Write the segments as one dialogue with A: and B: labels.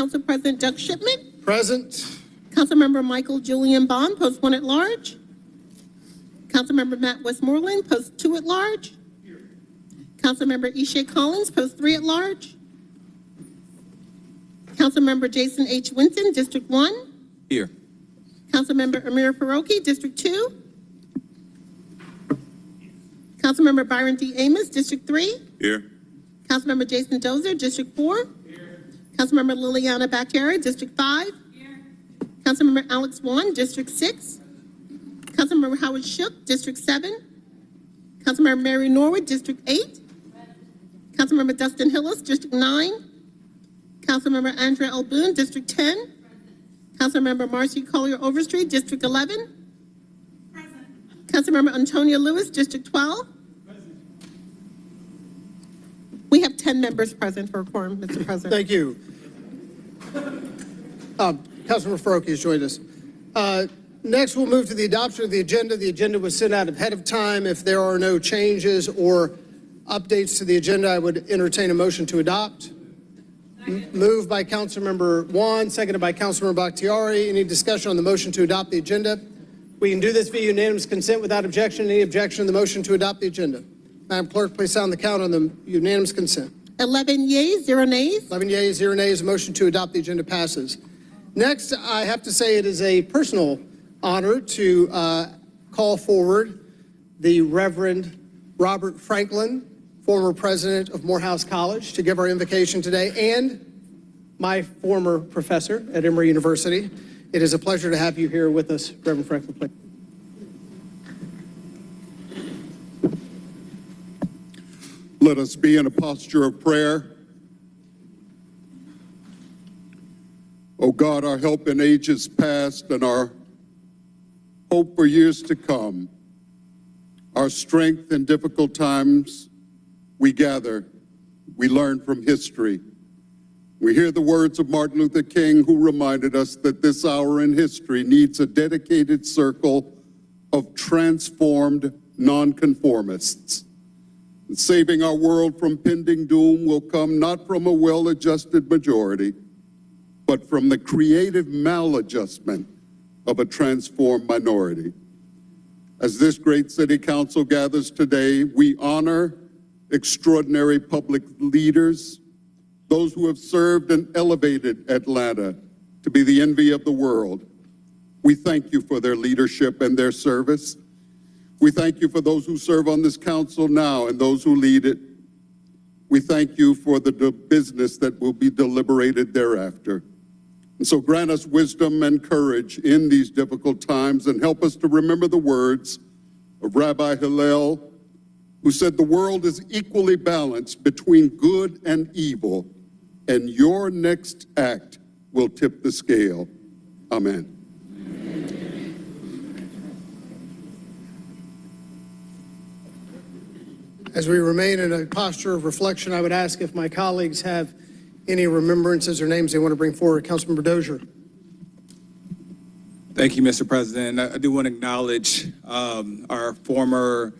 A: Council President Doug Shipman.
B: Present.
A: Councilmember Michael Julian Bond, Post 1 at Large. Councilmember Matt Westmoreland, Post 2 at Large. Councilmember Ishe Collins, Post 3 at Large. Councilmember Jason H. Winston, District 1.
C: Here.
A: Councilmember Amir Faroki, District 2. Councilmember Byron D. Amos, District 3.
C: Here.
A: Councilmember Jason Dozer, District 4. Here. Councilmember Liliana Baccheri, District 5. Here. Councilmember Alex Vaughn, District 6. Councilmember Howard Shook, District 7. Councilmember Mary Norwood, District 8. Councilmember Dustin Hillis, District 9. Councilmember Andrea L. Boone, District 10. Councilmember Marcy Collier Overstreet, District 11. Present. Councilmember Antonia Lewis, District 12. Present. We have 10 members present for a quorum, Mr. President.
B: Thank you. Councilmember Faroki has joined us. Next, we'll move to the adoption of the agenda. The agenda was sent out ahead of time. If there are no changes or updates to the agenda, I would entertain a motion to adopt. Moved by Councilmember Juan, seconded by Councilmember Bakhtiari. Any discussion on the motion to adopt the agenda? We can do this via unanimous consent without objection. Any objection to the motion to adopt the agenda? Madam Clerk, please sound the count on the unanimous consent.
A: 11 yeas, 0 nays.
B: 11 yeas, 0 nays. The motion to adopt the agenda passes. Next, I have to say it is a personal honor to call forward the Reverend Robert Franklin, former president of Morehouse College, to give our invocation today, and my former professor at Emory University. It is a pleasure to have you here with us, Reverend Franklin.
D: Let us be in a posture of prayer. O God, our help in ages past and our hope for years to come, our strength in difficult times, we gather, we learn from history. We hear the words of Martin Luther King, who reminded us that this hour in history needs a dedicated circle of transformed nonconformists. Saving our world from pending doom will come not from a well-adjusted majority, but from the creative maladjustment of a transformed minority. As this great city council gathers today, we honor extraordinary public leaders, those who have served and elevated Atlanta to be the envy of the world. We thank you for their leadership and their service. We thank you for those who serve on this council now and those who lead it. We thank you for the business that will be deliberated thereafter. And so grant us wisdom and courage in these difficult times and help us to remember the words of Rabbi Hillel, who said the world is equally balanced between good and evil, and your next act will tip the scale. Amen.
B: As we remain in a posture of reflection, I would ask if my colleagues have any remembrances or names they want to bring forward. Councilmember Dozier.
C: Thank you, Mr. President. I do want to acknowledge our former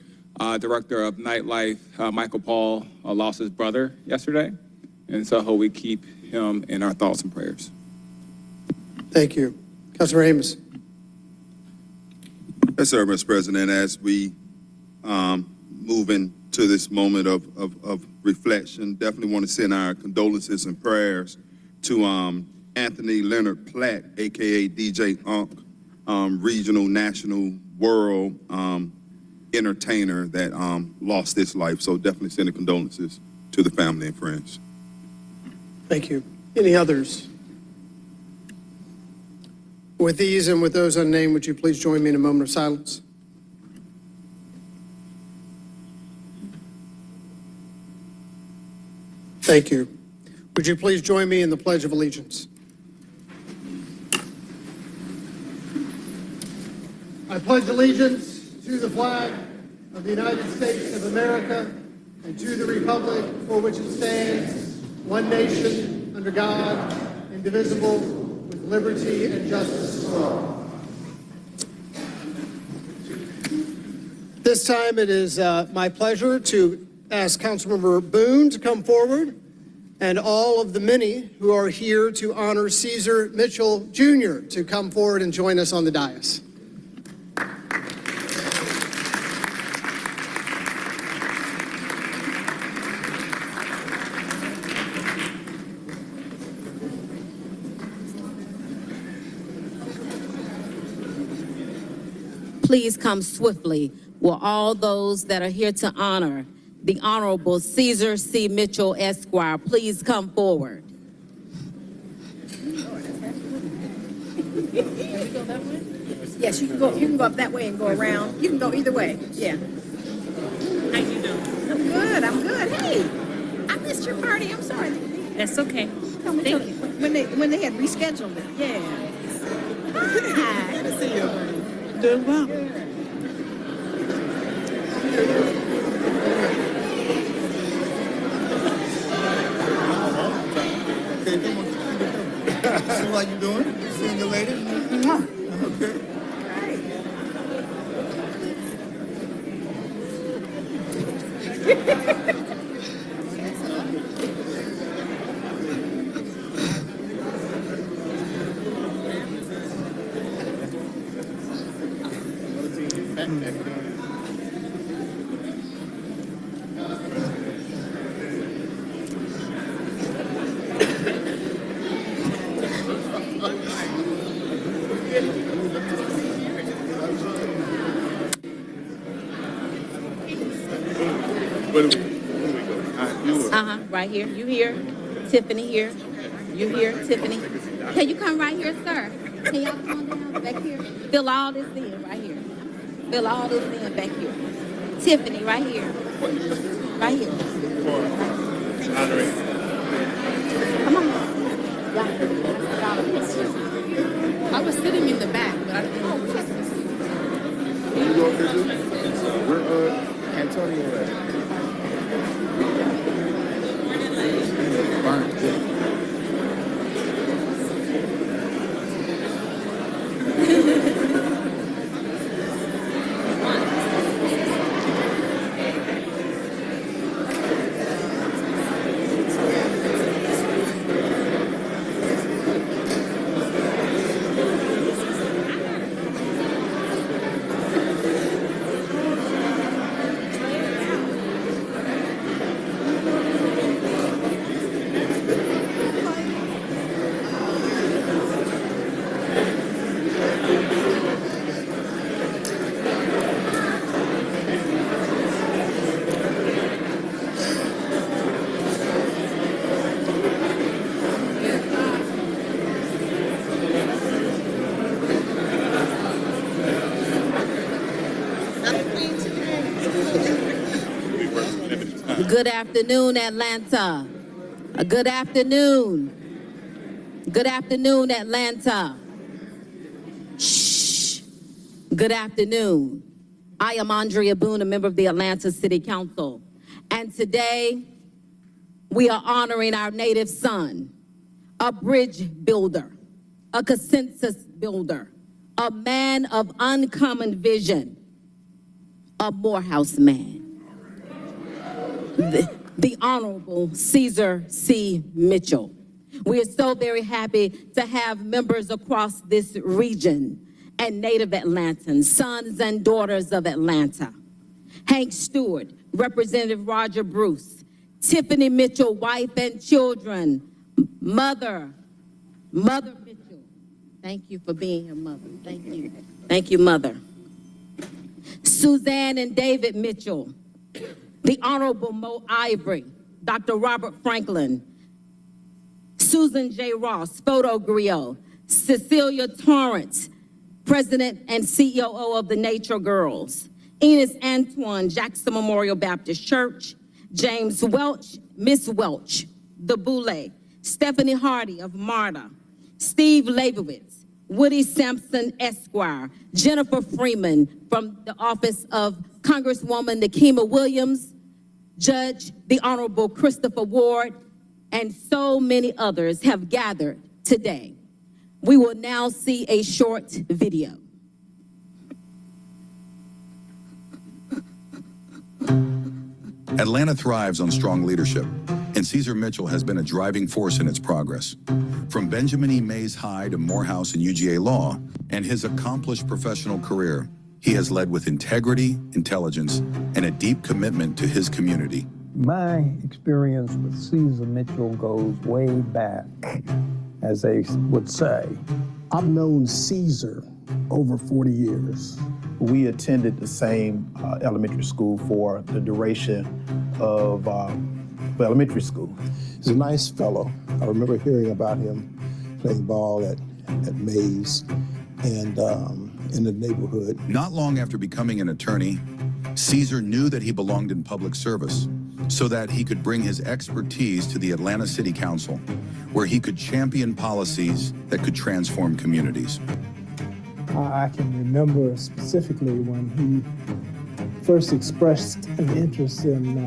C: director of nightlife, Michael Paul, lost his brother yesterday. And so I hope we keep him in our thoughts and prayers.
B: Thank you. Councilmember Amos.
E: Yes, sir, Mr. President. As we move into this moment of reflection, definitely want to send our condolences and prayers to Anthony Leonard Platt, a.k.a. DJ Unk, regional, national, world entertainer that lost his life. So definitely sending condolences to the family and friends.
B: Thank you. Any others? With these and with those unnamed, would you please join me in a moment of silence? Thank you. Would you please join me in the Pledge of Allegiance? I pledge allegiance to the flag of the United States of America and to the republic for which it stands, one nation, under God, indivisible, with liberty and justice for all. This time it is my pleasure to ask Councilmember Boone to come forward and all of the many who are here to honor Caesar Mitchell Jr. to come forward and join us on the dais.
F: Please come swiftly. Will all those that are here to honor the Honorable Caesar C. Mitchell, Esquire, please come forward.
G: Yes, you can go up that way and go around. You can go either way. Yeah.
H: How you doing?
G: I'm good. Hey, I missed your party. I'm sorry.
H: That's okay.
G: Tell me
H: Thank you.
G: when they had rescheduled it. Yeah. Hi. Good to see you.
H: Doing well.
I: See how you doing? Seeing you later? Okay.
F: Right here. You here? Tiffany here. You here, Tiffany? Can you come right here, sir? Can y'all come on down back here? Fill all this in right here. Fill all this in back here. Tiffany, right here. Right here. Come on. I was sitting in the back, but I didn't know.
I: Can you go visit? Where Antonio at?
F: Good afternoon, Atlanta. Good afternoon. Good afternoon, Atlanta. Shh. Good afternoon. I am Andrea Boone, a member of the Atlanta City Council. And today, we are honoring our native son, a bridge builder, a consensus builder, a man of uncommon vision, a Morehouse man. The Honorable Caesar C. Mitchell. We are so very happy to have members across this region and native Atlantans, sons and daughters of Atlanta. Hank Stewart, Representative Roger Bruce, Tiffany Mitchell, wife and children, Mother Mitchell. Thank you for being here, Mother. Thank you. Thank you, Mother. Suzanne and David Mitchell, the Honorable Mo Ivory, Dr. Robert Franklin, Susan J. Ross, Photo Griot, Cecilia Torrance, President and COO of the Nature Girls, Enos Antoine, Jackson Memorial Baptist Church, James Welch, Miss Welch, the Boule, Stephanie Hardy of MARTA, Steve Leibowitz, Woody Sampson Esquire, Jennifer Freeman from the office of Congresswoman Nikema Williams, Judge the Honorable Christopher Ward, and so many others have gathered today. We will now see a short video.
J: Atlanta thrives on strong leadership. and Caesar Mitchell has been a driving force in its progress. From Benjamin E. Mays High to Morehouse and UGA Law, and his accomplished professional career, he has led with integrity, intelligence, and a deep commitment to his community.
K: My experience with Caesar Mitchell goes way back, as they would say.
L: I've known Caesar over 40 years.
I: We attended the same elementary school for the duration of elementary school.
L: He's a nice fellow. I remember hearing about him playing ball at Mays and in the neighborhood.
J: Not long after becoming an attorney, Caesar knew that he belonged in public service so that he could bring his expertise to the Atlanta City Council, where he could champion policies that could transform communities.
K: I can remember specifically when he first expressed an interest in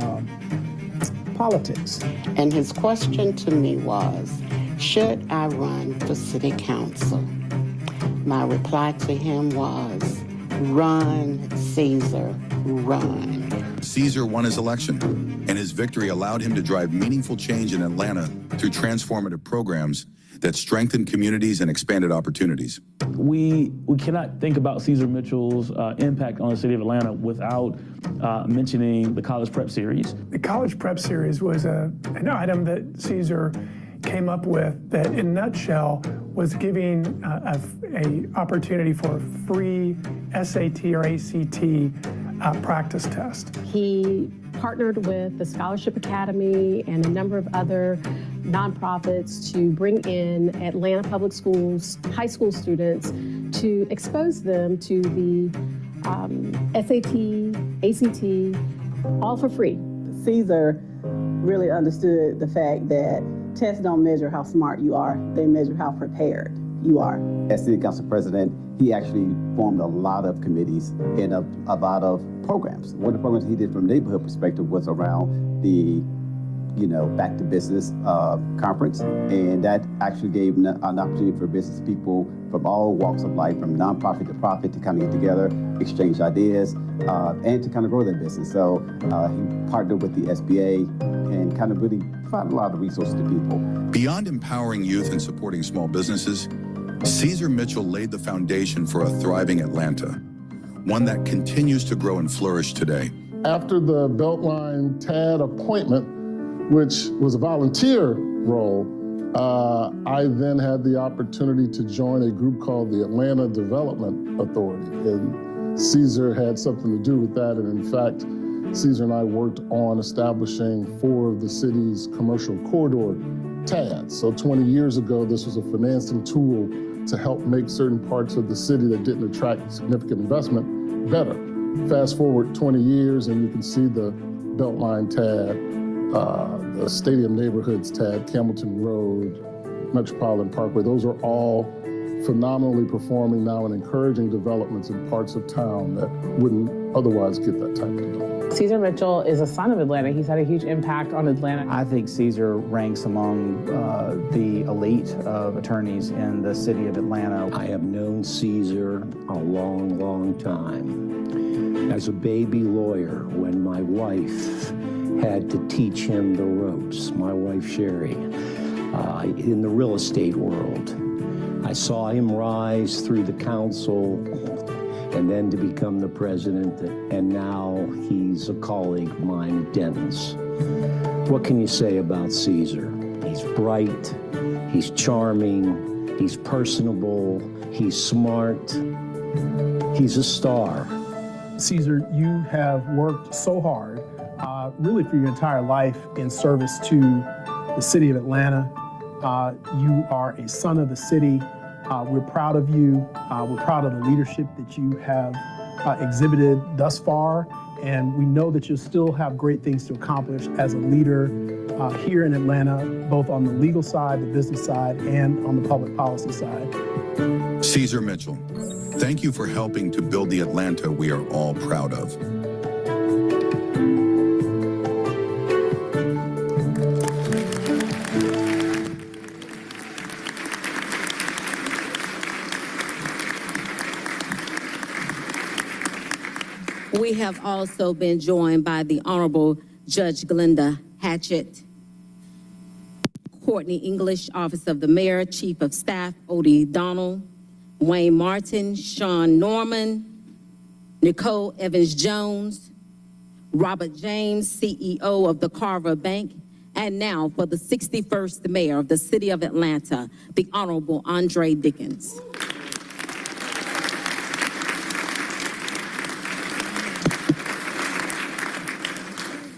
K: politics.
M: And his question to me was, should I run for city council? My reply to him was, run, Caesar, run.
J: Caesar won his election, and his victory allowed him to drive meaningful change in Atlanta through transformative programs that strengthened communities and expanded opportunities.
N: We cannot think about Caesar Mitchell's impact on the city of Atlanta without mentioning the College Prep Series.
O: The College Prep Series was an item that Caesar came up with that, in a nutshell, was giving a opportunity for a free SAT or ACT practice test.
P: He partnered with the Scholarship Academy and a number of other nonprofits to bring in Atlanta Public Schools high school students to expose them to the SAT, ACT, all for free.
Q: Caesar really understood the fact that tests don't measure how smart you are, they measure how prepared you are.
R: As city council president, he actually formed a lot of committees and a lot of programs. One of the programs he did from a neighborhood perspective was around the Back to Business conference, and that actually gave an opportunity for business people from all walks of life, from nonprofit to profit, to kind of get together, exchange ideas, and to kind of grow their business. So he partnered with the SBA and kind of really provided a lot of resources to people.
J: Beyond empowering youth and supporting small businesses, Caesar Mitchell laid the foundation for a thriving Atlanta, one that continues to grow and flourish today.
S: After the Beltline TAD appointment, which was a volunteer role, I then had the opportunity to join a group called the Atlanta Development Authority. And Caesar had something to do with that. And in fact, Caesar and I worked on establishing 4 of the city's commercial corridor TADs. So 20 years ago, this was a financing tool to help make certain parts of the city that didn't attract significant investment better. Fast forward 20 years and you can see the Beltline TAD, the Stadium Neighborhoods TAD, Campbellton Road, Metropolitan Parkway. Those are all phenomenally performing now and encouraging developments in parts of town that wouldn't otherwise get that type of development.
T: Caesar Mitchell is a son of Atlanta. He's had a huge impact on Atlanta.
U: I think Caesar ranks among the elite of attorneys in the city of Atlanta.
V: I have known Caesar a long, long time. As a baby lawyer, when my wife had to teach him the ropes, my wife Sherry, in the real estate world, I saw him rise through the council and then to become the president, and now he's a colleague of mine at Denton's. What can you say about Caesar? He's bright, he's charming, he's personable, he's smart, he's a star.
K: Caesar, you have worked so hard, really for your entire life in service to the city of Atlanta. You are a son of the city. We're proud of you. We're proud of the leadership that you have exhibited thus far, and we know that you'll still have great things to accomplish as a leader here in Atlanta, both on the legal side, the business side, and on the public policy side.
J: Caesar Mitchell, thank you for helping to build the Atlanta we are all proud of.
F: We have also been joined by the Honorable Judge Glenda Hatchett. Courtney English, Office of the Mayor, Chief of Staff, Odie Donald, Wayne Martin, Sean Norman, Nicole Evans-Jones, Robert James, CEO of the Carver Bank, and now for the 61st Mayor of the City of Atlanta, the Honorable Andre Dickens.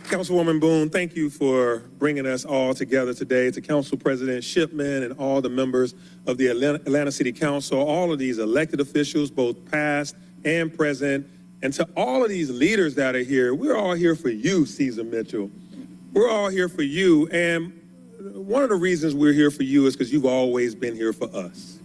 A: Councilwoman Boone, thank you for bringing us all together today. To Council President Shipman and all the members of the Atlanta City Council, all of these elected officials, both past and present, and to all of these leaders that are here, we're all here for you, Caesar Mitchell. We're all here for you, and one of the reasons we're here for you is because you've always been here for us.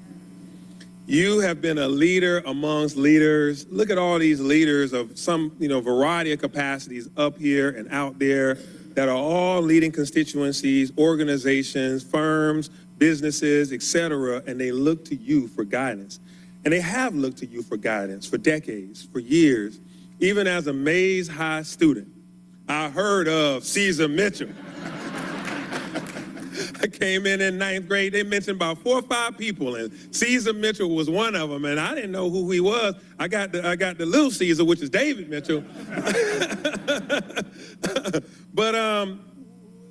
A: You have been a leader amongst leaders. Look at all these leaders of some, variety of capacities up here and out there that are all leading constituencies, organizations, firms, businesses, etc., and they look to you for guidance. And they have looked to you for guidance for decades, for years. Even as a Mays High student, I heard of Caesar Mitchell. I came in 9th grade, they mentioned about 4 or 5 people, and Caesar Mitchell was one of them, and I didn't know who he was. I got the little Caesar, which is David Mitchell. But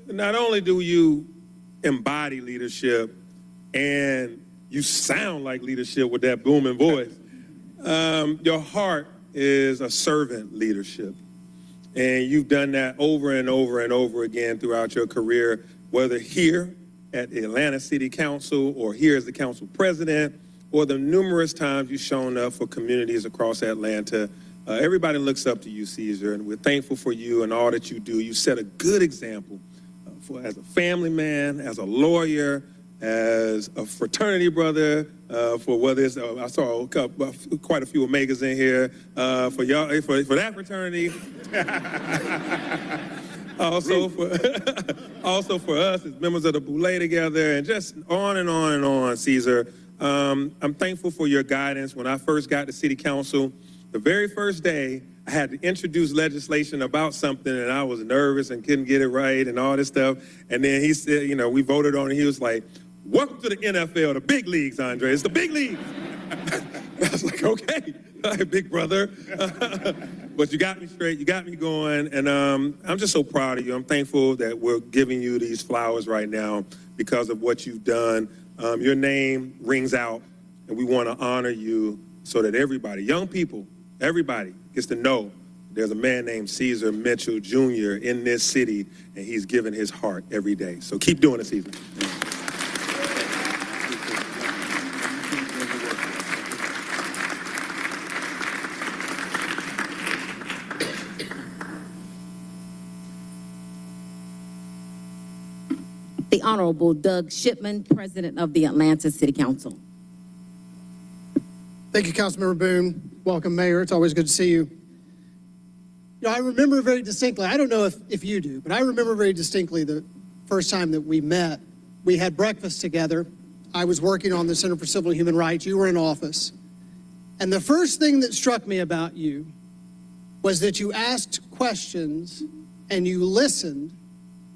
A: not only do you embody leadership, and you sound like leadership with that booming voice, your heart is a servant leadership. And you've done that over and over and over again throughout your career, whether here at the Atlanta City Council or here as the council president, or the numerous times you've shown up for communities across Atlanta. Everybody looks up to you, Caesar, and we're thankful for you and all that you do. You set a good example as a family man, as a lawyer, as a fraternity brother, for whether it's, I saw quite a few Omegas in here, for y'all, for that fraternity. Also for us as members of the Boulay together, and just on and on and on, Caesar. I'm thankful for your guidance. When I first got to City Council, the very first day, I had to introduce legislation about something, and I was nervous and couldn't get it right and all this stuff. And then he said, we voted on it. He was like, "Welcome to the NFL, the big leagues, Andre. It's the big leagues." I was like, "Okay, all right, big brother." But you got me straight, you got me going, and I'm just so proud of you. I'm thankful that we're giving you these flowers right now because of what you've done. Your name rings out, and we want to honor you so that everybody, young people, everybody gets to know there's a man named Caesar Mitchell Jr. in this city, and he's giving his heart every day. So keep doing it, Caesar.
F: The Honorable Doug Shipman, President of the Atlanta City Council.
B: Thank you, Councilmember Boone. Welcome, Mayor. It's always good to see you. I remember very distinctly, I don't know if you do, but I remember very distinctly the first time that we met. We had breakfast together. I was working on the Center for Civil and Human Rights. You were in office. And the first thing that struck me about you was that you asked questions and you listened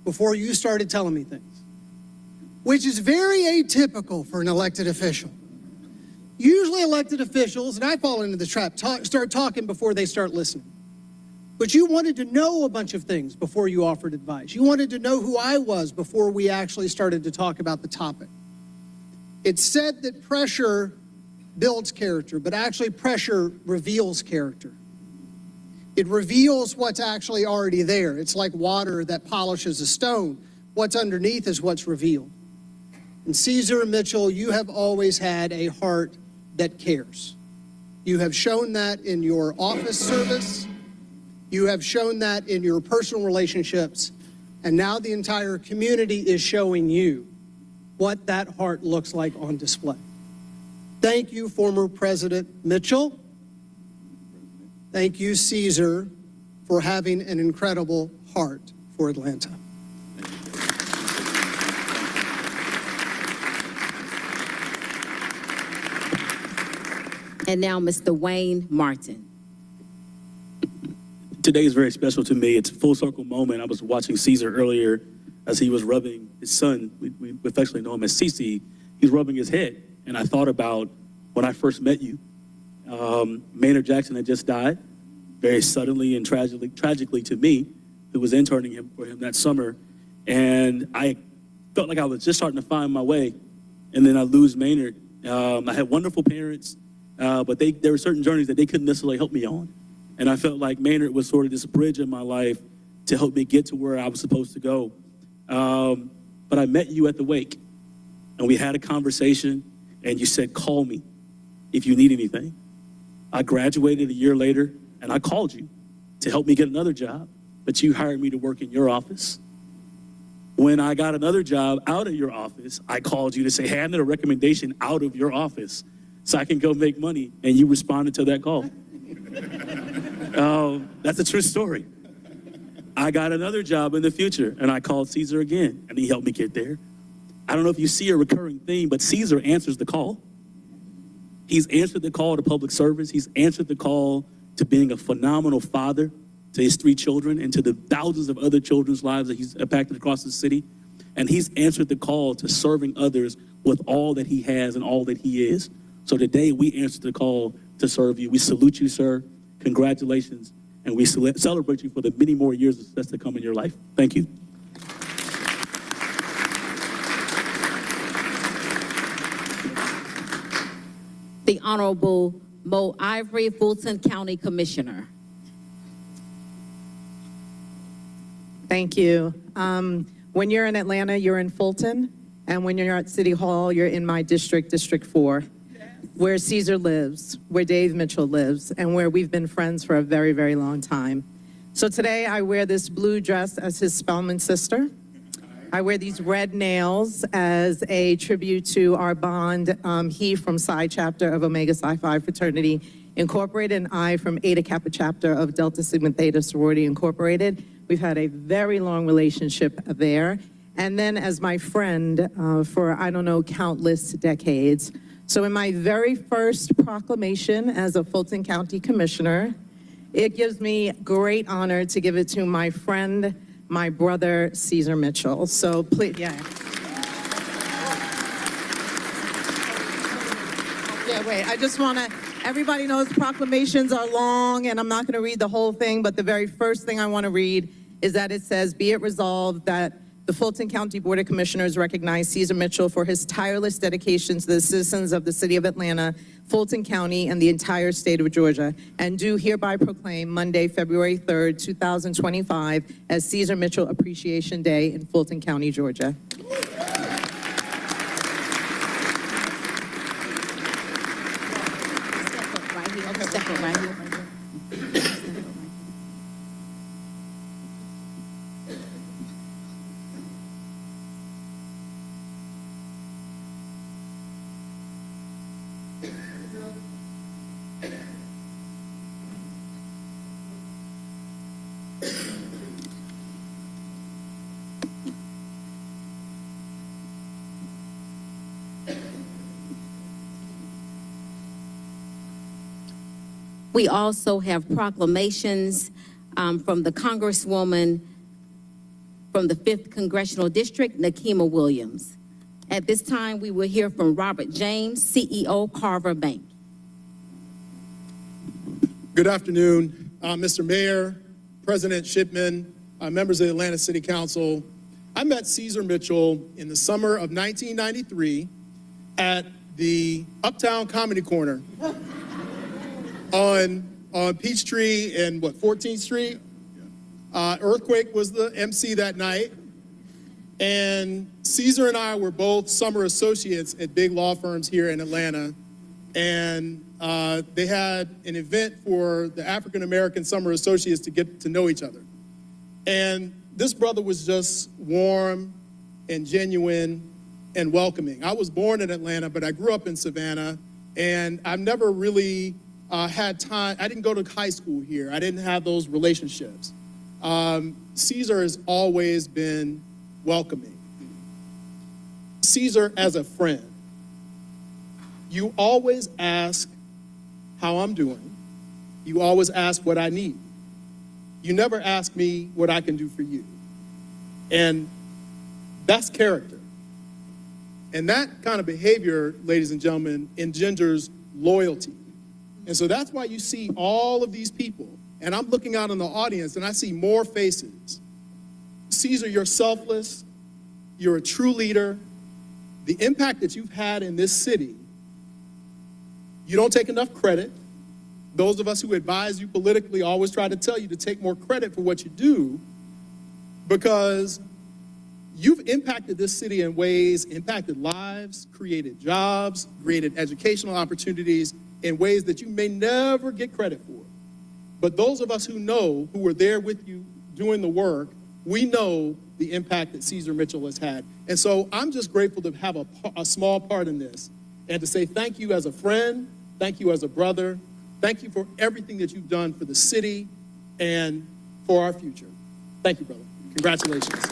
B: before you started telling me things, which is very atypical for an elected official. Usually elected officials, and I fall into the trap, start talking before they start listening. But you wanted to know a bunch of things before you offered advice. You wanted to know who I was before we actually started to talk about the topic. It's said that pressure builds character, but actually pressure reveals character. It reveals what's actually already there. It's like water that polishes a stone. What's underneath is what's revealed. And Caesar Mitchell, you have always had a heart that cares. You have shown that in your office service. You have shown that in your personal relationships. And now the entire community is showing you what that heart looks like on display. Thank you, former President Mitchell. Thank you, Caesar, for having an incredible heart for Atlanta.
F: And now Mr. Wayne Martin.
D: Today is very special to me. It's a full circle moment. I was watching Caesar earlier
C: as he was rubbing his son, we affectionately know him as CC, he's rubbing his head. And I thought about when I first met you. Maynard Jackson had just died, very suddenly and tragically to me, who was interning for him that summer. And I felt like I was just starting to find my way. And then I lose Maynard. I had wonderful parents, but there were certain journeys that they couldn't necessarily help me on. And I felt like Maynard was sort of this bridge in my life to help me get to where I was supposed to go. But I met you at the wake, and we had a conversation, and you said, call me if you need anything. I graduated a year later, and I called you to help me get another job, but you hired me to work in your office. When I got another job out of your office, I called you to say, hey, I need a recommendation out of your office so I can go make money, and you responded to that call. That's a true story. I got another job in the future, and I called Caesar again, and he helped me get there. I don't know if you see a recurring theme, but Caesar answers the call. He's answered the call to public service. He's answered the call to being a phenomenal father to his 3 children and to the thousands of other children's lives that he's impacted across the city. And he's answered the call to serving others with all that he has and all that he is. So today we answer the call to serve you. We salute you, sir. Congratulations. And we celebrate you for the many more years of success to come in your life. Thank you.
F: The Honorable Mo Ivory, Fulton County Commissioner.
D: Thank you. When you're in Atlanta, you're in Fulton, and when you're at City Hall, you're in my district, District 4, where Caesar lives, where Dave Mitchell lives, and where we've been friends for a very, very long time. So today I wear this blue dress as his Spelman sister. I wear these red nails as a tribute to our bond, he from Psi chapter of Omega Psi Phi Fraternity Incorporated, and I from Eta Kappa chapter of Delta Sigma Theta Sorority Incorporated. We've had a very long relationship there. And then as my friend for, I don't know, countless decades. So in my very first proclamation as a Fulton County Commissioner, it gives me great honor to give it to my friend, my brother, Caesar Mitchell. So please, yeah. Yeah, wait, I just want to, everybody knows proclamations are long, and I'm not going to read the whole thing, but the very first thing I want to read is that it says, be it resolved that the Fulton County Board of Commissioners recognize Caesar Mitchell for his tireless dedication to the citizens of the city of Atlanta, Fulton County, and the entire state of Georgia, and do hereby proclaim Monday, February 3rd, 2025 as Caesar Mitchell Appreciation Day in Fulton County, Georgia.
F: Step up right here. We also have proclamations from the Congresswoman from the 5th Congressional District, Nakima Williams. At this time, we will hear from Robert James, CEO, Carver Bank.
W: Good afternoon, Mr. Mayor, President Shipman, members of the Atlanta City Council. I met Caesar Mitchell in the summer of 1993 at the Uptown Comedy Corner on Peachtree and 14th Street. Earthquake was the MC that night. And Caesar and I were both summer associates at big law firms here in Atlanta. And they had an event for the African American summer associates to get to know each other. And this brother was just warm and genuine and welcoming. I was born in Atlanta, but I grew up in Savannah, and I've never really had time. I didn't go to high school here. I didn't have those relationships. Caesar has always been welcoming. Caesar as a friend. You always ask how I'm doing. You always ask what I need. You never ask me what I can do for you. And That's character. And that kind of behavior, ladies and gentlemen, engenders loyalty. And so that's why you see all of these people. And I'm looking out in the audience and I see more faces. Caesar, you're selfless. You're a true leader. The impact that you've had in this city, you don't take enough credit. Those of us who advise you politically always try to tell you to take more credit for what you do, because you've impacted this city in ways, impacted lives, created jobs, created educational opportunities in ways that you may never get credit for. But those of us who know, who were there with you doing the work, we know the impact that Caesar Mitchell has had. And so I'm just grateful to have a small part in this and to say thank you as a friend, thank you as a brother, thank you for everything that you've done for the city and for our future. Thank you, brother. Congratulations.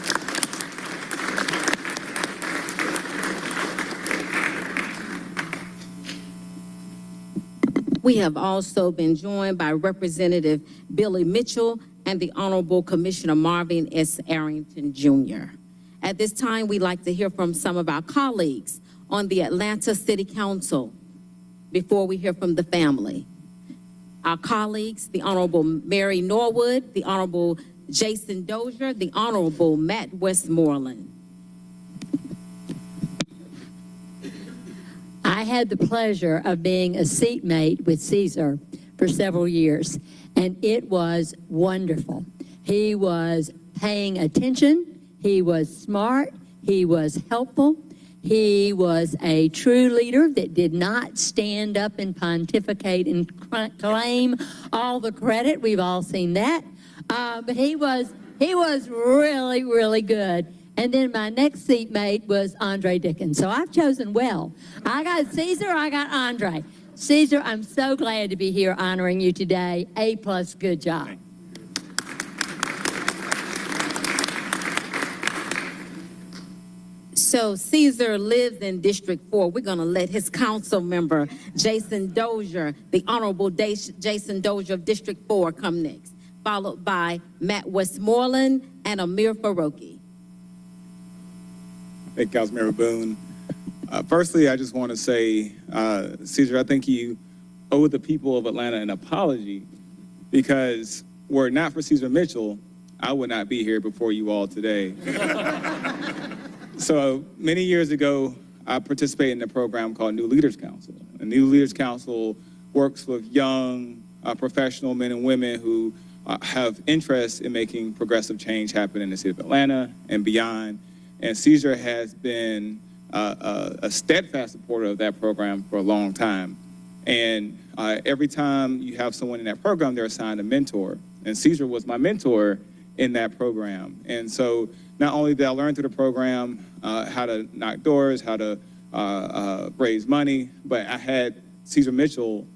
F: We have also been joined by Representative Billy Mitchell and the Honorable Commissioner Marvin S. Arrington, Jr. At this time, we'd like to hear from some of our colleagues on the Atlanta City Council before we hear from the family. Our colleagues, the Honorable Mary Norwood, the Honorable Jason Dozier, the Honorable Matt Westmoreland.
E: I had the pleasure of being a seatmate with Caesar for several years, and it was wonderful. He was paying attention, he was smart, he was helpful, he was a true leader that did not stand up and pontificate and claim all the credit. We've all seen that. But he was really, really good. And then my next seatmate was Andre Dickens. So I've chosen well. I got Caesar, I got Andre. Caesar, I'm so glad to be here honoring you today. A+, good job.
F: So Caesar lives in District 4. We're going to let his council member, Jason Dozier, the Honorable Jason Dozier of District 4, come next, followed by Matt Westmoreland and Amir Faroqi.
G: Thank you, Councilmember Boone. Firstly, I just want to say, Caesar, I think you owe the people of Atlanta an apology, because were it not for Caesar Mitchell, I would not be here before you all today. So many years ago, I participated in a program called New Leaders Council. And New Leaders Council works with young professional men and women who have interest in making progressive change happen in the city of Atlanta and beyond. And Caesar has been a steadfast supporter of that program for a long time. And every time you have someone in that program, they're assigned a mentor. And Caesar was my mentor in that program. And so not only did I learn through the program how to knock doors, how to raise money, but I had Caesar Mitchell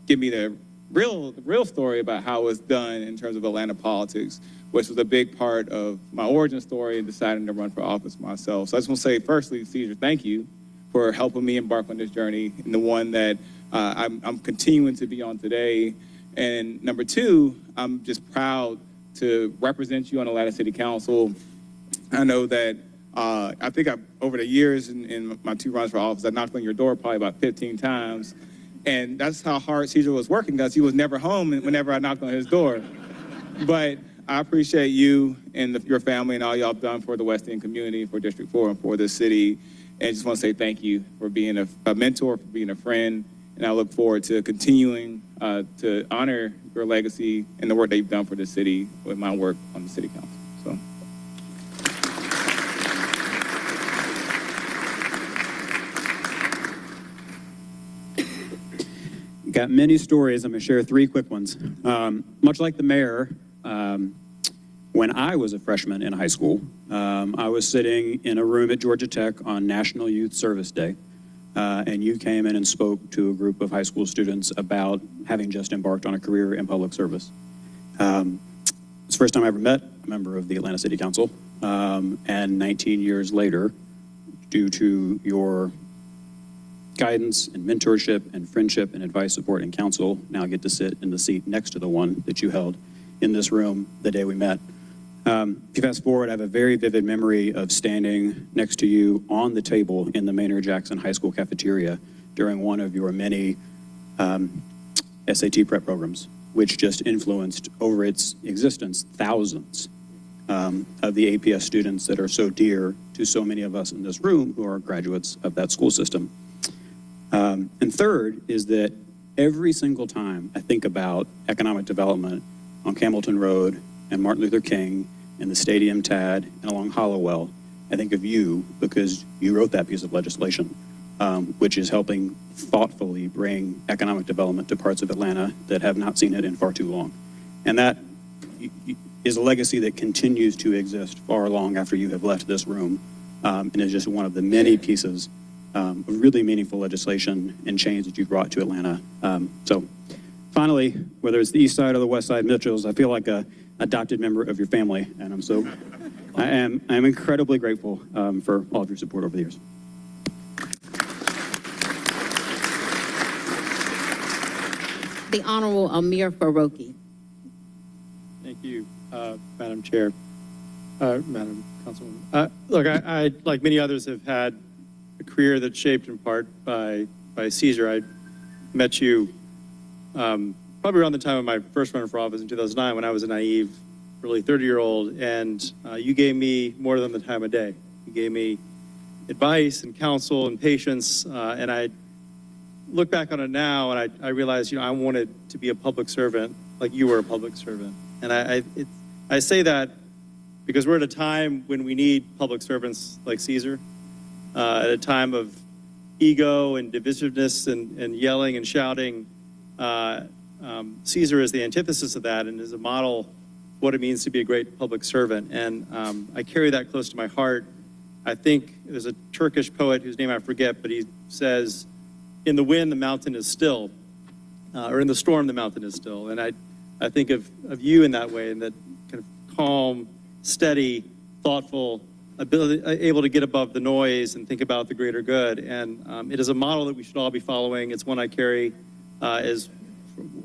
G: give me the real story about how it was done in terms of Atlanta politics, which was a big part of my origin story in deciding to run for office myself. So I just want to say, firstly, Caesar, thank you for helping me embark on this journey, and the one that I'm continuing to be on today. And number two, I'm just proud to represent you on Atlanta City Council. I know that I think over the years in my 2 runs for office, I knocked on your door probably about 15 times. And that's how hard Caesar was working, because he was never home whenever I knocked on his door. But I appreciate you and your family and all y'all have done for the West End community, for District 4, and for this city. And just want to say thank you for being a mentor, for being a friend. And I look forward to continuing to honor your legacy and the work that you've done for the city with my work on the city council. So.
H: Got many stories. I'm going to share 3 quick ones. Much like the mayor, when I was a freshman in high school, I was sitting in a room at Georgia Tech on National Youth Service Day, and you came in and spoke to a group of high school students about having just embarked on a career in public service. It's the first time I ever met a member of the Atlanta City Council, and 19 years later, due to your guidance and mentorship and friendship and advice, support, and counsel, now I get to sit in the seat next to the one that you held in this room the day we met. If you fast forward, I have a very vivid memory of standing next to you on the table in the Maynard Jackson High School cafeteria during one of your many SAT prep programs, which just influenced over its existence thousands of the APS students that are so dear to so many of us in this room who are graduates of that school system. And third is that every single time I think about economic development on Campbellton Road and Martin Luther King and the Stadium TAD and along Hollowell, I think of you because you wrote that piece of legislation, which is helping thoughtfully bring economic development to parts of Atlanta that have not seen it in far too long. And that is a legacy that continues to exist far long after you have left this room, and is just one of the many pieces of really meaningful legislation and change that you've brought to Atlanta. So finally, whether it's the east side or the west side Mitchells, I feel like a adopted member of your family, and I'm incredibly grateful for all of your support over the years.
F: The Honorable Amir Faroki.
I: Thank you, Madam Chair, Madam Councilwoman. Look, I, like many others, have had a career that's shaped in part by Caesar. I met you probably around the time of my first run for office in 2009 when I was a naive, really 30-year-old, and you gave me more than the time of day. You gave me advice and counsel and patience, and I look back on it now and I realize, I wanted to be a public servant like you were a public servant. And I say that because we're at a time when we need public servants like Caesar, at a time of ego and divisiveness and yelling and shouting. Caesar is the antithesis of that and is a model of what it means to be a great public servant. And I carry that close to my heart. I think there's a Turkish poet whose name I forget, but he says, in the wind, the mountain is still, or in the storm, the mountain is still. And I think of you in that way, in that kind of calm, steady, thoughtful, able to get above the noise and think about the greater good. And it is a model that we should all be following. It's one I carry as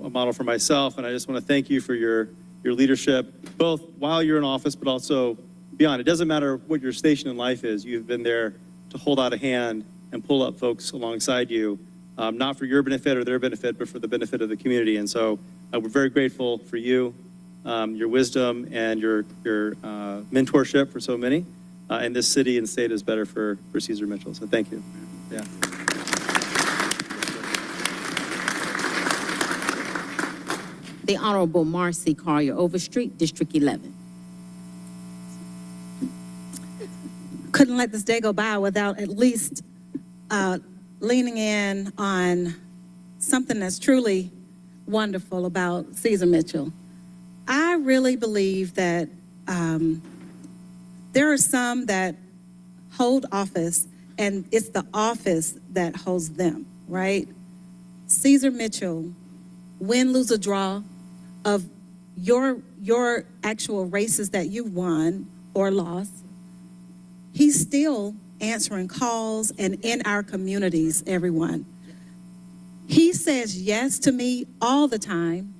I: a model for myself. And I just want to thank you for your leadership, both while you're in office, but also beyond. It doesn't matter what your station in life is. You've been there to hold out a hand and pull up folks alongside you, not for your benefit or their benefit, but for the benefit of the community. And so we're very grateful for you, your wisdom, and your mentorship for so many. And this city and state is better for Caesar Mitchell. So thank you. Yeah.
F: The Honorable Marcy Collier, Overstreet, District 11.
L: Couldn't let this day go by without at least leaning in on something that's truly wonderful about Caesar Mitchell. I really believe that there are some that hold office, and it's the office that holds them, right? Caesar Mitchell, win, lose, or draw of your actual races that you won or lost, he's still answering calls and in our communities, everyone. He says yes to me all the time.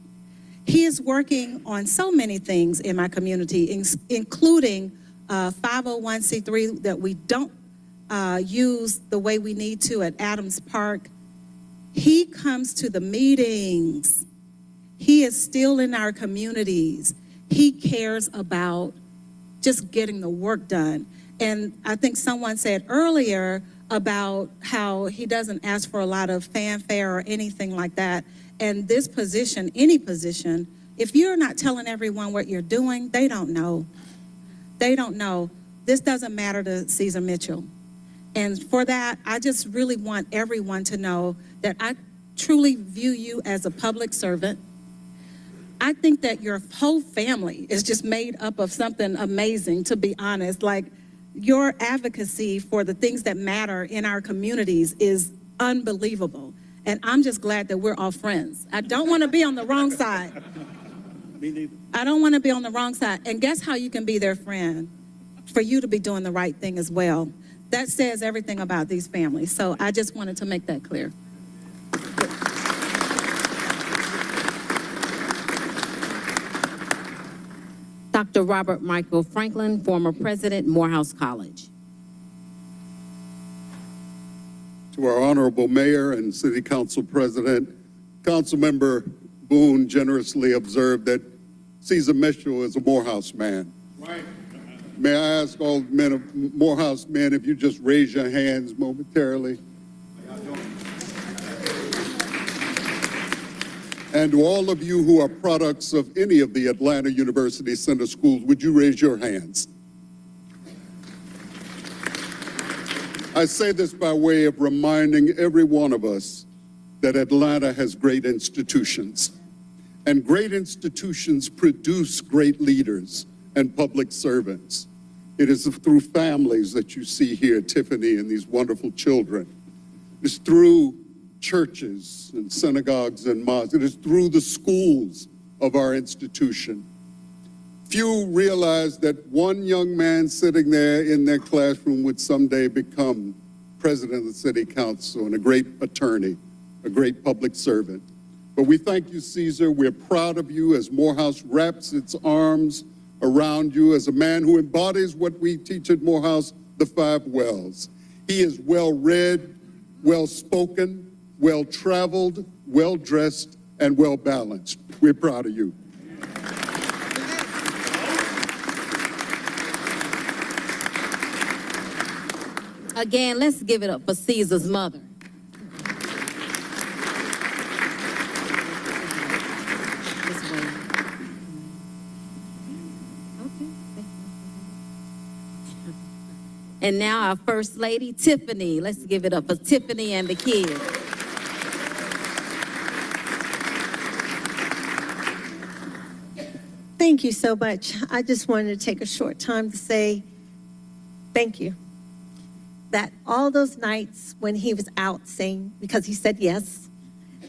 L: He is working on so many things in my community, including 501c3 that we don't use the way we need to at Adams Park. He comes to the meetings. He is still in our communities. He cares about just getting the work done. And I think someone said earlier about how he doesn't ask for a lot of fanfare or anything like that. And this position, any position, if you're not telling everyone what you're doing, they don't know. They don't know. This doesn't matter to Caesar Mitchell. And for that, I just really want everyone to know that I truly view you as a public servant. I think that your whole family is just made up of something amazing, to be honest. Like, your advocacy for the things that matter in our communities is unbelievable. And I'm just glad that we're all friends. I don't want to be on the wrong side.
C: Me neither.
L: I don't want to be on the wrong side. And guess how you can be their friend? For you to be doing the right thing as well. That says everything about these families. So I just wanted to make that clear.
F: Dr. Robert Michael Franklin, former president, Morehouse College.
M: To our honorable mayor and city council president, Councilmember Boone generously observed that Caesar Mitchell is a Morehouse man. Right. May I ask all men of Morehouse men if you just raise your hands momentarily? And to all of you who are products of any of the Atlanta University Center schools, would you raise your hands? I say this by way of reminding every one of us that Atlanta has great institutions, and great institutions produce great leaders and public servants. It is through families that you see here, Tiffany and these wonderful children. It's through churches and synagogues and mosques. It is through the schools of our institution. Few realize that one young man sitting there in their classroom would someday become president of the city council and a great attorney, a great public servant. But we thank you, Caesar. We're proud of you as Morehouse wraps its arms around you as a man who embodies what we teach at Morehouse, the 5 wells. He is well-read, well-spoken, well-traveled, well-dressed, and well-balanced. We're proud of you.
F: Again, let's give it up for Caesar's mother. This way. Okay. And now our First Lady, Tiffany. Let's give it up for Tiffany and the kids.
N: Thank you so much. I just wanted to take a short time to say thank you. That all those nights when he was out saying, because he said yes,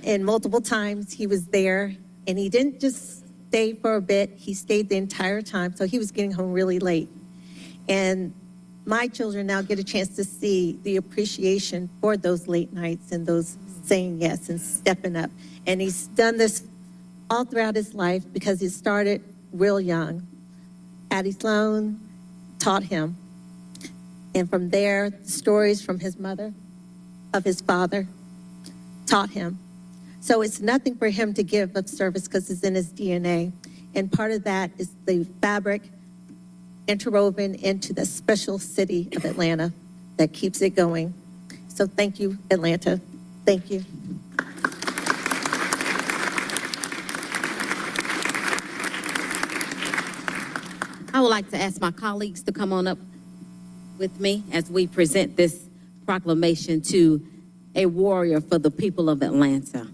N: and multiple times he was there, and he didn't just stay for a bit, he stayed the entire time, so he was getting home really late. And my children now get a chance to see the appreciation for those late nights and those saying yes and stepping up. And he's done this all throughout his life because he started real young. Addie Sloan taught him. And from there, stories from his mother, of his father, taught him. So it's nothing for him to give of service because it's in his DNA. And part of that is the fabric interwoven into the special city of Atlanta that keeps it going. So thank you, Atlanta. Thank you.
F: I would like to ask my colleagues to come on up with me as we present this proclamation to a warrior for the people of Atlanta.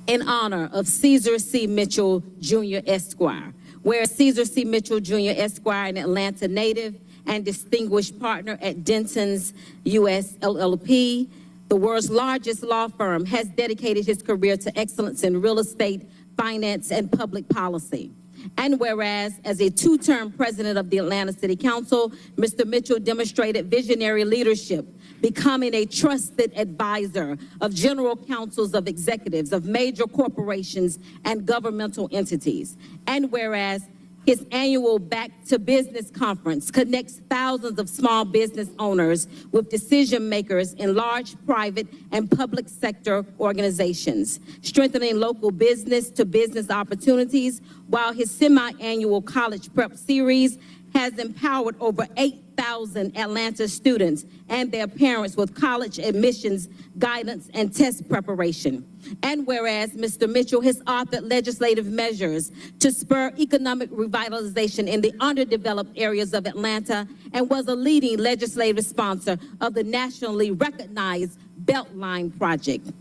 F: In honor of Caesar C. Mitchell, Jr., Esquire, where Caesar C. Mitchell, Jr., Esquire, an Atlanta native and distinguished partner at Denton's U.S. LLP, the world's largest law firm, has dedicated his career to excellence in real estate, finance, and public policy. And whereas, as a 2-term president of the Atlanta City Council, Mr. Mitchell demonstrated visionary leadership, becoming a trusted advisor of general counsels of executives of major corporations and governmental entities. And whereas, his annual Back to Business conference connects thousands of small business owners with decision makers in large private and public sector organizations, strengthening local business to business opportunities, while his semi-annual college prep series has empowered over 8,000 Atlanta students and their parents with college admissions, guidance, and test preparation. And whereas Mr. Mitchell has authored legislative measures to spur economic revitalization in the underdeveloped areas of Atlanta and was a leading legislative sponsor of the nationally recognized Beltline Project.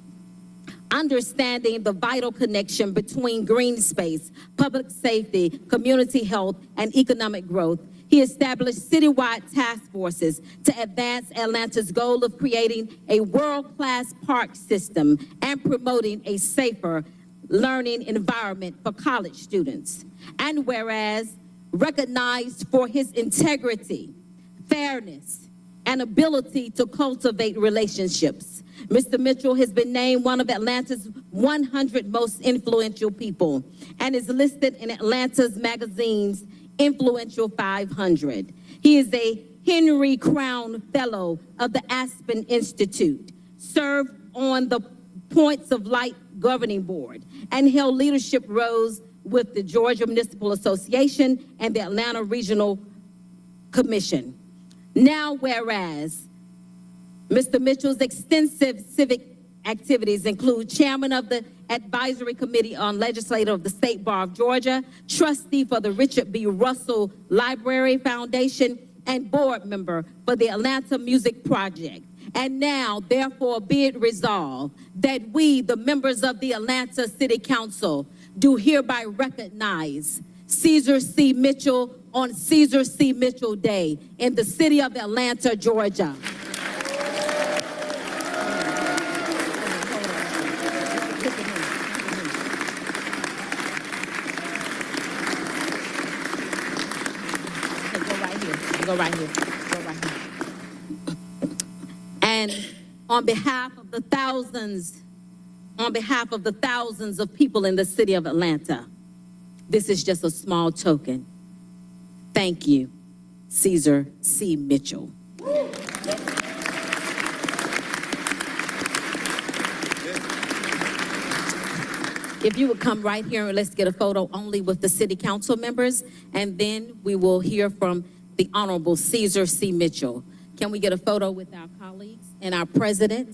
F: Understanding the vital connection between green space, public safety, community health, and economic growth, he established citywide task forces to advance Atlanta's goal of creating a world-class park system and promoting a safer learning environment for college students. And whereas recognized for his integrity, fairness, and ability to cultivate relationships. Mr. Mitchell has been named one of Atlanta's 100 most influential people and is listed in Atlanta's magazine's Influential 500. He is a Henry Crown Fellow of the Aspen Institute, served on the Points of Light Governing Board, and held leadership roles with the Georgia Municipal Association and the Atlanta Regional Commission. Now, whereas Mr. Mitchell's extensive civic activities include chairman of the Advisory Committee on Legislature of the State Bar of Georgia, trustee for the Richard B. Russell Library Foundation, and board member for the Atlanta Music Project. And now, therefore, be it resolved that we, the members of the Atlanta City Council, do hereby recognize Caesar C. Mitchell on Caesar C. Mitchell Day in the city of Atlanta, Georgia. Go right here. And on behalf of the thousands of people in the city of Atlanta, this is just a small token. Thank you, Caesar C. Mitchell. If you would come right here and let's get a photo only with the city council members, and then we will hear from the Honorable Caesar C. Mitchell. Can we get a photo with our colleagues and our president?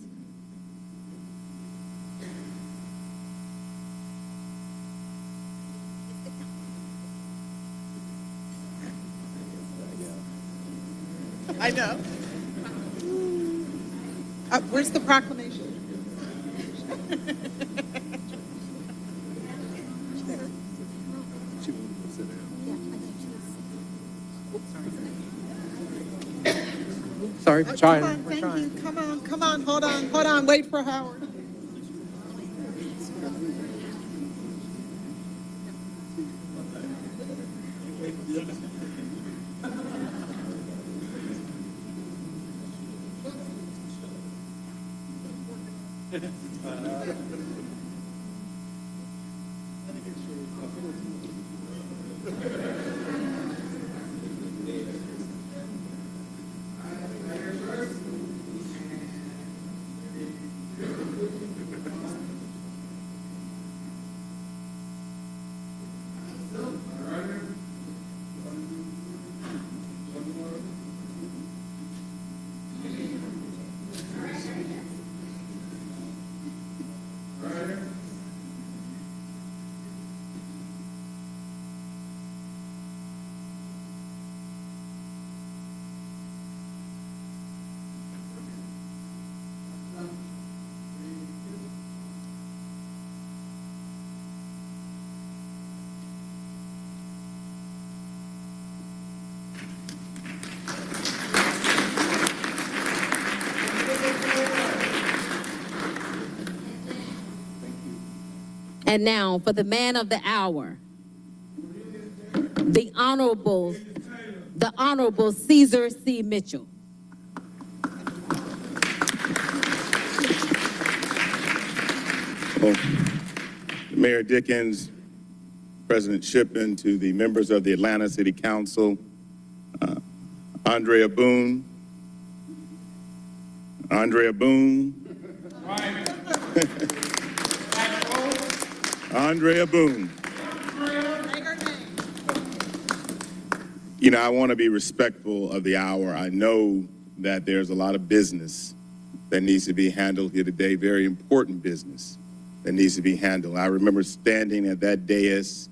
O: I know. Where's the proclamation?
P: Sorry,
O: Come
P: trying.
O: on, thank you. Come on, hold on, wait for Howard.
F: And now for the man of the hour, the Honorable Caesar C. Mitchell.
Q: Well, Mayor Dickens, President Shipman, to the members of the Atlanta City Council, Andrea Boone. Andrea Boone. You know, I want to be respectful of the hour. I know that there's a lot of business that needs to be handled here today, very important business that needs to be handled. I remember standing at that dais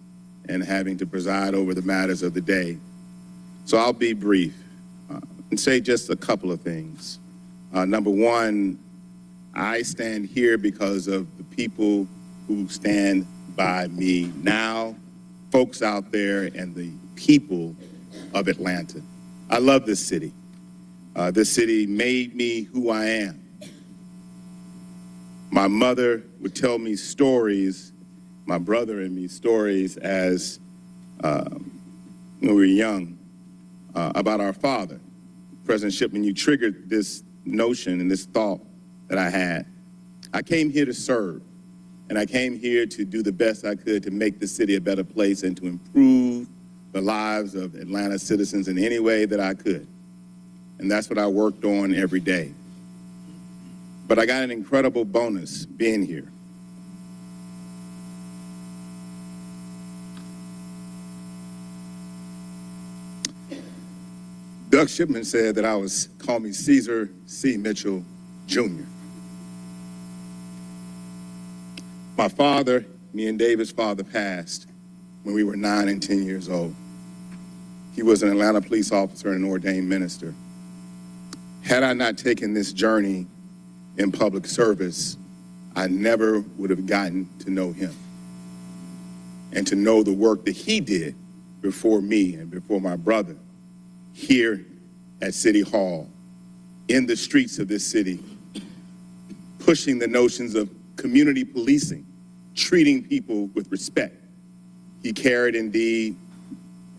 Q: and having to preside over the matters of the day. So I'll be brief and say just a couple of things. Number one, I stand here because of the people who stand by me now, folks out there and the people of Atlanta. I love this city. This city made me who I am. My mother would tell me stories, my brother and me stories as when we were young about our father President Shipman, you triggered this notion and this thought that I had. I came here to serve, and I came here to do the best I could to make the city a better place and to improve the lives of Atlanta citizens in any way that I could. And that's what I worked on every day. But I got an incredible bonus being here. Doug Shipman said that call me Caesar C. Mitchell, Jr. My father, me and David's father, passed when we were 9 and 10 years old. He was an Atlanta police officer and an ordained minister. Had I not taken this journey in public service, I never would have gotten to know him and to know the work that he did before me and before my brother here at City Hall, in the streets of this city, pushing the notions of community policing, treating people with respect. He carried indeed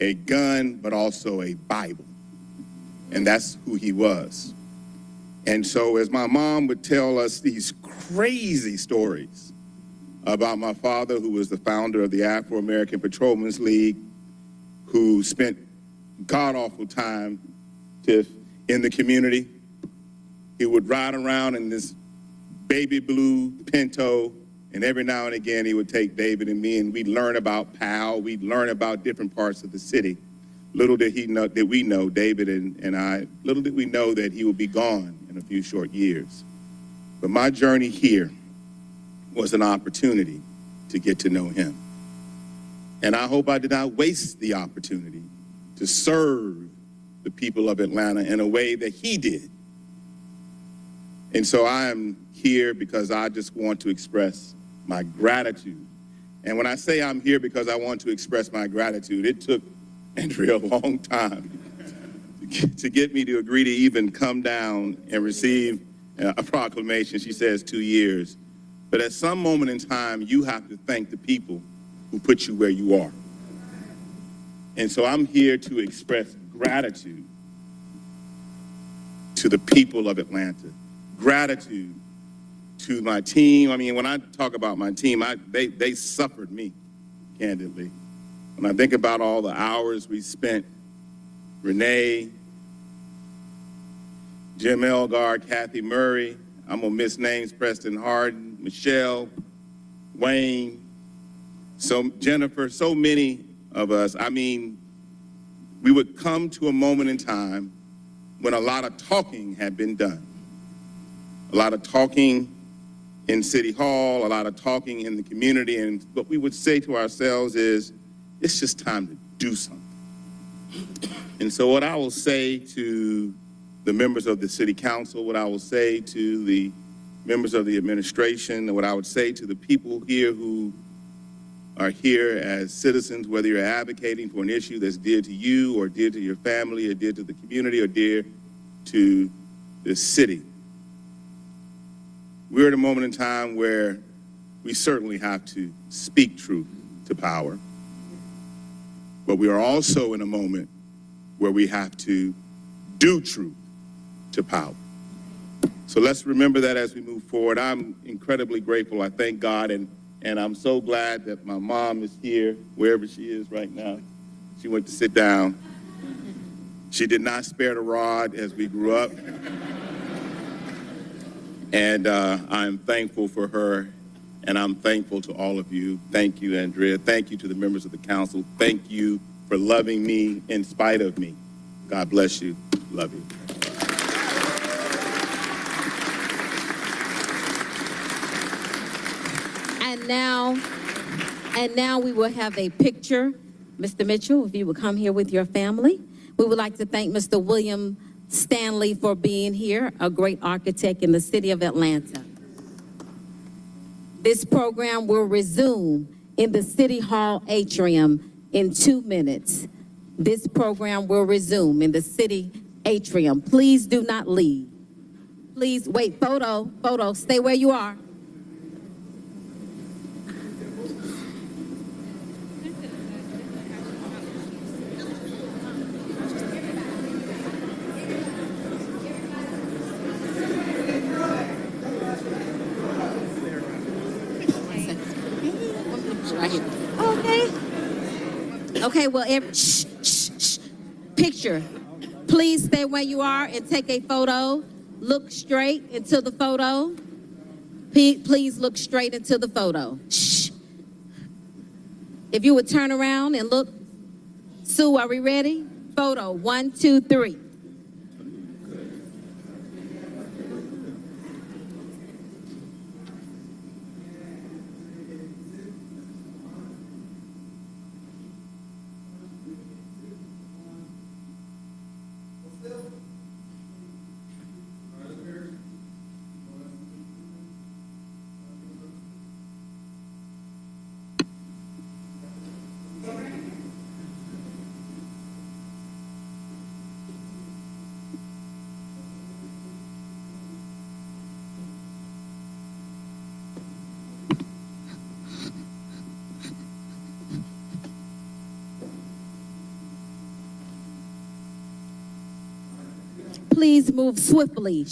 Q: a gun, but also a Bible. And that's who he was. And so as my mom would tell us these crazy stories about my father, who was the founder of the Afro-American Patrolmen's League, who spent god-awful time in the community. He would ride around in this baby blue Pinto, and every now and again he would take David and me, and we'd learn about Powell, we'd learn about different parts of the city. Little did we know, David and I, little did we know that he would be gone in a few short years. But my journey here was an opportunity to get to know him. And I hope I did not waste the opportunity to serve the people of Atlanta in a way that he did. And so I am here because I just want to express my gratitude. And when I say I'm here because I want to express my gratitude, it took Andrea a long time to get me to agree to even come down and receive a proclamation. She says 2 years. But at some moment in time, you have to thank the people who put you where you are. And so I'm here to express gratitude to the people of Atlanta, gratitude to my team. I mean, when I talk about my team, they suffered me, candidly. When I think about all the hours we spent, Renee, Jim Elgar, Kathy Murray, I'm gonna miss names, Preston Harden, Michelle, Wayne, so Jennifer, so many of us. I mean, we would come to a moment in time when a lot of talking had been done. A lot of talking in City Hall, a lot of talking in the community, and what we would say to ourselves is, it's just time to do something. And so what I will say to the members of the City Council, what I will say to the members of the administration, and what I would say to the people here who are here as citizens, whether you're advocating for an issue that's dear to you or dear to your family or dear to the community or dear to the city. We're at a moment in time where we certainly have to speak truth to power, but we are also in a moment where we have to do truth to power. So let's remember that as we move forward. I'm incredibly grateful. I thank God, and I'm so glad that my mom is here, wherever she is right now. She went to sit down. She did not spare the rod as we grew up. And I'm thankful for her, and I'm thankful to all of you. Thank you, Andrea. Thank you to the members of the council. Thank you for loving me in spite of me. God bless you. Love you.
F: And now we will have a picture. Mr. Mitchell, if you would come here with your family. We would like to thank Mr. William Stanley for being here, a great architect in the city of Atlanta. This program will resume in the City Hall atrium in 2 minutes. This program will resume in the city atrium. Please do not leave. Please wait, photo, stay where you are. Okay. Okay, well, shh, shh, shh. Picture. Please stay where you are and take a photo. Look straight into the photo. Please look straight into the photo. Shh. If you would turn around and look. Sue, are we ready? Photo, 1, 2, 3. Please move swiftly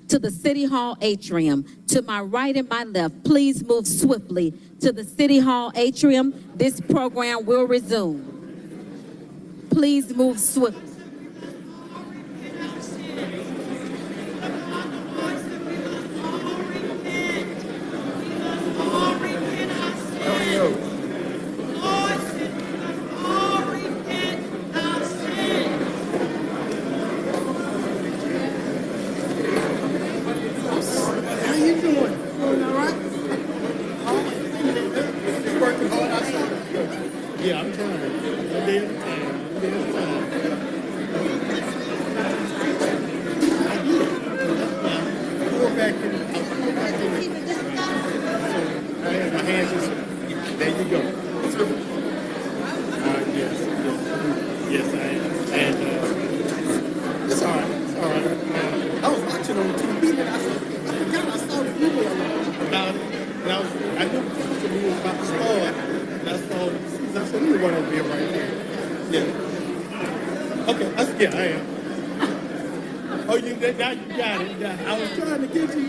F: to the City Hall atrium. To my right and my left, please move swiftly to the City Hall atrium. This program will resume. Please move swiftly.
W: Yeah, I'm trying. I'm day at a time. I'm day at a time. I do. Pull back in. I'll pull back in. I have my hands just. There you go. Yes. Yes, I am. And it's all right. It's all right. I was watching on TV and I forgot I saw the email about it. And I knew the movie was about to start. And I saw. That's a new one over here right there. Yeah. Okay. Yeah, I am. Oh, now you got it. Yeah. I was trying to get you.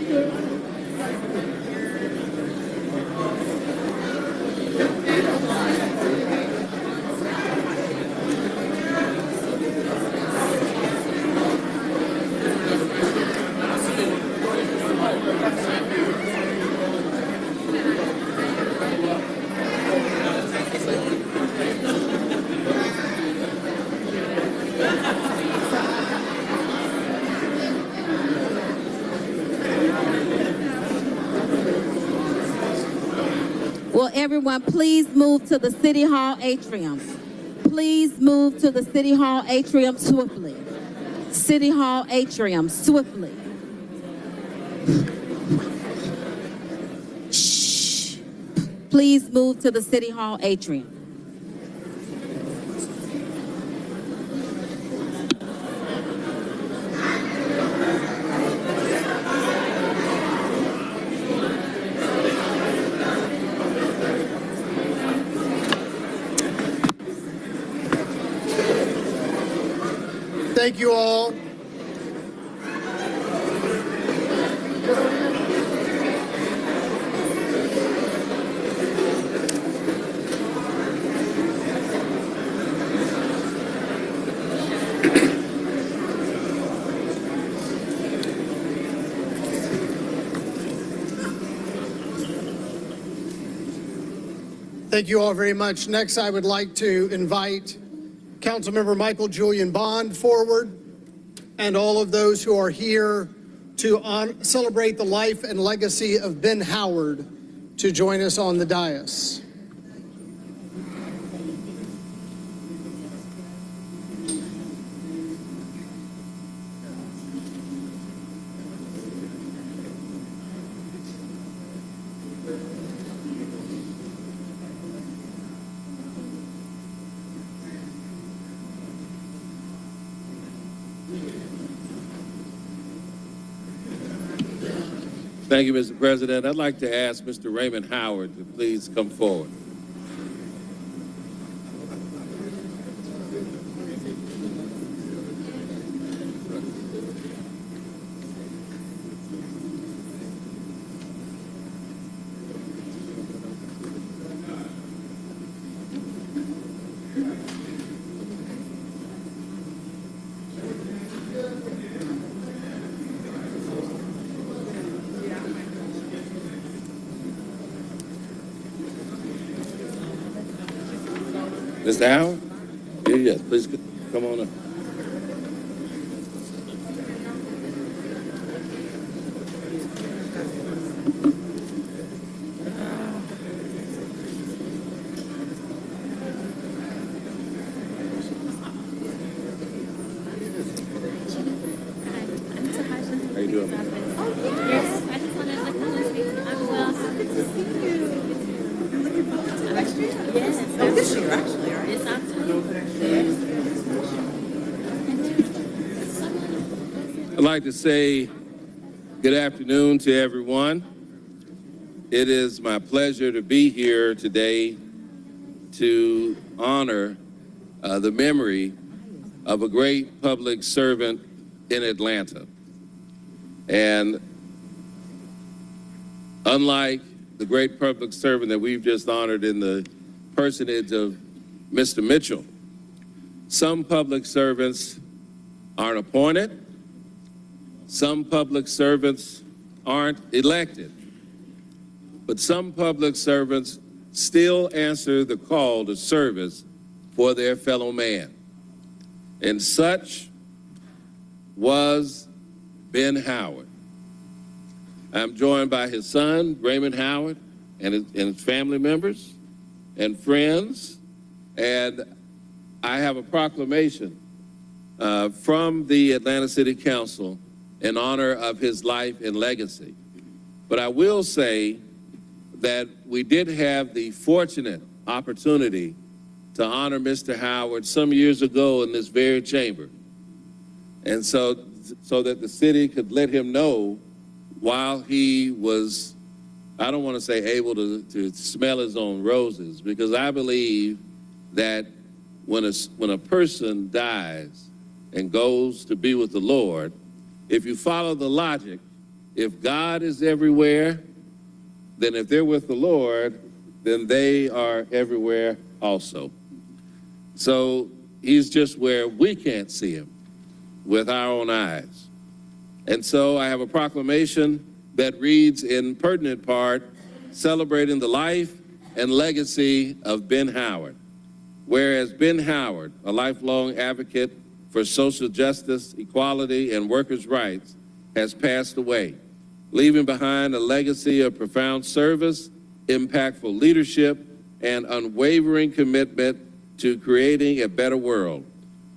F: Will everyone please move to the City Hall atrium? Please move to the City Hall atrium swiftly. City Hall atrium swiftly. Shh. Please move to the City Hall atrium.
B: Thank you all. Thank you all very much. Next, I would like to invite Councilmember Michael Julian Bond forward, and all of those who are here to celebrate the life and legacy of Ben Howard to join us on the dais.
R: Thank you, Mr. President. I'd like to ask Mr. Raymond Howard to please come forward. Mr. Howard? Yes, please come on up. How you doing?
S: Yes, I just wanted to come and speak. I'm well. Good to see you. I'm looking forward to next year. Yes. Oh, this year, actually, right? It's October.
R: I'd like to say good afternoon to everyone. It is my pleasure to be here today to honor the memory of a great public servant in Atlanta. And unlike the great public servant that we've just honored in the personage of Mr. Mitchell, some public servants aren't appointed, some public servants aren't elected, but some public servants still answer the call to service for their fellow man. And such was Ben Howard. I'm joined by his son, Raymond Howard, and his family members and friends, and I have a proclamation from the Atlanta City Council in honor of his life and legacy. But I will say that we did have the fortunate opportunity to honor Mr. Howard some years ago in this very chamber. And so that the city could let him know while he was, I don't want to say able to smell his own roses, because I believe that when a person dies and goes to be with the Lord, if you follow the logic, if God is everywhere, then if they're with the Lord, then they are everywhere also. So he's just where we can't see him with our own eyes. And so I have a proclamation that reads in pertinent part, celebrating the life and legacy of Ben Howard. Whereas Ben Howard, a lifelong advocate for social justice, equality, and workers' rights, has passed away, leaving behind a legacy of profound service, impactful leadership, and unwavering commitment to creating a better world.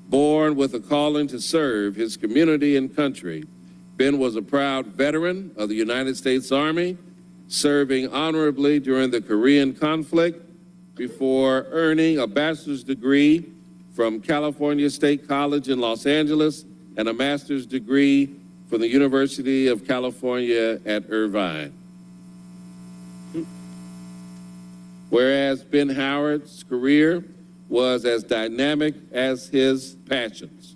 R: Born with a calling to serve his community and country, Ben was a proud veteran of the United States Army, serving honorably during the Korean conflict before earning a bachelor's degree from California State College in Los Angeles and a master's degree from the University of California at Irvine. Whereas Ben Howard's career was as dynamic as his passions.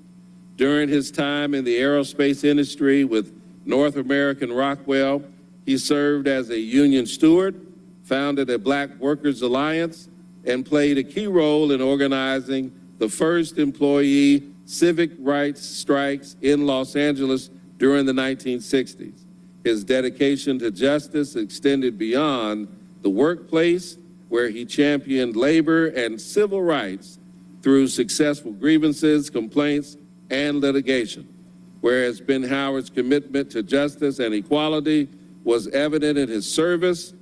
R: During his time in the aerospace industry with North American Rockwell, he served as a union steward, founded a Black Workers Alliance, and played a key role in organizing the first employee civic rights strikes in Los Angeles during the 1960s. His dedication to justice extended beyond the workplace, where he championed labor and civil rights through successful grievances, complaints, and litigation. Whereas Ben Howard's commitment to justice and equality was evident in his service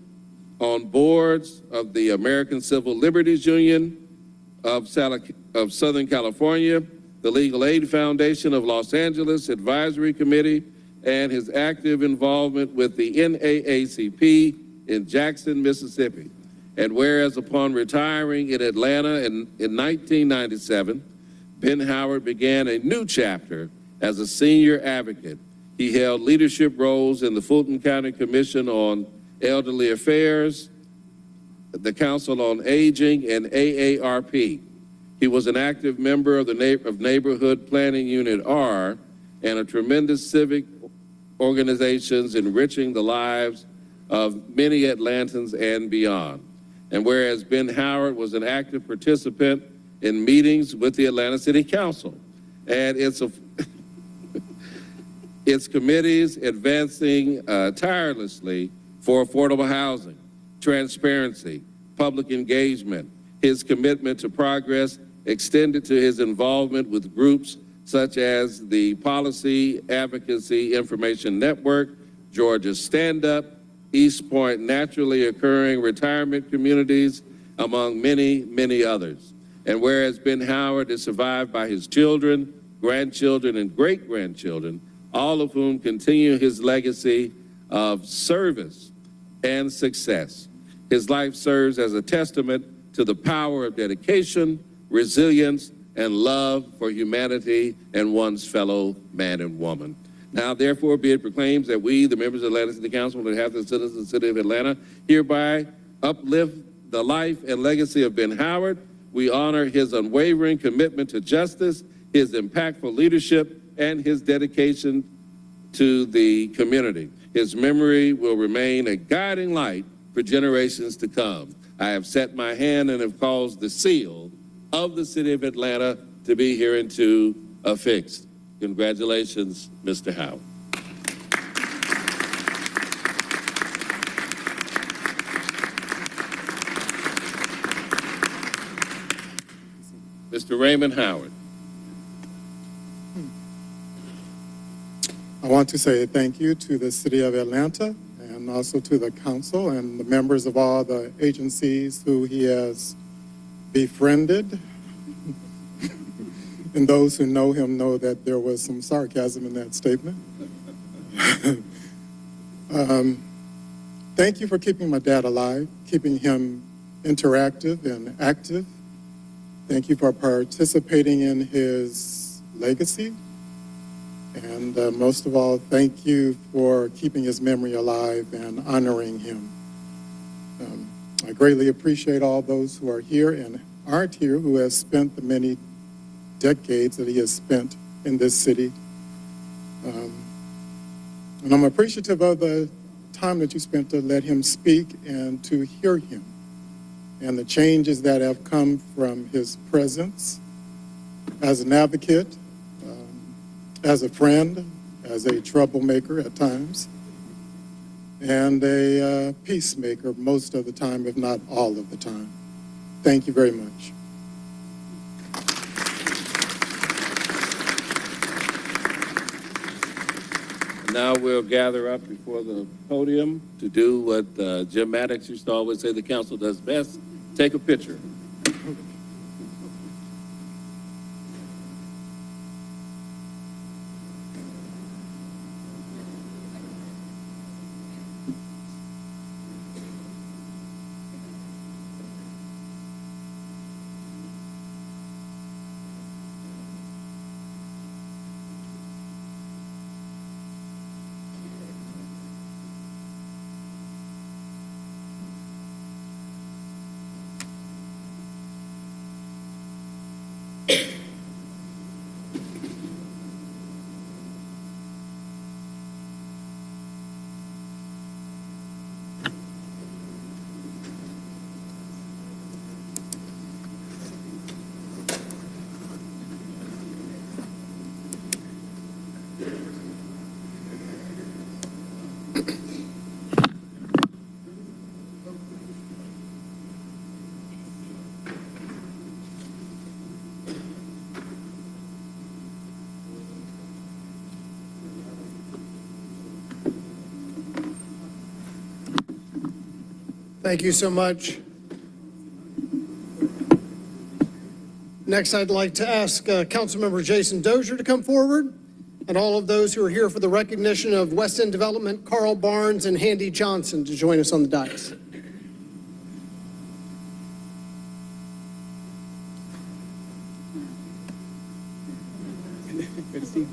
R: on boards of the American Civil Liberties Union of Southern California, the Legal Aid Foundation of Los Angeles Advisory Committee, and his active involvement with the NAACP in Jackson, Mississippi. And whereas upon retiring in Atlanta in 1997, Ben Howard began a new chapter as a senior advocate. He held leadership roles in the Fulton County Commission on Elderly Affairs, the Council on Aging, and AARP. He was an active member of the Neighborhood Planning Unit R and a tremendous civic organizations enriching the lives of many Atlantans and beyond. And whereas Ben Howard was an active participant in meetings with the Atlanta City Council and its committees advancing tirelessly for affordable housing, transparency, public engagement, His commitment to progress extended to his involvement with groups such as the Policy Advocacy Information Network, Georgia Stand Up, East Point Naturally Occurring Retirement Communities, among many, many others. And whereas Ben Howard is survived by his children, grandchildren, and great-grandchildren, all of whom continue his legacy of service and success. His life serves as a testament to the power of dedication, resilience, and love for humanity and one's fellow man and woman. Now, therefore, be it proclaimed that we, the members of the Atlanta City Council, on behalf of the citizens of the city of Atlanta, hereby uplift the life and legacy of Ben Howard. We honor his unwavering commitment to justice, his impactful leadership, and his dedication to the community. His memory will remain a guiding light for generations to come. I have set my hand and have caused the seal of the city of Atlanta to be hereunto affixed. Congratulations, Mr. Howard. Mr. Raymond Howard.
T: I want to say thank you to the City of Atlanta and also to the council and the members of all the agencies who he has befriended. And those who know him know that there was some sarcasm in that statement. Thank you for keeping my dad alive, keeping him interactive and active. Thank you for participating in his legacy. And most of all, thank you for keeping his memory alive and honoring him. I greatly appreciate all those who are here and aren't here who have spent the many decades that he has spent in this city. And I'm appreciative of the time that you spent to let him speak and to hear him and the changes that have come from his presence as an advocate, as a friend, as a troublemaker at times, and a peacemaker most of the time, if not all of the time. Thank you very much.
R: Now we'll gather up before the podium to do what Jim Maddox used to always say the council does best, take a picture.
B: Thank you so much. Next, I'd like to ask Councilmember Jason Dozier to come forward, and all of those who are here for the recognition of West End Development, Carl Barnes and Handy Johnson, to join us on the dais.
G: Good to see you.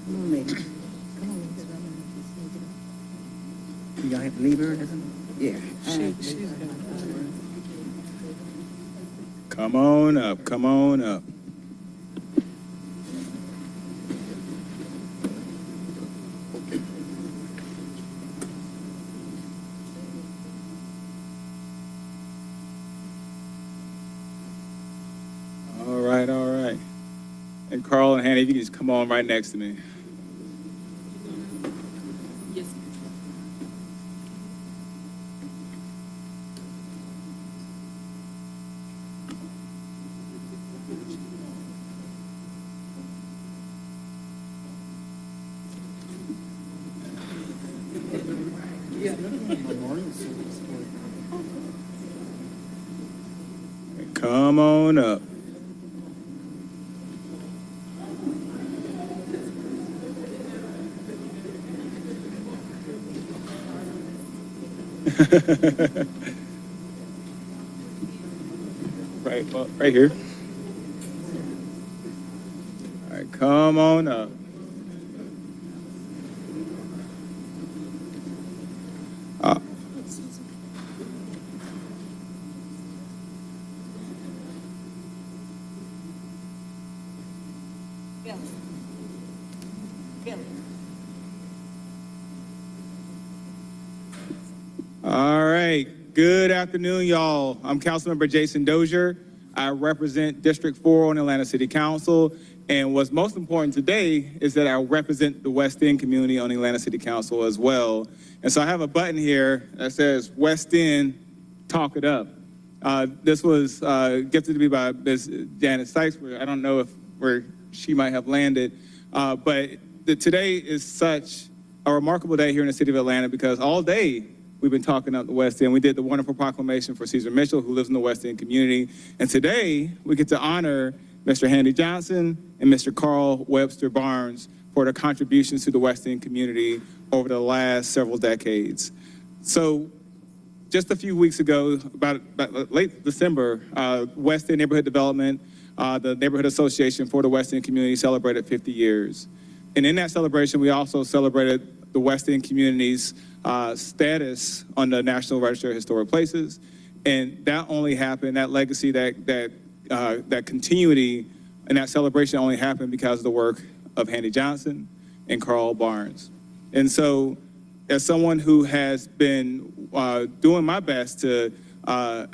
O: Come on, lady. Come on, lady. Y'all have to leave her, doesn't it? Yeah.
G: Come on up, come on up. All right, all right. And Carl and Hannah, if you can just come on right next to me. Come on up. Right here. All right, come on up. All right. Good afternoon, y'all. I'm Councilmember Jason Dozier. I represent District 4 on Atlanta City Council. And what's most important today is that I represent the West End community on Atlanta City Council as well. And so I have a button here that says West End, talk it up. This was gifted to me by Ms. Janet Sykes. I don't know where she might have landed, but today is such a remarkable day here in the city of Atlanta because all day we've been talking up the West End. We did the wonderful proclamation for Caesar Mitchell, who lives in the West End community. And today we get to honor Mr. Handy Johnson and Mr. Carl Webster Barnes for their contributions to the West End community over the last several decades. So just a few weeks ago, about late December, West End Neighborhood Development, the Neighborhood Association for the West End community celebrated 50 years. And in that celebration, we also celebrated the West End community's status on the National Register of Historic Places. And that only happened, that legacy, that continuity and that celebration only happened because of the work of Handy Johnson and Carl Barnes. And so as someone who has been doing my best to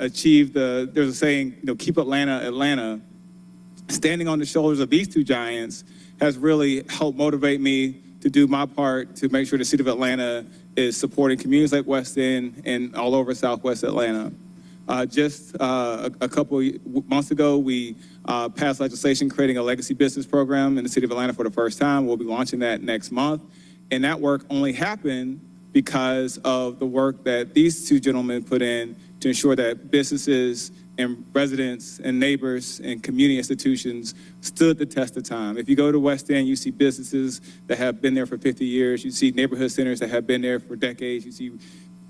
G: achieve there's a saying, keep Atlanta, Atlanta, standing on the shoulders of these two giants has really helped motivate me to do my part to make sure the city of Atlanta is supporting communities like West End and all over Southwest Atlanta. Just a couple months ago, we passed legislation creating a legacy business program in the city of Atlanta for the first time. We'll be launching that next month. And that work only happened because of the work that these two gentlemen put in to ensure that businesses and residents and neighbors and community institutions stood the test of time. If you go to West End, you see businesses that have been there for 50 years. You see neighborhood centers that have been there for decades. You see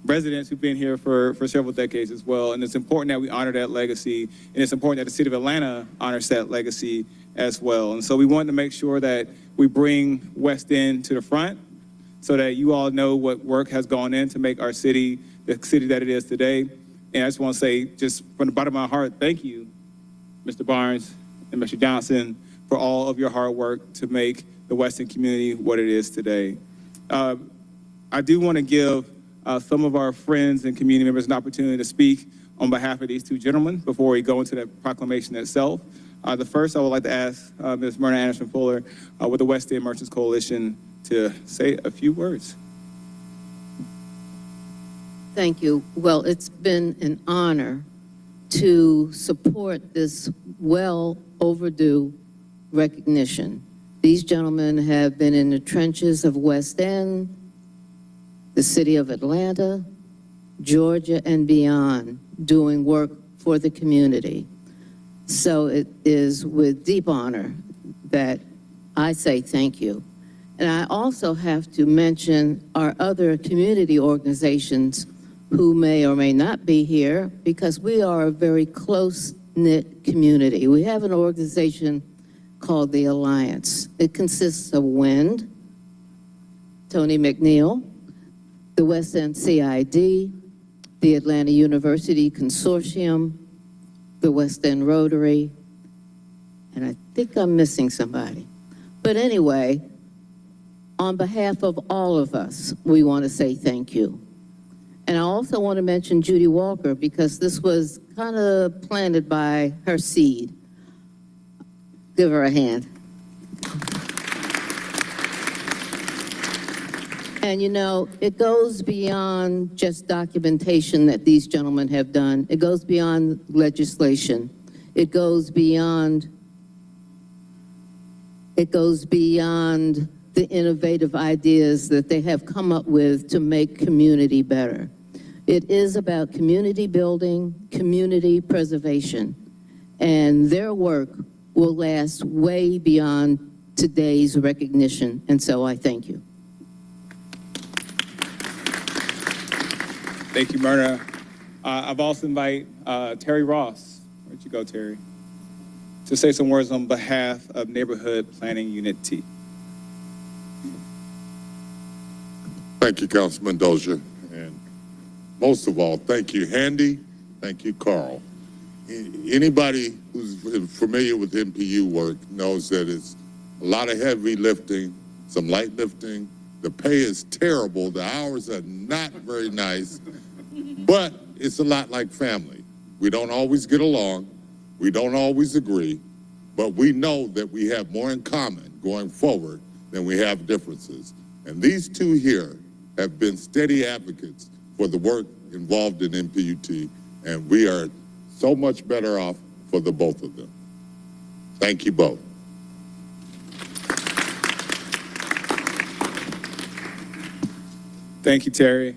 G: residents who've been here for several decades as well. And it's important that we honor that legacy. And it's important that the city of Atlanta honors that legacy as well. And so we wanted to make sure that we bring West End to the front so that you all know what work has gone in to make our city the city that it is today. And I just want to say, just from the bottom of my heart, thank you, Mr. Barnes and Mr. Johnson, for all of your hard work to make the West End community what it is today. I do want to give some of our friends and community members an opportunity to speak on behalf of these two gentlemen before we go into the proclamation itself. The first, I would like to ask Ms. Myrna Anderson-Fuller with the West End Merchants Coalition to say a few words.
K: Thank you. Well, it's been an honor to support this well overdue recognition. These gentlemen have been in the trenches of West End, the city of Atlanta, Georgia, and beyond, doing work for the community. So it is with deep honor that I say thank you. And I also have to mention our other community organizations who may or may not be here, because we are a very close-knit community. We have an organization called the Alliance. It consists of WIND, Tony McNeil, the West End CID, the Atlanta University Consortium, the West End Rotary, and I think I'm missing somebody. But anyway, on behalf of all of us, we want to say thank you. And I also want to mention Judy Walker, because this was kind of planted by her seed. Give her a hand. And you know, it goes beyond just documentation that these gentlemen have done. It goes beyond legislation. It goes beyond the innovative ideas that they have come up with to make community better. It is about community building, community preservation, and their work will last way beyond today's recognition, and so I thank you.
G: Thank you, Myrna. I've also invited Terry Ross, where'd you go, Terry, to say some words on behalf of Neighborhood Planning Unit T.
J: Thank you, Councilman Dozier. And most of all, thank you, Handy. Thank you, Carl. Anybody who's familiar with MPU work knows that it's a lot of heavy lifting, some light lifting. The pay is terrible. The hours are not very nice, but it's a lot like family. We don't always get along. We don't always agree, but we know that we have more in common going forward than we have differences. And these two here have been steady advocates for the work involved in MPUT, and we are so much better off for the both of them. Thank you both.
G: Thank you, Terry.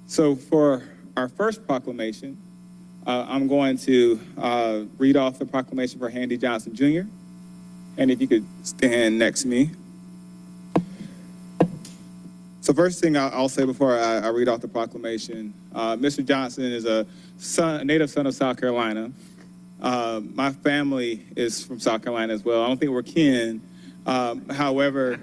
G: So for our first proclamation, I'm going to read off the proclamation for Handy Johnson Jr. And if you could stand next to me. So first thing I'll say before I read off the proclamation, Mr. Johnson is a native son of South Carolina. My family is from South Carolina as well. I don't think we're kin. However,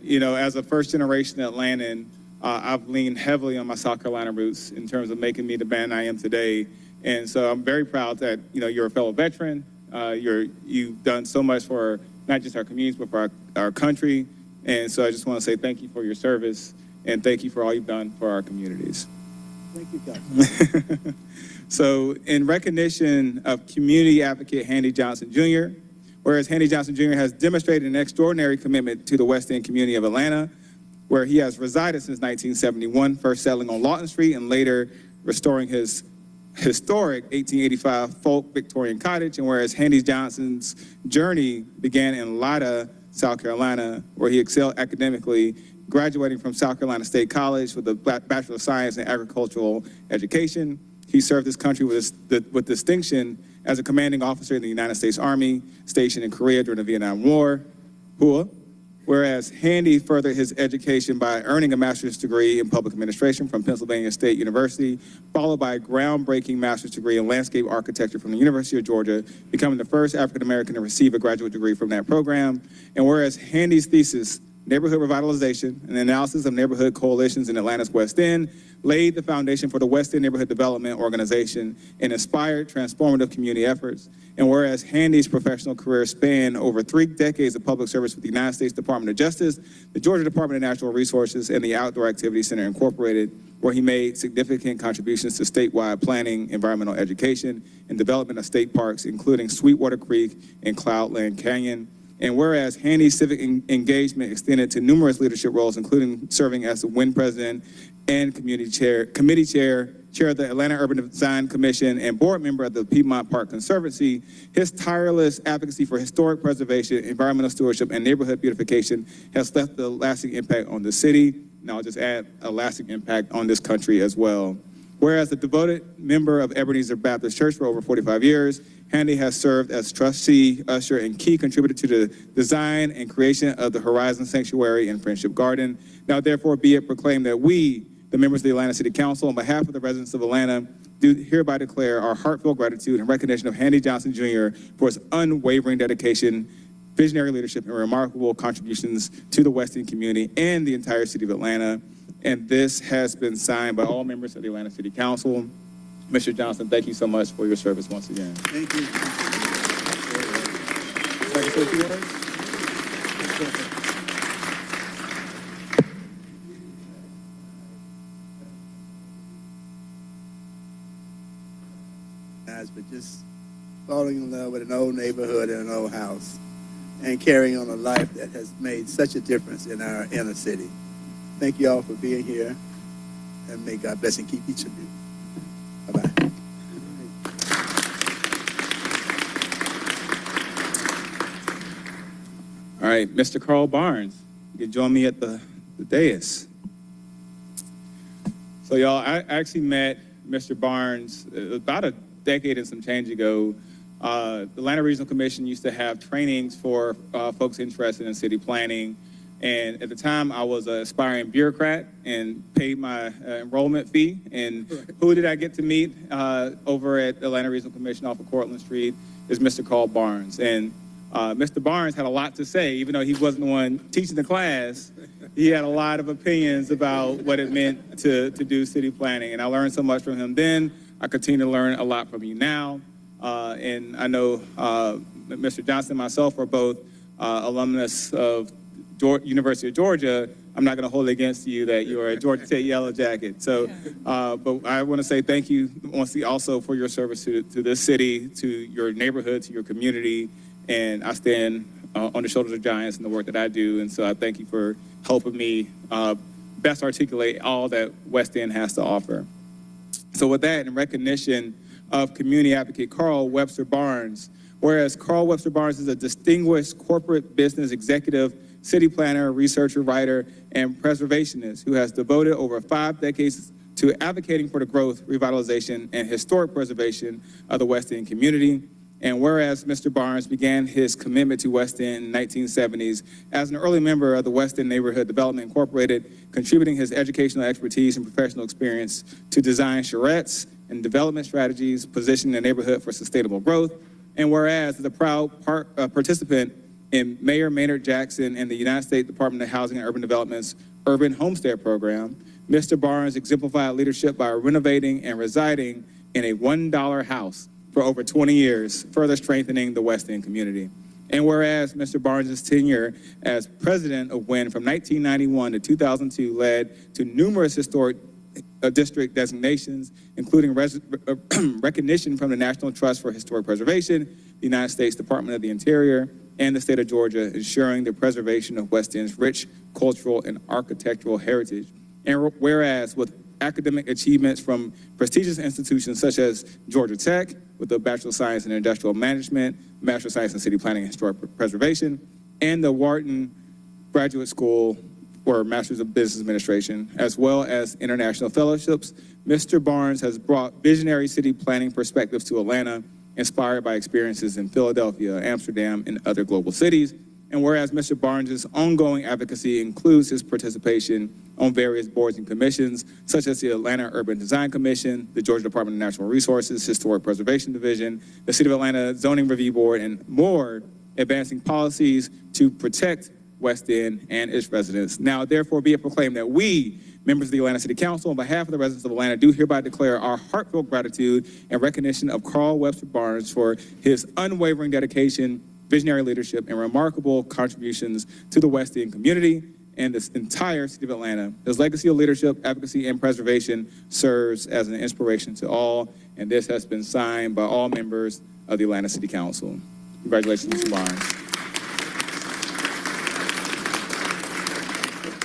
G: you know, as a first generation Atlantan, I've leaned heavily on my South Carolina roots in terms of making me the man I am today. And so I'm very proud that, you know, you're a fellow veteran. You've done so much for not just our communities, but for our country. And so I just want to say thank you for your service and thank you for all you've done for our communities.
C: Thank you, guys.
G: So in recognition of community advocate Handy Johnson Jr., whereas Handy Johnson Jr. has demonstrated an extraordinary commitment to the West End community of Atlanta, where he has resided since 1971, first settling on Lawton Street and later restoring his historic 1885 folk Victorian cottage, and whereas Handy Johnson's journey began in Lida, South Carolina, where he excelled academically, graduating from South Carolina State College with a Bachelor of Science in Agricultural Education. He served his country with distinction as a commanding officer in the United States Army, stationed in Korea during the Vietnam War. Whereas Handy furthered his education by earning a master's degree in public administration from Pennsylvania State University, followed by a groundbreaking master's degree in landscape architecture from the University of Georgia, becoming the first African-American to receive a graduate degree from that program. And whereas Handy's thesis, Neighborhood Revitalization, an analysis of neighborhood coalitions in Atlanta's West End, laid the foundation for the West End Neighborhood Development Organization and inspired transformative community efforts. And whereas Handy's professional career spanned over 3 decades of public service with the United States Department of Justice, the Georgia Department of Natural Resources, and the Outdoor Activity Center Incorporated, where he made significant contributions to statewide planning, environmental education, and development of state parks, including Sweetwater Creek and Cloudland Canyon. And whereas Handy's civic engagement extended to numerous leadership roles, including serving as the WIN president and committee chair of the Atlanta Urban Design Commission, and board member of the Piedmont Park Conservancy, his tireless advocacy for historic preservation, environmental stewardship, and neighborhood beautification has left a lasting impact on the city, and I'll just add a lasting impact on this country as well. Whereas a devoted member of Ebenezer Baptist Church for over 45 years, Handy has served as trustee, usher, and key contributor to the design and creation of the Horizon Sanctuary and Friendship Garden. Now, therefore, be it proclaimed that we, the members of the Atlanta City Council, on behalf of the residents of Atlanta, do hereby declare our heartfelt gratitude and recognition of Handy Johnson Jr. for his unwavering dedication, visionary leadership, and remarkable contributions to the West End community and the entire city of Atlanta. And this has been signed by all members of the Atlanta City Council. Mr. Johnson, thank you so much for your service once again.
C: Thank you.
U: But just falling in love with an old neighborhood and an old house and carrying on a life that has made such a difference in our inner city. Thank you all for being here, and may God bless and keep each of you. Bye-bye.
G: All right, Mr. Carl Barnes, you can join me at the dais. So y'all, I actually met Mr. Barnes about a decade and some change ago. The Atlanta Regional Commission used to have trainings for folks interested in city planning. And at the time, I was an aspiring bureaucrat and paid my enrollment fee. And who did I get to meet over at the Atlanta Regional Commission off of Cortlandt Street is Mr. Carl Barnes. And Mr. Barnes had a lot to say, even though he wasn't the one teaching the class. He had a lot of opinions about what it meant to do city planning. And I learned so much from him then. I continue to learn a lot from you now. And I know Mr. Johnson and myself are both alumnus of University of Georgia. I'm not going to hold it against you that you're a Georgia Tech Yellow Jacket. So, but I want to say thank you also for your service to this city, to your neighborhood, to your community. And I stand on the shoulders of giants in the work that I do. And so I thank you for helping me best articulate all that West End has to offer. So with that, in recognition of community advocate Carl Webster Barnes, whereas Carl Webster Barnes is a distinguished corporate business executive, city planner, researcher, writer, and preservationist who has devoted over 5 decades to advocating for the growth, revitalization, and historic preservation of the West End community. And whereas Mr. Barnes began his commitment to West End in the 1970s as an early member of the West End Neighborhood Development Incorporated, contributing his educational expertise and professional experience to design charrettes and development strategies, positioning the neighborhood for sustainable growth. And whereas as a proud participant in Mayor Maynard Jackson and the United States Department of Housing and Urban Development's Urban Homestead Program, Mr. Barnes exemplified leadership by renovating and residing in a $1 house for over 20 years, further strengthening the West End community. And whereas Mr. Barnes' tenure as president of WIN from 1991 to 2002 led to numerous historic district designations, including recognition from the National Trust for Historic Preservation, the United States Department of the Interior, and the state of Georgia, ensuring the preservation of West End's rich cultural and architectural heritage. And whereas with academic achievements from prestigious institutions such as Georgia Tech, with the Bachelor of Science in Industrial Management, Master of Science in City Planning and Historic Preservation, and the Wharton Graduate School for Masters of Business Administration, as well as international fellowships, Mr. Barnes has brought visionary city planning perspectives to Atlanta, inspired by experiences in Philadelphia, Amsterdam, and other global cities. And whereas Mr. Barnes' ongoing advocacy includes his participation on various boards and commissions, such as the Atlanta Urban Design Commission, the Georgia Department of Natural Resources, Historic Preservation Division, the City of Atlanta Zoning Review Board, and more, advancing policies to protect West End and its residents. Now, therefore, be it proclaimed that we, members of the Atlanta City Council, on behalf of the residents of Atlanta, do hereby declare our heartfelt gratitude and recognition of Carl Webster Barnes for his unwavering dedication, visionary leadership, and remarkable contributions to the West End community and this entire city of Atlanta. His legacy of leadership, advocacy, and preservation serves as an inspiration to all, and this has been signed by all members of the Atlanta City Council. Congratulations, Mr. Barnes.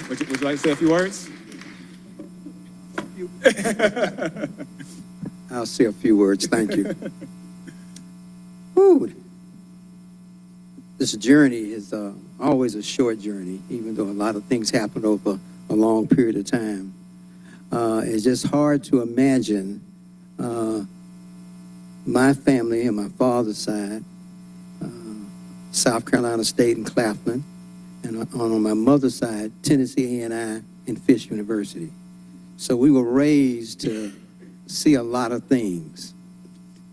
G: Would you like to say a few words?
A: I'll say a few words, thank you. Woo. This journey is always a short journey, even though a lot of things happen over a long period of time. It's just hard to imagine my family and my father's side, South Carolina State and Claflin, and on my mother's side, Tennessee A&I and Fisk University. So we were raised to see a lot of things.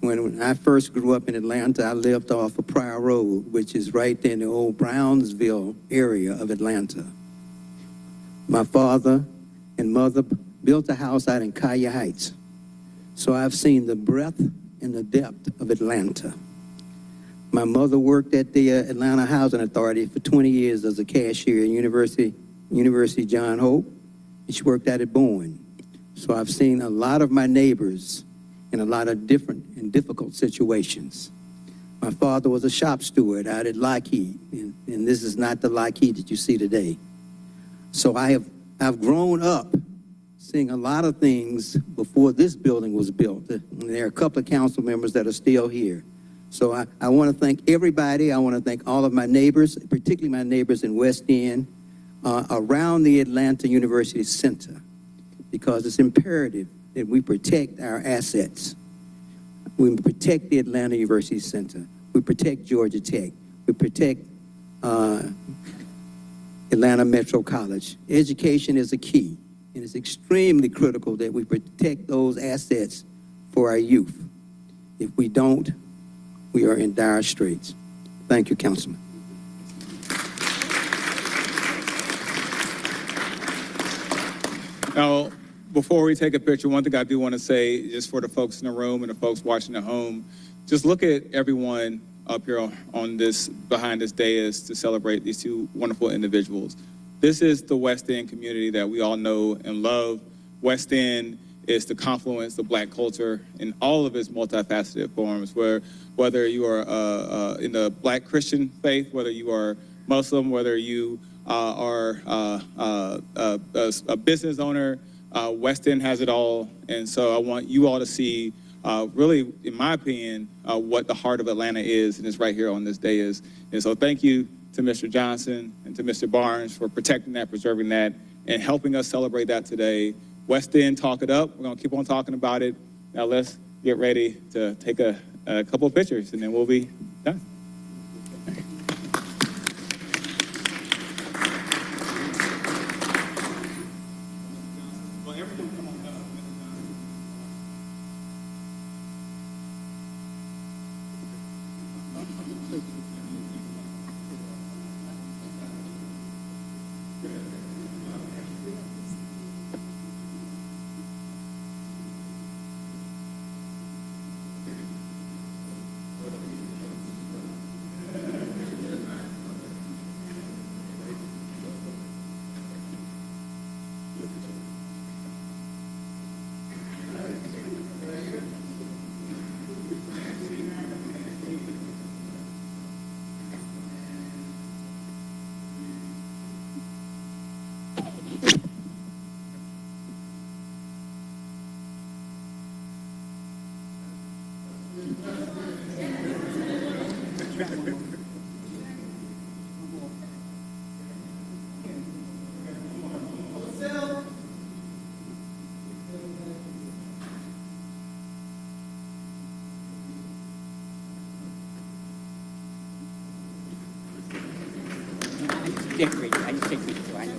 A: When I first grew up in Atlanta, I lived off of Pryor Road, which is right there in the old Brownsville area of Atlanta. My father and mother built a house out in Collier Heights. So I've seen the breadth and the depth of Atlanta. My mother worked at the Atlanta Housing Authority for 20 years as a cashier at University John Hope, and she worked out at Bowen. So I've seen a lot of my neighbors in a lot of different and difficult situations. My father was a shop steward out at Lockheed, and this is not the Lockheed that you see today. So I have I've grown up seeing a lot of things before this building was built. And there are a couple of council members that are still here. So I want to thank everybody. I want to thank all of my neighbors, particularly my neighbors in West End, around the Atlanta University Center, because it's imperative that we protect our assets. We protect the Atlanta University Center. We protect Georgia Tech. We protect Atlanta Metro College. Education is a key, and it's extremely critical that we protect those assets for our youth. If we don't, we are in dire straits. Thank you, Councilman.
G: Now, before we take a picture, one thing I do want to say, just for the folks in the room and the folks watching at home, just look at everyone up here on this, behind this dais to celebrate these two wonderful individuals. This is the West End community that we all know and love. West End is the confluence of Black culture in all of its multifaceted forms, whether you are in the Black Christian faith, whether you are Muslim, whether you are a business owner, West End has it all. And so I want you all to see really, in my opinion, what the heart of Atlanta is, and it's right here on this day is. And so thank you to Mr. Johnson and to Mr. Barnes for protecting that, preserving that, and helping us celebrate that today. West End, talk it up. We're gonna keep on talking about it. Now let's get ready to take a couple of pictures, and then we'll be done.
P: Decorated. I just take pictures, so I know.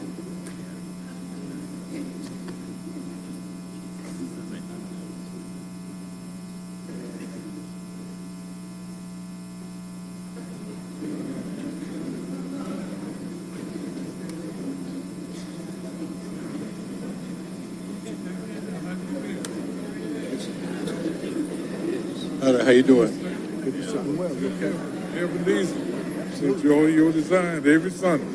M: How you doing?
J: Ebenezer, enjoy your design every Sunday.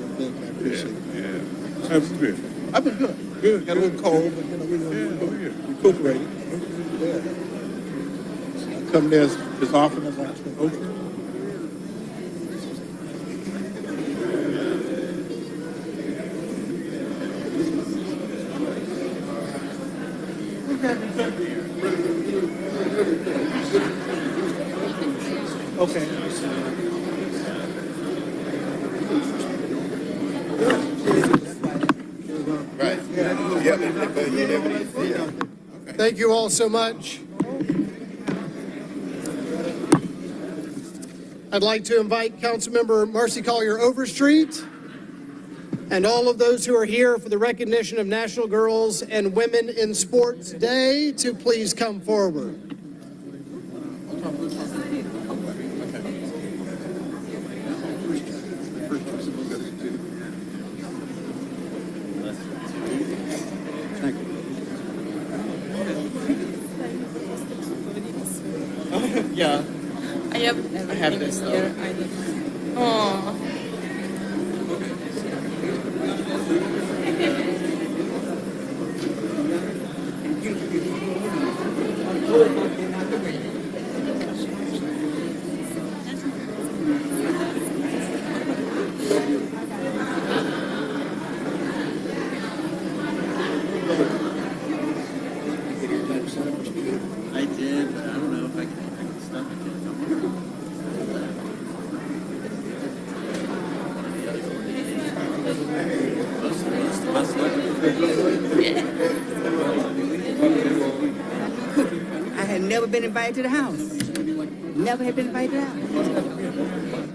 J: How's it been?
U: I've been good.
J: Good.
U: Got a little cold, but recuperated. I come there as often as I can.
J: Okay.
U: Okay.
B: Thank you all so much. I'd like to invite Councilmember Marcy Collier Overstreet and all of those who are here for the recognition of National Girls and Women in Sports Day to please come forward.
P: Yeah. I have this though. Oh. I had never been invited to the house. Never had been invited to the house.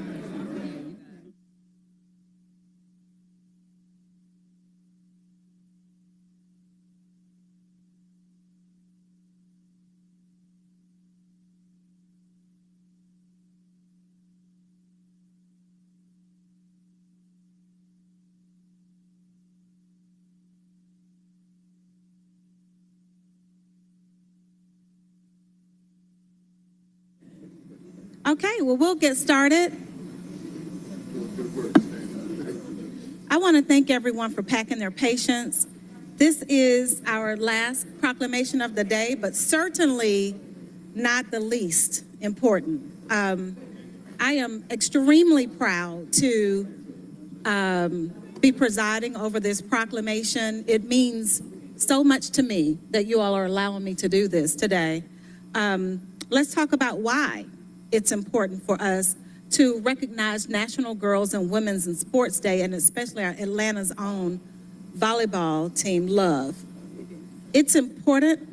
L: Okay, well, we'll get started. I want to thank everyone for packing their patience. This is our last proclamation of the day, but certainly not the least important. I am extremely proud to be presiding over this proclamation. It means so much to me that you all are allowing me to do this today. Let's talk about why it's important for us to recognize National Girls and Women's in Sports Day, and especially our Atlanta's own volleyball team, Love. It's important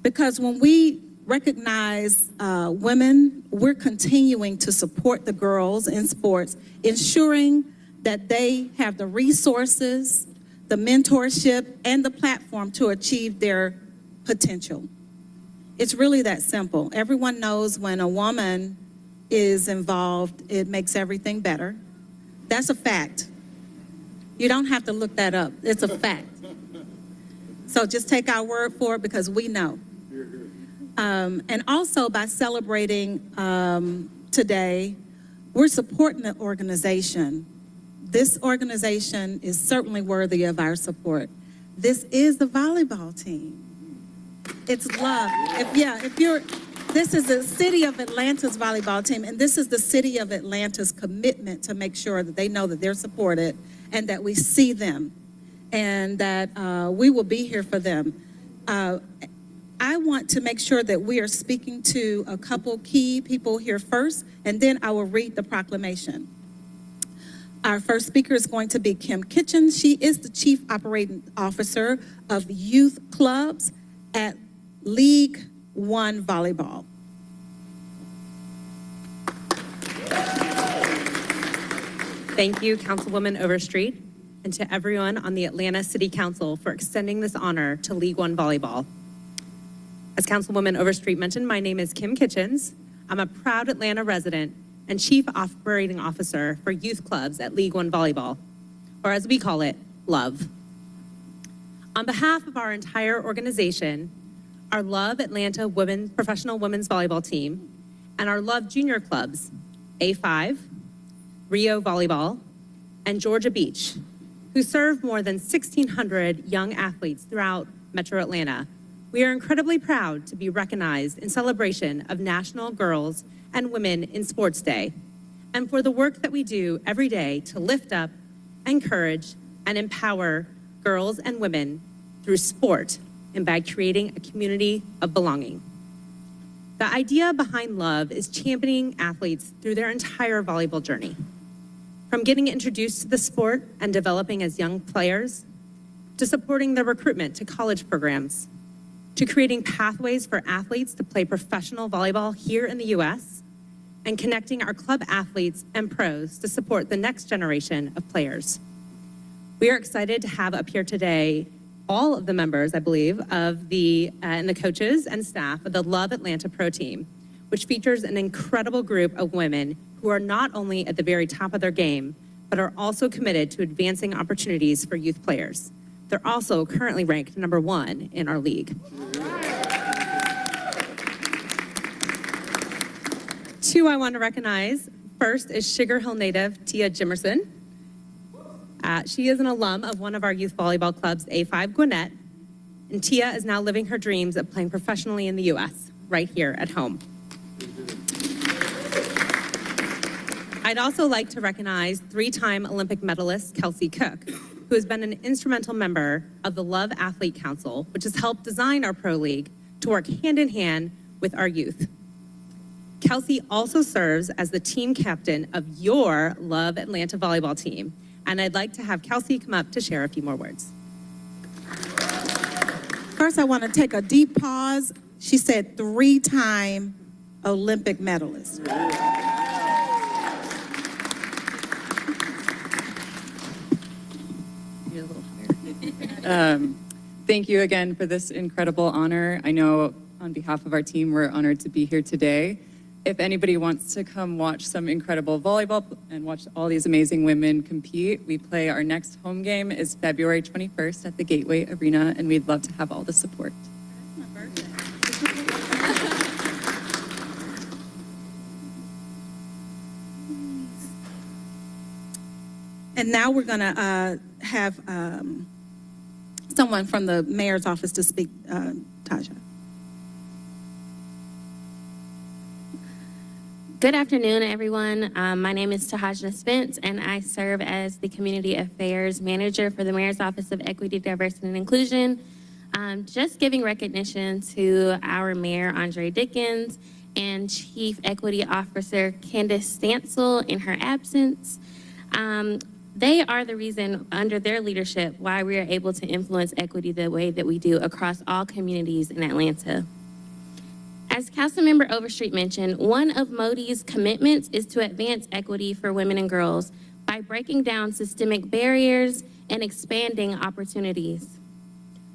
L: because when we recognize women, we're continuing to support the girls in sports, ensuring that they have the resources, the mentorship, and the platform to achieve their potential. It's really that simple. Everyone knows when a woman is involved, it makes everything better. That's a fact. You don't have to look that up. It's a fact. So just take our word for it because we know. And also by celebrating today, we're supporting the organization. This organization is certainly worthy of our support. This is the volleyball team. It's Love. This is the City of Atlanta's volleyball team, and this is the City of Atlanta's commitment to make sure that they know that they're supported and that we see them and that we will be here for them. I want to make sure that we are speaking to a couple key people here first, and then I will read the proclamation. Our first speaker is going to be Kim Kitchen. She is the Chief Operating Officer of Youth Clubs at League One Volleyball.
D: Thank you, Councilwoman Overstreet, and to everyone on the Atlanta City Council for extending this honor to League One Volleyball. As Councilwoman Overstreet mentioned, my name is Kim Kitchens. I'm a proud Atlanta resident and Chief Operating Officer for Youth Clubs at League One Volleyball, or as we call it, Love. On behalf of our entire organization, our Love Atlanta Professional Women's Volleyball Team, and our Love Junior Clubs, A5, Rio Volleyball, and Georgia Beach, who serve more than 1,600 young athletes throughout Metro Atlanta, we are incredibly proud to be recognized in celebration of National Girls and Women in Sports Day, and for the work that we do every day to lift up, encourage, and empower girls and women through sport and by creating a community of belonging. The idea behind Love is championing athletes through their entire volleyball journey. From getting introduced to the sport and developing as young players, to supporting their recruitment to college programs, to creating pathways for athletes to play professional volleyball here in the U.S., and connecting our club athletes and pros to support the next generation of players. We are excited to have up here today all of the members, I believe, of and the coaches and staff of the Love Atlanta Pro Team, which features an incredible group of women who are not only at the very top of their game, but are also committed to advancing opportunities for youth players. They're also currently ranked #1 in our league. Two I want to recognize. First is Sugar Hill native Tia Jimerson. She is an alum of one of our youth volleyball clubs, A5 Gwinnett, and Tia is now living her dreams of playing professionally in the U.S., right here at home. I'd also like to recognize 3-time Olympic medalist Kelsey Cook, who has been an instrumental member of the Love Athlete Council, which has helped design our pro league to work hand in hand with our youth. Kelsey also serves as the team captain of your Love Atlanta volleyball team. And I'd like to have Kelsey come up to share a few more words.
L: First, I want to take a deep pause. She said 3-time Olympic medalist.
E: Thank you again for this incredible honor. I know on behalf of our team, we're honored to be here today. If anybody wants to come watch some incredible volleyball and watch all these amazing women compete, we play our next home game is February 21st at the Gateway Arena, and we'd love to have all the support.
L: And now we're going to have someone from the mayor's office to speak, Taja.
S: Good afternoon, everyone. My name is Tahajna Spence, and I serve as the Community Affairs Manager for the Mayor's Office of Equity, Diversity, and Inclusion. Just giving recognition to our Mayor, Andre Dickens, and Chief Equity Officer, Candace Stansel, in her absence. They are the reason, under their leadership, why we are able to influence equity the way that we do across all communities in Atlanta. As Councilmember Overstreet mentioned, one of Modi's commitments is to advance equity for women and girls by breaking down systemic barriers and expanding opportunities.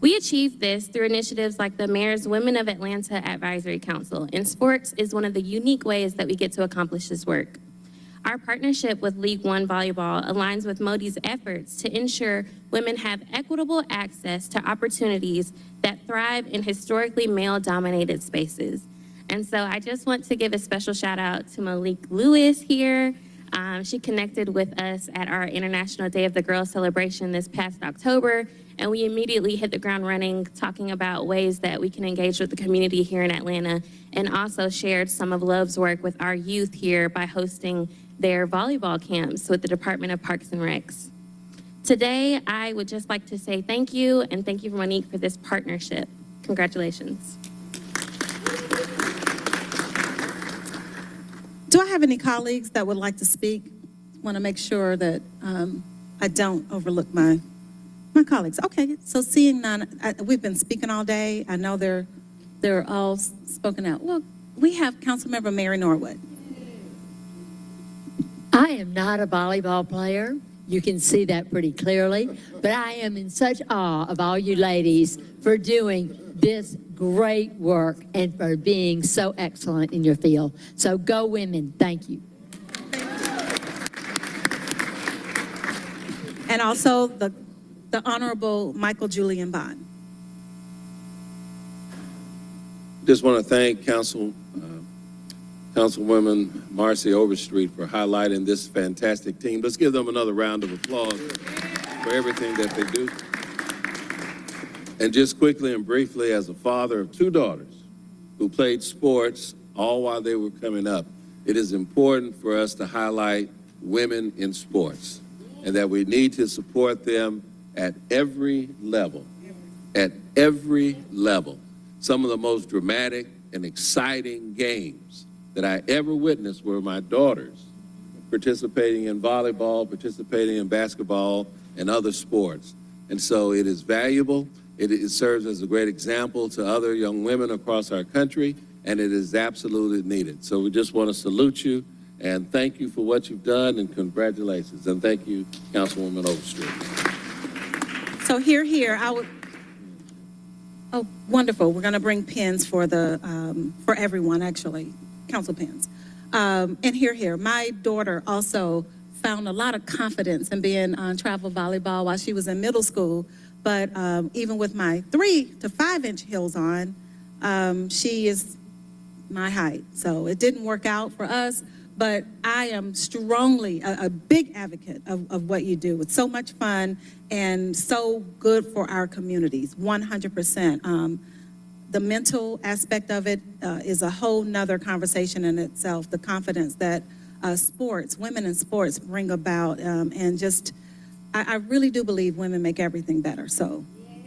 S: We achieve this through initiatives like the Mayor's Women of Atlanta Advisory Council, and sports is one of the unique ways that we get to accomplish this work. Our partnership with League One Volleyball aligns with Modi's efforts to ensure women have equitable access to opportunities that thrive in historically male-dominated spaces. And so I just want to give a special shout out to Malik Lewis here. She connected with us at our International Day of the Girls celebration this past October, and we immediately hit the ground running, talking about ways that we can engage with the community here in Atlanta, and also shared some of Love's work with our youth here by hosting their volleyball camps with the Department of Parks and Recs. Today, I would just like to say thank you, and thank you, Monique, for this partnership. Congratulations.
L: Do I have any colleagues that would like to speak? Want to make sure that I don't overlook my colleagues. Okay, so seeing none, we've been speaking all day. I know they're all spoken out. Well, we have Councilmember Mary Norwood.
H: I am not a volleyball player. You can see that pretty clearly. But I am in such awe of all you ladies for doing this great work and for being so excellent in your field. So go women. Thank you.
L: And also the Honorable Michael Julian Bond.
R: Just want to thank Councilwoman Marcy Overstreet for highlighting this fantastic team. Let's give them another round of applause for everything that they do. And just quickly and briefly, as a father of 2 daughters who played sports all while they were coming up, it is important for us to highlight women in sports and that we need to support them at every level, at every level. Some of the most dramatic and exciting games that I ever witnessed were my daughters participating in volleyball, participating in basketball, and other sports. And so it is valuable. It serves as a great example to other young women across our country, and it is absolutely needed. So we just want to salute you and thank you for what you've done, and congratulations. And thank you, Councilwoman Overstreet.
L: So here, oh, wonderful. We're going to bring pins for for everyone, actually, council pins. And here, my daughter also found a lot of confidence in being on travel volleyball while she was in middle school. But even with my 3 to 5 inch heels on, she is my height. So it didn't work out for us, but I am strongly a big advocate of what you do. It's so much fun and so good for our communities, 100%. The mental aspect of it is a whole nother conversation in itself, the confidence that sports, women in sports bring about, and just, I really do believe women make everything better. So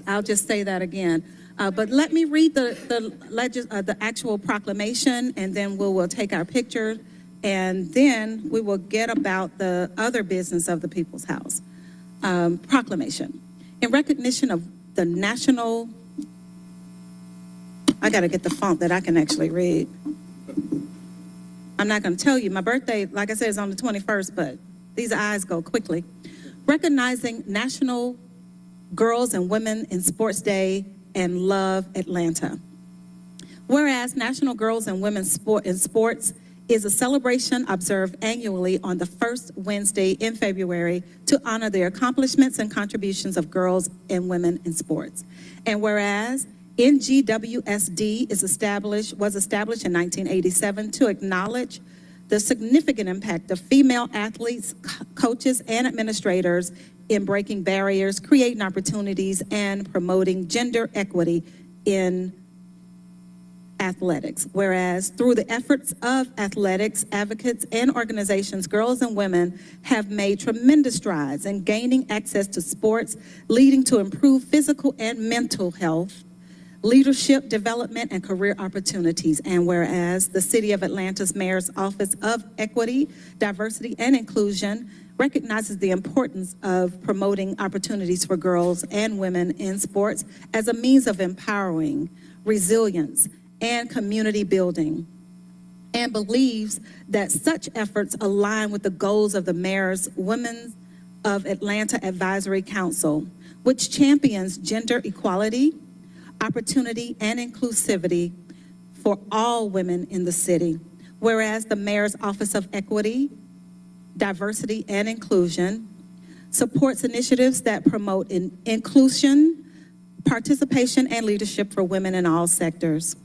L: I'll just say that again. But let me read the actual proclamation, and then we'll take our picture, and then we will get about the other business of the People's House. Proclamation. In recognition of the national, I got to get the font that I can actually read. I'm not going to tell you. My birthday, like I said, is on the 21st, but these eyes go quickly. Recognizing National Girls and Women in Sports Day and Love Atlanta. Whereas National Girls and Women in Sports is a celebration observed annually on the first Wednesday in February to honor the accomplishments and contributions of girls and women in sports. And whereas NGWSD was established in 1987 to acknowledge the significant impact of female athletes, coaches, and administrators in breaking barriers, creating opportunities, and promoting gender equity in athletics. Whereas through the efforts of athletics, advocates, and organizations, girls and women have made tremendous strides in gaining access to sports, leading to improved physical and mental health, leadership development, and career opportunities. And whereas the City of Atlanta's Mayor's Office of Equity, Diversity, and Inclusion recognizes the importance of promoting opportunities for girls and women in sports as a means of empowering resilience and community building, and believes that such efforts align with the goals of the Mayor's Women of Atlanta Advisory Council, which champions gender equality, opportunity, and inclusivity for all women in the city. Whereas the Mayor's Office of Equity, Diversity, and Inclusion supports initiatives that promote inclusion, participation, and leadership for women in all sectors.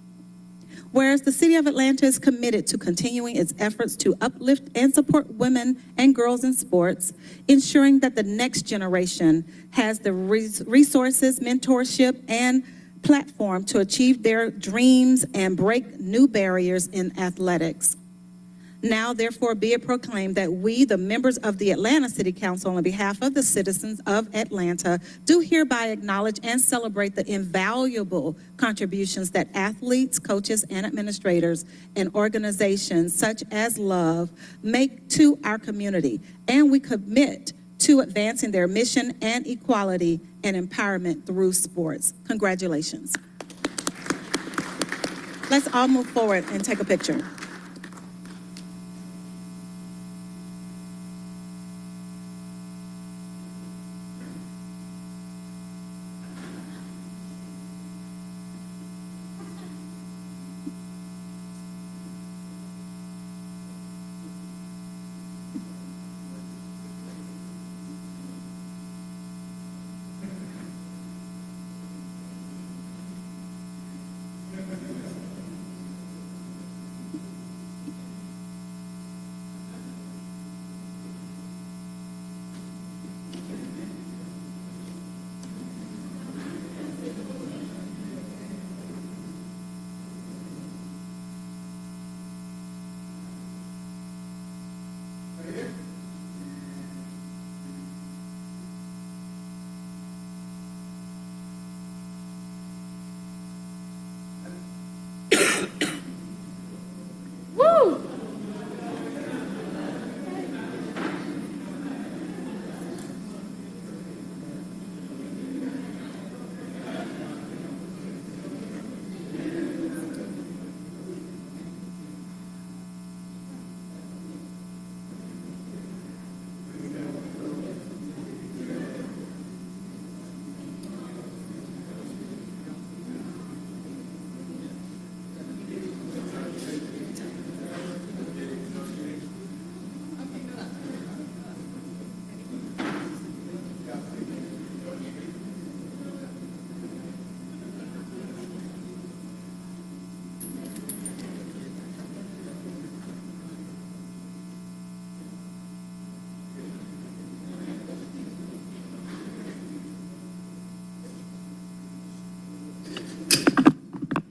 L: Whereas the City of Atlanta is committed to continuing its efforts to uplift and support women and girls in sports, ensuring that the next generation has the resources, mentorship, and platform to achieve their dreams and break new barriers in athletics. Now, therefore, be it proclaimed that we, the members of the Atlanta City Council, on behalf of the citizens of Atlanta, do hereby acknowledge and celebrate the invaluable contributions that athletes, coaches, and administrators and organizations such as Love make to our community, and we commit to advancing their mission and equality and empowerment through sports. Congratulations. Let's all move forward and take a picture.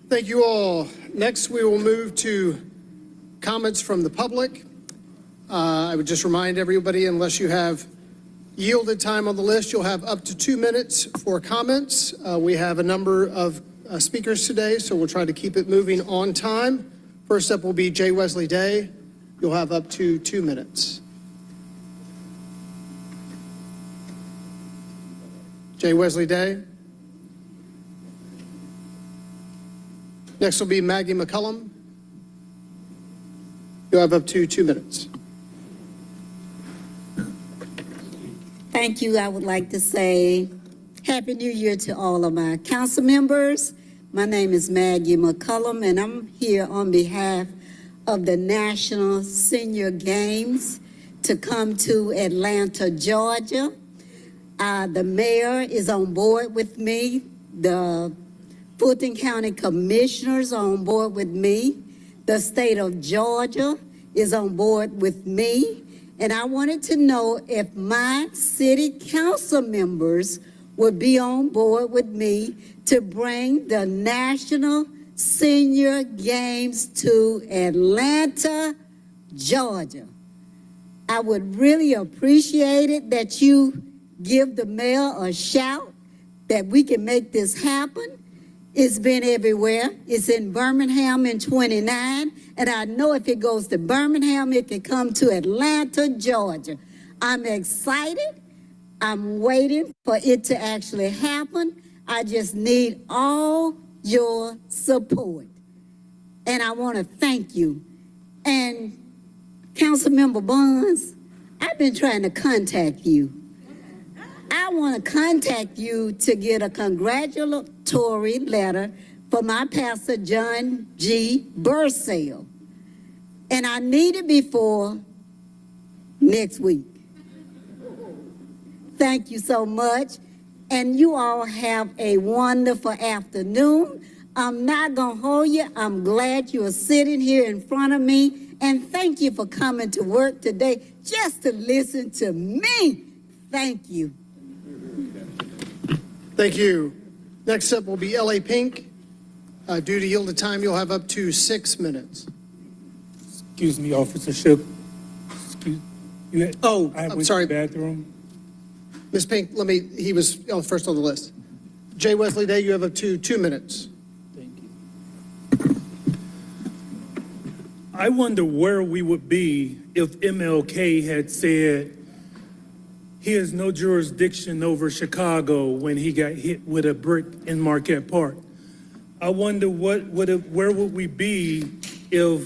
B: Thank you all. Next, we will move to comments from the public. I would just remind everybody, unless you have yielded time on the list, you'll have up to 2 minutes for comments. We have a number of speakers today, so we'll try to keep it moving on time. First up will be J. Wesley Day. You'll have up to 2 minutes. J. Wesley Day. Next will be Maggie McCullum. You'll have up to 2 minutes.
I: Thank you. I would like to say Happy New Year to all of my council members. My name is Maggie McCullum, and I'm here on behalf of the National Senior Games to come to Atlanta, Georgia. The mayor is on board with me. The Fulton County Commissioners are on board with me. The state of Georgia is on board with me. And I wanted to know if my city council members would be on board with me to bring the National Senior Games to Atlanta, Georgia. I would really appreciate it that you give the mayor a shout that we can make this happen. It's been everywhere. It's in Birmingham in 29, and I know if it goes to Birmingham, it can come to Atlanta, Georgia. I'm excited. I'm waiting for it to actually happen. I just need all your support. And I want to thank you. And Councilmember Bonds, I've been trying to contact you. I want to contact you to get a congratulatory letter for my pastor, John G. Bursell. And I need it before next week. Thank you so much. And you all have a wonderful afternoon. I'm not going to hold you. I'm glad you are sitting here in front of me. And thank you for coming to work today just to listen to me. Thank you.
B: Thank you. Next up will be L.A. Pink. Due to yield of time, you'll have up to 6 minutes.
N: Excuse me, Officer Shook. Excuse you.
B: I'm sorry.
N: To the bathroom.
B: Ms. Pink, he was first on the list. J. Wesley Day, you have up to 2 minutes.
N: I wonder where we would be if MLK had said he has no jurisdiction over Chicago when he got hit with a brick in Marquette Park. I wonder where would we be if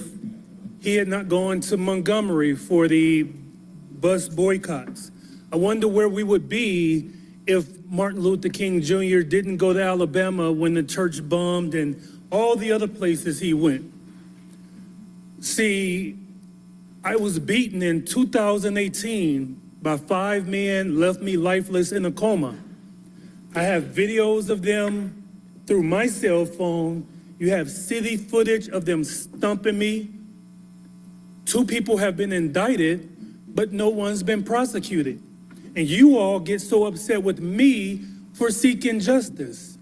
N: he had not gone to Montgomery for the bus boycotts. I wonder where we would be if Martin Luther King Jr. didn't go to Alabama when the church bombed and all the other places he went. See, I was beaten in 2018 by 5 men, left me lifeless in a coma. I have videos of them through my cell phone. You have city footage of them stumping me. 2 people have been indicted, but no one's been prosecuted. And you all get so upset with me for seeking justice.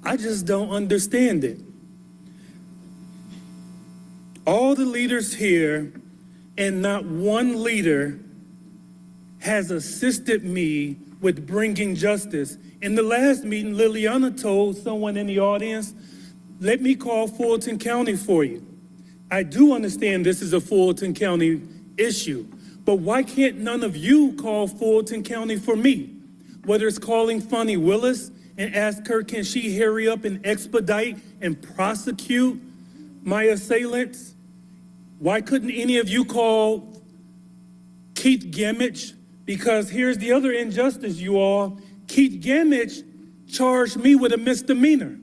N: I just don't understand it. All the leaders here, and not one leader has assisted me with bringing justice. In the last meeting, Liliana told someone in the audience, let me call Fulton County for you. I do understand this is a Fulton County issue, but why can't none of you call Fulton County for me? Whether it's calling Fonnie Willis and ask her, can she hurry up and expedite and prosecute my assailants? Why couldn't any of you call Keith Gemich? Because here's the other injustice, you all. Keith Gemich charged me with a misdemeanor.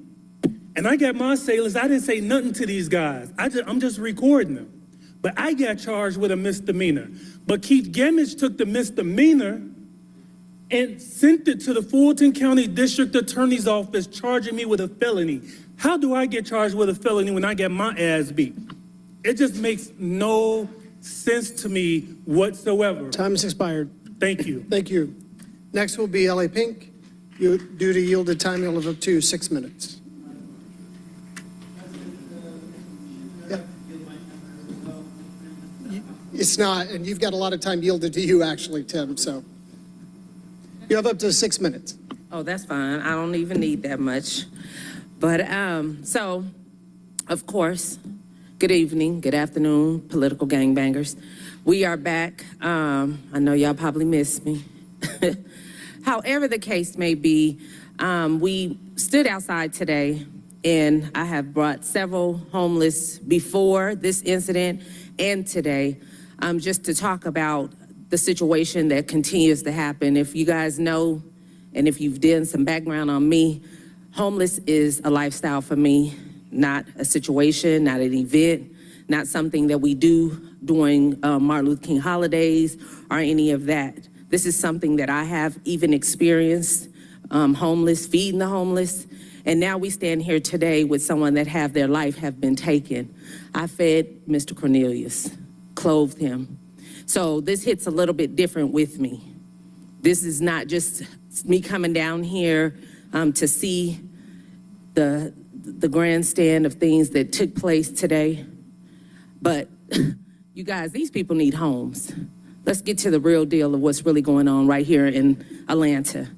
N: And I got my assailants. I didn't say nothing to these guys. I'm just recording them. But I got charged with a misdemeanor. But Keith Gemich took the misdemeanor and sent it to the Fulton County District Attorney's Office charging me with a felony. How do I get charged with a felony when I get my ass beat? It just makes no sense to me whatsoever.
B: Time has expired.
N: Thank you.
B: Thank you. Next will be L.A. Pink. Due to yielded time, you'll have up to 6 minutes. Yeah. It's not, and you've got a lot of time yielded to you, actually, Tim, so. You have up to 6 minutes.
V: Oh, that's fine. I don't even need that much.
Q: So, of course, good evening, good afternoon, political gangbangers. We are back. I know y'all probably missed me. However the case may be, we stood outside today, and I have brought several homeless before this incident and today, just to talk about the situation that continues to happen. If you guys know, and if you've done some background on me, homeless is a lifestyle for me, not a situation, not an event, not something that we do during Martin Luther King holidays or any of that. This is something that I have even experienced, homeless, feeding the homeless, and now we stand here today with someone that their life have been taken. I fed Mr. Cornelius, clothed him. So this hits a little bit different with me. This is not just me coming down here to see the grandstand of things that took place today. But you guys, these people need homes. Let's get to the real deal of what's really going on right here in Atlanta.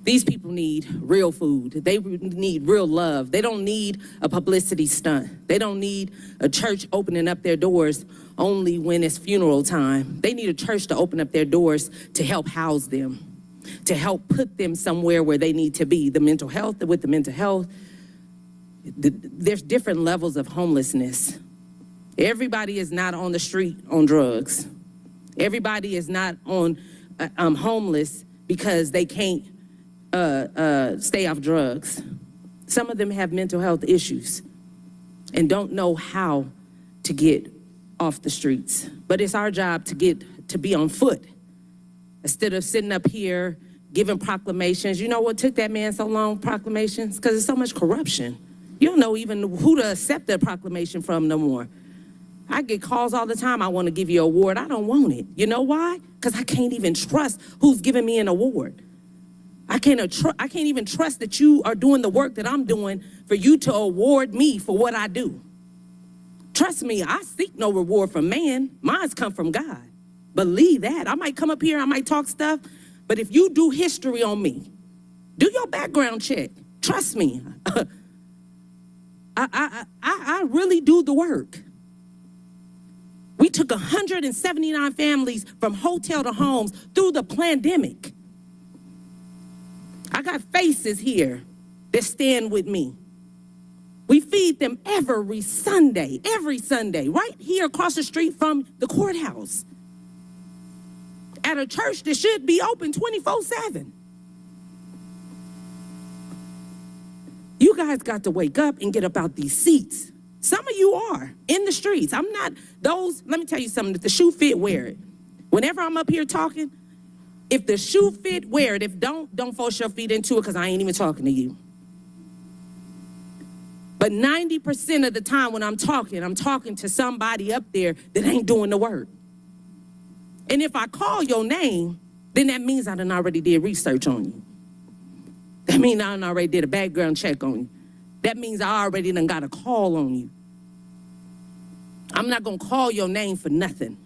Q: These people need real food. They need real love. They don't need a publicity stunt. They don't need a church opening up their doors only when it's funeral time. They need a church to open up their doors to help house them, to help put them somewhere where they need to be. The mental health, there's different levels of homelessness. Everybody is not on the street on drugs. Everybody is not on homeless because they can't stay off drugs. Some of them have mental health issues and don't know how to get off the streets. But it's our job to be on foot instead of sitting up here giving proclamations. You know what took that man so long, proclamations? Because there's so much corruption. You don't know even who to accept the proclamation from no more. I get calls all the time, I want to give you an award. I don't want it. You know why? Because I can't even trust who's giving me an award. I can't even trust that you are doing the work that I'm doing for you to award me for what I do. Trust me, I seek no reward from man. Mine's come from God. Believe that. I might come up here, I might talk stuff, but if you do history on me, do your background check. Trust me. I really do the work. We took 179 families from hotel to homes through the pandemic. I got faces here that stand with me. We feed them every Sunday, right here across the street from the courthouse, at a church that should be open 24/7. You guys got to wake up and get up out these seats. Some of you are in the streets. I'm not those, let me tell you something, if the shoe fit, wear it. Whenever I'm up here talking, if the shoe fit, wear it. If don't force your feet into it because I ain't even talking to you. But 90% of the time when I'm talking to somebody up there that ain't doing the work. And if I call your name, then that means I done already did research on you. That means I done already did a background check on you. That means I already done got a call on you. I'm not gonna call your name for nothing.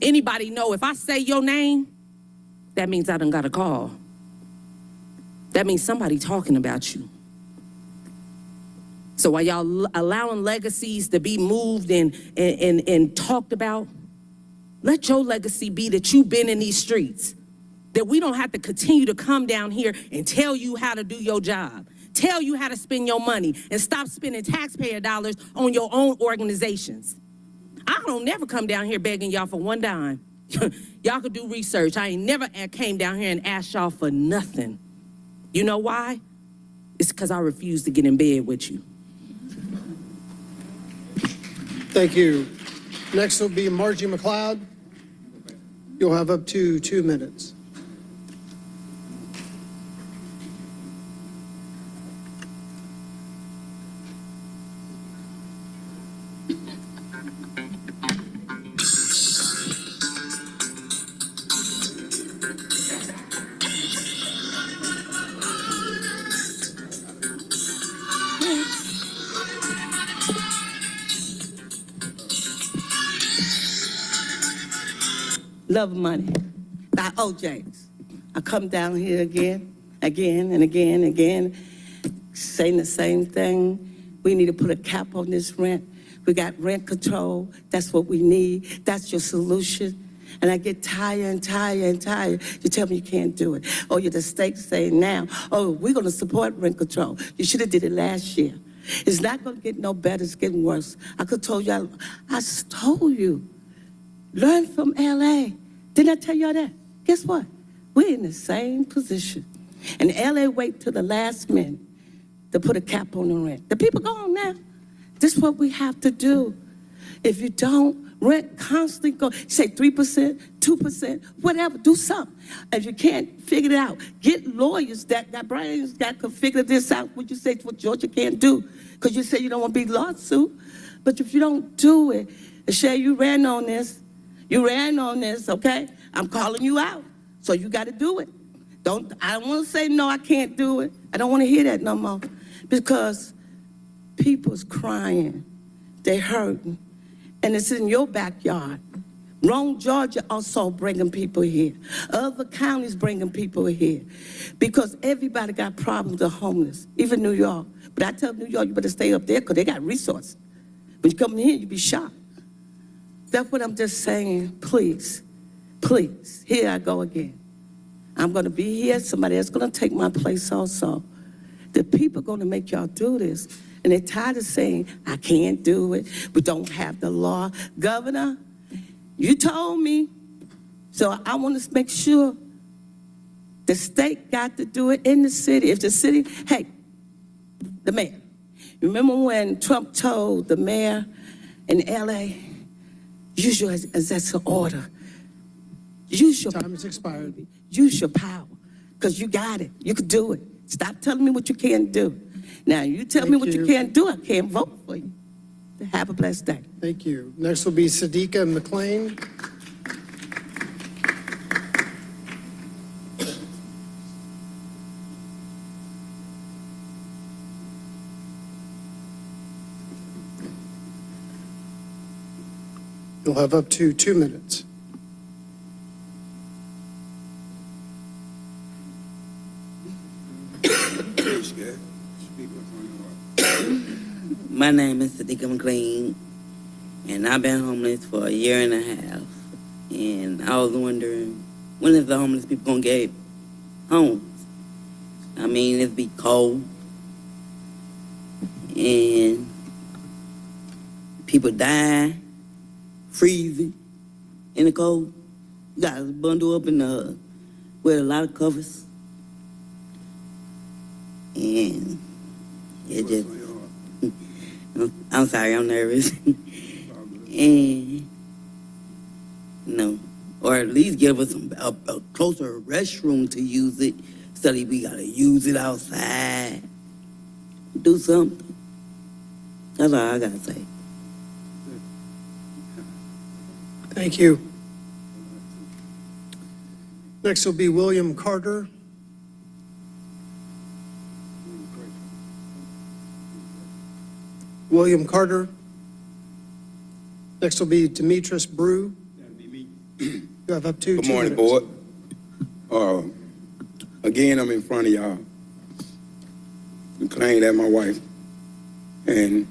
Q: Anybody know if I say your name, that means I done got a call. That means somebody talking about you. So while y'all allowing legacies to be moved and talked about, let your legacy be that you've been in these streets, that we don't have to continue to come down here and tell you how to do your job, tell you how to spend your money, and stop spending taxpayer dollars on your own organizations. I don't never come down here begging y'all for one dime. Y'all could do research. I ain't never came down here and asked y'all for nothing. You know why? It's because I refuse to get in bed with you.
B: Thank you. Next will be Margie McLeod. You'll have up to 2 minutes.
V: Love Money by OJ's. I come down here again and again. saying the same thing. We need to put a cap on this rent. We got rent control. That's what we need. That's your solution. And I get tired and tired and tired. You tell me you can't do it. Oh, you're the state saying now, oh, we're going to support rent control. You should have did it last year. It's not going to get no better. It's getting worse. I could told you. I told you. Learn from L.A. Didn't I tell y'all that? Guess what? We're in the same position. And L.A. wait till the last minute to put a cap on the rent. The people gone now. This is what we have to do. If you don't, rent constantly go, say 3%, 2%, whatever, do something. If you can't figure it out, get lawyers that got brains that could figure this out. What you say what Georgia can't do, because you say you don't want to be lawsuit. But if you don't do it, Shay, you ran on this, okay? I'm calling you out, so you got to do it. I don't want to say, no, I can't do it. I don't want to hear that no more, because people's crying, they hurting, and it's in your backyard. Rome, Georgia also bringing people here. Other counties bringing people here, because everybody got problems with homeless, even New York. But I tell New York, you better stay up there because they got resources. When you come in here, you be shocked. That's what I'm just saying. Please, please, here I go again. I'm going to be here. Somebody else going to take my place also. The people are going to make y'all do this. And they're tired of saying, I can't do it. We don't have the law. Governor, you told me. So I want to make sure the state got to do it in the city. If the city, hey, the mayor. Remember when Trump told the mayor in L.A., use your executive order. Use your
B: Time has expired.
V: Use your power, because you got it. You could do it. Stop telling me what you can't do. Now, you tell me what you can't do, I can't vote for you. Have a blessed day.
B: Thank you. Next will be Sadiqa McLean. You'll have up to 2 minutes.
F: My name is Sadiqa McLean, and I've been homeless for a year and a half. And I was wondering, when is the homeless people gonna get homes? I mean, it's be cold, and people dying, freezing in the cold. You gotta bundle up in the with a lot of covers, and it just. I'm sorry, I'm nervous. And, or at least give us a closer restroom to use it, so that we gotta use it outside. Do something. That's all I gotta say.
B: Thank you. Next will be William Carter. William Carter. Next will be Demetrius Brew. You have up to 2 minutes.
T: Good morning, board. Again, I'm in front of y'all. McLean, that's my wife. And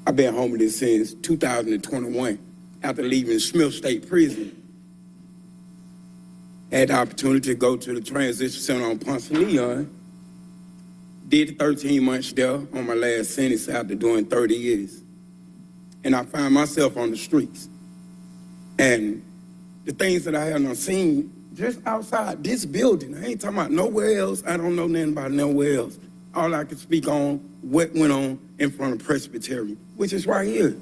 T: I've been homeless since 2021 after leaving Smith State Prison. Had the opportunity to go to the transition center on Ponce Leon. Did 13 months there on my last sentence after doing 30 years. And I found myself on the streets. And the things that I had not seen just outside this building, I ain't talking about nowhere else. I don't know nothing about nowhere else. All I can speak on, what went on in front of Presbyterian, which is right here.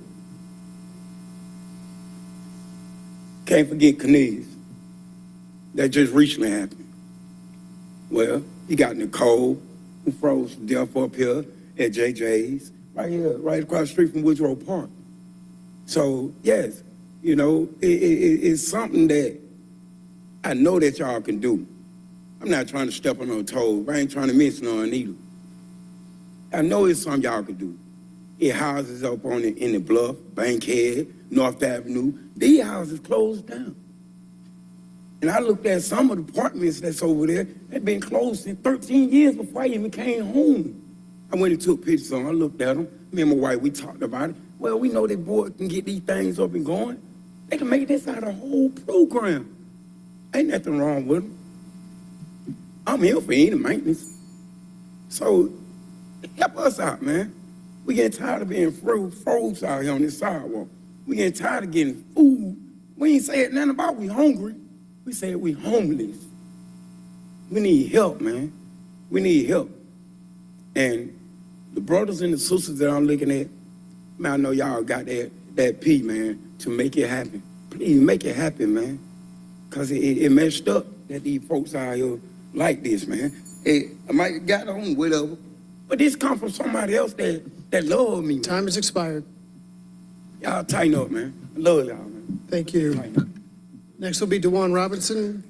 T: Can't forget Cornelius. That just recently happened. Well, you got Nicole, who froze to death up here at JJ's, right here, right across the street from Woodrow Park. So, yes, it's something that I know that y'all can do. I'm not trying to step on no toes. I ain't trying to miss none either. I know it's something y'all can do. It houses up on in the Bluff, Bankhead, North Avenue. These houses closed down. And I looked at some of the apartments that's over there that been closed in 13 years before I even came home. I went and took pictures on. I looked at them. Me and my wife, we talked about it. Well, we know that board can get these things up and going. They can make this out of a whole program. Ain't nothing wrong with them. I'm here for any maintenance. So help us out, man. We getting tired of being froze out here on this sidewalk. We getting tired of getting food. We ain't said nothing about we hungry. We said we homeless. We need help, man. We need help. And the brothers and the sisters that I'm looking at, man, I know y'all got that P, man, to make it happen. Please make it happen, man. Because it messed up that these folks out here like this, man. I might have got on whatever, but this come from somebody else that love me.
B: Time has expired.
T: Y'all tighten up, man. I love y'all, man.
B: Thank you. Next will be DeJuan Robinson.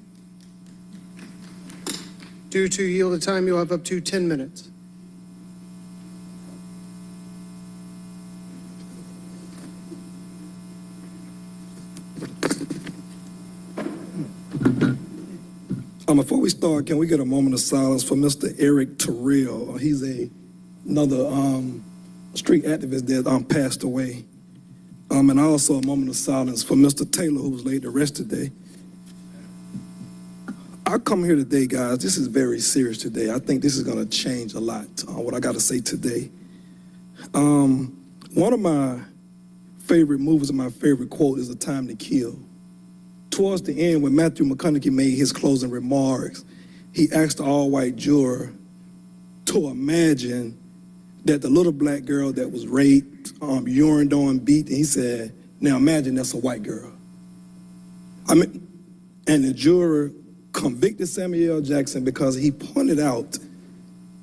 B: Due to yielded time, you'll have up to 10 minutes.
K: Before we start, can we get a moment of silence for Mr. Eric Terrell? He's another street activist that passed away. And also a moment of silence for Mr. Taylor, who was laid to rest today. I come here today, guys. This is very serious today. I think this is going to change a lot, what I got to say today. One of my favorite movies and my favorite quote is A Time to Kill. Towards the end, when Matthew McConaughey made his closing remarks, he asked the all-white juror to imagine that the little black girl that was raped, urined on, beat, and he said, now imagine that's a white girl. And the juror convicted Samuel L. Jackson because he pointed out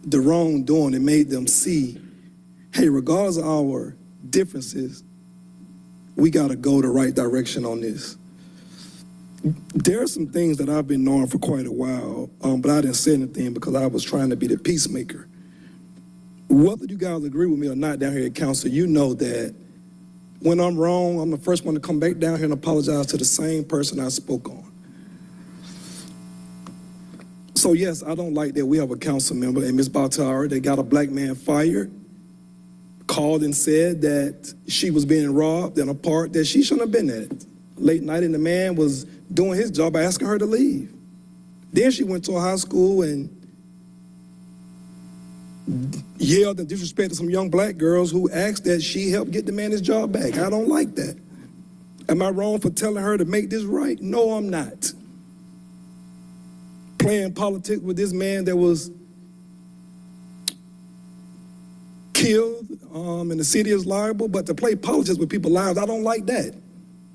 K: the wrongdoing and made them see, hey, regardless of our differences, we got to go the right direction on this. There are some things that I've been knowing for quite a while, but I didn't say anything because I was trying to be the peacemaker. Whether you guys agree with me or not down here at council, you know that when I'm wrong, I'm the first one to come back down here and apologize to the same person I spoke on. So yes, I don't like that we have a council member, and Ms. Baltara, that got a black man fired, called and said that she was being robbed in a park that she shouldn't have been at. Late night, and the man was doing his job by asking her to leave. Then she went to a high school and yelled and disrespected some young black girls who asked that she help get the man his job back. I don't like that. Am I wrong for telling her to make this right? No, I'm not. Playing politics with this man that was killed, and the city is liable, but to play politics with people's lives, I don't like that.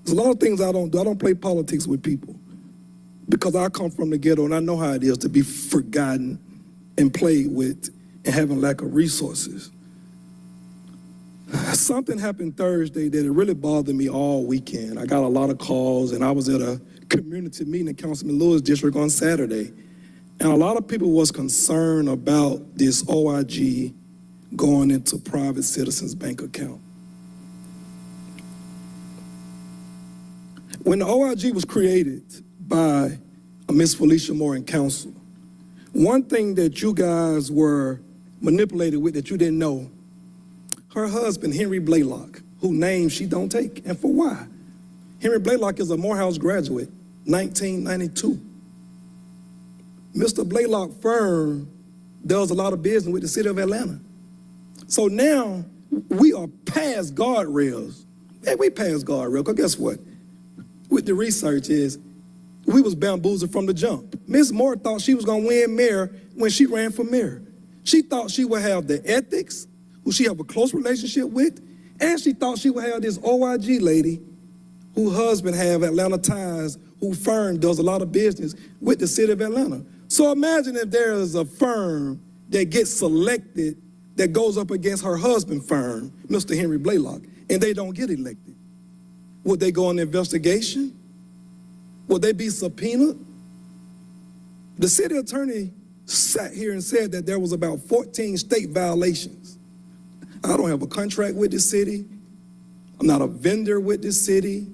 K: There's a lot of things I don't do. I don't play politics with people because I come from the ghetto and I know how it is to be forgotten and played with and having lack of resources. Something happened Thursday that it really bothered me all weekend. I got a lot of calls, and I was at a community meeting in Councilman Lewis District on Saturday, and a lot of people was concerned about this OIG going into private citizens' bank account. When the OIG was created by Ms. Felicia Moore and council, one thing that you guys were manipulated with that you didn't know, her husband, Henry Blaylock, whose name she don't take, and for why? Henry Blaylock is a Morehouse graduate, 1992. Mr. Blaylock firm does a lot of business with the city of Atlanta. So now we are past guardrails. Yeah, we past guardrails, because guess what? With the research is, we was bamboozled from the jump. Ms. Moore thought she was gonna win mayor when she ran for mayor. She thought she would have the ethics, who she have a close relationship with, and she thought she would have this OIG lady, whose husband have Atlanta ties, whose firm does a lot of business with the city of Atlanta. So imagine if there is a firm that gets selected that goes up against her husband's firm, Mr. Henry Blaylock, and they don't get elected. Would they go on investigation? Would they be subpoenaed? The city attorney sat here and said that there was about 14 state violations. I don't have a contract with this city. I'm not a vendor with this city.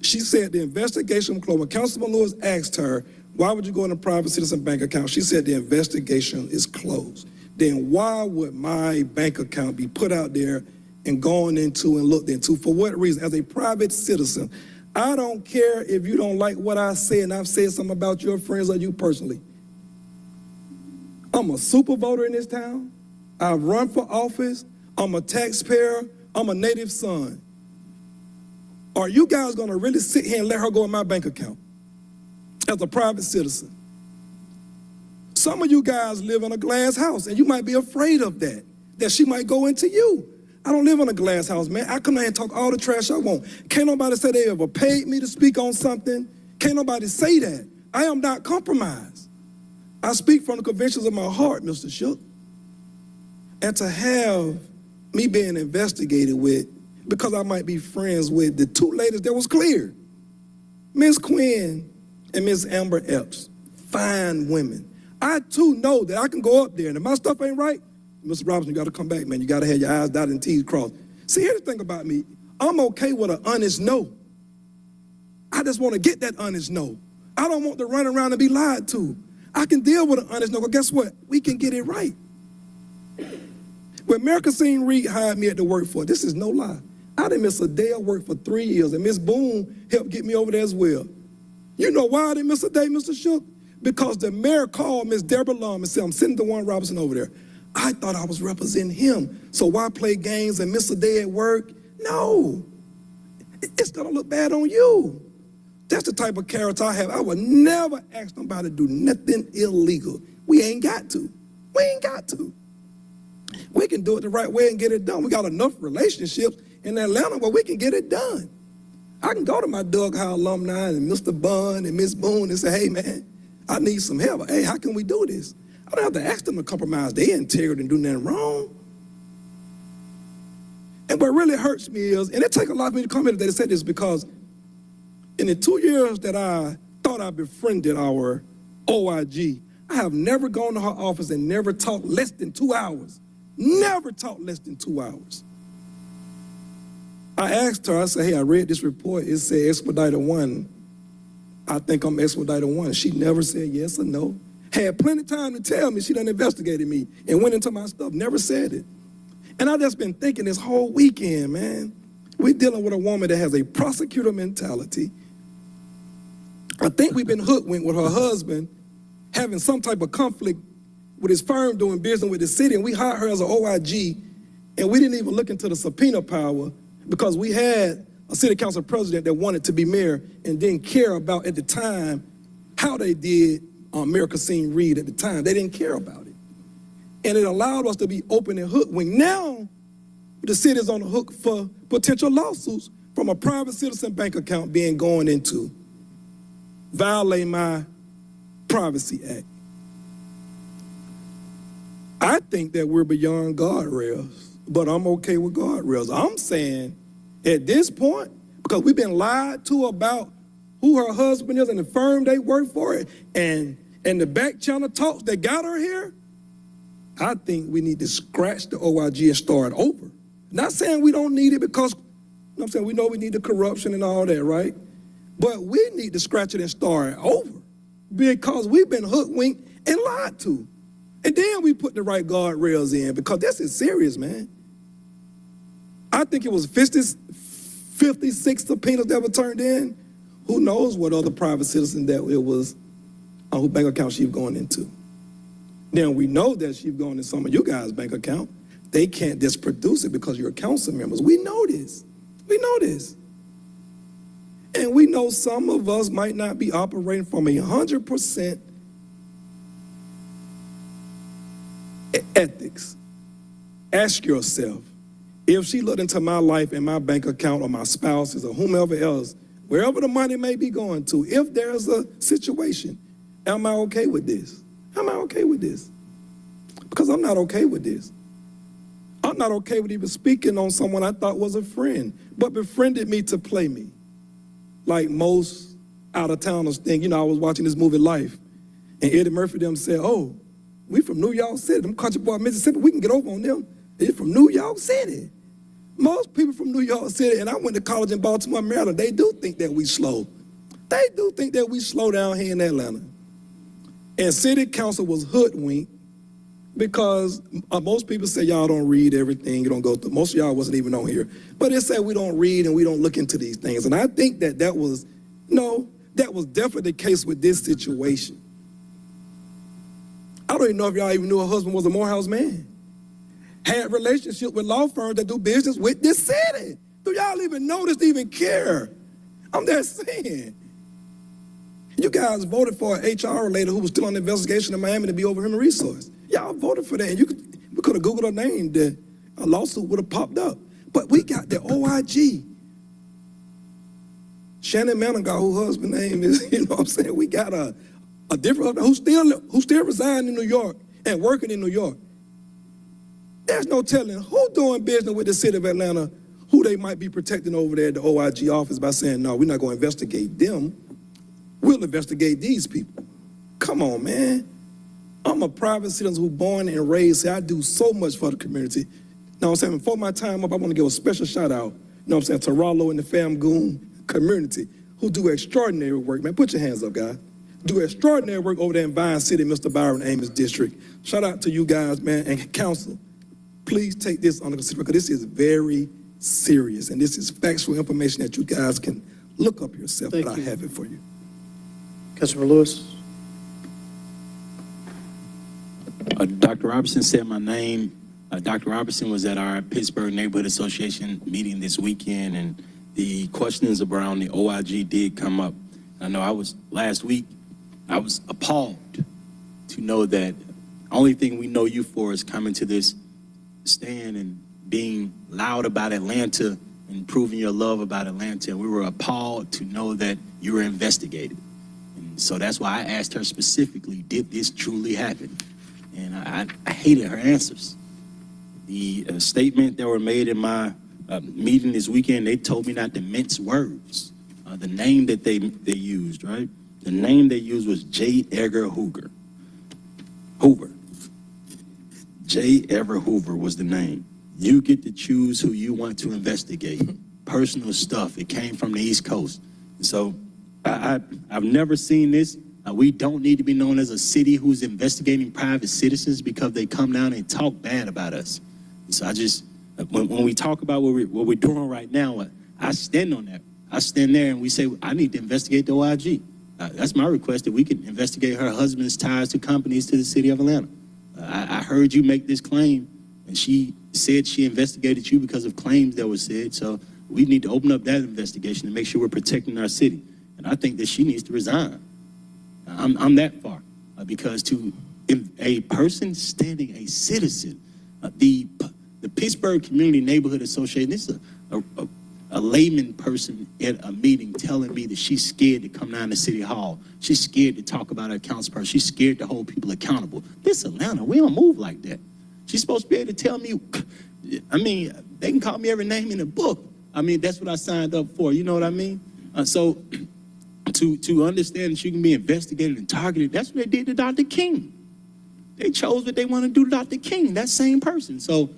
K: She said the investigation was closed. When Councilman Lewis asked her, why would you go in a private citizen bank account? She said the investigation is closed. then why would my bank account be put out there and gone into and looked into? For what reason? As a private citizen, I don't care if you don't like what I say and I've said something about your friends or you personally. I'm a super voter in this town. I've run for office. I'm a taxpayer. I'm a native son. Are you guys gonna really sit here and let her go in my bank account as a private citizen? Some of you guys live in a glass house and you might be afraid of that she might go into you. I don't live in a glass house, man. I come here and talk all the trash I want. Can't nobody say they ever paid me to speak on something. Can't nobody say that. I am not compromised. I speak from the convictions of my heart, Mr. Shook. And to have me being investigated with, because I might be friends with the two ladies that was clear, Miss Quinn and Miss Amber Epps, fine women. I too know that I can go up there and if my stuff ain't right, Mr. Robinson, you got to come back, man. You got to have your I's dotted and T's crossed. See, here's the thing about me. I'm okay with an honest no. I just want to get that honest no. I don't want to run around and be lied to. I can deal with an honest no, but guess what? We can get it right. When Mercasine Reed hired me at the workforce, this is no lie. I didn't miss a day of work for 3 years, and Miss Boone helped get me over there as well. You know why I didn't miss a day, Mr. Shook? Because the mayor called Miss Deborah Lum and said, I'm sending DeJuan Robinson over there. I thought I was representing him. So why play games and miss a day at work? No. It's gonna look bad on you. That's the type of character I have. I would never ask nobody to do nothing illegal. We ain't got to. We ain't got to. We can do it the right way and get it done. We got enough relationships in Atlanta where we can get it done. I can go to my Doug Howell alumni and Mr. Bunn and Miss Boone and say, hey man, I need some help. Hey, how can we do this? I don't have to ask them to compromise their integrity and do nothing wrong. And what really hurts me is, and it takes a lot of me to come here today to say this, because in the 2 years that I thought I befriended our OIG, I have never gone to her office and never talked less than 2 hours. Never talked less than 2 hours. I asked her, I said, hey, I read this report. It said Expediter 1. I think I'm Expediter 1. She never said yes or no. Had plenty of time to tell me. She done investigated me and went into my stuff, never said it. And I just been thinking this whole weekend, man, we're dealing with a woman that has a prosecutor mentality. I think we've been hoodwinked with her husband having some type of conflict with his firm doing business with the city, and we hired her as an OIG, and we didn't even look into the subpoena power because we had a city council president that wanted to be mayor and didn't care about, at the time, how they did Mayor Cassine Reed at the time. They didn't care about it. And it allowed us to be open and hoodwinked. Now, the city is on the hook for potential lawsuits from a private citizen bank account being going into, violate my Privacy Act. I think that we're beyond guardrails, but I'm okay with guardrails. I'm saying at this point, because we've been lied to about who her husband is and the firm they work for, and the back channel talks that got her here, I think we need to scratch the OIG and start over. Not saying we don't need it because, you know what I'm saying, we know we need the corruption and all that, right? But we need to scratch it and start over because we've been hoodwinked and lied to. And then we put the right guardrails in because this is serious, man. I think it was 56 subpoenas that were turned in. Who knows what other private citizen that it was, whose bank account she's going into. Now, we know that she's going in some of you guys' bank account. They can't just produce it because you're council members. We know this. We know this. And we know some of us might not be operating from 100% ethics. Ask yourself, if she looked into my life and my bank account or my spouse's or whomever else, wherever the money may be going to, if there's a situation, am I okay with this? Am I okay with this? Because I'm not okay with this. I'm not okay with even speaking on someone I thought was a friend, but befriended me to play me. Like most out-of-towners think. You know, I was watching this movie Life, and Eddie Murphy them said, oh, we from New York City. Them country boy Mississippi, we can get over on them. They're from New York City. Most people from New York City, and I went to college in Baltimore, Maryland, they do think that we slow. They do think that we slow down here in Atlanta. And city council was hoodwinked because most people say y'all don't read everything, you don't go through. Most of y'all wasn't even on here. But it said we don't read and we don't look into these things. And I think that was definitely the case with this situation. I don't even know if y'all even knew her husband was a Morehouse man. Had relationship with law firms that do business with this city. Do y'all even notice, even care? I'm just saying. You guys voted for an HR lady who was still on the investigation in Miami to be over human resource. Y'all voted for that, and we could have Googled her name, a lawsuit would have popped up. But we got the OIG. Shannon Manigault, whose husband's name is, you know what I'm saying? We got a different, who still reside in New York and working in New York. There's no telling who doing business with the city of Atlanta, who they might be protecting over there at the OIG office by saying, no, we're not going to investigate them. We'll investigate these people. Come on, man. I'm a private citizen who born and raised here. I do so much for the community. You know what I'm saying? Before my time up, I want to give a special shout out, you know what I'm saying, to Rollo and the Fam Goon community who do extraordinary work. Man, put your hands up, guys. Do extraordinary work over there in Vine City, Mr. Byron Amos District. Shout out to you guys, man, and council. Please take this under consideration because this is very serious and this is factual information that you guys can look up yourself, but I have it for you.
B: Councilor Lewis.
C: Dr. Robertson said my name. Dr. Robertson was at our Pittsburgh Neighborhood Association meeting this weekend, and the questions around the OIG did come up. I know last week, I was appalled to know that only thing we know you for is coming to this stand and being loud about Atlanta and proving your love about Atlanta. And we were appalled to know that you were investigated. And so that's why I asked her specifically, did this truly happen? And I hated her answers. The statement that were made in my meeting this weekend, they told me not to mince words. The name that they used, right? The name they used was J. Edgar Hoover. J. Edgar Hoover was the name. You get to choose who you want to investigate. Personal stuff. It came from the East Coast. So I've never seen this. We don't need to be known as a city who's investigating private citizens because they come down and talk bad about us. So when we talk about what we're doing right now, I stand on that. I stand there and we say, I need to investigate the OIG. That's my request, that we can investigate her husband's ties to companies to the city of Atlanta. I heard you make this claim, and she said she investigated you because of claims that were said. So we need to open up that investigation and make sure we're protecting our city. And I think that she needs to resign. I'm that far, because a person standing, a citizen, the Pittsburgh Community Neighborhood Association, this is a layman person at a meeting telling me that she's scared to come down to City Hall. She's scared to talk about her councilperson. She's scared to hold people accountable. This Atlanta, we don't move like that. She's supposed to be able to tell me, they can call me every name in the book. That's what I signed up for, you know what I mean? So to understand that you can be investigated and targeted, that's what they did to Dr. King. They chose what they want to do to Dr. King, that same person. So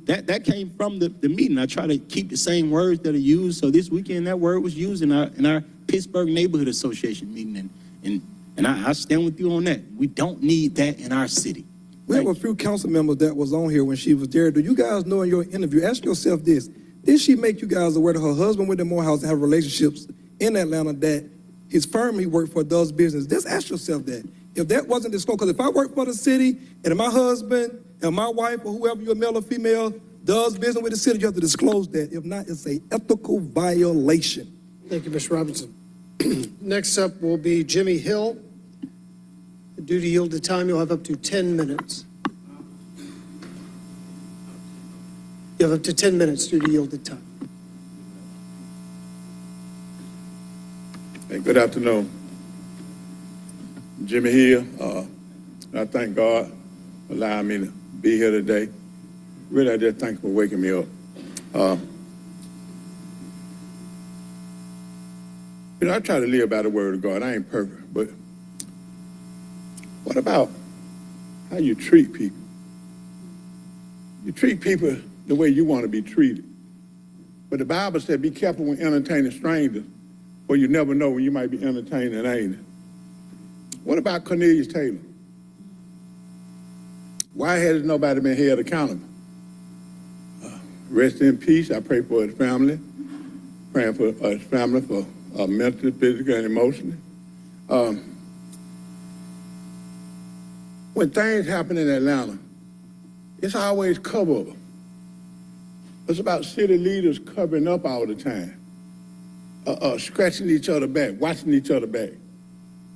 C: that came from the meeting. I try to keep the same words that are used. So this weekend, that word was used in our Pittsburgh Neighborhood Association meeting. And I stand with you on that. We don't need that in our city.
K: We have a few council members that was on here when she was there. Do you guys know in your interview, ask yourself this, did she make you guys aware that her husband went to Morehouse and have relationships in Atlanta that his firm he worked for does business? Just ask yourself that. If that wasn't disclosed, because if I work for the city and my husband and my wife or whoever, you're male or female, does business with the city, you have to disclose that. If not, it's an ethical violation.
B: Thank you, Mr. Robinson. Next up will be Jimmy Hill. Due to yielded time, you'll have up to 10 minutes. You have up to 10 minutes due to yielded time.
O: Hey, good afternoon. Jimmy Hill. I thank God for allowing me to be here today. Really, I just thank you for waking me up. I try to live by the word of God. I ain't perfect, but what about how you treat people? You treat people the way you want to be treated. But the Bible said, be careful when entertaining strangers, for you never know when you might be entertaining an angel. What about Cornelius Taylor? Why has nobody been held accountable? Rest in peace. I pray for his family. Praying for his family for mentally, physically, and emotionally. When things happen in Atlanta, it's always cover up. It's about city leaders covering up all the time, scratching each other back, watching each other back.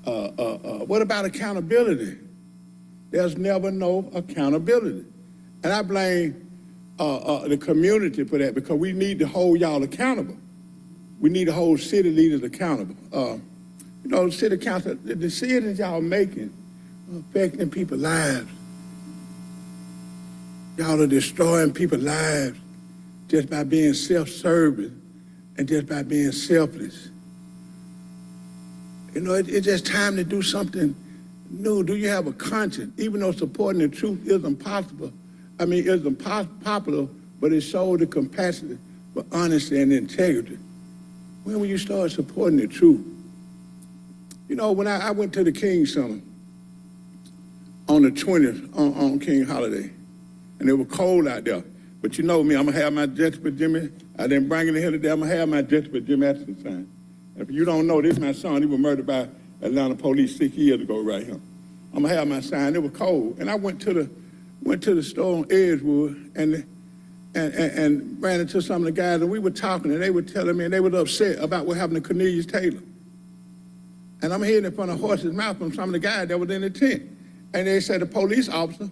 O: What about accountability? There's never no accountability. And I blame the community for that, because we need to hold y'all accountable. We need to hold city leaders accountable. You know, city council, the decisions y'all making are affecting people's lives. Y'all are destroying people's lives just by being self-serving and just by being selfless. You know, it's just time to do something new. Do you have a conscience? Even though supporting the truth isn't possible, isn't popular, but it shows the capacity for honesty and integrity. When will you start supporting the truth? You know, when I went to the King Center on the 20th, on King Holiday, and it was cold out there, but you know me, I'm gonna have my Justice for Jimmy. I didn't bring it in here today. I'm gonna have my Justice for Jimmy Atchison sign. If you don't know, this is my son. He was murdered by Atlanta police 6 years ago right here. I'm gonna have my sign. It was cold, and I went to the store on Edgewood and ran into some of the guys, and we were talking, and they were telling me, and they were upset about what happened to Cornelius Taylor. And I'm hearing it from the horse's mouth from some of the guys that was in the tent, and they said the police officer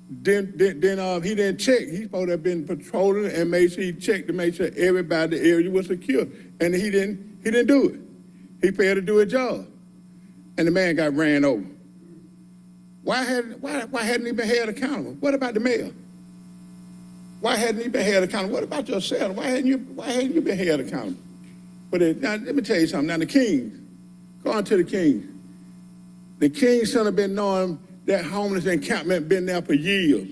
O: he didn't check. He's supposed to have been patrolling and made sure he checked to make sure everybody in the area was secure, and he didn't do it. He failed to do his job, and the man got ran over. Why hadn't he been held accountable? What about the mayor? Why hadn't he been held accountable? What about yourself? Why hadn't you been held accountable? But now, let me tell you something. Now, the Kings, go on to the Kings. The Kings should have been knowing that homeless encampment been there for years,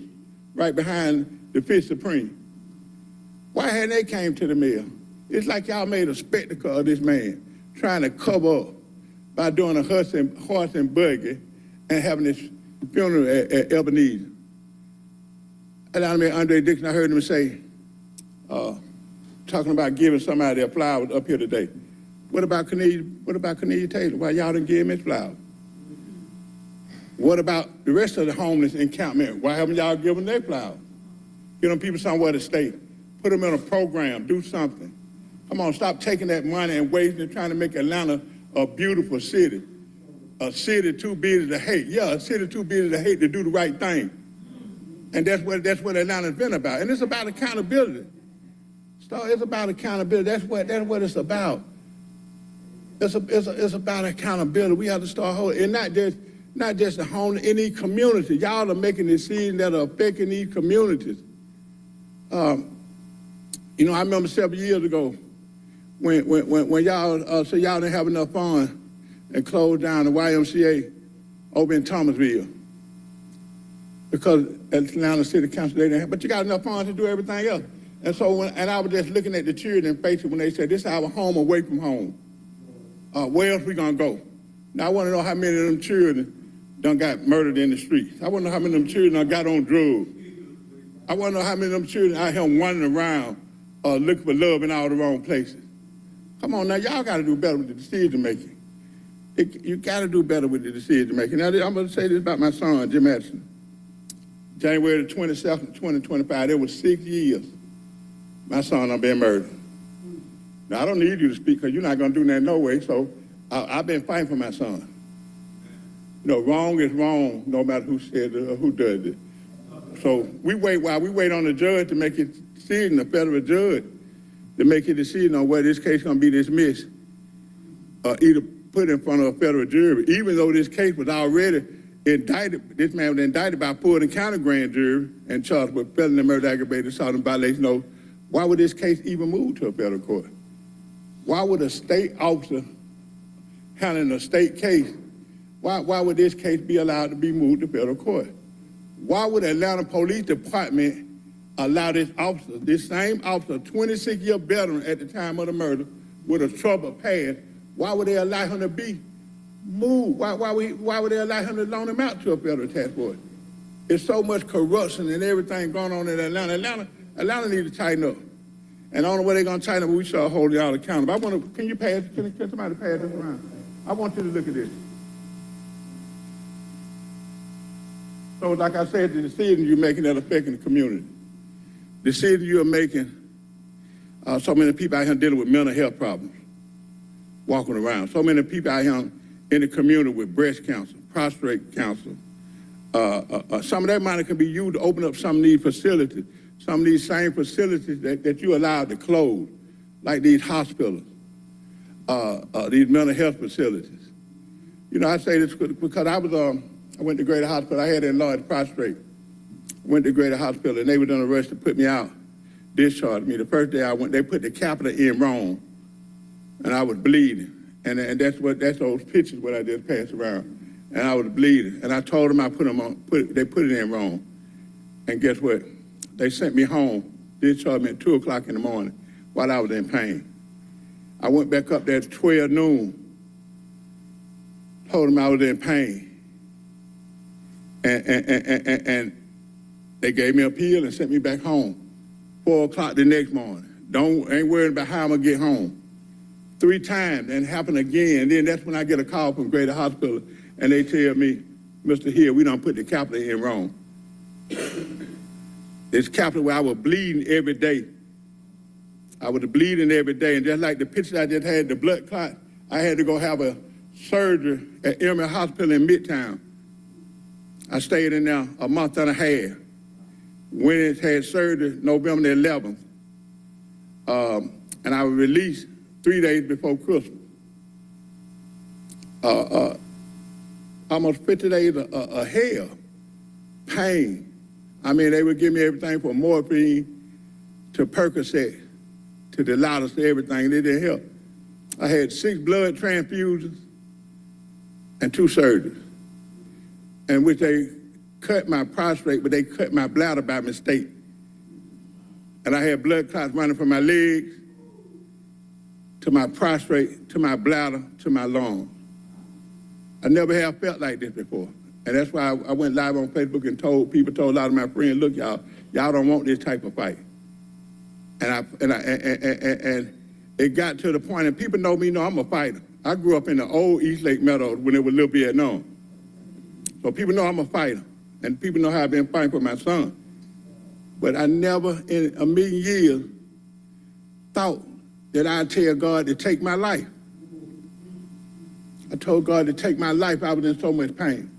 O: right behind the Fifth Supreme. Why hadn't they came to the mayor? It's like y'all made a spectacle of this man, trying to cover up by doing a horse and buggy and having this funeral at Ebenezer. And I mean, Andre Dixon, I heard him say, talking about giving somebody a flower up here today. What about Cornelius Taylor? Why y'all didn't give him his flower? What about the rest of the homeless encampment? Why haven't y'all given their flowers? Give them people somewhere to stay. Put them in a program, do something. Come on, stop taking that money and wasting it trying to make Atlanta a beautiful city. A city too busy to hate. Yeah, a city too busy to hate to do the right thing. And that's what Atlanta's been about. And it's about accountability. It's about accountability. That's what it's about. It's about accountability. We have to start holding, and not just the home, in these communities. Y'all are making decisions that are affecting these communities. You know, I remember several years ago when y'all said y'all didn't have enough funds and closed down the YMCA over in Thomasville because Atlanta City Council, they didn't have, but you got enough funds to do everything else. And so, and I was just looking at the children faces when they said, this is our home away from home. Where else we gonna go? Now, I wanna know how many of them children done got murdered in the streets. I wanna know how many of them children done got on drugs. I wanna know how many of them children out here wandering around looking for love in all the wrong places. Come on now, y'all gotta do better with the decision making. You gotta do better with the decision making. Now, I'm gonna say this about my son, Jim Atchison. January the 22nd, 2025, it was 6 years. My son done been murdered. Now, I don't need you to speak because you're not going to do that no way, so I've been fighting for my son. You know, wrong is wrong, no matter who said it or who does it. So we wait on the judge to make his decision, the federal judge, to make his decision on whether this case is going to be dismissed or either put in front of a federal jury, even though this case was already indicted. This man was indicted by Fulton County grand jury and charged with felony murder, aggravated assault, and violation. No, why would this case even move to a federal court? Why would a state officer handling a state case, why would this case be allowed to be moved to federal court? Why would the Atlanta Police Department allow this officer, this same officer, 26-year veteran at the time of the murder, with a troubled past, why would they allow him to be moved? Why would they allow him to loan him out to a federal task force? It's so much corruption and everything going on in Atlanta needs to tighten up. And the only way they're going to tighten up, we start holding y'all accountable. Can somebody pass this around? I want you to look at this. So like I said, the decisions you're making that affecting the community. Decisions you're making, so many people out here dealing with mental health problems, walking around. So many people out here in the community with breast cancer, prostate cancer. Some of that money can be used to open up some of these facilities, some of these same facilities that you allowed to close, like these hospitals, these mental health facilities. You know, I say this because I went to Greater Hospital. I had enlarged prostate. Went to Greater Hospital, and they were in a rush to put me out, discharged me. The first day I went, they put the catheter in wrong, and I was bleeding. And that's those pictures what I just passed around. And I was bleeding. And I told them I put them on, they put it in wrong. And guess what? They sent me home, discharged me at 2 o'clock in the morning while I was in pain. I went back up there at 12 noon, told them I was in pain. And they gave me a pill and sent me back home. 4 o'clock the next morning. Ain't worried about how I'm gonna get home. 3 times, and it happened again. And then that's when I get a call from Greater Hospital, and they tell me, Mr. Hill, we done put the catheter in wrong. This catheter where I was bleeding every day. I was bleeding every day, and just like the picture I just had, the blood clot, I had to go have a surgery at Emory Hospital in Midtown. I stayed in there a month and a half. Went and had surgery November the 11th. And I was released 3 days before Christmas. Almost 50 days of hell, pain. I mean, they would give me everything from morphine to Percocet to Dilaudid to everything. They didn't help. I had 6 blood transfusions and 2 surgeries, in which they cut my prostate, but they cut my bladder by mistake. And I had blood clots running from my legs to my prostate, to my bladder, to my lungs. I never have felt like this before. And that's why I went live on Facebook and told a lot of my friends, look, y'all don't want this type of fight. And it got to the point, and people know I'm a fighter. I grew up in the old East Lake Meadows when it was Little Vietnam. So people know I'm a fighter, and people know how I've been fighting for my son. But I never in a million years thought that I'd tell God to take my life. I told God to take my life. I was in so much pain.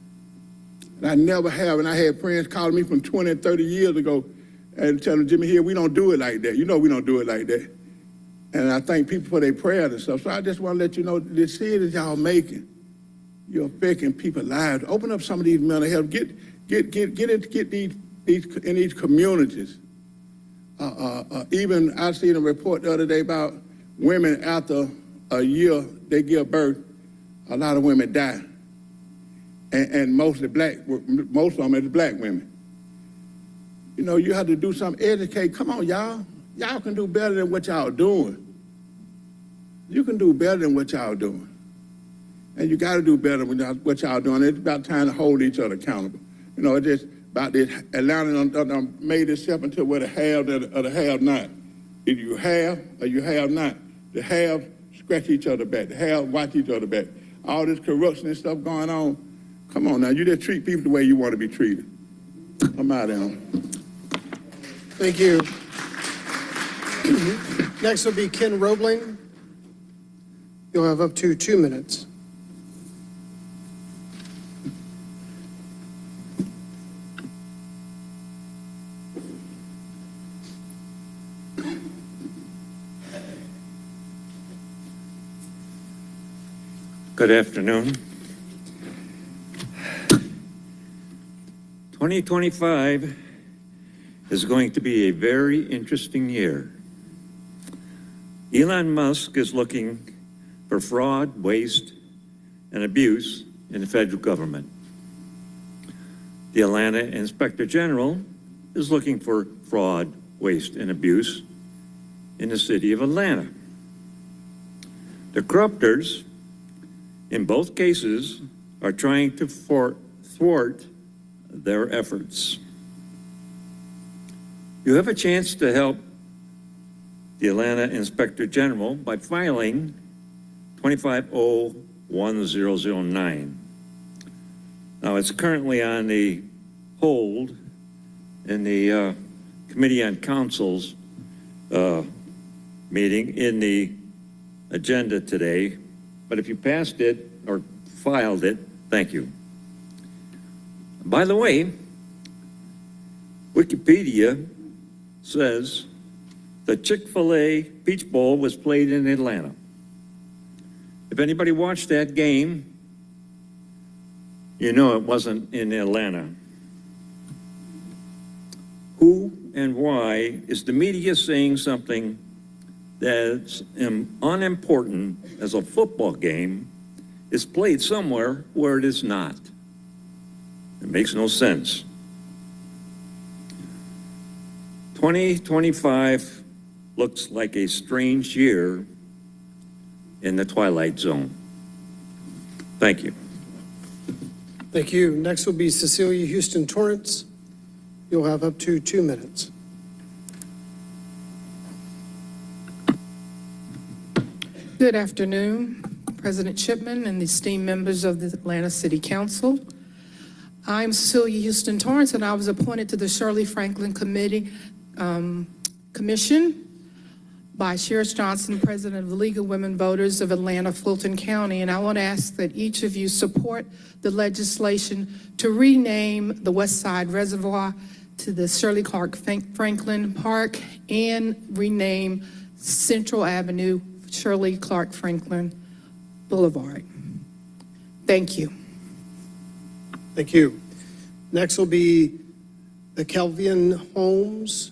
O: And I never have, and I had friends calling me from 20 and 30 years ago and telling Jimmy here, we don't do it like that. You know we don't do it like that. And I thank people for their prayers and stuff. So I just want to let you know the decisions y'all making, you're affecting people's lives. Open up some of these mental health. Get these in these communities. Even I seen a report the other day about women after a year they give birth, a lot of women die. And most of them is black women. You know, you have to do something, educate. Come on, y'all. Y'all can do better than what y'all doing. You can do better than what y'all doing. And you got to do better than what y'all doing. It's about time to hold each other accountable. You know, it's just about this. Atlanta made itself into what the have or the have not. If you have or you have not, the have scratch each other back. The have watch each other back. All this corruption and stuff going on. Come on now, you just treat people the way you want to be treated. I'm out of here.
B: Thank you. Next will be Ken Roebling. You'll have up to 2 minutes.
A: Good afternoon. 2025 is going to be a very interesting year. Elon Musk is looking for fraud, waste, and abuse in the federal government. The Atlanta Inspector General is looking for fraud, waste, and abuse in the city of Atlanta. The corruptors in both cases are trying to thwart their efforts. You have a chance to help the Atlanta Inspector General by filing 25-0-1009. Now, it's currently on the hold in the Committee on Council's meeting in the agenda today, but if you passed it or filed it, thank you. By the way, Wikipedia says the Chick-fil-A Peach Bowl was played in Atlanta. If anybody watched that game, you know it wasn't in Atlanta. Who and why is the media saying something that's unimportant as a football game is played somewhere where it is not? It makes no sense. 2025 looks like a strange year in the Twilight Zone. Thank you.
B: Thank you. Next will be Cecilia Houston Torrance. You'll have up to 2 minutes.
G: Good afternoon, President Chipman and the esteemed members of the Atlanta City Council. I'm Cecilia Houston Torrance, and I was appointed to the Shirley Franklin Commission by Sheriff Johnson, President of the League of Women Voters of Atlanta, Fulton County, and I want to ask that each of you support the legislation to rename the West Side Reservoir to the Shirley Clark Franklin Park and rename Central Avenue Shirley Clark Franklin Boulevard. Thank you.
B: Thank you. Next will be the Kelvin Holmes.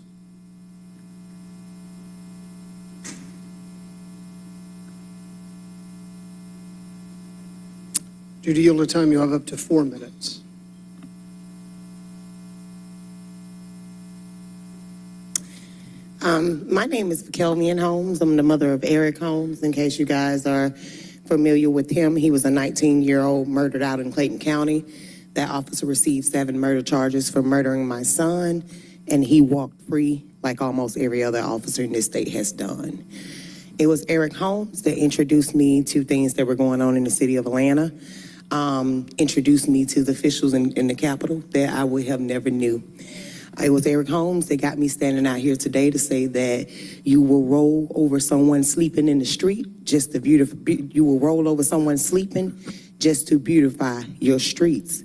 B: Due to yield of time, you'll have up to 4 minutes.
M: My name is Kelvin Holmes. I'm the mother of Eric Holmes, in case you guys are familiar with him. He was a 19-year-old murdered out in Clayton County. That officer received 7 murder charges for murdering my son, and he walked free like almost every other officer in this state has done. It was Eric Holmes that introduced me to things that were going on in the city of Atlanta, introduced me to the officials in the Capitol that I would have never knew. It was Eric Holmes that got me standing out here today to say that you will roll over someone sleeping in the street just to you will roll over someone sleeping just to beautify your streets.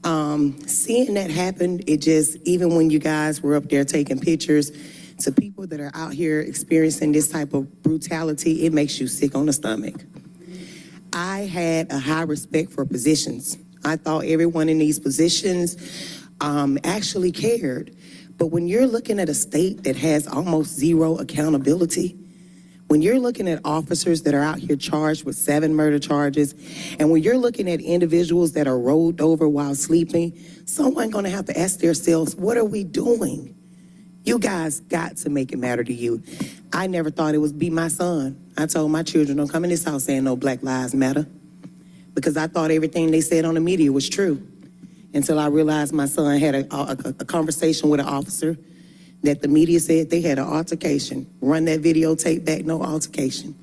M: Seeing that happen, it just, even when you guys were up there taking pictures, to people that are out here experiencing this type of brutality, it makes you sick on the stomach. I had a high respect for positions. I thought everyone in these positions actually cared. But when you're looking at a state that has almost zero accountability, when you're looking at officers that are out here charged with 7 murder charges, and when you're looking at individuals that are rolled over while sleeping, someone's gonna have to ask themselves, what are we doing? You guys got to make it matter to you. I never thought it would be my son. I told my children, don't come in this house saying no Black Lives Matter, because I thought everything they said on the media was true, until I realized my son had a conversation with an officer that the media said they had an altercation. Run that videotape back, no altercation.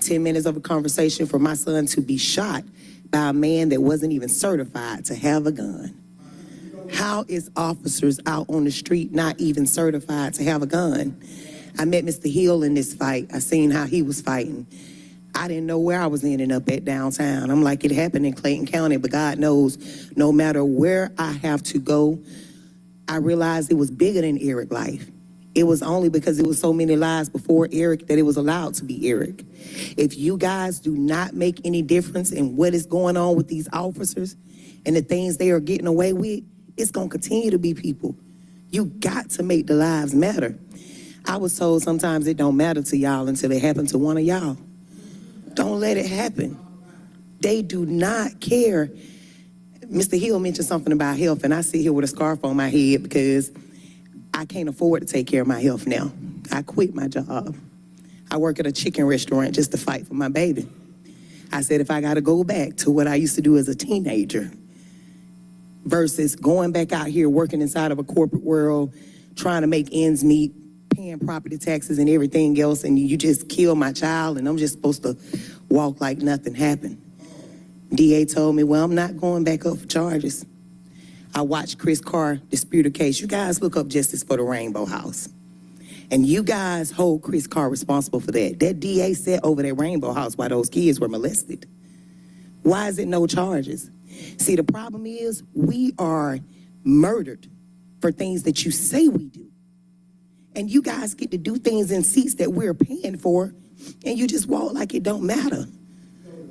M: 10 minutes of a conversation for my son to be shot by a man that wasn't even certified to have a gun. How is officers out on the street not even certified to have a gun? I met Mr. Hill in this fight. I seen how he was fighting. I didn't know where I was ending up at downtown. I'm like, it happened in Clayton County, but God knows no matter where I have to go, I realized it was bigger than Eric life. It was only because it was so many lives before Eric that it was allowed to be Eric. If you guys do not make any difference in what is going on with these officers and the things they are getting away with, it's gonna continue to be people. You got to make the lives matter. I was told sometimes it don't matter to y'all until it happened to one of y'all. Don't let it happen. They do not care. Mr. Hill mentioned something about health, and I sit here with a scarf on my head because I can't afford to take care of my health now. I quit my job. I work at a chicken restaurant just to fight for my baby. I said, if I gotta go back to what I used to do as a teenager, versus going back out here working inside of a corporate world, trying to make ends meet, paying property taxes and everything else, and you just kill my child, and I'm just supposed to walk like nothing happened. DA told me, well, I'm not going back up for charges. I watched Chris Carr dispute a case. You guys look up Justice for the Rainbow House. And you guys hold Chris Carr responsible for that. That DA sat over that Rainbow House while those kids were molested. Why is it no charges? See, the problem is we are murdered for things that you say we do. And you guys get to do things in seats that we're paying for, and you just walk like it don't matter.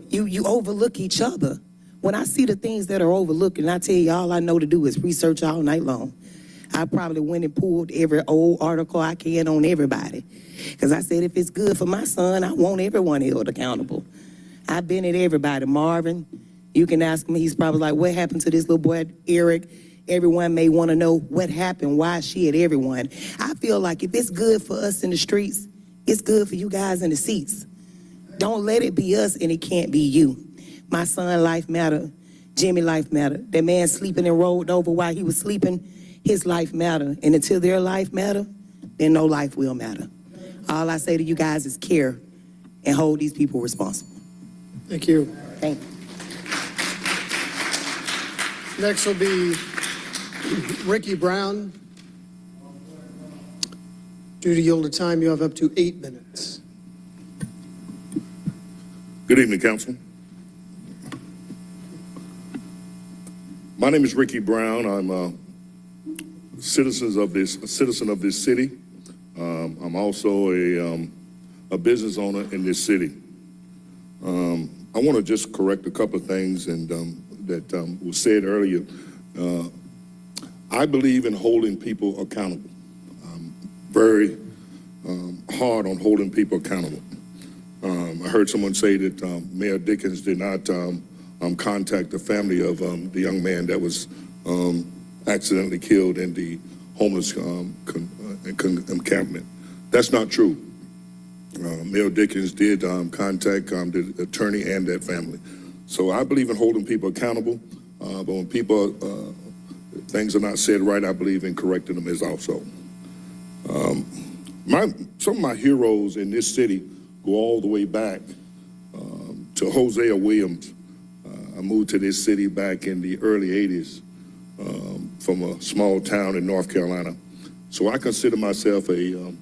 M: You overlook each other. When I see the things that are overlooked, and I tell you, all I know to do is research all night long. I probably went and pulled every old article I can on everybody. Because I said, if it's good for my son, I want everyone held accountable. I've been at everybody. Marvin, you can ask him, he's probably like, what happened to this little boy, Eric? Everyone may want to know what happened, why she at everyone. I feel like if it's good for us in the streets, it's good for you guys in the seats. Don't let it be us and it can't be you. My son life matter. Jimmy life matter. That man sleeping and rolled over while he was sleeping, his life matter. And until their life matter, then no life will matter. All I say to you guys is care and hold these people responsible.
B: Thank you.
M: Thank you.
B: Next will be Ricky Brown. Due to yield of time, you have up to 8 minutes.
J: Good evening, Council. My name is Ricky Brown. I'm a citizen of this city. I'm also a business owner in this city. I want to just correct a couple of things that was said earlier. I believe in holding people accountable. I'm very hard on holding people accountable. I heard someone say that Mayor Dickens did not contact the family of the young man that was accidentally killed in the homeless encampment. That's not true. Mayor Dickens did contact the attorney and that family. So I believe in holding people accountable, but when people, things are not said right, I believe in correcting them as also. Some of my heroes in this city go all the way back to Hosea Williams. I moved to this city back in the early 80s from a small town in North Carolina. So I consider myself a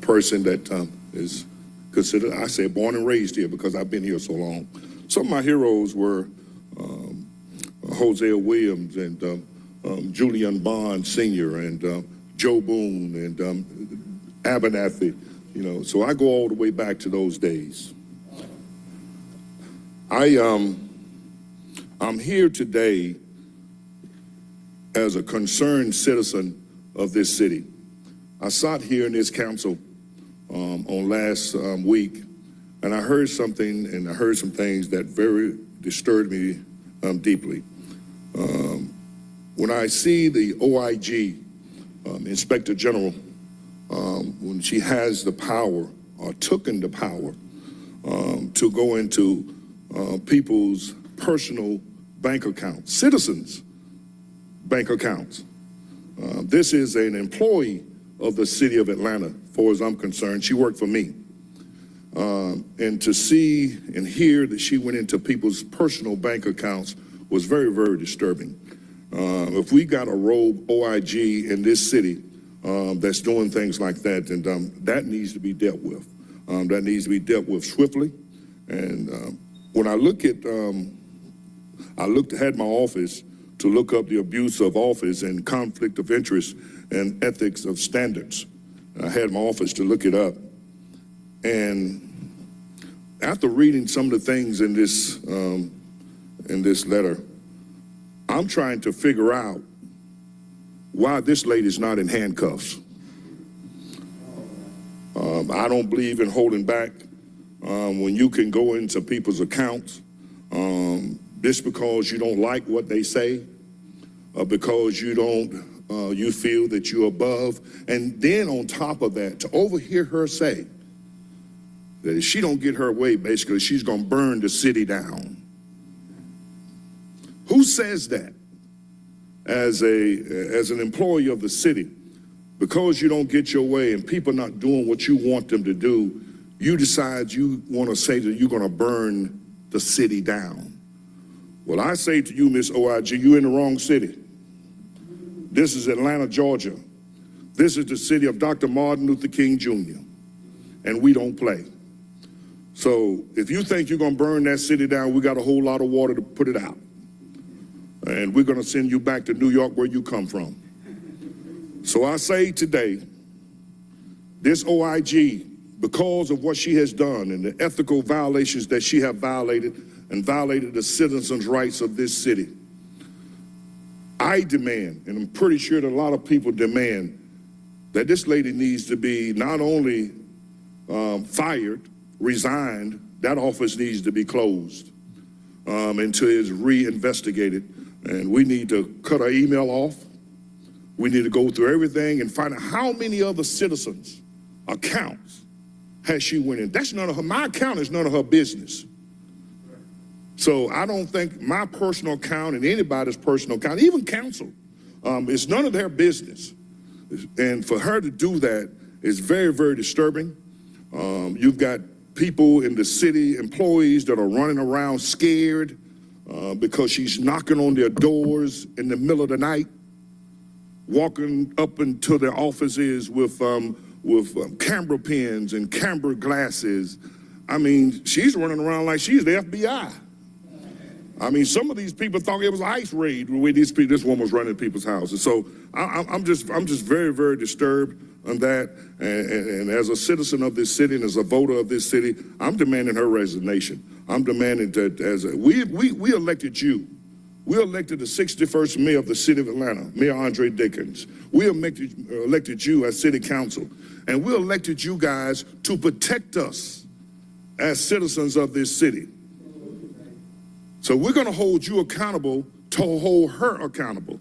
J: person that is considered, I say, born and raised here because I've been here so long. Some of my heroes were Hosea Williams and Julian Bond Sr. and Joe Boone and Abernathy, you know, so I go all the way back to those days. I'm here today as a concerned citizen of this city. I sat here in this council on last week, and I heard something, and I heard some things that very disturbed me deeply. When I see the OIG, Inspector General, when she has the power, or taken the power, to go into people's personal bank accounts, citizens' bank accounts. This is an employee of the city of Atlanta, as far as I'm concerned. She worked for me. And to see and hear that she went into people's personal bank accounts was very, very disturbing. If we got a rogue OIG in this city that's doing things like that, then that needs to be dealt with. That needs to be dealt with swiftly. And when I look at, had my office to look up the abuse of office and conflict of interest and ethics of standards. I had my office to look it up. And after reading some of the things in this letter, I'm trying to figure out why this lady's not in handcuffs. I don't believe in holding back when you can go into people's accounts just because you don't like what they say, or because you don't, you feel that you're above, and then on top of that, to overhear her say that if she don't get her way, basically she's gonna burn the city down. Who says that? as an employee of the city, because you don't get your way and people not doing what you want them to do, you decide you want to say that you're going to burn the city down. Well, I say to you, Miss OIG, you're in the wrong city. This is Atlanta, Georgia. This is the city of Dr. Martin Luther King Jr., and we don't play. So if you think you're going to burn that city down, we got a whole lot of water to put it out. And we're going to send you back to New York where you come from. So I say today, this OIG, because of what she has done and the ethical violations that she has violated and violated the citizens' rights of this city, I demand, and I'm pretty sure that a lot of people demand, that this lady needs to be not only fired, resigned, that office needs to be closed until it's reinvestigated. And we need to cut our email off. We need to go through everything and find out how many other citizens' accounts has she went in. That's none of her, my account is none of her business. So I don't think my personal account and anybody's personal account, even council, it's none of their business. And for her to do that is very, very disturbing. You've got people in the city, employees that are running around scared because she's knocking on their doors in the middle of the night, walking up into their offices with camera pens and camera glasses. I mean, she's running around like she's the FBI. I mean, some of these people thought it was an ICE raid the way this woman was running people's houses. So I'm just very, very disturbed on that. And as a citizen of this city and as a voter of this city, I'm demanding her resignation. I'm demanding that we elected you. We elected the 61st mayor of the city of Atlanta, Mayor Andre Dickens. We elected you as city council. And we elected you guys to protect us as citizens of this city. So we're going to hold you accountable to hold her accountable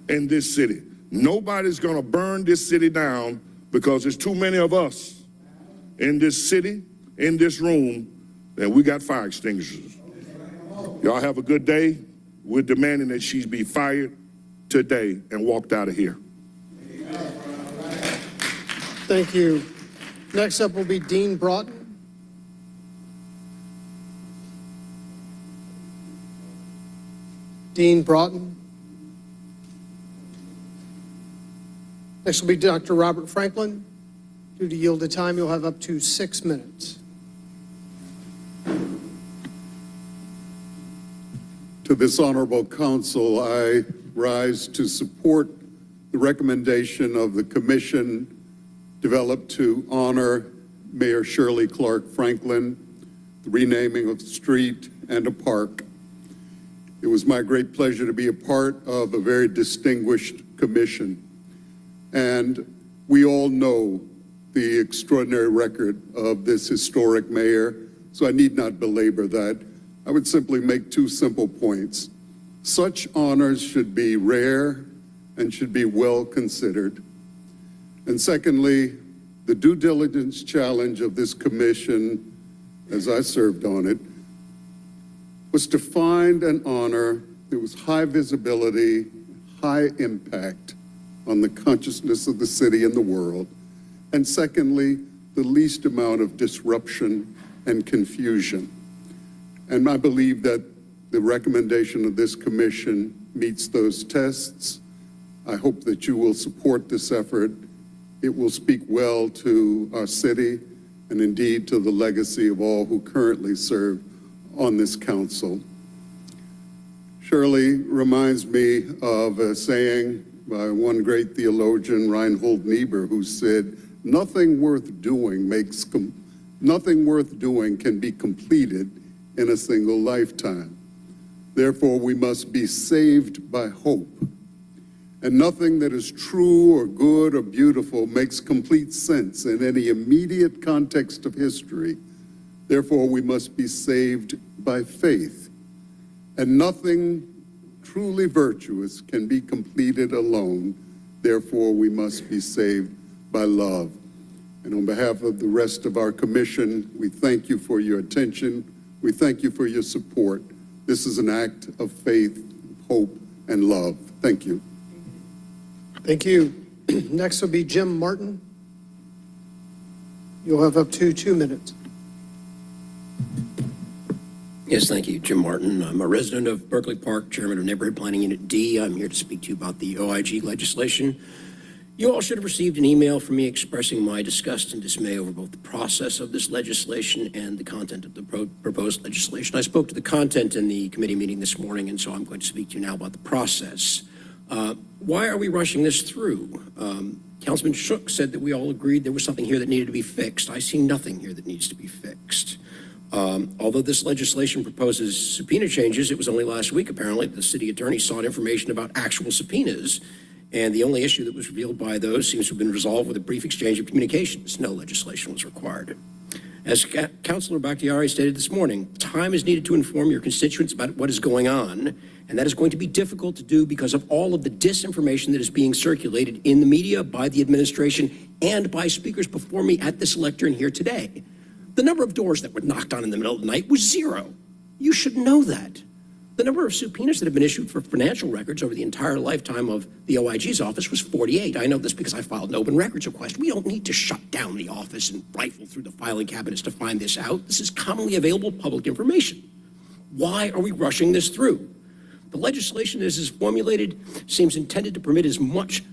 J: in this city. Nobody's going to burn this city down because there's too many of us in this city, in this room, and we got fire extinguishers. Y'all have a good day. We're demanding that she be fired today and walked out of here.
B: Thank you. Next up will be Dean Broughton. Dean Broughton. Next will be Dr. Robert Franklin. Due to yielded time, you'll have up to 6 minutes.
P: To this honorable council, I rise to support the recommendation of the commission developed to honor Mayor Shirley Clark Franklin, the renaming of a street and a park. It was my great pleasure to be a part of a very distinguished commission. And we all know the extraordinary record of this historic mayor, so I need not belabor that. I would simply make two simple points. Such honors should be rare and should be well considered. And secondly, the due diligence challenge of this commission, as I served on it, was to find an honor that was high visibility, high impact on the consciousness of the city and the world. And secondly, the least amount of disruption and confusion. And I believe that the recommendation of this commission meets those tests. I hope that you will support this effort. It will speak well to our city and indeed to the legacy of all who currently serve on this council. Shirley reminds me of a saying by one great theologian, Reinhold Niebuhr, who said, nothing worth doing can be completed in a single lifetime. Therefore, we must be saved by hope. And nothing that is true or good or beautiful makes complete sense in any immediate context of history. Therefore, we must be saved by faith. And nothing truly virtuous can be completed alone. Therefore, we must be saved by love. And on behalf of the rest of our commission, we thank you for your attention. We thank you for your support. This is an act of faith, hope, and love. Thank you.
B: Thank you. Next will be Jim Martin. You'll have up to 2 minutes.
D: Yes, thank you. Jim Martin. I'm a resident of Berkeley Park, chairman of Neighborhood Planning Unit D. I'm here to speak to you about the OIG legislation. You all should have received an email from me expressing my disgust and dismay over both the process of this legislation and the content of the proposed legislation. I spoke to the content in the committee meeting this morning, and so I'm going to speak to you now about the process. Why are we rushing this through? Councilman Shook said that we all agreed there was something here that needed to be fixed. I see nothing here that needs to be fixed. Although this legislation proposes subpoena changes, it was only last week, apparently, the city attorney sought information about actual subpoenas. And the only issue that was revealed by those seems to have been resolved with a brief exchange of communications. No legislation was required. As Councilor Bakhtiari stated this morning, time is needed to inform your constituents about what is going on, and that is going to be difficult to do because of all of the disinformation that is being circulated in the media, by the administration, and by speakers before me at this lectern here today. The number of doors that were knocked on in the middle of the night was 0. You should know that. The number of subpoenas that have been issued for financial records over the entire lifetime of the OIG's office was 48. I know this because I filed an open records request. We don't need to shut down the office and rifle through the filing cabinets to find this out. This is commonly available public information. Why are we rushing this through? The legislation as is formulated seems intended to permit as much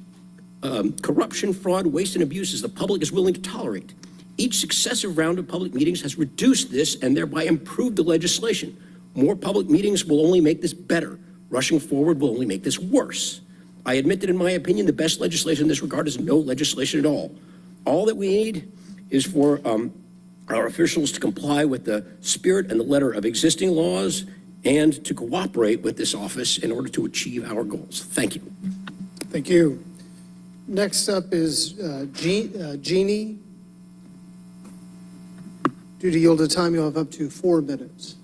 D: corruption, fraud, waste, and abuse as the public is willing to tolerate. Each successive round of public meetings has reduced this and thereby improved the legislation. More public meetings will only make this better. Rushing forward will only make this worse. I admit that in my opinion, the best legislation in this regard is no legislation at all. All that we need is for our officials to comply with the spirit and the letter of existing laws and to cooperate with this office in order to achieve our goals. Thank you.
B: Thank you. Next up is Jeannie. Due to yield of time, you'll have up to 4 minutes.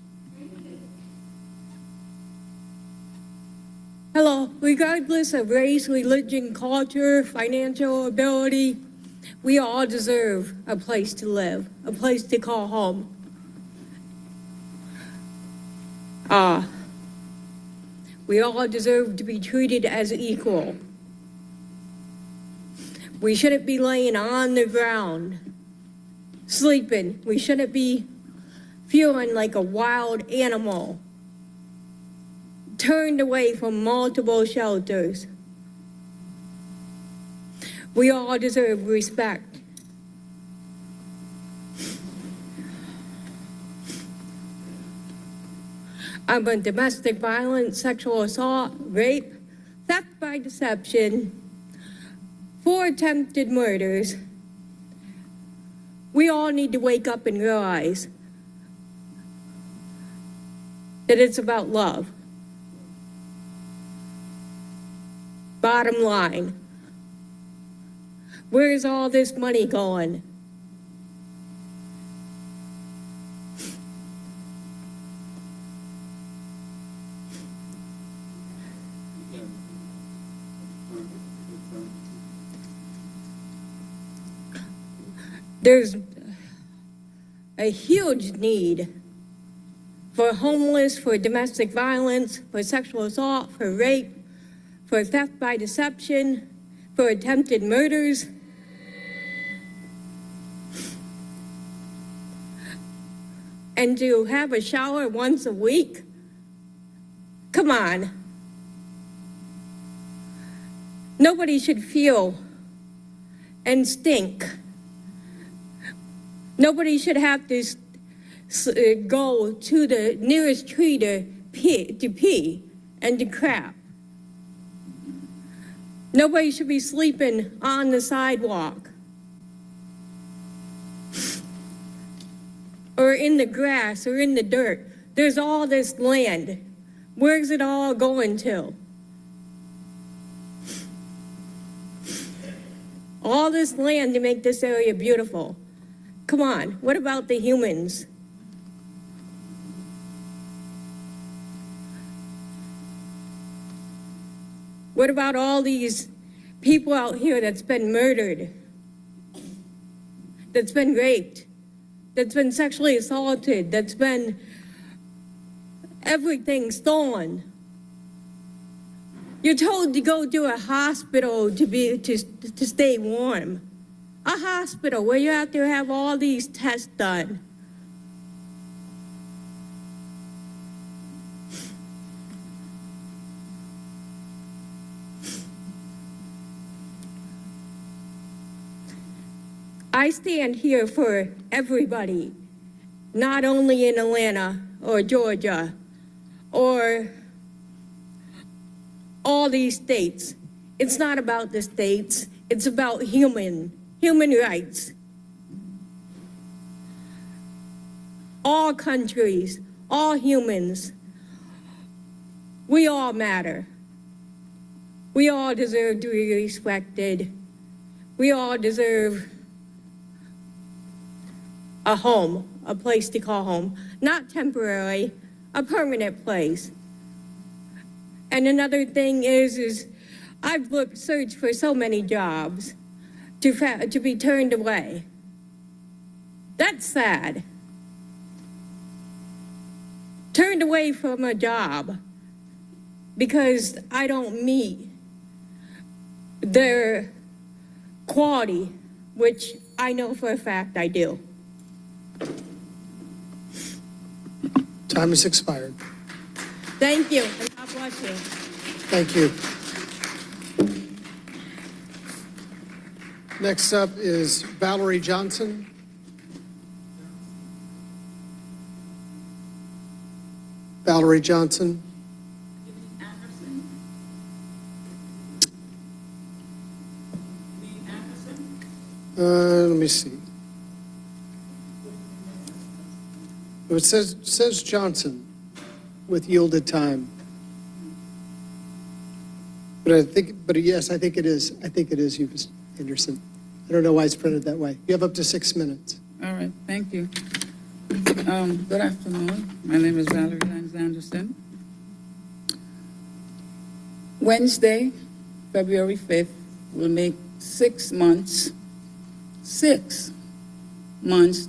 U: Hello. Regardless of race, religion, culture, financial ability, we all deserve a place to live, a place to call home. We all deserve to be treated as equal. We shouldn't be laying on the ground, sleeping. We shouldn't be feeling like a wild animal, turned away from multiple shelters. We all deserve respect. I'm a domestic violence, sexual assault, rape, theft by deception, 4 attempted murders. We all need to wake up and realize that it's about love. Bottom line, where is all this money going? There's a huge need for homeless, for domestic violence, for sexual assault, for rape, for theft by deception, for attempted murders. And to have a shower once a week? Come on. Nobody should feel and stink. Nobody should have to go to the nearest tree to pee and to crap. Nobody should be sleeping on the sidewalk or in the grass or in the dirt. There's all this land. Where's it all going to? All this land to make this area beautiful. Come on, what about the humans? What about all these people out here that's been murdered, that's been raped, that's been sexually assaulted, that's been everything stolen? You're told to go to a hospital to stay warm. A hospital where you have to have all these tests done. I stand here for everybody, not only in Atlanta or Georgia or all these states. It's not about the states, it's about human rights. All countries, all humans, we all matter. We all deserve to be respected. We all deserve a home, a place to call home, not temporary, a permanent place. And another thing is I've searched for so many jobs to be turned away. That's sad. Turned away from a job because I don't meet their quality, which I know for a fact I do.
B: Time has expired.
U: Thank you, and God bless you.
B: Thank you. Next up is Valerie Johnson. Valerie Johnson. Let me see. It says Johnson with yielded time. But yes, I think it is you, Ms. Anderson. I don't know why it's printed that way. You have up to 6 minutes.
E: All right, thank you. Good afternoon. My name is Valerie Langs Anderson. Wednesday, February 5th, will make 6 months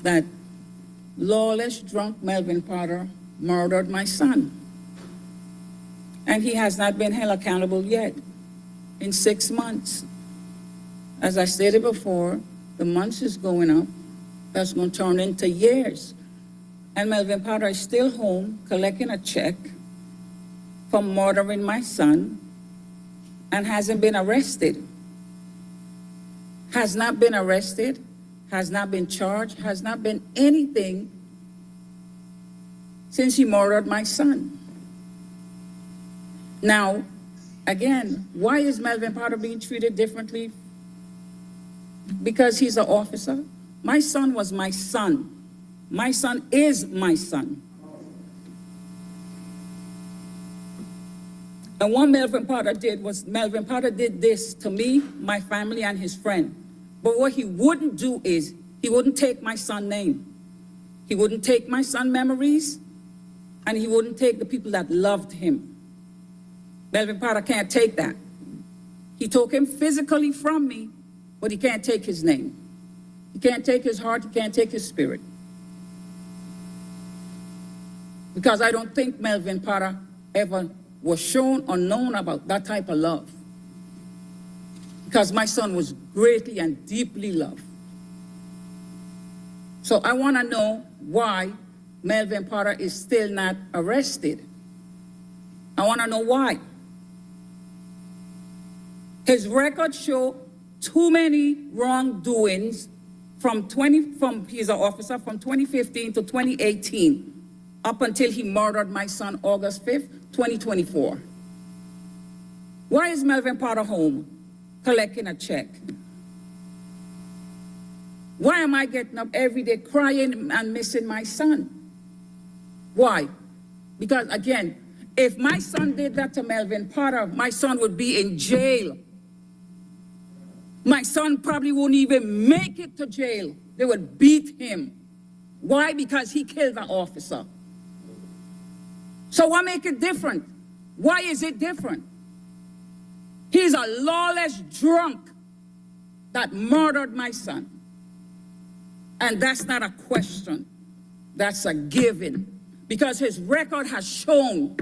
E: that lawless, drunk Melvin Potter murdered my son. And he has not been held accountable yet in 6 months. As I stated before, the months is going up. That's going to turn into years. And Melvin Potter is still home collecting a check for murdering my son and hasn't been arrested. Has not been arrested, has not been charged, has not been anything since he murdered my son. Now, again, why is Melvin Potter being treated differently? Because he's an officer. My son was my son. My son is my son. And what Melvin Potter did was, Melvin Potter did this to me, my family, and his friend. But what he wouldn't do is, he wouldn't take my son's name. He wouldn't take my son's memories, and he wouldn't take the people that loved him. Melvin Potter can't take that. He took him physically from me, but he can't take his name. He can't take his heart, he can't take his spirit. Because I don't think Melvin Potter ever was shown or known about that type of love. Because my son was greatly and deeply loved. So I want to know why Melvin Potter is still not arrested. I want to know why. His records show too many wrongdoings he's an officer from 2015 to 2018, up until he murdered my son August 5th, 2024. Why is Melvin Potter home collecting a check? Why am I getting up every day crying and missing my son? Why? Because again, if my son did that to Melvin Potter, my son would be in jail. My son probably wouldn't even make it to jail. They would beat him. Why? Because he killed an officer. So what make it different? Why is it different? He's a lawless drunk that murdered my son. And that's not a question. That's a given. Because his record has shown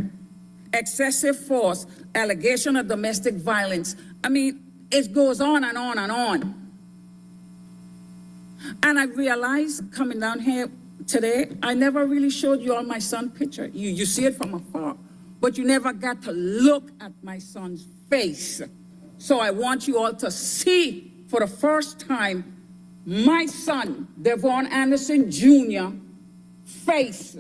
E: excessive force, allegation of domestic violence. I mean, it goes on and on and on. And I realized coming down here today, I never really showed you all my son's picture. You see it from afar, but you never got to look at my son's face. So I want you all to see for the first time my son, Devon Anderson Jr., face.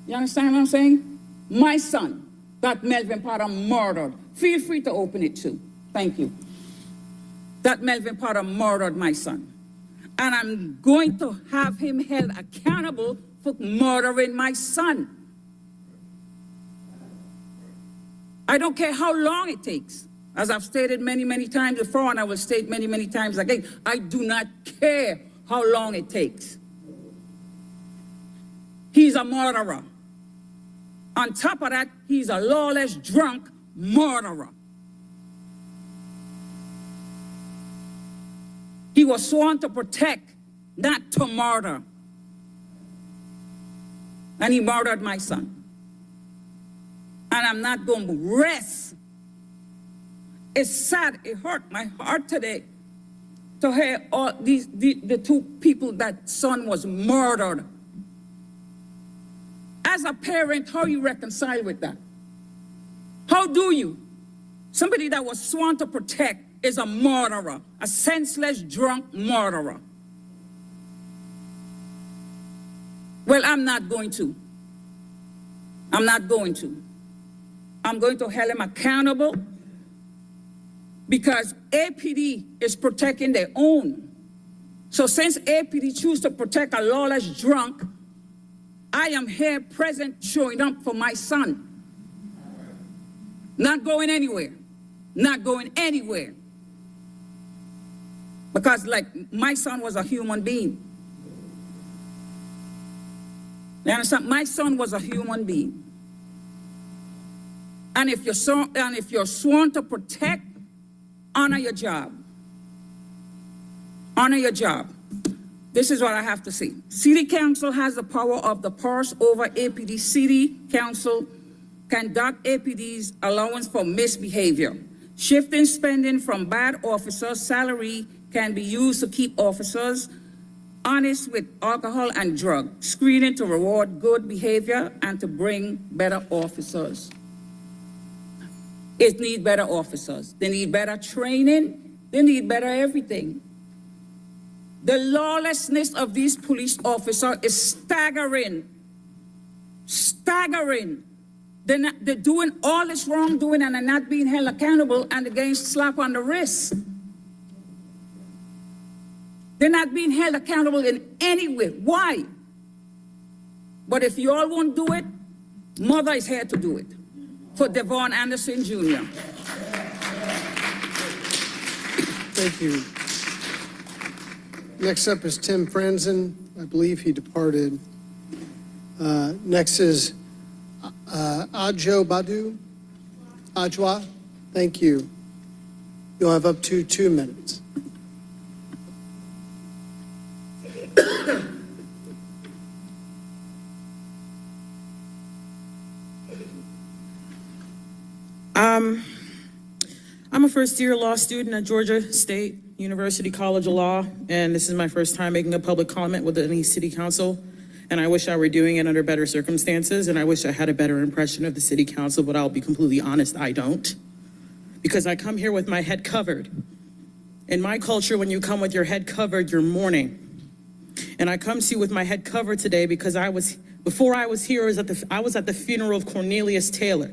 E: You understand what I'm saying? My son, that Melvin Potter murdered. Feel free to open it too. Thank you. That Melvin Potter murdered my son. And I'm going to have him held accountable for murdering my son. I don't care how long it takes. As I've stated many, many times before, and I will state many, many times again, I do not care how long it takes. He's a murderer. On top of that, he's a lawless, drunk murderer. He was sworn to protect, not to murder. And he murdered my son. And I'm not going to rest. It's sad, it hurt my heart today to hear all the two people that son was murdered. As a parent, how you reconcile with that? How do you? Somebody that was sworn to protect is a murderer, a senseless, drunk murderer. Well, I'm not going to. I'm not going to. I'm going to hold him accountable because APD is protecting their own. So since APD choose to protect a lawless drunk, I am here present showing up for my son. Not going anywhere. Not going anywhere. Because like my son was a human being. You understand? My son was a human being. And if you're sworn to protect, honor your job. Honor your job. This is what I have to say. City Council has the power of the purse over APD. City Council can dock APD's allowance for misbehavior. Shifting spending from bad officers' salary can be used to keep officers honest with alcohol and drugs. Screening to reward good behavior and to bring better officers. It needs better officers. They need better training. They need better everything. The lawlessness of these police officers is staggering. Staggering. They're doing all this wrongdoing and they're not being held accountable and they're getting slap on the wrist. They're not being held accountable in any way. Why? But if you all won't do it, Mother is here to do it. For Devon Anderson Jr.
B: Thank you. Next up is Tim Franzen. I believe he departed. Next is Adjo Badu. Ajwa, thank you. You'll have up to 2 minutes.
H: I'm a first-year law student at Georgia State University College of Law, and this is my first time making a public comment with any city council, and I wish I were doing it under better circumstances, and I wish I had a better impression of the city council, but I'll be completely honest, I don't, because I come here with my head covered. In my culture, when you come with your head covered, you're mourning. And I come to you with my head covered today because before I was here, I was at the funeral of Cornelius Taylor.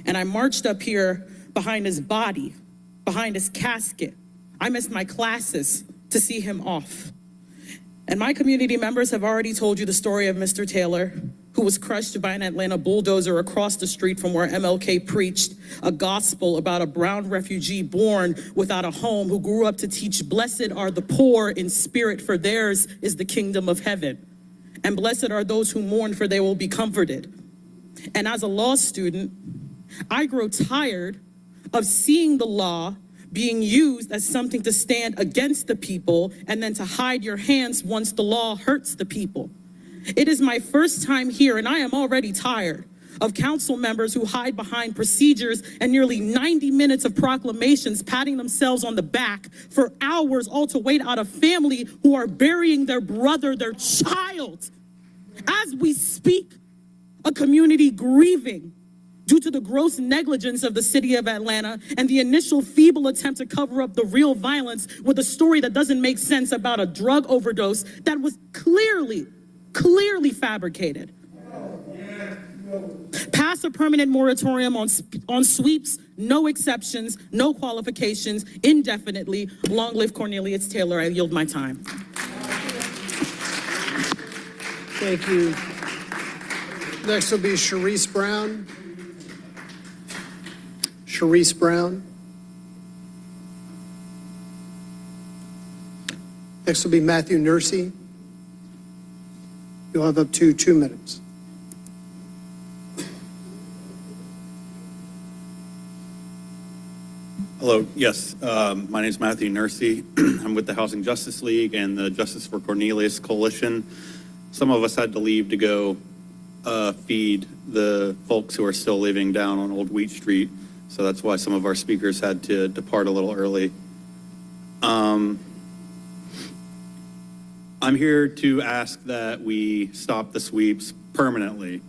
H: And I marched up here behind his body, behind his casket. I missed my classes to see him off. And my community members have already told you the story of Mr. Taylor, who was crushed by an Atlanta bulldozer across the street from where MLK preached a gospel about a brown refugee born without a home who grew up to teach, blessed are the poor in spirit, for theirs is the kingdom of heaven. And blessed are those who mourn, for they will be comforted. And as a law student, I grow tired of seeing the law being used as something to stand against the people and then to hide your hands once the law hurts the people. It is my first time here, and I am already tired of council members who hide behind procedures and nearly 90 minutes of proclamations, patting themselves on the back for hours, all to wait out a family who are burying their brother, their child. As we speak, a community grieving due to the gross negligence of the city of Atlanta and the initial feeble attempt to cover up the real violence with a story that doesn't make sense about a drug overdose that was clearly fabricated. Pass a permanent moratorium on sweeps, no exceptions, no qualifications, indefinitely. Long live Cornelius Taylor. I yield my time.
B: Thank you. Next will be Sharice Brown. Sharice Brown. Next will be Matthew Nursey. You'll have up to 2 minutes.
R: Hello, yes, my name is Matthew Nursey. I'm with the Housing Justice League and the Justice for Cornelius Coalition. Some of us had to leave to go feed the folks who are still living down on Old Wheat Street. So that's why some of our speakers had to depart a little early. I'm here to ask that we stop the sweeps permanently.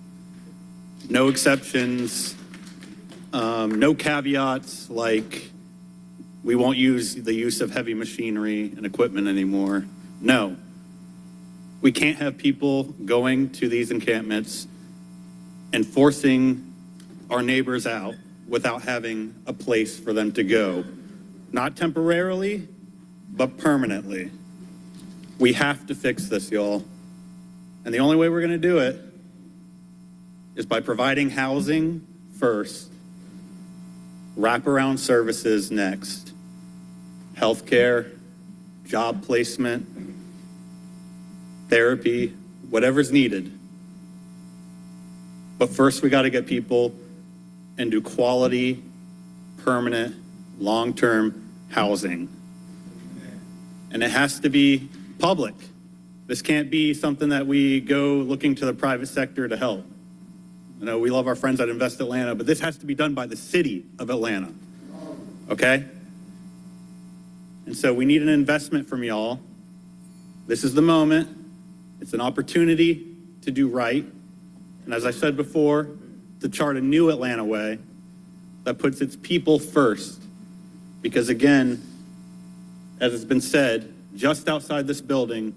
R: No exceptions, no caveats like we won't use the use of heavy machinery and equipment anymore. No. We can't have people going to these encampments and forcing our neighbors out without having a place for them to go. Not temporarily, but permanently. We have to fix this, y'all. And the only way we're gonna do it is by providing housing first, wraparound services next, healthcare, job placement, therapy, whatever's needed. But first we gotta get people into quality, permanent, long-term housing. And it has to be public. This can't be something that we go looking to the private sector to help. I know we love our friends at Invest Atlanta, but this has to be done by the city of Atlanta, okay? And so we need an investment from y'all. This is the moment. It's an opportunity to do right. And as I said before, to chart a new Atlanta way that puts its people first. Because again, as it's been said, just outside this building,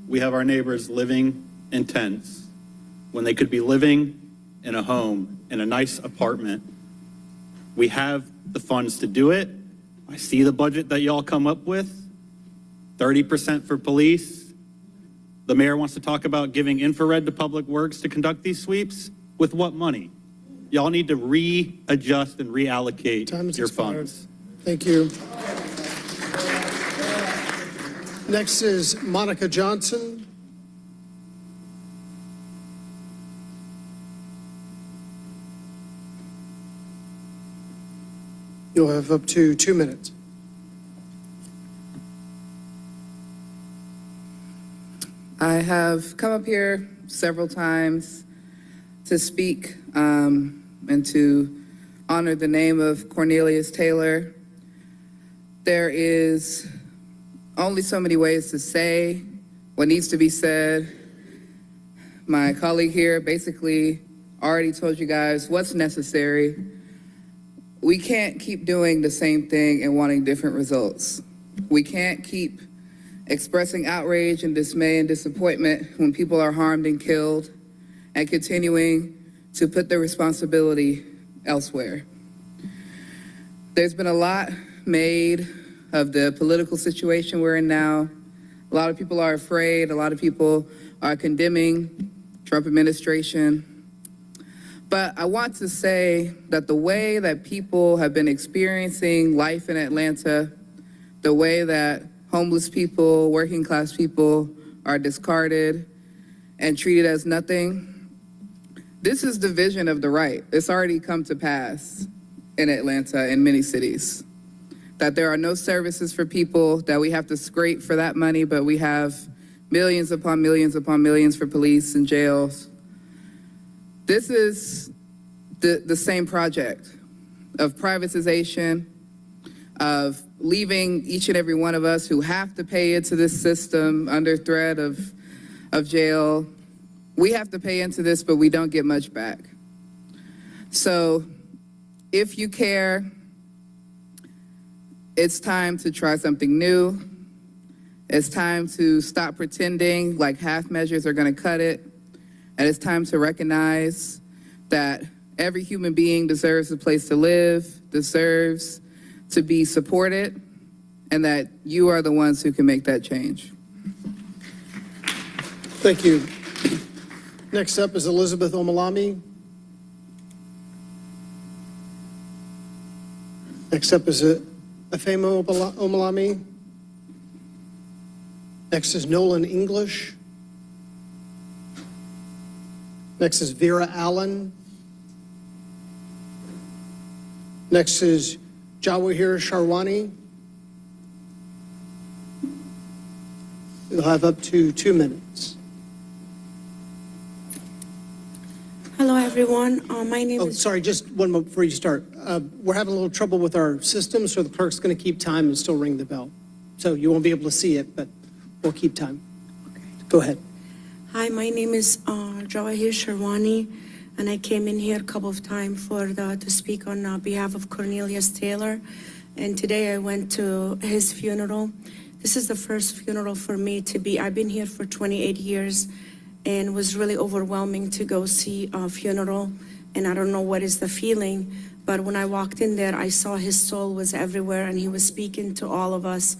R: we have our neighbors living in tents when they could be living in a home, in a nice apartment. We have the funds to do it. I see the budget that y'all come up with, 30% for police. The mayor wants to talk about giving infrared to Public Works to conduct these sweeps. With what money? Y'all need to readjust and reallocate your funds.
B: Thank you. Next is Monica Johnson. You'll have up to 2 minutes.
S: I have come up here several times to speak and to honor the name of Cornelius Taylor. There is only so many ways to say what needs to be said. My colleague here basically already told you guys what's necessary. We can't keep doing the same thing and wanting different results. We can't keep expressing outrage and dismay and disappointment when people are harmed and killed and continuing to put the responsibility elsewhere. There's been a lot made of the political situation we're in now. A lot of people are afraid. A lot of people are condemning Trump administration. But I want to say that the way that people have been experiencing life in Atlanta, the way that homeless people, working class people are discarded and treated as nothing, this is the vision of the right. It's already come to pass in Atlanta and many cities. That there are no services for people, that we have to scrape for that money, but we have millions upon millions upon millions for police and jails. This is the same project of privatization, of leaving each and every one of us who have to pay into this system under threat of jail. We have to pay into this, but we don't get much back. So if you care, it's time to try something new. It's time to stop pretending like half measures are going to cut it. And it's time to recognize that every human being deserves a place to live, deserves to be supported, and that you are the ones who can make that change.
B: Thank you. Next up is Elizabeth Omalami. Next up is Afemo Omalami. Next is Nolan English. Next is Vera Allen. Next is Jawahir Sharwani. You'll have up to 2 minutes.
I: Hello, everyone. My name
B: Oh,
I: is...
B: sorry, just one moment before you start. We're having a little trouble with our system, so the clerk's going to keep time and still ring the bell. So you won't be able to see it, but we'll keep time. Okay. Go ahead.
I: Hi, my name is Jawahir Sharwani, and I came in here a couple of times to speak on behalf of Cornelius Taylor. And today I went to his funeral. This is the first funeral for me to be. I've been here for 28 years, and it was really overwhelming to go see a funeral. And I don't know what is the feeling, but when I walked in there, I saw his soul was everywhere, and he was speaking to all of us.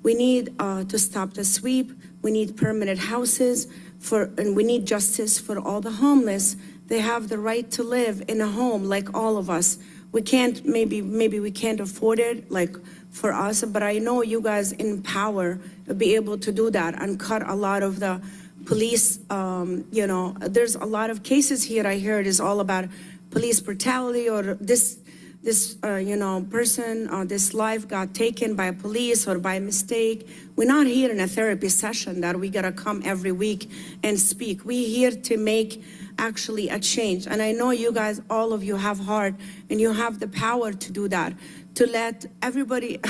I: We need to stop the sweep. We need permanent houses and we need justice for all the homeless. They have the right to live in a home like all of us. We can't, maybe we can't afford it like for us, but I know you guys in power will be able to do that and cut a lot of the police, there's a lot of cases here I heard is all about police brutality or this person, this life got taken by police or by mistake. We're not here in a therapy session that we gotta come every week and speak. We're here to make actually a change. And I know you guys, all of you have heart and you have the power to do that, to let everybody,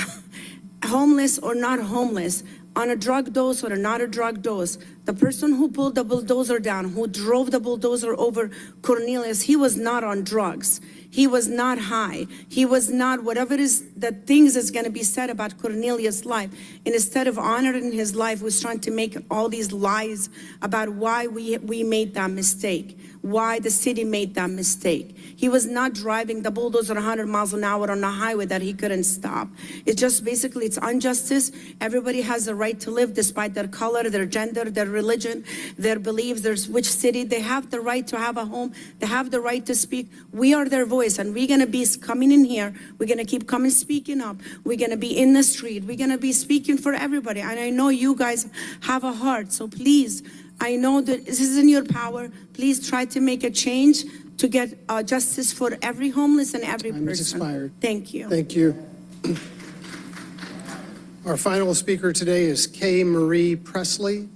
I: homeless or not homeless, on a drug dose or not a drug dose, the person who pulled the bulldozer down, who drove the bulldozer over Cornelius, he was not on drugs. He was not high. He was not whatever it is that things is going to be said about Cornelius' life. And instead of honoring his life, was trying to make all these lies about why we made that mistake, why the city made that mistake. He was not driving the bulldozer 100 miles an hour on the highway that he couldn't stop. It's just basically, it's injustice. Everybody has the right to live despite their color, their gender, their religion, their beliefs, there's which city. They have the right to have a home. They have the right to speak. We are their voice, and we're gonna be coming in here. We're gonna keep coming, speaking up. We're gonna be in the street. We're gonna be speaking for everybody. And I know you guys have a heart, so please, I know that this is in your power. Please try to make a change to get justice for every homeless and every person.
B: Time has expired.
I: Thank you.
B: Thank you. Our final speaker today is Kay Marie Presley.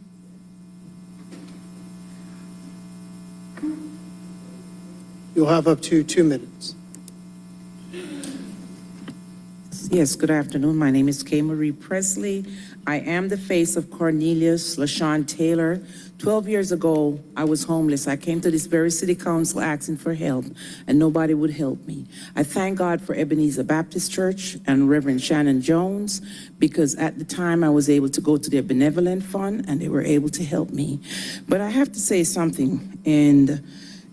B: You'll have up to 2 minutes.
L: Yes, good afternoon. My name is Kay Marie Presley. I am the face of Cornelius LaShawn Taylor. 12 years ago, I was homeless. I came to this very city council asking for help, and nobody would help me. I thank God for Ebenezer Baptist Church and Reverend Shannon Jones, because at the time I was able to go to their benevolent fund, and they were able to help me. But I have to say something, and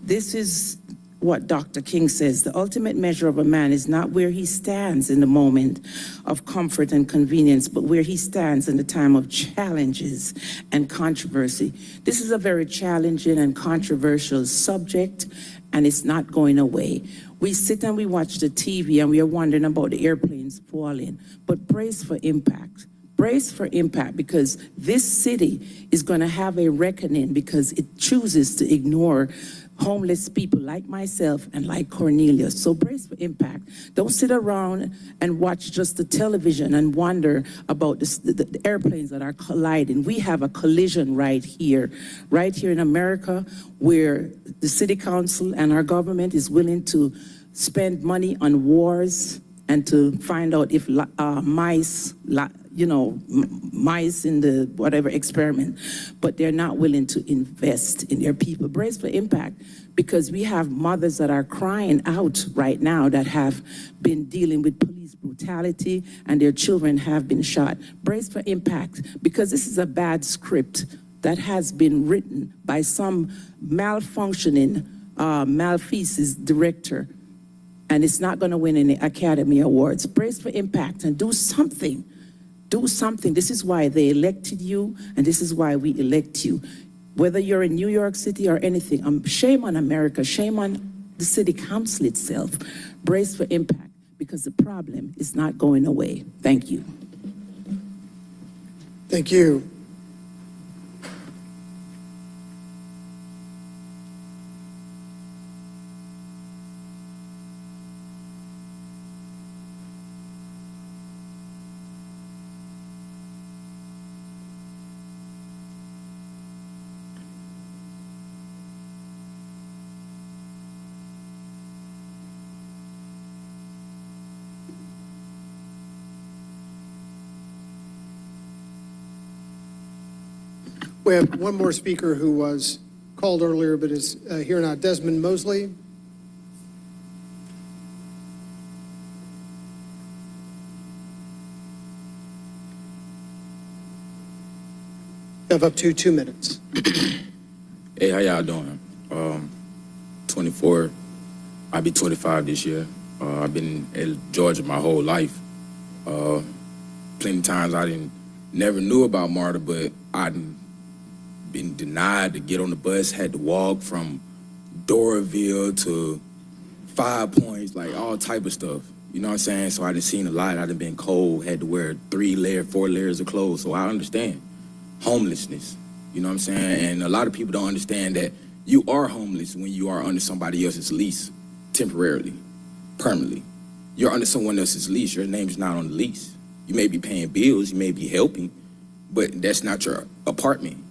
L: this is what Dr. King says: the ultimate measure of a man is not where he stands in the moment of comfort and convenience, but where he stands in the time of challenges and controversy. This is a very challenging and controversial subject, and it's not going away. We sit and we watch the TV and we are wondering about the airplanes falling, but brace for impact. Brace for impact, because this city is going to have a reckoning because it chooses to ignore homeless people like myself and like Cornelius. So brace for impact. Don't sit around and watch just the television and wonder about the airplanes that are colliding. We have a collision right here in America, where the city council and our government is willing to spend money on wars and to find out if mice in the whatever experiment, but they're not willing to invest in their people. Brace for impact, because we have mothers that are crying out right now that have been dealing with police brutality and their children have been shot. Brace for impact, because this is a bad script that has been written by some malfunctioning, malfeasance director, and it's not going to win any Academy Awards. Brace for impact and do something. Do something. This is why they elected you, and this is why we elect you. Whether you're in New York City or anything, shame on America, shame on the city council itself. Brace for impact, because the problem is not going away. Thank you.
B: Thank you. We have one more speaker who was called earlier but is here now, Desmond Mosley. You have up to 2 minutes.
N: Hey, how y'all doing? 24. I'll be 25 this year. I've been in Georgia my whole life. Plenty of times never knew about MARTA, but I been denied to get on the bus, had to walk from Doraville to 5 Points, like all type of stuff. You know what I'm saying? So I done seen a lot. I done been cold, had to wear 4 layers of clothes. So I understand homelessness. You know what I'm saying? And a lot of people don't understand that you are homeless when you are under somebody else's lease, temporarily, permanently. You're under someone else's lease. Your name's not on the lease. You may be paying bills, you may be helping, but that's not your apartment.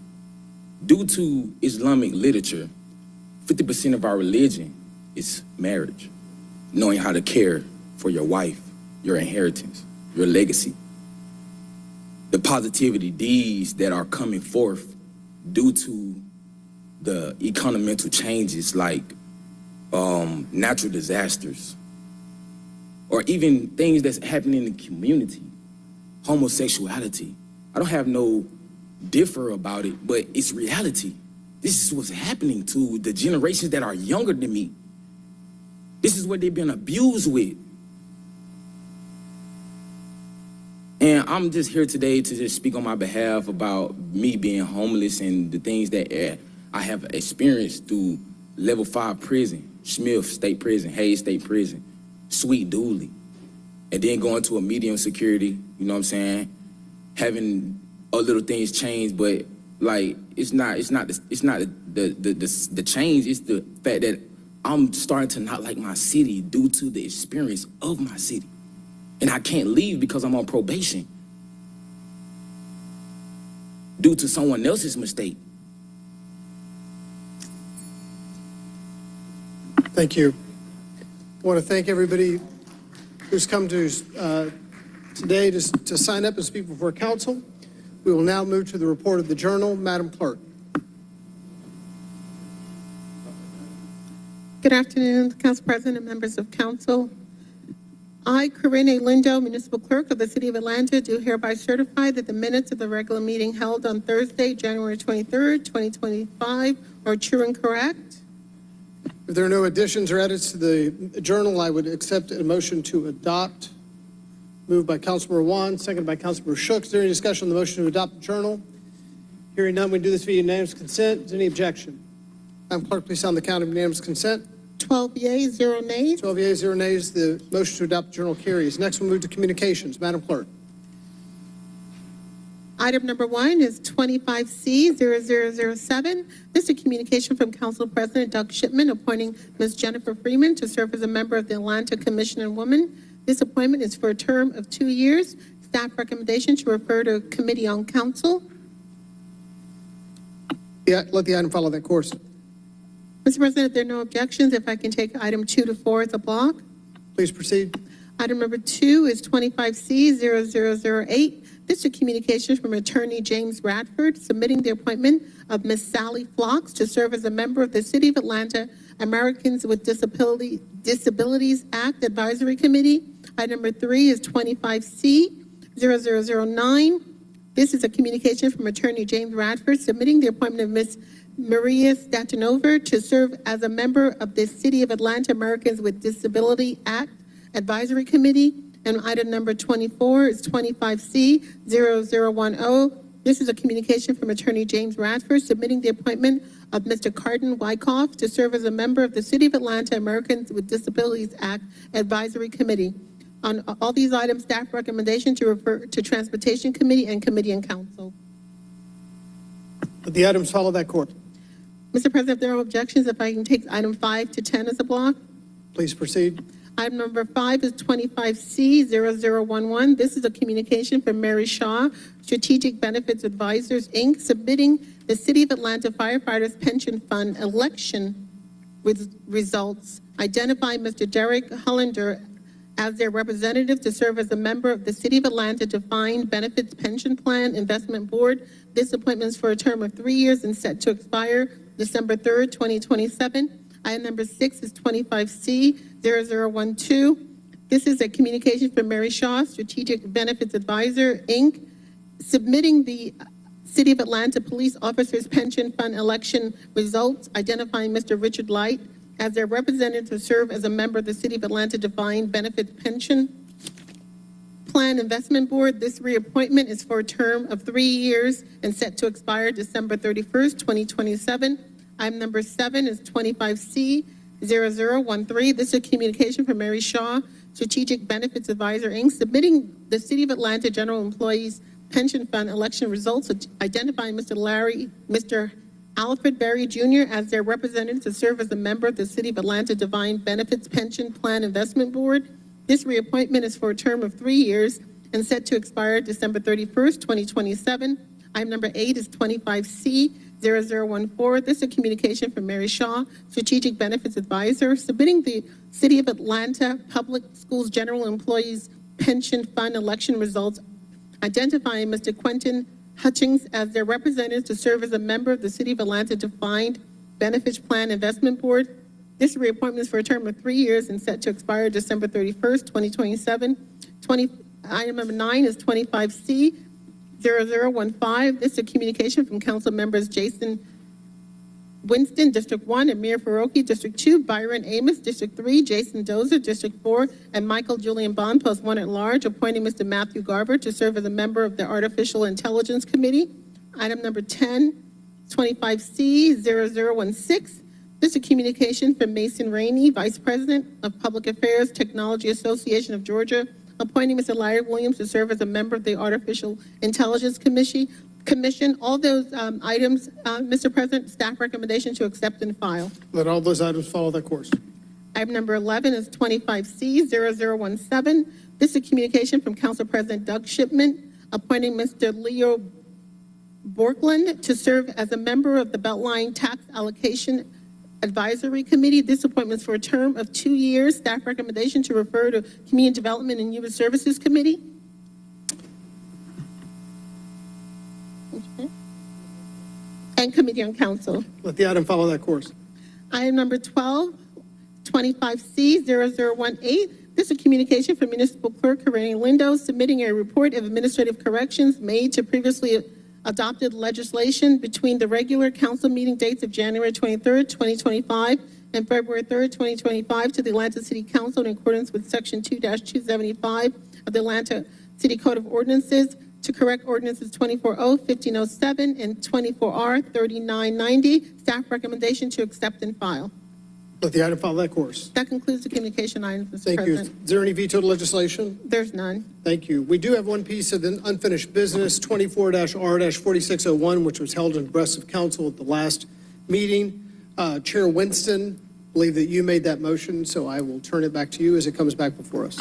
N: Due to Islamic literature, 50% of our religion is marriage, knowing how to care for your wife, your inheritance, your legacy. The positivity deeds that are coming forth due to the economical changes like natural disasters, or even things that's happening in the community, homosexuality. I don't have no differ about it, but it's reality. This is what's happening to the generations that are younger than me. This is what they've been abused with. And I'm just here today to just speak on my behalf about me being homeless and the things that I have experienced through level 5 prison, Smith State Prison, Hayes State Prison, Sweet Dooley, and then going to a medium security, you know what I'm saying? Having little things change, but like it's not the change. It's the fact that I'm starting to not like my city due to the experience of my city, and I can't leave because I'm on probation due to someone else's mistake.
B: Thank you. I want to thank everybody who's come to today to sign up and speak before council. We will now move to the report of the journal. Madam Clerk.
Q: Good afternoon, Council President and members of council. I, Corinne A. Lindo, Municipal Clerk of the City of Atlanta, do hereby certify that the minutes of the regular meeting held on Thursday, January 23rd, 2025 are true and correct.
B: If there are no additions or edits to the journal, I would accept a motion to adopt. Moved by Councilmember Wan, seconded by Councilmember Shook. Is there any discussion on the motion to adopt the journal? Hearing none, we do this via unanimous consent. Is there any objection? Madam Clerk, please sound the count of unanimous consent.
Q: 12 yeas, 0 nays.
B: 12 yeas, 0 nays. The motion to adopt the journal carries. Next, we'll move to communications. Madam Clerk.
Q: Item number 1 is 25C0007. This is a communication from Council President Doug Shipman appointing Ms. Jennifer Freeman to serve as a member of the Atlanta Commission on Women. This appointment is for a term of 2 years. Staff recommendation to refer to Committee on Council.
B: Yeah, let the item follow that course.
Q: Mr. President, if there are no objections, if I can take item 2 to 4 as a block.
B: Please proceed.
Q: Item number 2 is 25C0008. This is a communication from Attorney James Radford submitting the appointment of Ms. Sally Flox to serve as a member of the City of Atlanta Americans with Disabilities Act Advisory Committee. Item number 3 is 25C0009. This is a communication from Attorney James Radford submitting the appointment of Ms. Maria Statanova to serve as a member of the City of Atlanta Americans with Disability Act Advisory Committee. And item number 24 is 25C0010. This is a communication from Attorney James Radford submitting the appointment of Mr. Cardin Wyckoff to serve as a member of the City of Atlanta Americans with Disabilities Act Advisory Committee. On all these items, staff recommendation to refer to Transportation Committee and Committee and Council.
B: Let the items follow that course.
Q: Mr. President, if there are no objections, if I can take item 5 to 10 as a block.
B: Please proceed.
Q: Item number 5 is 25C0011. This is a communication from Mary Shaw, Strategic Benefits Advisors, Inc., submitting the City of Atlanta Firefighters Pension Fund election with results. Identify Mr. Derek Hollander as their representative to serve as a member of the City of Atlanta Defined Benefits Pension Plan Investment Board. This appointment is for a term of 3 years and set to expire December 3rd, 2027. Item number 6 is 25C0012. This is a communication from Mary Shaw, Strategic Benefits Advisor, Inc., submitting the City of Atlanta Police Officers Pension Fund election results, identifying Mr. Richard Light as their representative to serve as a member of the City of Atlanta Defined Benefits Pension Plan Investment Board. This reappointment is for a term of 3 years and set to expire December 31st, 2027. Item number 7 is 25C0013. This is a communication from Mary Shaw, Strategic Benefits Advisor, Inc., submitting the City of Atlanta General Employees Pension Fund election results, identifying Mr. Alfred Berry Jr. as their representative to serve as a member of the City of Atlanta Defined Benefits Pension Plan Investment Board. This reappointment is for a term of 3 years and set to expire December 31st, 2027. Item number 8 is 25C0014. This is a communication from Mary Shaw, Strategic Benefits Advisor, submitting the City of Atlanta Public Schools General Employees Pension Fund election results, identifying Mr. Quentin Hutchings as their representative to serve as a member of the City of Atlanta Defined Benefits Plan Investment Board. This reappointment is for a term of 3 years and set to expire December 31st, 2027. Item number 9 is 25C0015. This is a communication from council members Jason Winston, District 1, Amir Faroki, District 2, Byron Amos, District 3, Jason Dozer, District 4, and Michael Julian Bond, Post 1 at Large, appointing Mr. Matthew Garber to serve as a member of the Artificial Intelligence Committee. Item number 10, 25C0016. This is a communication from Mason Rainey, Vice President of Public Affairs, Technology Association of Georgia, appointing Mr. Larry Williams to serve as a member of the Artificial Intelligence Commission. All those items, Mr. President, staff recommendation to accept and file.
B: Let all those items follow that course.
Q: Item number 11 is 25C0017. This is a communication from Council President Doug Shipman, appointing Mr. Leo Borkland to serve as a member of the Beltline Tax Allocation Advisory Committee. This appointment is for a term of 2 years. Staff recommendation to refer to Community Development and Human Services Committee. Okay. And Committee on Council.
B: Let the item follow that course.
Q: Item number 12, 25C0018. This is a communication from Municipal Clerk Karene Lindo submitting a report of administrative corrections made to previously adopted legislation between the regular council meeting dates of January 23rd, 2025 and February 3rd, 2025 to the Atlanta City Council in accordance with Section 2-275 of the Atlanta City Code of Ordinances to correct ordinances 24O, 1507, and 24R, 3990. Staff recommendation to accept and file.
B: Let the item follow that course.
Q: That concludes the communication items, Mr.
B: Thank you.
Q: President.
B: Is there any vetoed legislation?
Q: There's none.
B: Thank you. We do have one piece of unfinished business, 24-R-4601, which was held in breast of council at the last meeting. Chair Winston, I believe that you made that motion, so I will turn it back to you as it comes back before us.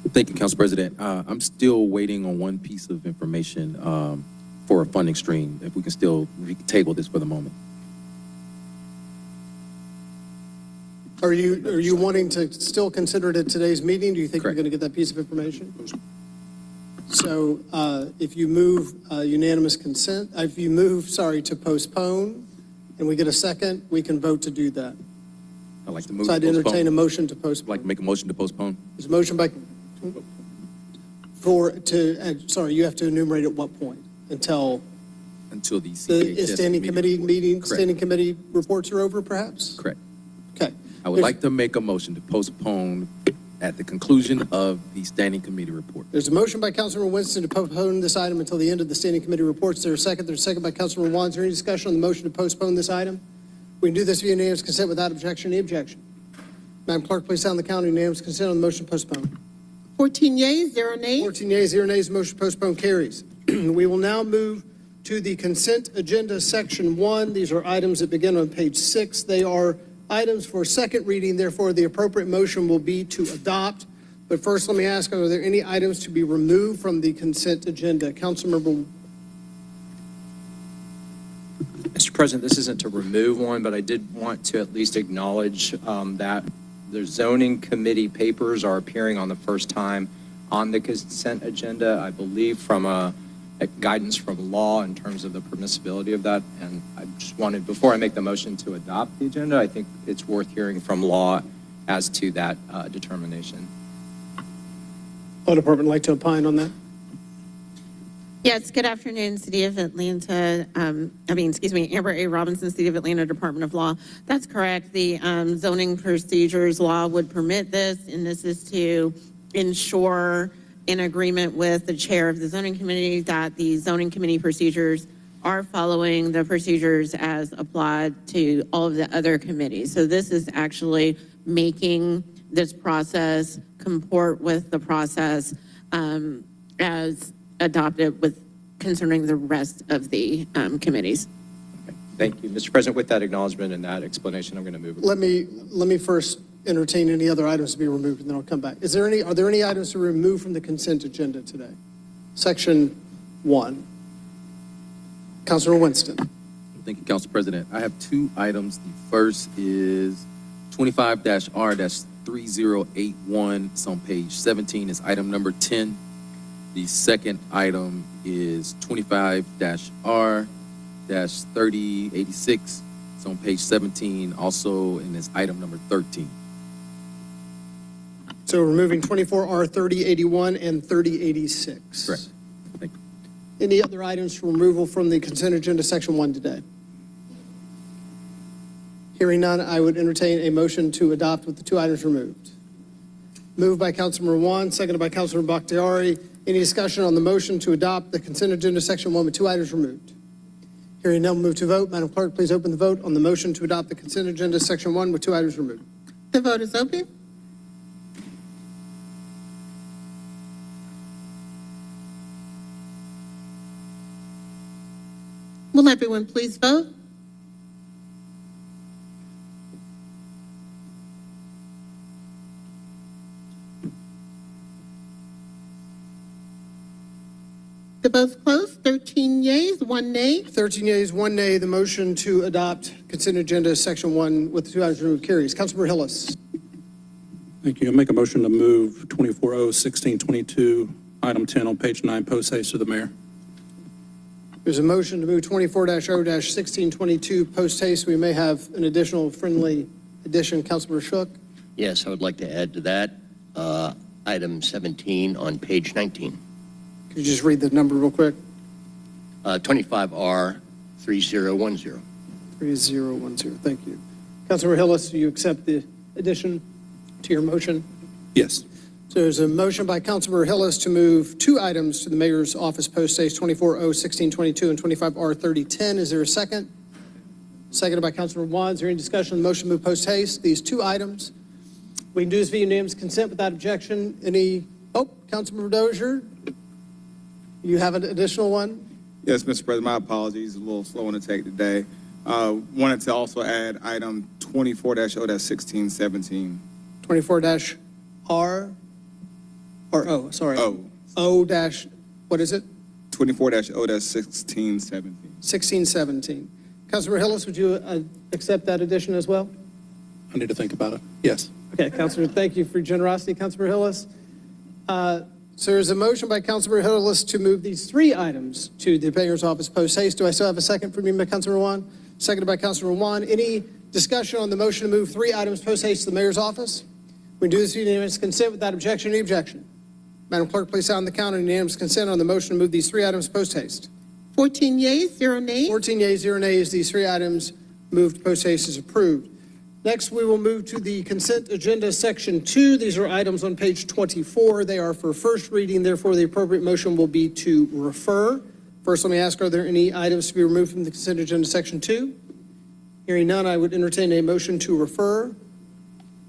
F: Thank you, Council President. I'm still waiting on one piece of information for a funding stream, if we can still table this for the moment.
B: Are you wanting to still consider it at today's meeting? Do you think you're going to get that piece of information? So if you move unanimous consent, if you move, to postpone, and we get a second, we can vote to do that.
F: I'd like to move
B: So
F: to
B: I'd entertain
F: postpone.
B: a motion to
F: I'd
B: postpone.
F: like to make a motion to postpone.
B: There's a motion you have to enumerate at what point? Until
F: Until the
B: the
F: CHS
B: standing committee meeting,
F: Correct.
B: standing committee reports are over, perhaps?
F: Correct.
B: Okay.
F: I would like to make a motion to postpone at the conclusion of the standing committee report.
B: There's a motion by Councilman Winston to postpone this item until the end of the standing committee reports. There's a second. There's a second by Councilman Juan. Is there any discussion on the motion to postpone this item? We can do this via unanimous consent without objection. Any objection? Madam Clerk, please sound the count. Unanimous consent on the motion to postpone.
Q: 14 yeas, 0 nays.
B: 14 yeas, 0 nays. Motion to postpone carries. We will now move to the consent agenda, section 1. These are items that begin on page 6. They are items for second reading. Therefore, the appropriate motion will be to adopt. But first, let me ask, are there any items to be removed from the consent agenda? Councilmember.
V: Mr. President, this isn't to remove one, but I did want to at least acknowledge that the zoning committee papers are appearing on the first time on the consent agenda, I believe from a guidance from law in terms of the permissibility of that. And I just wanted, before I make the motion to adopt the agenda, I think it's worth hearing from law as to that determination.
B: Law Department like to opine on that?
W: Yes, good afternoon, City of Atlanta. Amber A. Robinson, City of Atlanta Department of Law. That's correct. The zoning procedures law would permit this, and this is to ensure, in agreement with the chair of the zoning committee, that the zoning committee procedures are following the procedures as applied to all of the other committees. So this is actually making this process comport with the process as adopted with concerning the rest of the committees.
V: Thank you. Mr. President, with that acknowledgement and that explanation, I'm going to move.
B: Let me first entertain any other items to be removed, and then I'll come back. Are there any items to remove from the consent agenda today? Section 1. Councilor Winston.
F: Thank you, Council President. I have two items. The first is 25-R-3081. It's on page 17. It's item number 10. The second item is 25-R-3086. It's on page 17, also, and it's item number 13.
B: So removing 24R 3081 and 3086.
F: Correct. Thank you.
B: Any other items for removal from the consent agenda, section 1 today? Hearing none, I would entertain a motion to adopt with the two items removed. Moved by Councilmember Juan, seconded by Councilmember Bakhtiari. Any discussion on the motion to adopt the consent agenda, section 1, with two items removed? Hearing none, we'll move to vote. Madam Clerk, please open the vote on the motion to adopt the consent agenda, section 1, with two items removed.
Q: The vote is open. Will everyone please vote? The vote's closed. 13 yeas, 1 nay.
B: 13 yeas, 1 nay. The motion to adopt consent agenda, section 1, with the two items removed carries. Councilmember Hillis.
X: Thank you. I make a motion to move 24-0-1622, item 10 on page 9, post haste to the mayor.
B: There's a motion to move 24-0-1622 post haste. We may have an additional friendly addition. Councilmember Shook.
Y: Yes, I would like to add to that, item 17 on page 19.
B: Could you just read the number real quick?
Y: 25R 3010.
B: 3010. Thank you. Councilmember Hillis, do you accept the addition to your motion?
X: Yes.
B: So there's a motion by Councilmember Hillis to move two items to the mayor's office post haste, 24-0-1622 and 25R 3010. Is there a second? seconded by Councilmember Juan. Is there any discussion on the motion to move post haste? These two items, we can do this via unanimous consent without objection. Councilmember Dozier, you have an additional one?
A: Yes, Mr. President, my apologies, a little slow on the take today. Wanted to also add item 24-0-1617.
B: 24-R, or O, sorry. O dash, what is it?
A: 24-0-1617.
B: 1617. Councilmember Hillis, would you accept that addition as well?
X: I need to think about it. Yes.
B: Okay, Councilor, thank you for your generosity, Councilmember Hillis. So there's a motion by Councilmember Hillis to move these three items to the mayor's office post haste. Do I still have a second from you, Councilmember Juan? Seconded by Councilmember Juan. Any discussion on the motion to move three items post haste to the mayor's office? We do this unanimous consent without objection. Any objection? Madam Clerk, please sound the count on unanimous consent on the motion to move these three items post haste.
Q: 14 yeas, 0 nays.
B: 14 yeas, 0 nays. These three items moved post haste is approved. Next, we will move to the consent agenda section 2. These are items on page 24. They are for first reading. Therefore, the appropriate motion will be to refer. First, let me ask, are there any items to be removed from the consent agenda section 2? Hearing none, I would entertain a motion to refer.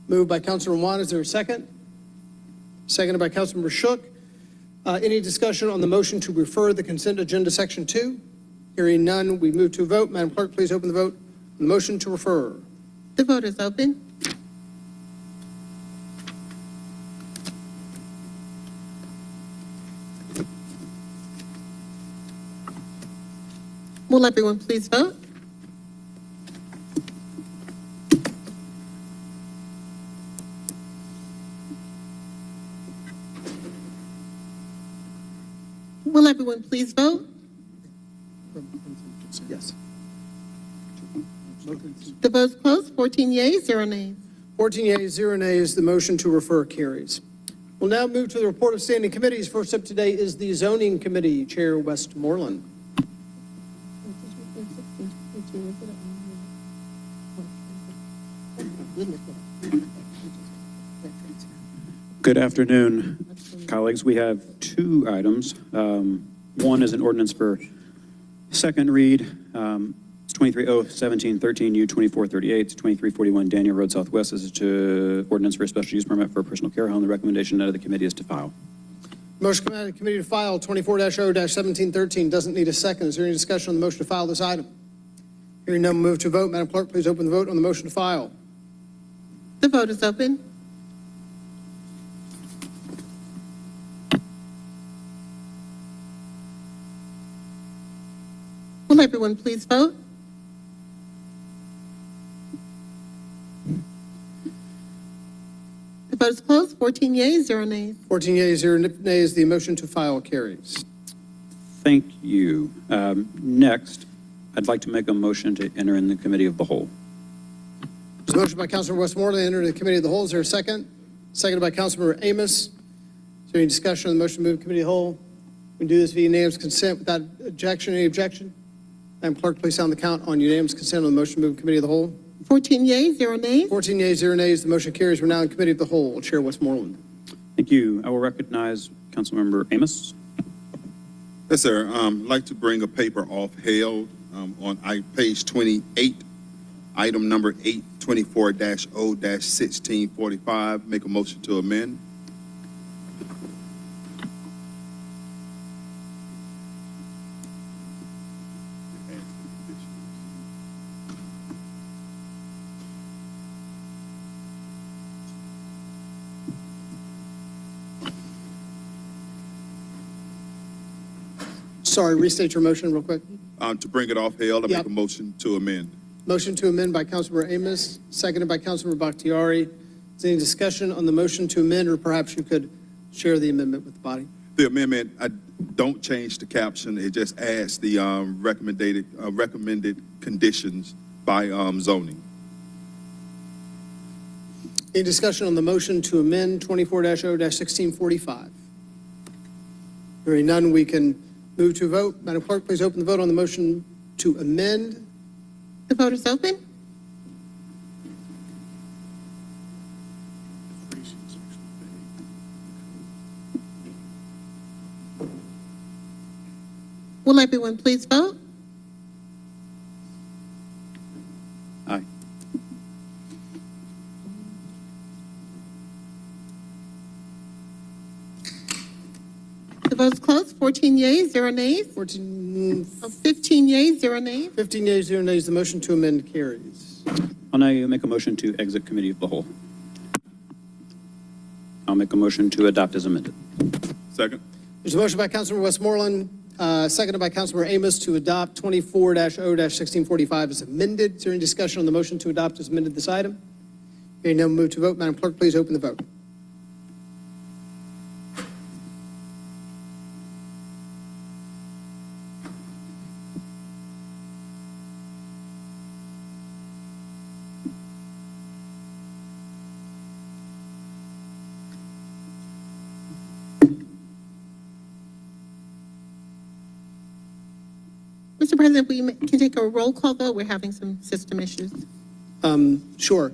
B: Moved by Councilor Juan. Is there a second? Seconded by Councilmember Shook. Any discussion on the motion to refer the consent agenda section 2? Hearing none, we move to a vote. Madam Clerk, please open the vote on the motion to refer.
Q: The vote is open. Will everyone please vote? Will everyone please vote?
B: Yes.
Q: The vote's closed. 14 yeas, 0 nays.
B: 14 yeas, 0 nays. The motion to refer carries. We'll now move to the report of standing committees. First up today is the Zoning Committee, Chair Westmoreland.
C: Good afternoon, colleagues. We have two items. One is an ordinance for second read. It's 23-0-17-13 U-2438, 2341 Daniel Road Southwest. This is to ordinance for a special use permit for a personal care home. The recommendation of the committee is to file.
B: Motion committee to file 24-0-1713 doesn't need a second. Is there any discussion on the motion to file this item? Hearing none, move to vote. Madam Clerk, please open the vote on the motion to file.
Q: The vote is open. Will everyone please vote? The vote is closed. 14 yeas, 0 nays.
B: 14 yeas, 0 nays. The motion to file carries.
C: Thank you. Next, I'd like to make a motion to enter in the committee of the whole.
B: There's a motion by Councilor Westmoreland to enter the committee of the whole. Is there a second? Seconded by Councilmember Amos. Is there any discussion on the motion to move committee of the whole? We do this via unanimous consent without objection. Any objection? Madam Clerk, please sound the count on unanimous consent on the motion to move committee of the whole.
Q: 14 yeas, 0 nays.
B: 14 yeas, 0 nays. The motion carries. We're now in committee of the whole. Chair Westmoreland.
C: Thank you. I will recognize Councilmember Amos.
K: Yes, sir. I'd like to bring a paper off held on page 28, item number 824-0-1645. Make a motion to amend.
B: Sorry, restate your motion real quick.
K: To bring it off held, I
B: Yep.
K: make a motion to amend.
B: Motion to amend by Councilmember Amos, seconded by Councilmember Bakhtiari. Is there any discussion on the motion to amend, or perhaps you could share the amendment with the body?
K: The amendment, I don't change the caption. It just adds the recommended conditions by zoning.
B: Any discussion on the motion to amend 24-0-1645? Hearing none, we can move to a vote. Madam Clerk, please open the vote on the motion to amend.
Q: The vote is open. Will everyone please vote? Votes closed. 14 yeas, 0 nays. 15 yeas, 0 nays.
B: 15 yeas, 0 nays. The motion to amend carries.
C: I'll now make a motion to exit committee of the whole. I'll make a motion to adopt as amended.
K: Second.
B: There's a motion by Councilmember Westmoreland, seconded by Councilmember Amos to adopt 24-0-1645 as amended. Is there any discussion on the motion to adopt as amended this item? Hearing none, we'll move to vote. Madam Clerk, please open the vote.
Q: Mr. President, we can take a roll call vote. We're having some system issues.
B: Sure.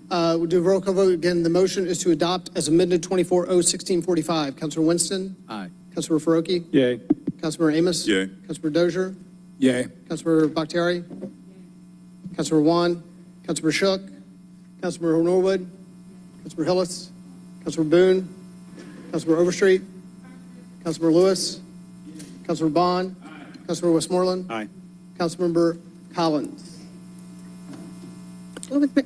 B: We'll do a roll call vote. Again, the motion is to adopt as amended 24-0-1645. Councilor Winston?
F: Aye.
B: Councilor Faroki?
C: Yay.
B: Councilor Amos?
K: Yay.
B: Councilor Dozier?
X: Yay.
B: Councilor Bakhtiari? Councilor Wan? Councilor Shook? Councilor Norwood? Councilor Hillis? Councilor Boone? Councilor Overstreet? Councilor Lewis? Councilor Bond? Councilor Westmoreland?
C: Aye.
B: Councilmember Collins?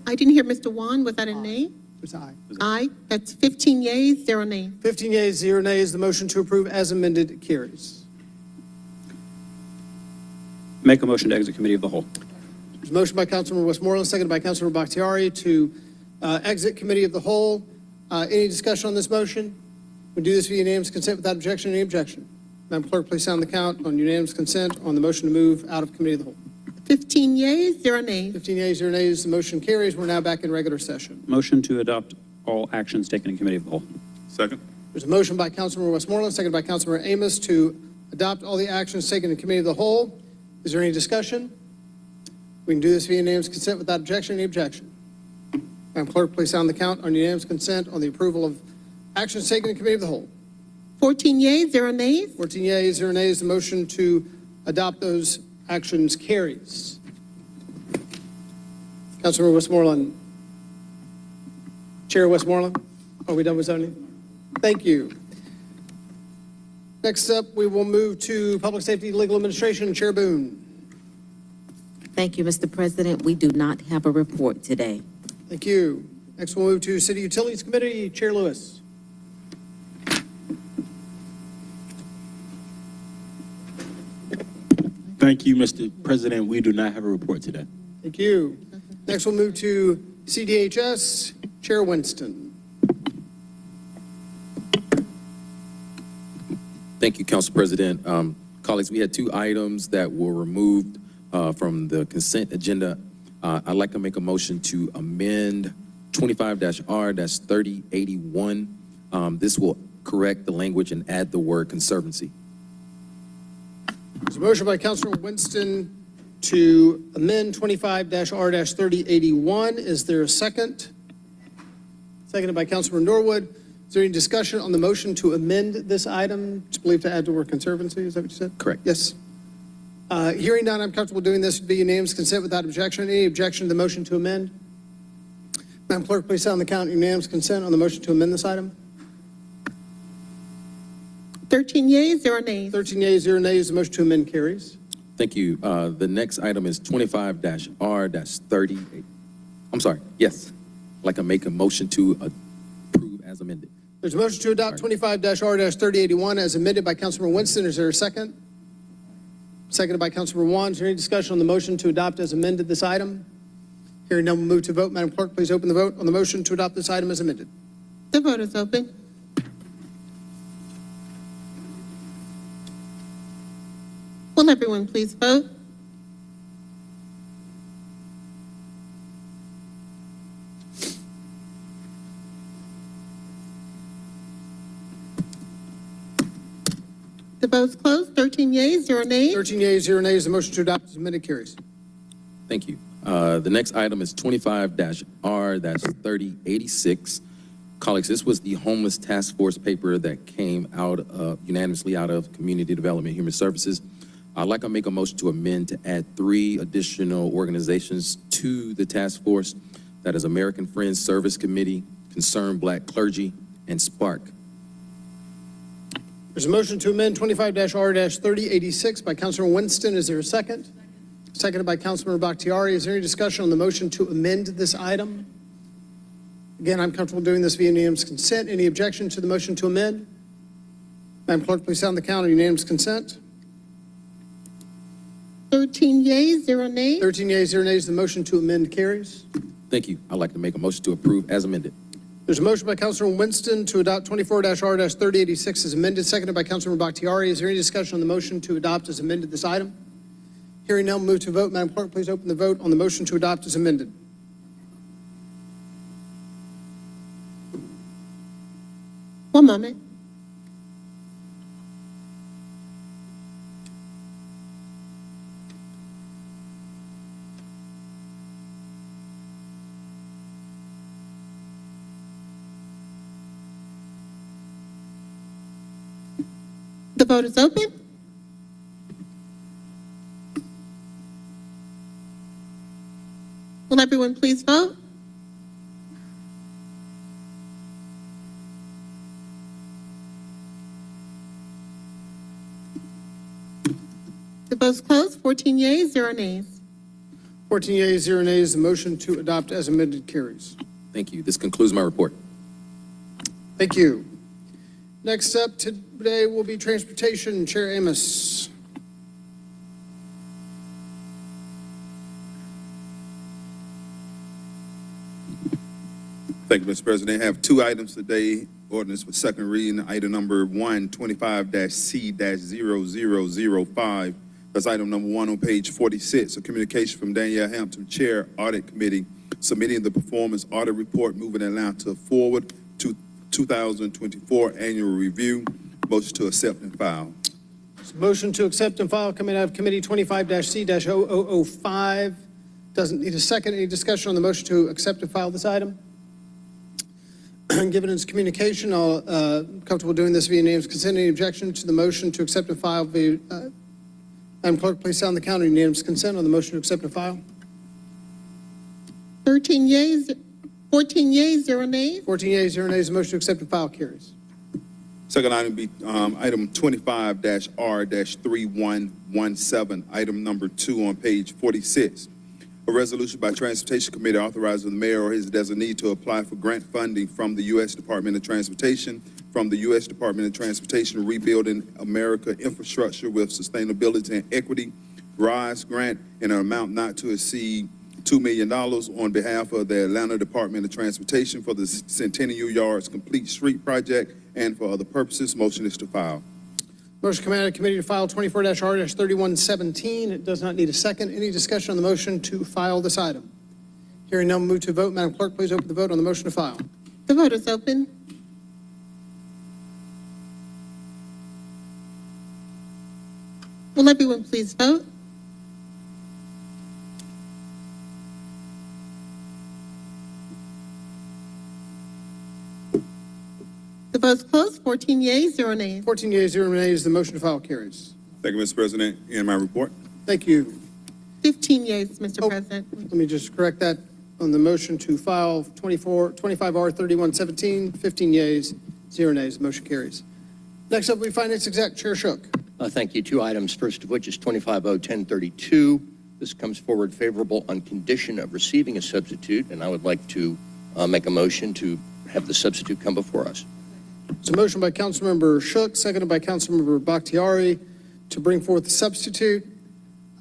Q: I didn't hear Mr. Wan. Was that a nay?
B: It's aye.
Q: Aye. That's 15 yeas, 0 nays.
B: 15 yeas, 0 nays. The motion to approve as amended carries.
C: Make a motion to exit committee of the whole.
B: There's a motion by Councilmember Westmoreland, seconded by Councilmember Bakhtiari to exit committee of the whole. Any discussion on this motion? We do this via unanimous consent without objection. Any objection? Madam Clerk, please sound the count on unanimous consent on the motion to move out of committee of the whole.
Q: 15 yeas, 0 nays.
B: 15 yeas, 0 nays. The motion carries. We're now back in regular session.
C: Motion to adopt all actions taken in committee of the whole.
K: Second.
B: There's a motion by Councilmember Westmoreland, seconded by Councilmember Amos to adopt all the actions taken in committee of the whole. Is there any discussion? We can do this via unanimous consent without objection. Any objection? Madam Clerk, please sound the count on unanimous consent on the approval of actions taken in committee of the whole.
Q: 14 yeas, 0 nays.
B: 14 yeas, 0 nays. The motion to adopt those actions carries. Councilmember Westmoreland. Chair Westmoreland, are we done with zoning? Thank you. Next up, we will move to Public Safety Legal Administration. Chair Boone.
G: Thank you, Mr. President. We do not have a report today.
B: Thank you. Next, we'll move to City Utilities Committee. Chair Lewis.
J: Thank you, Mr. President. We do not have a report today.
B: Thank you. Next, we'll move to CDHS. Chair Winston.
F: Thank you, Council President. Colleagues, we had two items that were removed from the consent agenda. I'd like to make a motion to amend 25-R-3081. This will correct the language and add the word conservancy.
B: There's a motion by Councilor Winston to amend 25-R-3081. Is there a second? Seconded by Councilor Norwood. Is there any discussion on the motion to amend this item? It's believed to add the word conservancy. Is that what you said?
F: Correct.
B: Yes. Hearing none, I'm comfortable doing this via unanimous consent without objection. Any objection to the motion to amend? Madam Clerk, please sound the count unanimous consent on the motion to amend this item.
Q: 13 yeas, 0 nays.
B: 13 yeas, 0 nays. The motion to amend carries.
F: Thank you. The next item is 25-R-30. I'm sorry. Yes. I'd like to make a motion to approve as amended.
B: There's a motion to adopt 25-R-3081 as amended by Councilor Winston. Is there a second? Seconded by Councilor Wan. Is there any discussion on the motion to adopt as amended this item? Hearing none, we'll move to vote. Madam Clerk, please open the vote on the motion to adopt this item as amended.
Q: The vote is open. Will everyone please vote? The vote's closed. 13 yeas, 0 nays.
B: 13 yeas, 0 nays. The motion to adopt as amended carries.
F: Thank you. The next item is 25-R-3086. Colleagues, this was the homeless task force paper that came out unanimously out of Community Development and Human Services. I'd like to make a motion to amend to add 3 additional organizations to the task force. That is American Friends Service Committee, Concerned Black Clergy, and Spark.
B: There's a motion to amend 25-R-3086 by Councilor Winston. Is there a second? Seconded by Councilmember Bakhtiari. Is there any discussion on the motion to amend this item? Again, I'm comfortable doing this via unanimous consent. Any objection to the motion to amend? Madam Clerk, please sound the count on unanimous consent.
Q: 13 yeas, 0 nays.
B: 13 yeas, 0 nays. The motion to amend carries.
F: Thank you. I'd like to make a motion to approve as amended.
B: There's a motion by Councilor Winston to adopt 24-R-3086 as amended, seconded by Councilmember Bakhtiari. Is there any discussion on the motion to adopt as amended this item? Hearing none, move to vote. Madam Clerk, please open the vote on the motion to adopt as amended.
Q: One moment. The vote is open. Will everyone please vote? The vote's closed. 14 yeas, 0 nays.
B: 14 yeas, 0 nays. The motion to adopt as amended carries.
F: Thank you. This concludes my report.
B: Thank you. Next up today will be Transportation. Chair Amos.
K: Thank you, Mr. President. I have two items today. Ordinance for second reading, item number 1, 25-C-0005. That's item number 1 on page 46, a communication from Danielle Hampton, Chair, Audit Committee, submitting the performance audit report, moving Atlanta forward to 2024 annual review. Motion to accept and file.
B: Motion to accept and file coming out of Committee 25-C-0005. Doesn't need a second. Any discussion on the motion to accept and file this item? Given its communication, I'll comfortable doing this via unanimous consent. Any objection to the motion to accept and file via, Madam Clerk, please sound the count on unanimous consent on the motion to accept and file.
Q: 13 yeas, 14 yeas, 0 nays.
B: 14 yeas, 0 nays. The motion to accept and file carries.
K: Second item be item 25-R-3117, item number 2 on page 46. A resolution by Transportation Committee authorizing the mayor or his designee to apply for grant funding from the U.S. Department of Transportation, from the U.S. Department of Transportation Rebuilding America Infrastructure with Sustainability and Equity RISE grant in an amount not to exceed $2 million on behalf of the Atlanta Department of Transportation for the Centennial Yards Complete Street Project and for other purposes. Motion is to file.
B: Motion coming out of committee to file 24-R-3117. It does not need a second. Any discussion on the motion to file this item? Hearing none, move to vote. Madam Clerk, please open the vote on the motion to file.
Q: The vote is open. Will everyone please vote? The vote's closed. 14 yeas, 0 nays.
B: 14 yeas, 0 nays. The motion to file carries.
K: Thank you, Mr. President. In my report.
B: Thank you.
Q: 15 yeas, Mr. President.
B: Let me just correct that on the motion to file 25-R-3117. 15 yeas, 0 nays. The motion carries. Next up, we Finance Exec, Chair Shook.
Y: Thank you. Two items, first of which is 25-01032. This comes forward favorable on condition of receiving a substitute, and I would like to make a motion to have the substitute come before us.
B: It's a motion by Councilmember Shook, seconded by Councilmember Bakhtiari to bring forth the substitute.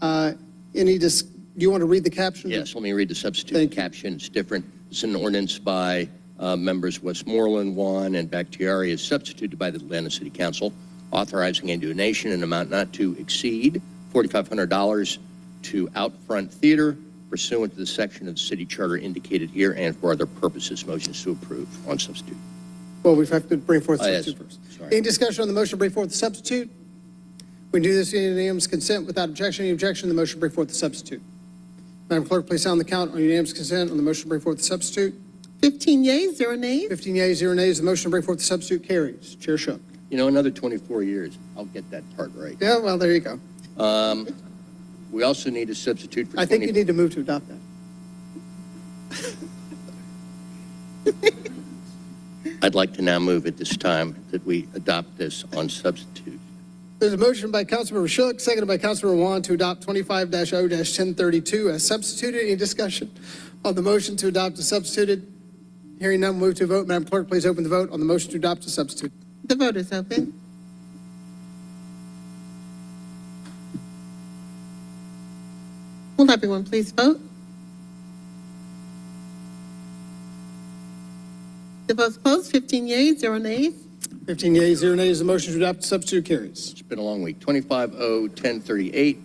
B: Do you want to read the caption?
Y: Yes, let me read the substitute caption. It's different. It's an ordinance by members Westmoreland, Juan, and Bakhtiari is substituted by the Atlanta City Council, authorizing a donation in an amount not to exceed $4,500 to Outfront Theater pursuant to the section of the city charter indicated here and for other purposes. Motions to approve on substitute.
B: Well, we have to bring forth the
Y: Yes.
B: substitute first.
Y: Sorry.
B: Any discussion on the motion to bring forth the substitute? We can do this in unanimous consent without objection. Any objection, the motion to bring forth the substitute. Madam Clerk, please sound the count on unanimous consent on the motion to bring forth the substitute.
Q: 15 yeas, 0 nays.
B: 15 yeas, 0 nays. The motion to bring forth the substitute carries. Chair Shook.
Y: You know, another 24 years, I'll get that part right.
B: Yeah, well, there you go.
Y: We also need a substitute for
B: I think you need to move to adopt that.
Y: I'd like to now move at this time that we adopt this on substitute.
B: There's a motion by Councilmember Shook, seconded by Councilmember Juan to adopt 25-0-1032 as substituted. Any discussion on the motion to adopt as substituted? Hearing none, move to a vote. Madam Clerk, please open the vote on the motion to adopt as substitute.
Q: The vote is open. Will everyone please vote? The vote's closed. 15 yeas, 0 nays.
B: 15 yeas, 0 nays. The motion to adopt as substitute carries.
Y: It's been a long week. 25-0-1038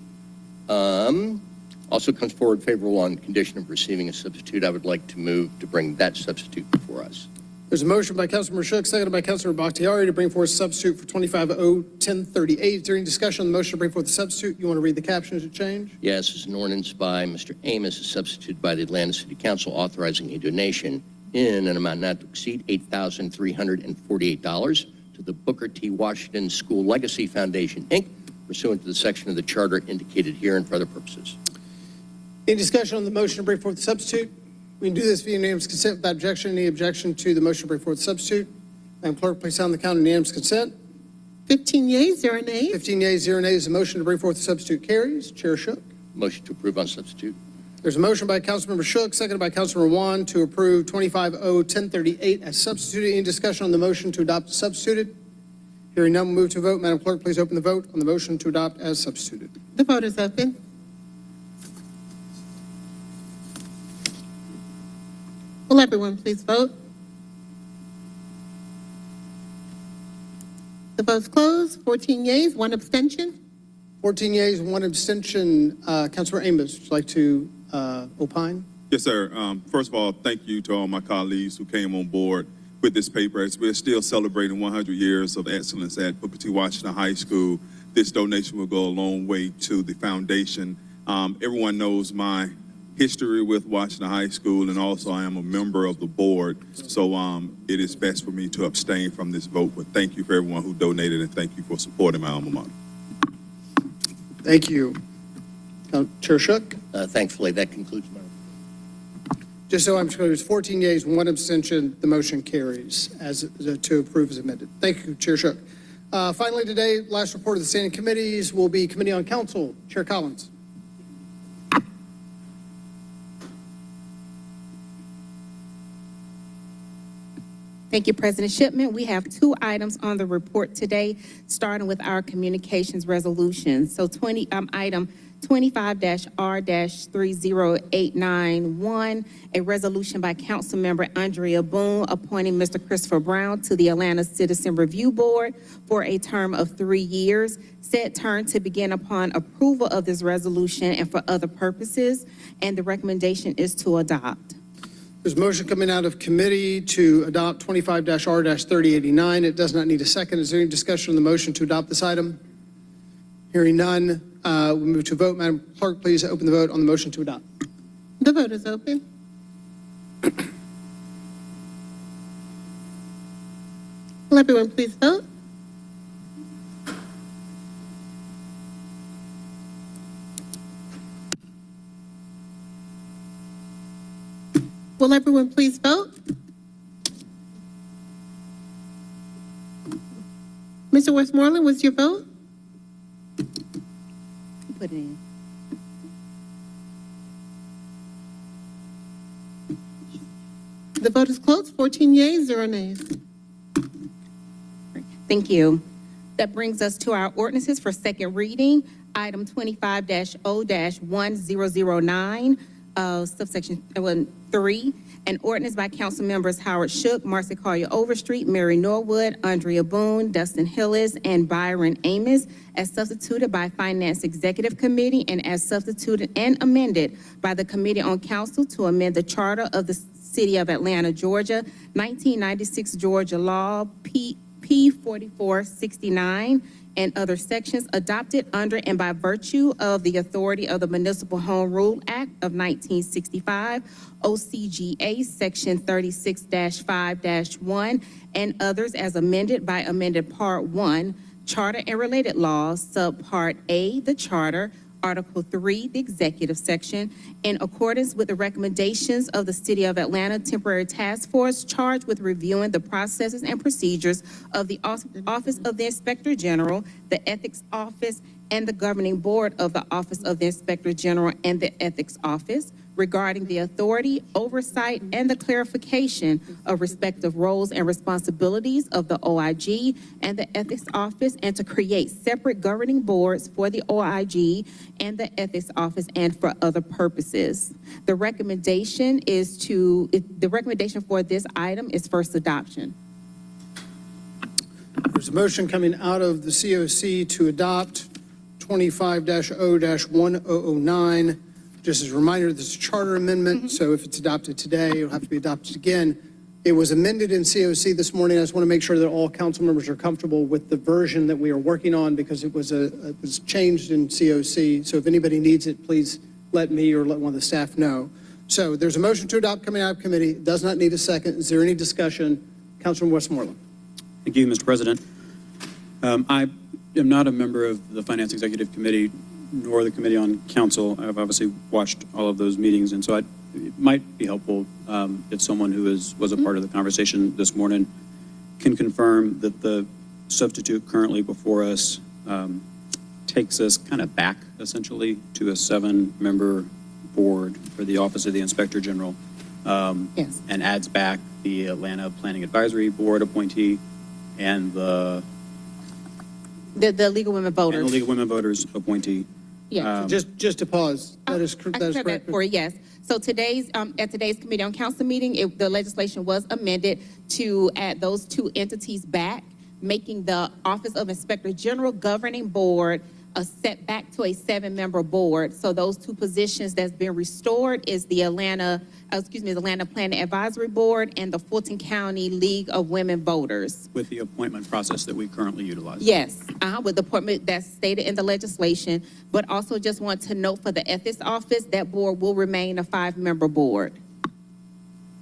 Y: also comes forward favorable on condition of receiving a substitute. I would like to move to bring that substitute before us.
B: There's a motion by Councilmember Shook, seconded by Councilmember Bakhtiari to bring forth a substitute for 25-0-1038. During discussion on the motion to bring forth the substitute, you want to read the caption as it change?
Y: Yes, it's an ordinance by Mr. Amos, a substitute by the Atlanta City Council authorizing a donation in an amount not to exceed $8,348 to the Booker T. Washington School Legacy Foundation, Inc., pursuant to the section of the charter indicated here and for other purposes.
B: Any discussion on the motion to bring forth the substitute? We can do this via unanimous consent without objection. Any objection to the motion to bring forth the substitute? Madam Clerk, please sound the count on unanimous consent.
Q: 15 yeas, 0 nays.
B: 15 yeas, 0 nays. The motion to bring forth the substitute carries. Chair Shook.
Y: Motion to approve on substitute.
B: There's a motion by Councilmember Shook, seconded by Councilmember Juan to approve 25-0-1038 as substituted. Any discussion on the motion to adopt as substituted? Hearing none, we'll move to a vote. Madam Clerk, please open the vote on the motion to adopt as substituted.
Q: The vote is open. Will everyone please vote? The vote's closed. 14 yeas, 1 abstention.
B: 14 yeas, 1 abstention. Councilmember Amos, would you like to opine?
K: Yes, sir. First of all, thank you to all my colleagues who came on board with this paper. As we're still celebrating 100 years of excellence at Booker T. Washington High School, this donation will go a long way to the foundation. Everyone knows my history with Washington High School, and also I am a member of the board, so it is best for me to abstain from this vote. But thank you for everyone who donated, and thank you for supporting my alma mater.
B: Thank you. Chair Shook?
Y: Thankfully, that concludes my report.
B: Just so I'm clear, it's 14 yeas, 1 abstention. The motion carries as to approve as amended. Thank you, Chair Shook. Finally today, last report of the standing committees will be Committee on Council. Chair Collins.
D: Thank you, President Shipman. We have 2 items on the report today, starting with our communications resolutions. So item 25-R-30891, a resolution by Councilmember Andrea Boone appointing Mr. Christopher Brown to the Atlanta Citizen Review Board for a term of 3 years. Said term to begin upon approval of this resolution and for other purposes, and the recommendation is to adopt.
B: There's a motion coming out of committee to adopt 25-R-3089. It does not need a second. Is there any discussion on the motion to adopt this item? Hearing none, we'll move to a vote. Madam Clerk, please open the vote on the motion to adopt.
Q: The vote is open. Will everyone please vote? Will everyone please vote? Mr. Westmoreland, what's your vote?
D: Put it in.
Q: The vote is closed. 14 yeas, 0 nays.
D: Thank you. That brings us to our ordinances for second reading. Item 25-0-1009, subsection 3, an ordinance by council members Howard Shook, Marcy Collier Overstreet, Mary Norwood, Andrea Boone, Dustin Hillis, and Byron Amos, as substituted by Finance Executive Committee and as substituted and amended by the Committee on Council to amend the charter of the City of Atlanta, Georgia, 1996 Georgia Law, P 4469, and other sections adopted under and by virtue of the authority of the Municipal Home Rule Act of 1965, OCGA Section 36-5-1, and others as amended by amended Part 1, Charter and Related Laws, Subpart A, the Charter, Article 3, the executive section, in accordance with the recommendations of the City of Atlanta Temporary Task Force charged with reviewing the processes and procedures of the Office of the Inspector General, the Ethics Office, and the Governing Board of the Office of the Inspector General and the Ethics Office regarding the authority, oversight, and the clarification of respective roles and responsibilities of the OIG and the Ethics Office, and to create separate governing boards for the OIG and the Ethics Office and for other purposes. The recommendation for this item is first adoption.
B: There's a motion coming out of the COC to adopt 25-0-1009. Just as a reminder, this is a charter amendment, so if it's adopted today, it'll have to be adopted again. It was amended in COC this morning. I just want to make sure that all council members are comfortable with the version that we are working on because it was changed in COC. So if anybody needs it, please let me or let one of the staff know. So there's a motion to adopt coming out of committee. It does not need a second. Is there any discussion? Councilman Westmoreland.
C: Thank you, Mr. President. I am not a member of the Finance Executive Committee nor the Committee on Council. I've obviously watched all of those meetings, and so it might be helpful if someone who was a part of the conversation this morning can confirm that the substitute currently before us takes us kind of back, essentially, to a 7-member board for the Office of the Inspector General,
D: Yes.
C: and adds back the Atlanta Planning Advisory Board appointee and the
D: League of Women Voters.
C: League of Women Voters appointee.
D: Yeah.
B: Just to pause. That is
D: I
B: that is
D: said
B: correct.
D: that for yes. So at today's Committee on Council meeting, the legislation was amended to add those two entities back, making the Office of Inspector General Governing Board a set back to a 7-member board. So those two positions that's been restored is the Atlanta Planning Advisory Board and the Fulton County League of Women Voters.
C: With the appointment process that we currently utilize.
D: Yes, with the appointment that's stated in the legislation, but also just want to note for the Ethics Office, that board will remain a 5-member board.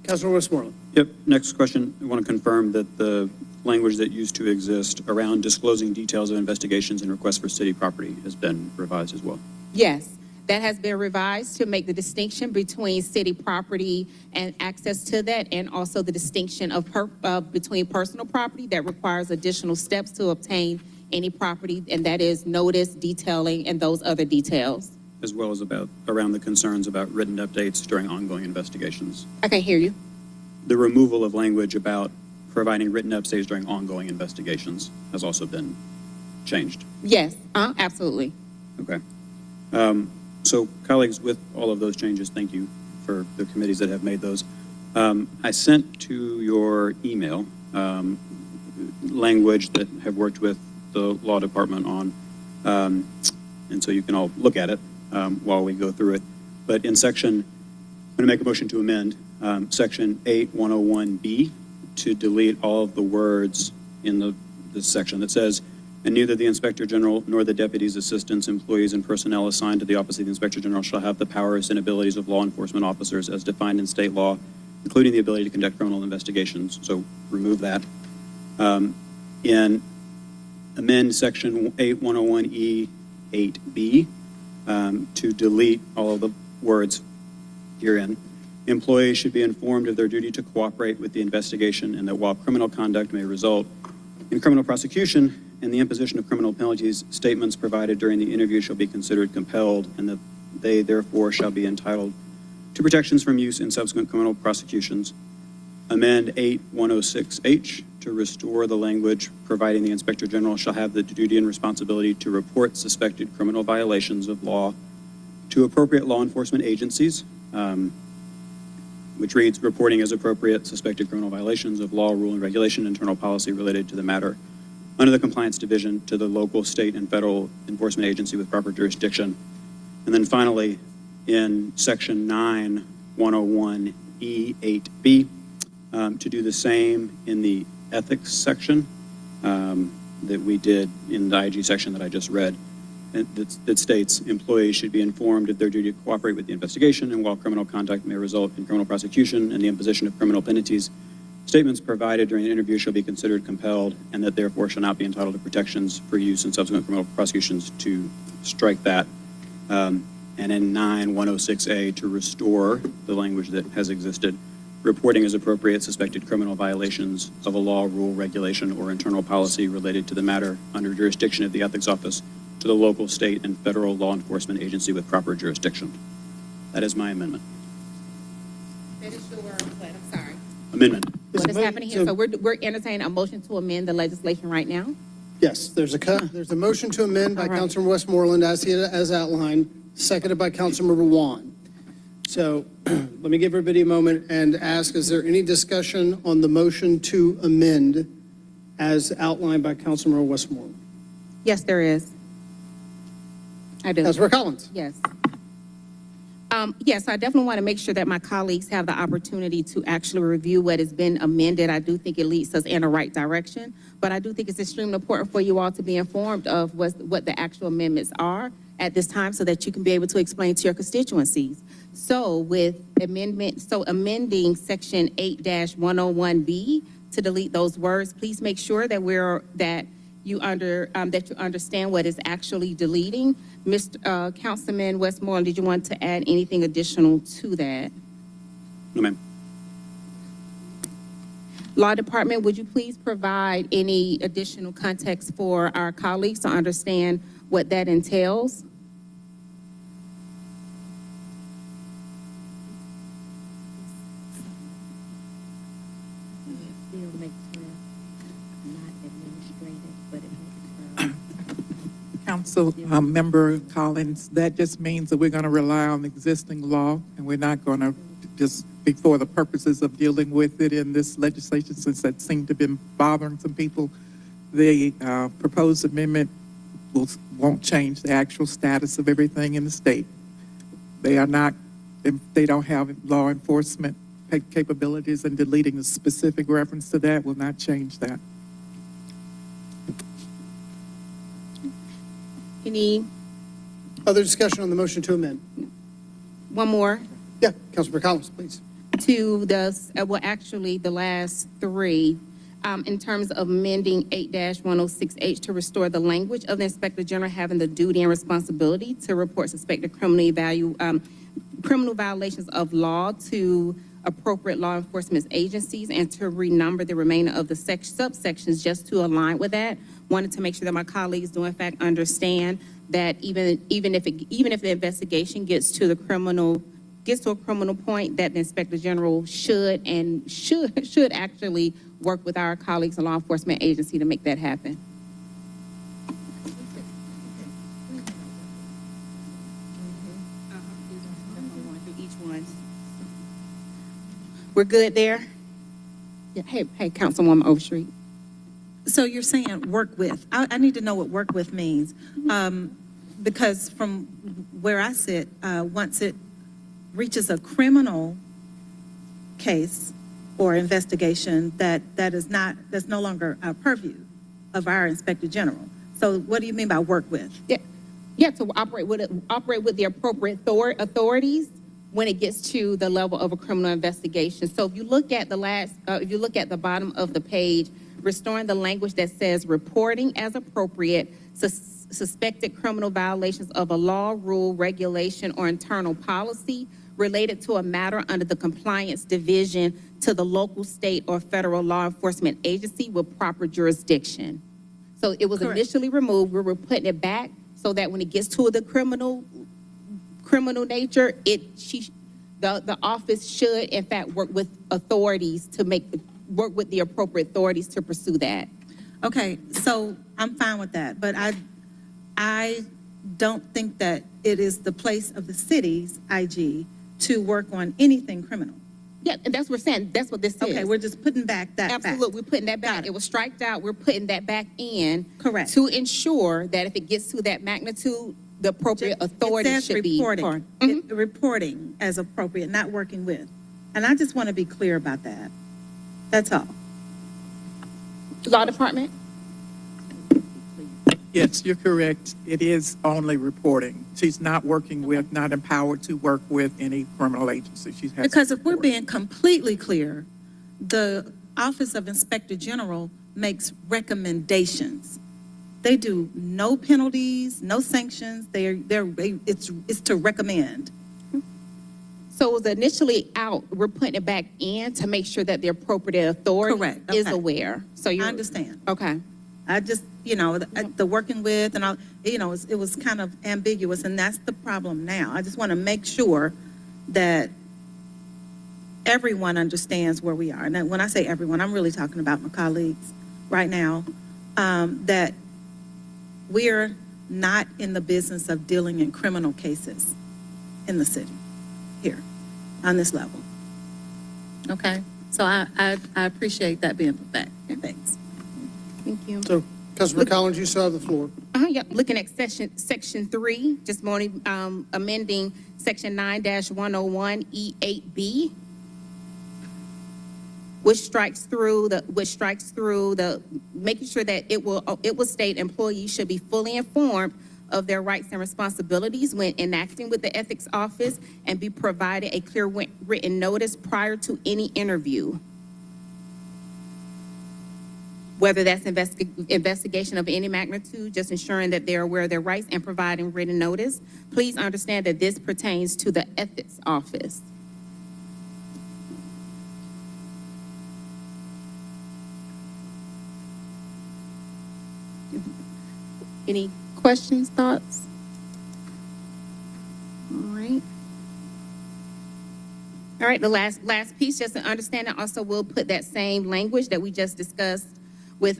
B: Councilman Westmoreland.
C: Yep. Next question. I want to confirm that the language that used to exist around disclosing details of investigations and requests for city property has been revised as well.
D: Yes, that has been revised to make the distinction between city property and access to that, and also the distinction of between personal property that requires additional steps to obtain any property, and that is notice, detailing, and those other details.
C: As well as around the concerns about written updates during ongoing investigations.
D: I can hear you.
C: The removal of language about providing written updates during ongoing investigations has also been changed.
D: Yes, absolutely.
C: Okay. So colleagues, with all of those changes, thank you for the committees that have made those. I sent to your email language that have worked with the law department on, and so you can all look at it while we go through it. But in section, I'm going to make a motion to amend section 8101B to delete all of the words in this section that says, and neither the Inspector General nor the deputies, assistants, employees, and personnel assigned to the Office of the Inspector General shall have the powers and abilities of law enforcement officers as defined in state law, including the ability to conduct criminal investigations. So remove that. Amend section 8101E8B to delete all of the words herein. Employees should be informed of their duty to cooperate with the investigation, and that while criminal conduct may result in criminal prosecution and the imposition of criminal penalties, statements provided during the interview shall be considered compelled, and that they therefore shall be entitled to protections from use in subsequent criminal prosecutions. Amend 8106H to restore the language providing the Inspector General shall have the duty and responsibility to report suspected criminal violations of law to appropriate law enforcement agencies, which reads, reporting as appropriate suspected criminal violations of law, rule, and regulation, internal policy related to the matter under the Compliance Division to the local, state, and federal enforcement agency with proper jurisdiction. And then finally, in section 9101E8B, to do the same in the ethics section that we did in the IG section that I just read. That states employees should be informed of their duty to cooperate with the investigation, and while criminal conduct may result in criminal prosecution and the imposition of criminal penalties, statements provided during the interview shall be considered compelled, and that therefore shall not be entitled to protections for use in subsequent criminal prosecutions. To strike that. And in 9106A, to restore the language that has existed, reporting as appropriate suspected criminal violations of a law, rule, regulation, or internal policy related to the matter under jurisdiction of the Ethics Office to the local, state, and federal law enforcement agency with proper jurisdiction. That is my amendment.
D: That is your, but I'm sorry.
C: Amendment.
D: What is happening here? So we're entertaining a motion to amend the legislation right now?
B: Yes, there's a motion to amend by
D: All right.
B: Councilmember Westmoreland as outlined, seconded by Councilmember Juan. So let me give everybody a moment and ask, is there any discussion on the motion to amend as outlined by Councilmember Westmoreland?
D: Yes, there is. I do.
B: Councilmember Collins?
D: Yes. Yes, I definitely want to make sure that my colleagues have the opportunity to actually review what has been amended. I do think it leads us in the right direction, but I do think it's extremely important for you all to be informed of what the actual amendments are at this time so that you can be able to explain to your constituencies. So with amending section 8-101B to delete those words, please make sure that you understand what is actually deleting. Mr. Councilman Westmoreland, did you want to add anything additional to that?
C: No, ma'am.
D: Law Department, would you please provide any additional context for our colleagues to understand what that entails?
M: Council Member Collins, that just means that we're going to rely on existing law, and we're not going to just, for the purposes of dealing with it in this legislation, since that seemed to have been bothering some people, the proposed amendment won't change the actual status of everything in the state. They don't have law enforcement capabilities, and deleting a specific reference to that will not change that.
D: Any
B: Other discussion on the motion to amend?
D: one more?
B: Yeah, Councilmember Collins, please.
D: To the last three, in terms of amending 8-106H to restore the language of the Inspector General having the duty and responsibility to report suspected criminal violations of law to appropriate law enforcement agencies, and to renumber the remainder of the subsections just to align with that. Wanted to make sure that my colleagues do in fact understand that even if the investigation gets to a criminal point, that the Inspector General should actually work with our colleagues in law enforcement agency to make that happen. We're good there? Yeah. Hey, Councilwoman Overstreet.
O: So you're saying work with. I need to know what work with means. Because from where I sit, once it reaches a criminal case or investigation, that's no longer our purview of our Inspector General. So what do you mean by work with?
D: Yeah, to operate with the appropriate authorities when it gets to the level of a criminal investigation. So if you look at the bottom of the page, restoring the language that says reporting as appropriate suspected criminal violations of a law, rule, regulation, or internal policy related to a matter under the compliance division to the local, state, or federal law enforcement agency with proper jurisdiction. So it was initially removed. We were putting it back so that when it gets to the criminal nature, the office should in fact work with authorities to work with the appropriate authorities to pursue that.
O: Okay, so I'm fine with that, but I don't think that it is the place of the city's IG to work on anything criminal.
D: Yeah, and that's what we're saying. That's what this is.
O: Okay, we're just putting back that.
D: Absolutely, we're putting that back. It was striked out. We're putting that back in.
O: Correct.
D: To ensure that if it gets to that magnitude, the appropriate authority should be
O: reporting. Reporting as appropriate, not working with. And I just want to be clear about that. That's all.
D: Law Department?
M: Yes, you're correct. It is only reporting. She's not working with, not empowered to work with any criminal agency. She has
O: Because if we're being completely clear, the Office of Inspector General makes recommendations. They do no penalties, no sanctions. It's to recommend.
D: So it was initially out, we're putting it back in to make sure that the appropriate authority
O: Correct,
D: is
O: okay.
D: aware. So you
O: I understand.
D: Okay.
O: I just, the working with and all, it was kind of ambiguous, and that's the problem now. I just want to make sure that everyone understands where we are. And when I say everyone, I'm really talking about my colleagues right now, that we're not in the business of dealing in criminal cases in the city here on this level. Okay? So I appreciate that being put back. Thanks.
D: Thank you.
B: So, Councilmember Collins, you still have the floor.
D: Yep, looking at section 3, just morning, amending section 9-101 E8B, which strikes through the, making sure that it will state employees should be fully informed of their rights and responsibilities when enacting with the ethics office and be provided a clear written notice prior to any interview. Whether that's investigation of any magnitude, just ensuring that they're aware of their rights and providing written notice. Please understand that this pertains to the ethics office. Any questions, thoughts? All right. All right, the last piece, just to understand it, also we'll put that same language that we just discussed with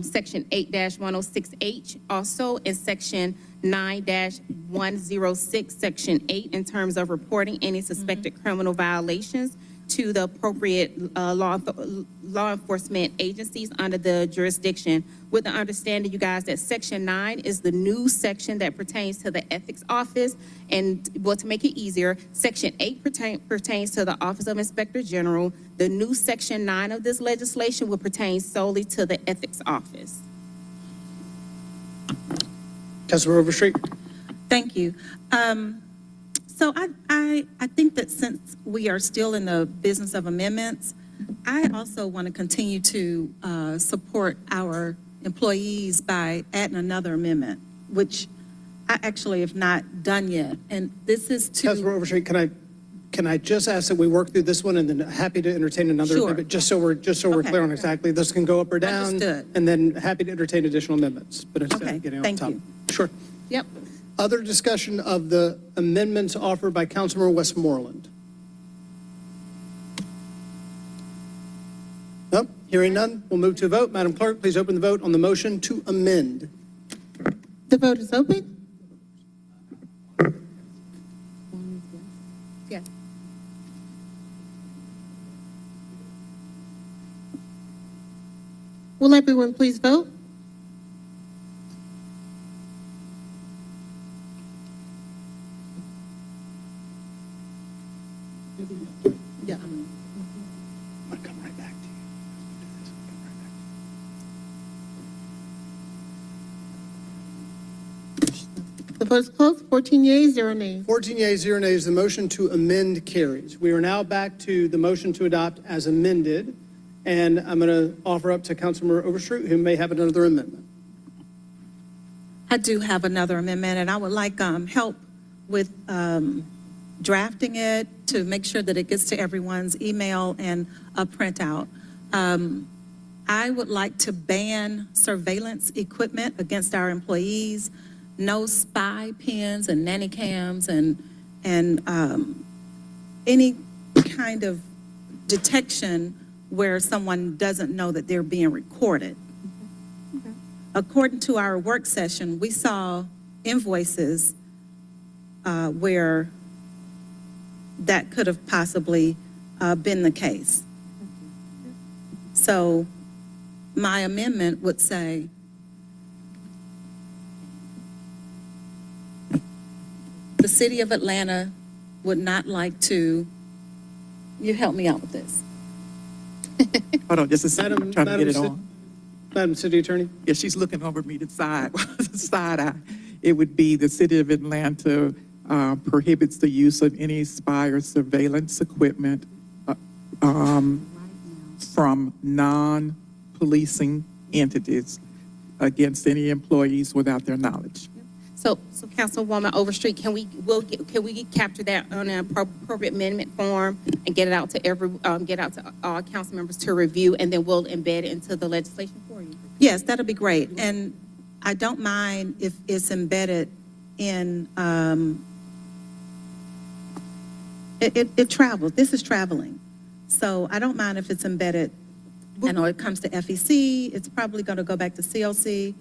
D: section 8-106H, also in section 9-106, section 8, in terms of reporting any suspected criminal violations to the appropriate law enforcement agencies under the jurisdiction, with the understanding, you guys, that section 9 is the new section that pertains to the ethics office. And well, to make it easier, section 8 pertains to the Office of Inspector General. The new section 9 of this legislation will pertain solely to the ethics office.
B: Councilmember Overstreet.
O: Thank you. So I think that since we are still in the business of amendments, I also want to continue to support our employees by adding another amendment, which I actually have not done yet. And this is to...
B: Councilmember Overstreet, can I just ask that we work through this one, and then happy to entertain another
O: Sure.
B: amendment, just so we're
O: Okay.
B: clear on exactly. This can go up or down.
O: Understood.
B: And then happy to entertain additional amendments, but instead
O: Okay,
B: of getting off
O: thank
B: top.
O: you.
B: Sure.
D: Yep.
B: Other discussion of the amendments offered by Councilmember Westmoreland? Nope, hearing none, we'll move to a vote. Madam Clerk, please open the vote on the motion to amend.
Q: The vote is open.
D: Yes.
Q: Will everyone please vote?
B: Yeah. I'm gonna come right back to you.
Q: The vote is closed. 14 yeas, 0 nays.
B: 14 yeas, 0 nays, the motion to amend carries. We are now back to the motion to adopt as amended, and I'm going to offer up to Councilmember Overstreet, who may have another amendment.
O: I do have another amendment, and I would like help with drafting it to make sure that it gets to everyone's email and a printout. I would like to ban surveillance equipment against our employees, no spy pins and nanny cams and any kind of detection where someone doesn't know that they're being recorded. According to our work session, we saw invoices where that could have possibly been the case. So my amendment would say, the city of Atlanta would not like to, you help me out with this.
M: Hold on just a second, I'm trying to get it on.
B: Madam City Attorney?
M: Yeah, she's looking over me to side eye. It would be the city of Atlanta prohibits the use of any spy or surveillance equipment from non-policing entities against any employees without their knowledge.
D: So Councilwoman Overstreet, can we capture that on an appropriate amendment form and get it out to get out to all council members to review, and then we'll embed it into the legislation for you?
O: Yes, that'll be great. And I don't mind if it's embedded in, it travels, this is traveling. So I don't mind if it's embedded, I know it comes to FEC, it's probably going to go back to COC,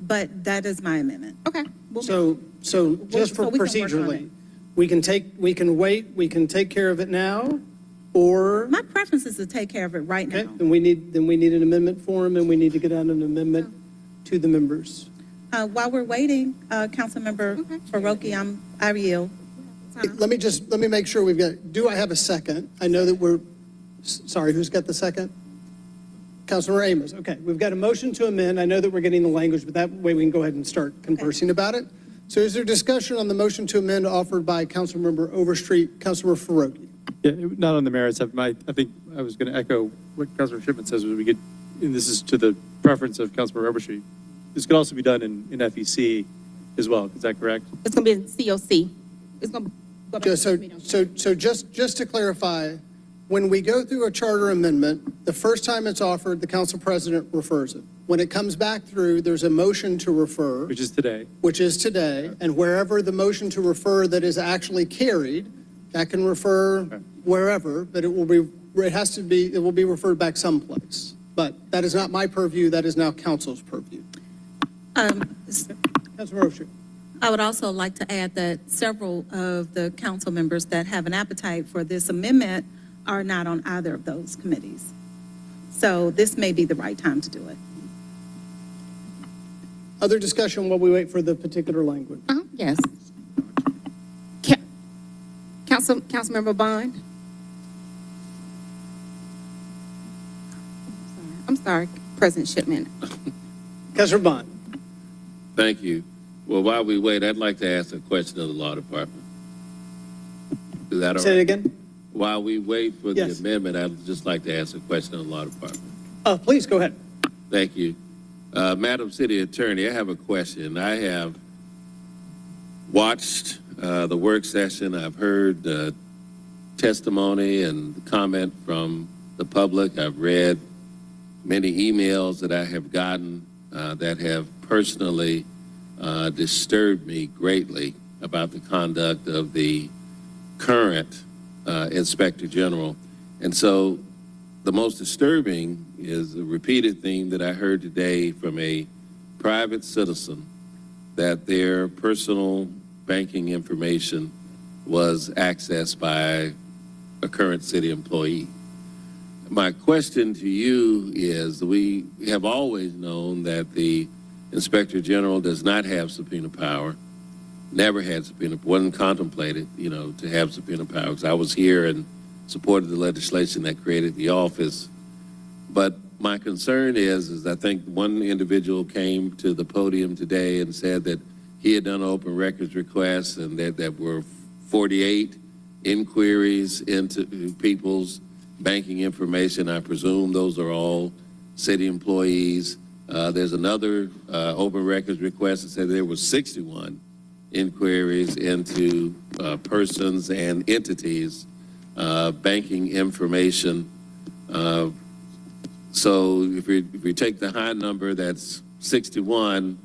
O: but that is my amendment.
D: Okay.
B: So just for
O: so we can work on
B: procedurally,
O: it.
B: we can wait, we can take care of it now, or,
O: My preference is to take care of it right
B: okay,
O: now.
B: then we need an amendment form, and we need to get out an amendment to the members.
O: While we're waiting, Councilmember Faroki, I yield.
B: Let me make sure do I have a second? I know that sorry, who's got the second? Councilmember Amos, okay. We've got a motion to amend. I know that we're getting the language, but that way we can go ahead and start conversing about it. So is there discussion on the motion to amend offered by Councilmember Overstreet, Councilmember Faroki?
E: Yeah, not on the merits. I think I was going to echo what Councilor Shipman says when we get, and this is to the preference of Councilmember Overstreet. This could also be done in FEC as well. Is that correct?
D: It's going to be in COC. It's going to go back to
B: So just to clarify, when we go through a charter amendment, the first time it's offered, the council president refers it. When it comes back through, there's a motion to refer.
E: Which is today.
B: And wherever the motion to refer that is actually carried, that can refer wherever, but it will be referred back someplace. But that is not my purview, that is now council's purview. Councilmember Overstreet.
O: I would also like to add that several of the council members that have an appetite for this amendment are not on either of those committees. So this may be the right time to do it.
B: Other discussion while we wait for the particular language?
D: Yes. Councilmember Bond? I'm sorry, President Shipman.
B: Councilor Bond.
H: Thank you. Well, while we wait, I'd like to ask a question of the law department. Is that all right?
B: Say it again?
H: While we wait for the
B: Yes.
H: amendment, I'd just like to ask a question of the law department.
B: Please, go ahead.
H: Thank you. Madam City Attorney, I have a question. I have watched the work session. I've heard testimony and comment from the public. I've read many emails that I have gotten that have personally disturbed me greatly about the conduct of the current Inspector General. And so the most disturbing is a repeated theme that I heard today from a private citizen, that their personal banking information was accessed by a current city employee. My question to you is, we have always known that the Inspector General does not have subpoena power, never had subpoena, wasn't contemplated, to have subpoena power. 'Cause I was here and supported the legislation that created the office. But my concern is I think one individual came to the podium today and said that he had done an open records request and that were 48 inquiries into people's banking information. I presume those are all city employees. There's another open records request that said there were 61 inquiries into persons and entities, banking information. So if we take the high number, that's 61,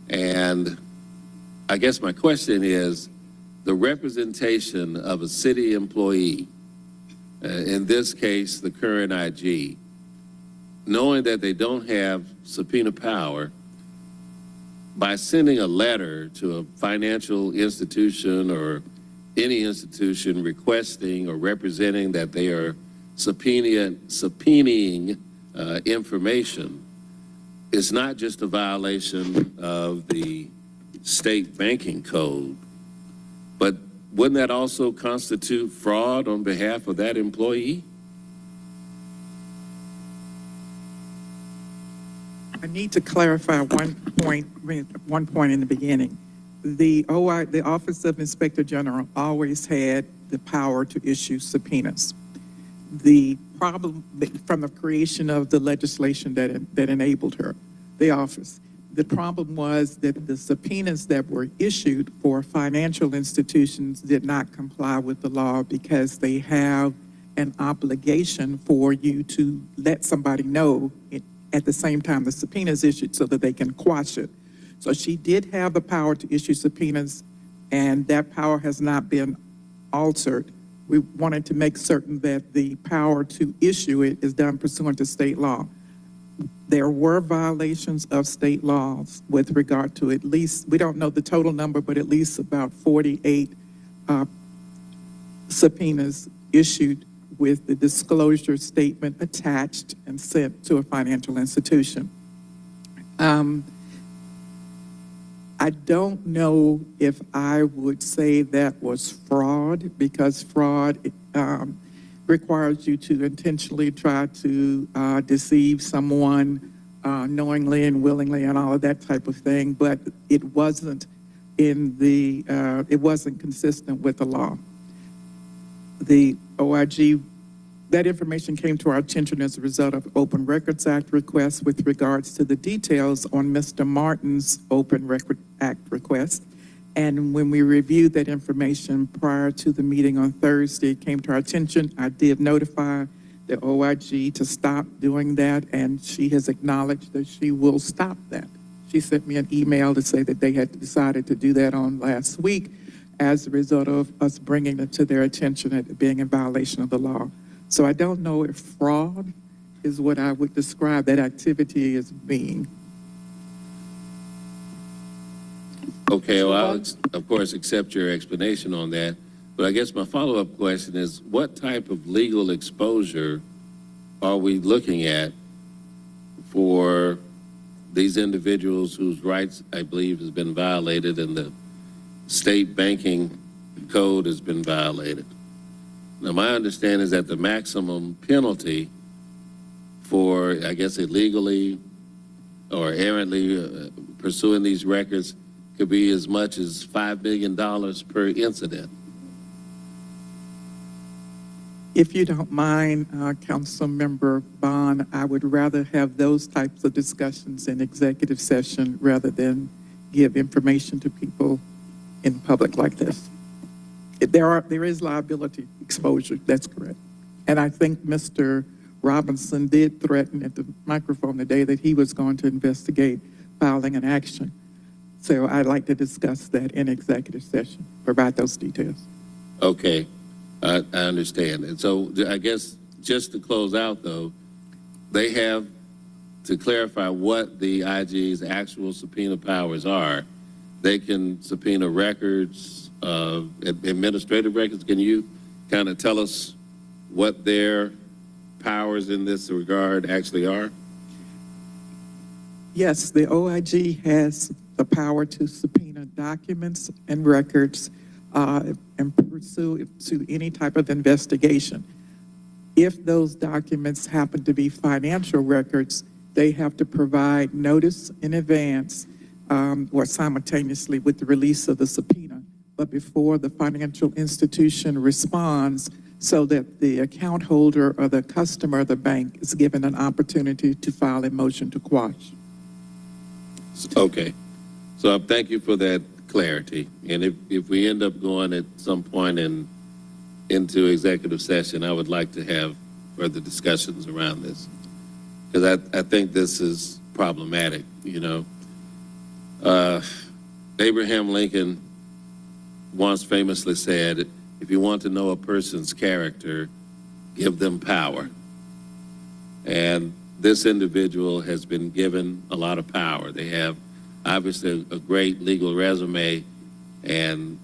H: and I guess my question is, the representation of a city employee, in this case, the current IG, knowing that they don't have subpoena power, by sending a letter to a financial institution or any institution requesting or representing that they are subpoenaing information, is not just a violation of the state banking code, but wouldn't that also constitute fraud on behalf of that employee?
M: I need to clarify one point in the beginning. The Office of Inspector General always had the power to issue subpoenas. The problem from the creation of the legislation that enabled her, the office. The problem was that the subpoenas that were issued for financial institutions did not comply with the law because they have an obligation for you to let somebody know at the same time the subpoena is issued so that they can quash it. So she did have the power to issue subpoenas, and that power has not been altered. We wanted to make certain that the power to issue it is done pursuant to state law. There were violations of state laws with regard to at least, we don't know the total number, but at least about 48 subpoenas issued with the disclosure statement attached and sent to a financial institution. I don't know if I would say that was fraud, because fraud requires you to intentionally try to deceive someone knowingly and willingly and all of that type of thing, but it wasn't it wasn't consistent with the law. The OIG, that information came to our attention as a result of Open Records Act requests with regards to the details on Mr. Martin's Open Record Act request. And when we reviewed that information prior to the meeting on Thursday, it came to our attention. I did notify the OIG to stop doing that, and she has acknowledged that she will stop that. She sent me an email to say that they had decided to do that on last week as a result of us bringing it to their attention at being in violation of the law. So I don't know if fraud is what I would describe that activity as being.
H: Okay, well, I'll, of course, accept your explanation on that. But I guess my follow-up question is, what type of legal exposure are we looking at for these individuals whose rights, I believe, has been violated and the state banking code has been violated? Now, my understanding is that the maximum penalty for, I guess, illegally or errantly pursuing these records could be as much as $5 million per incident.
M: If you don't mind, Councilmember Bond, I would rather have those types of discussions in executive session rather than give information to people in public like this. There is liability exposure, that's correct. And I think Mr. Robinson did threaten at the microphone today that he was going to investigate filing an action. So I'd like to discuss that in executive session, provide those details.
H: Okay, I understand. And so I guess just to close out, though, they have to clarify what the IG's actual subpoena powers are. They can subpoena records, administrative records. Can you kind of tell us what their powers in this regard actually are?
M: Yes, the OIG has the power to subpoena documents and records and pursue to any type of investigation. If those documents happen to be financial records, they have to provide notice in advance or simultaneously with the release of the subpoena, but before the financial institution responds, so that the account holder or the customer of the bank is given an opportunity to file a motion to quash.
H: Okay. So thank you for that clarity. And if we end up going at some point into executive session, I would like to have further discussions around this. Because I think this is problematic, you know. Abraham Lincoln once famously said, if you want to know a person's character, give them power. And this individual has been given a lot of power. They have obviously a great legal resume, and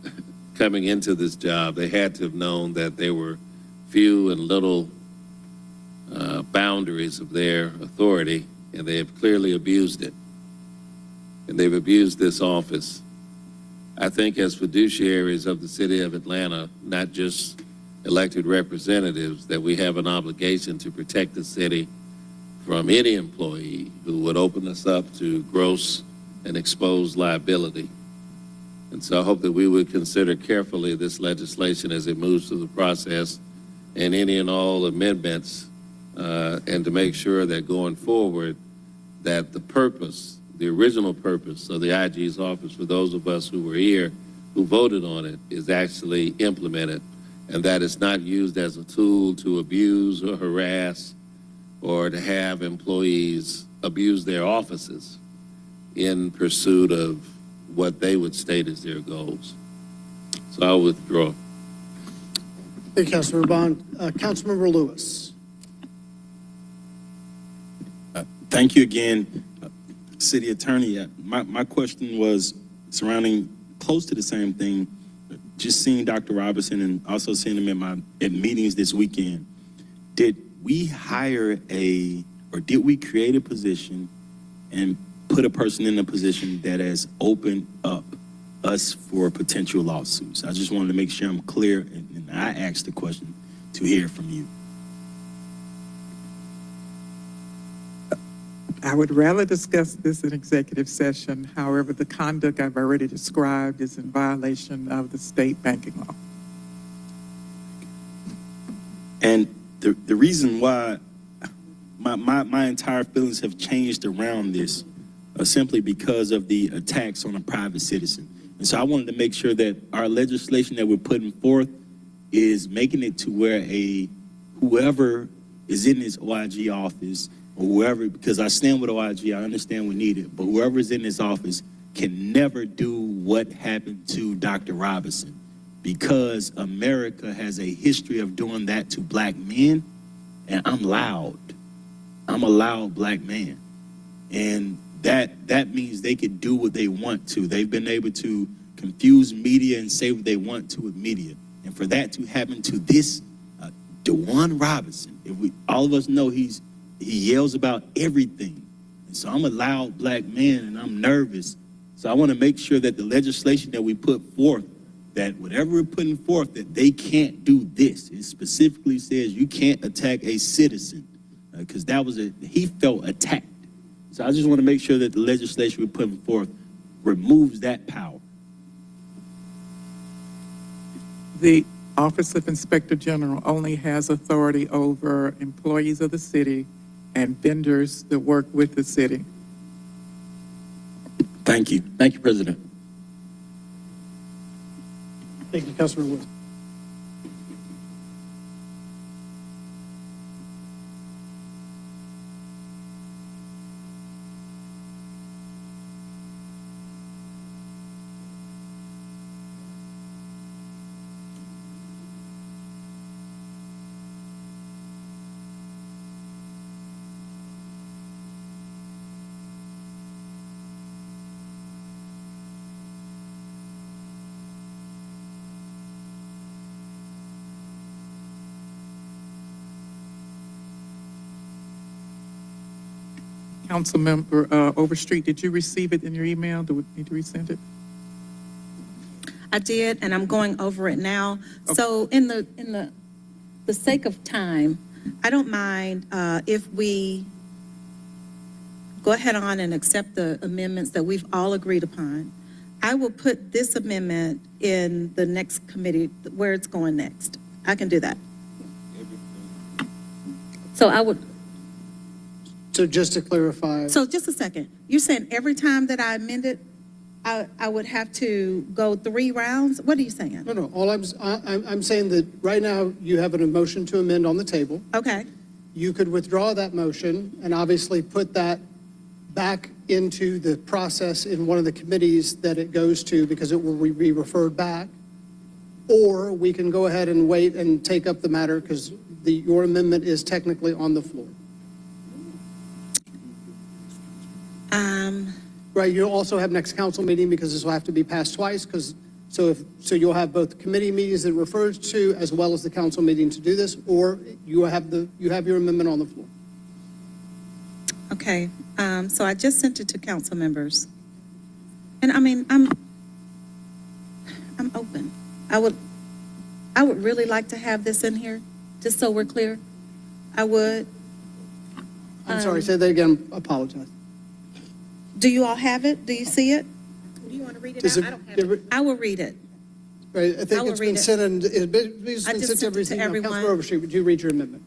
H: coming into this job, they had to have known that there were few and little boundaries of their authority, and they have clearly abused it. And they've abused this office. I think as fiduciaries of the city of Atlanta, not just elected representatives, that we have an obligation to protect the city from any employee who would open us up to gross and exposed liability. And so I hope that we would consider carefully this legislation as it moves through the process and any and all amendments, and to make sure that going forward, that the purpose, the original purpose of the IG's office, for those of us who were here, who voted on it, is actually implemented, and that it's not used as a tool to abuse or harass or to have employees abuse their offices in pursuit of what they would state as their goals. So I'll withdraw.
B: Thank you, Councilmember Bond. Councilmember Lewis.
J: Thank you again, City Attorney. My question was surrounding close to the same thing, just seeing Dr. Robinson and also seeing him at meetings this weekend. Did we hire or did we create a position and put a person in a position that has opened up us for potential lawsuits? I just wanted to make sure I'm clear, and I asked the question to hear from you.
M: I would rather discuss this in executive session. However, the conduct I've already described is in violation of the state banking law.
J: And the reason why my entire feelings have changed around this simply because of the attacks on a private citizen. And so I wanted to make sure that our legislation that we're putting forth is making it to where whoever is in this OIG office, or whoever, because I stand with OIG, I understand we need it, but whoever is in this office can never do what happened to Dr. Robinson, because America has a history of doing that to black men, and I'm loud. I'm a loud black man. And that means they could do what they want to. They've been able to confuse media and say what they want to with media. And for that to happen to this DeJuan Robinson, all of us know he yells about everything. And so I'm a loud black man and I'm nervous. So I want to make sure that the legislation that we put forth, that whatever we're putting forth, that they can't do this. It specifically says you can't attack a citizen, because he felt attacked. So I just want to make sure that the legislation we're putting forth removes that power.
M: The Office of Inspector General only has authority over employees of the city and vendors that work with the city.
J: Thank you. Thank you, President.
B: Thank you, Councilmember Lewis.
M: Councilmember Overstreet, did you receive it in your email? Do we need to resend it?
O: I did, and I'm going over it now. So in the sake of time, I don't mind if we go ahead on and accept the amendments that we've all agreed upon. I will put this amendment in the next committee where it's going next. I can do that. So I would.
B: So just to clarify.
O: So just a second. You're saying every time that I amend it, I would have to go 3 rounds? What are you saying?
B: No, all I'm saying that right now you have a motion to amend on the table.
O: Okay.
B: You could withdraw that motion and obviously put that back into the process in one of the committees that it goes to, because it will be referred back. Or we can go ahead and wait and take up the matter because your amendment is technically on the floor. Right, you'll also have next council meeting because this will have to be passed twice, so you'll have both committee meetings that it refers to as well as the council meeting to do this, or you have your amendment on the floor.
O: Okay, so I just sent it to council members. And I mean, I'm open. I would really like to have this in here, just so we're clear. I would.
B: I'm sorry, say that again, apologize.
O: Do you all have it? Do you see it?
D: Do you want to read it out? I don't have it.
O: I will read it.
B: Right, I think
O: will
B: it's
O: read
B: been
O: it.
B: sent, and it's been
O: I just
B: sent to
O: sent it to
B: everything.
O: everyone.
B: Councilor Overstreet, would you read your amendment?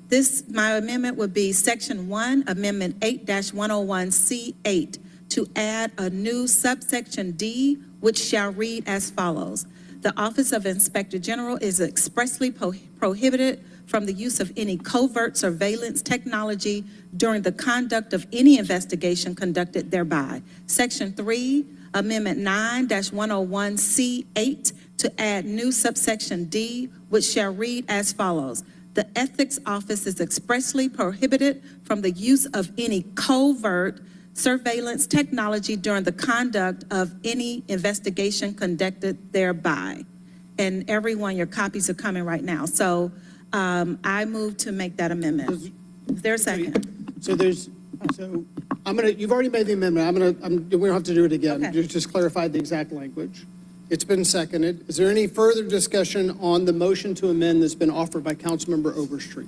O: My amendment would be Section 1, Amendment 8-101C8, to add a new subsection D, which shall read as follows. The Office of Inspector General is expressly prohibited from the use of any covert surveillance technology during the conduct of any investigation conducted thereby. Section 3, Amendment 9-101C8, to add new subsection D, which shall read as follows. The Ethics Office is expressly prohibited from the use of any covert surveillance technology during the conduct of any investigation conducted thereby. And everyone, your copies are coming right now. So I move to make that amendment. Is there a second?
B: You've already made the amendment. We don't have to do it again.
O: Okay.
B: Just clarified the exact language. It's been seconded. Is there any further discussion on the motion to amend that's been offered by Councilmember Overstreet?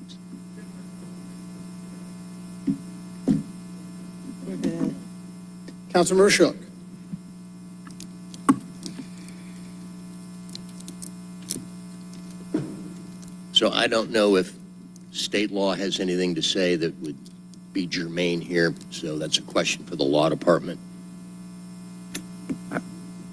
B: Councilmember Shook.
Y: So I don't know if state law has anything to say that would be germane here, so that's a question for the law department.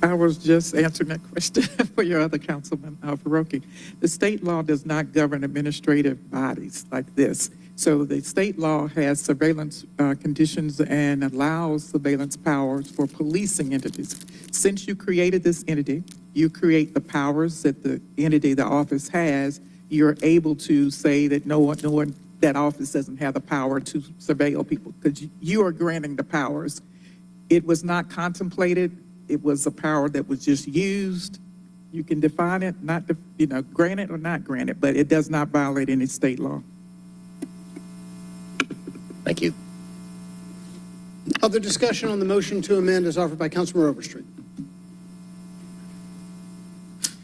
M: I was just answering that question for your other councilman, Faroki. The state law does not govern administrative bodies like this. So the state law has surveillance conditions and allows surveillance powers for policing entities. Since you created this entity, you create the powers that the entity, the office has. You're able to say that no one, that office doesn't have the power to surveil people because you are granting the powers. It was not contemplated. It was a power that was just used. You can define it, grant it or not grant it, but it does not violate any state law.
Y: Thank you.
B: Other discussion on the motion to amend is offered by Councilmember Overstreet.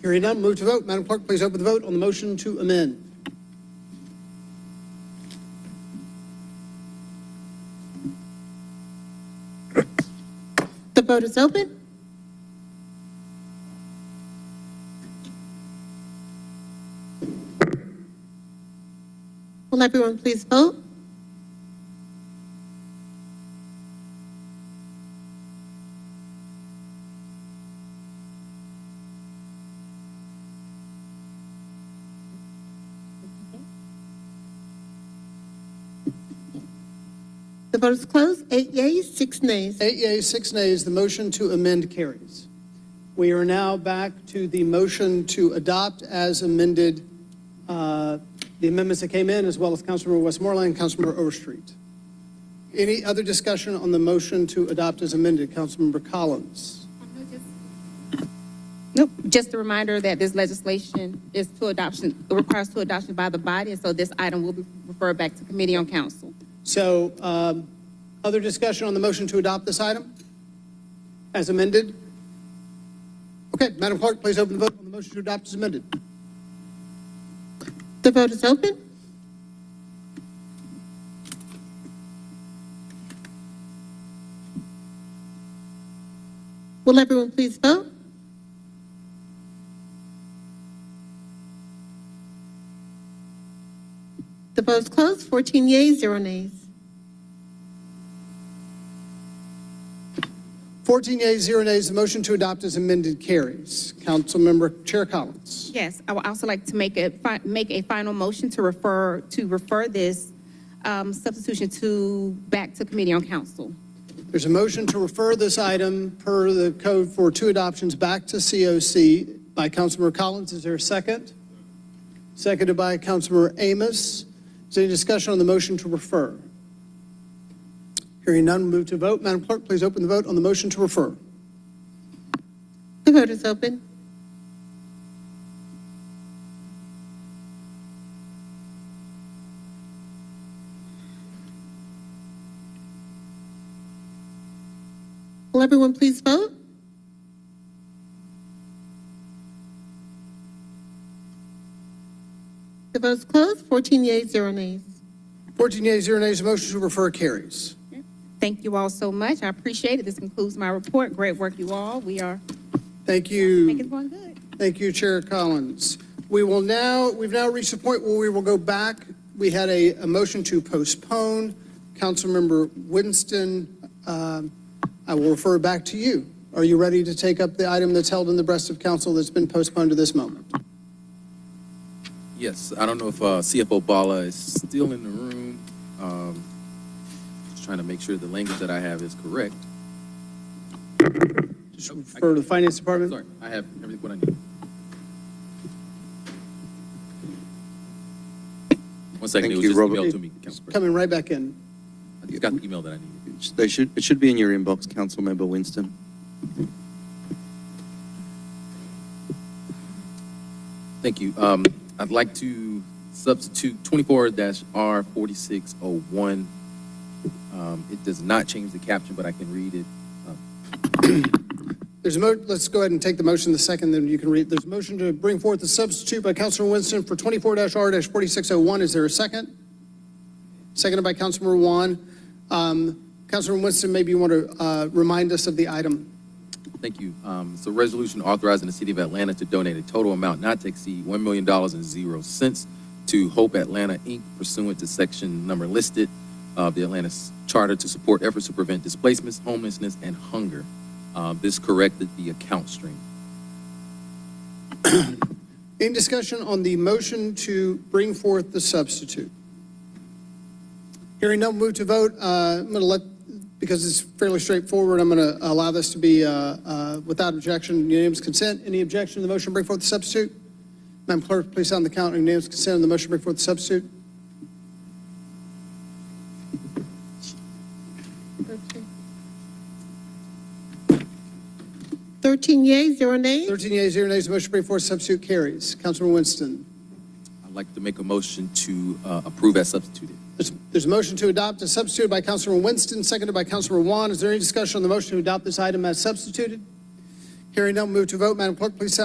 B: Hearing none, move to vote. Madam Clerk, please open the vote on the motion to amend.
Q: The vote is open. Will everyone please vote? The vote is closed. 8 yeas, 6 nays.
B: 8 yeas, 6 nays. The motion to amend carries. We are now back to the motion to adopt as amended the amendments that came in, as well as Councilmember Westmoreland and Councilmember Overstreet. Any other discussion on the motion to adopt as amended? Councilmember Collins.
D: Nope, just a reminder that this legislation is requires to adoption by the body, and so this item will be referred back to Committee on Council.
B: So, other discussion on the motion to adopt this item as amended? Okay, Madam Clerk, please open the vote on the motion to adopt as amended.
Q: The vote is open. Will everyone please vote? The vote is closed. 14 yeas, 0 nays.
B: 14 yeas, 0 nays. The motion to adopt as amended carries. Councilmember Chair Collins.
D: Yes, I would also like to make a final motion to refer this substitution back to Committee on Council.
B: There's a motion to refer this item per the code for 2 adoptions back to COC by Councilmember Collins. Is there a second? Seconded by Councilmember Amos. Is there any discussion on the motion to refer? Hearing none, move to vote. Madam Clerk, please open the vote on the motion to refer.
Q: The vote is open. Will everyone please vote? The vote is closed. 14 yeas, 0 nays.
B: 14 yeas, 0 nays. The motion to refer carries.
D: Thank you all so much. I appreciate it. This concludes my report. Great work, you all. We are
B: Thank you.
D: making it going good.
B: Thank you, Chair Collins. We've now reached the point where we will go back. We had a motion to postpone. Councilmember Winston, I will refer back to you. Are you ready to take up the item that's held in the breast of council that's been postponed to this moment?
F: Yes, I don't know if CFO Bala is still in the room. Just trying to make sure the language that I have is correct.
B: Just refer to the Finance Department.
F: Sorry, I have everything what I need. One second,
P: Thank
F: it was
P: you,
F: just
P: Robert.
F: emailed to me, Council President.
B: Coming right back in.
F: I just got the email that I needed.
P: It should be in your inbox, Councilmember Winston.
F: Thank you. I'd like to substitute 24-R4601. It does not change the caption, but I can read it.
B: Let's go ahead and take the motion the second, then you can read. There's a motion to bring forth the substitute by Councilor Winston for 24-R-4601. Is there a second? Seconded by Councilor Juan. Councilor Winston, maybe you want to remind us of the item.
F: Thank you. It's a resolution authorizing the City of Atlanta to donate a total amount not to exceed $1 million and 0 cents to Hope Atlanta, Inc., pursuant to section number listed of the Atlanta Charter to support efforts to prevent displacements, homelessness, and hunger. This corrected the account stream.
B: In discussion on the motion to bring forth the substitute. Hearing none, move to vote. I'm going to because it's fairly straightforward, I'm going to allow this to be without objection, unanimous consent. Any objection to the motion to bring forth the substitute? Madam Clerk, please sound the count. Unanimous consent on the motion to bring forth the substitute.
Q: 13 yeas, 0 nays.
B: 13 yeas, 0 nays. The motion to bring forth the substitute carries. Councilman Winston.
F: I'd like to make a motion to approve as substituted.
B: There's a motion to adopt as substituted by Councilman Winston, seconded by Councilman Juan. Is there any discussion on the motion to adopt this item as substituted? Hearing none, move to vote. Madam Clerk, please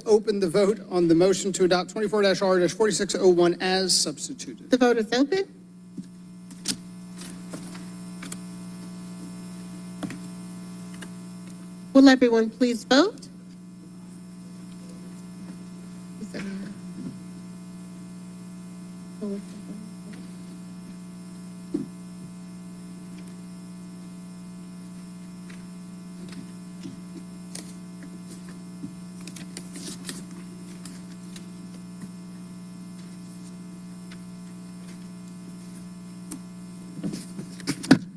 B: open the vote on the motion to adopt 24-R-4601 as substituted.
Q: The vote is open. Will everyone please vote?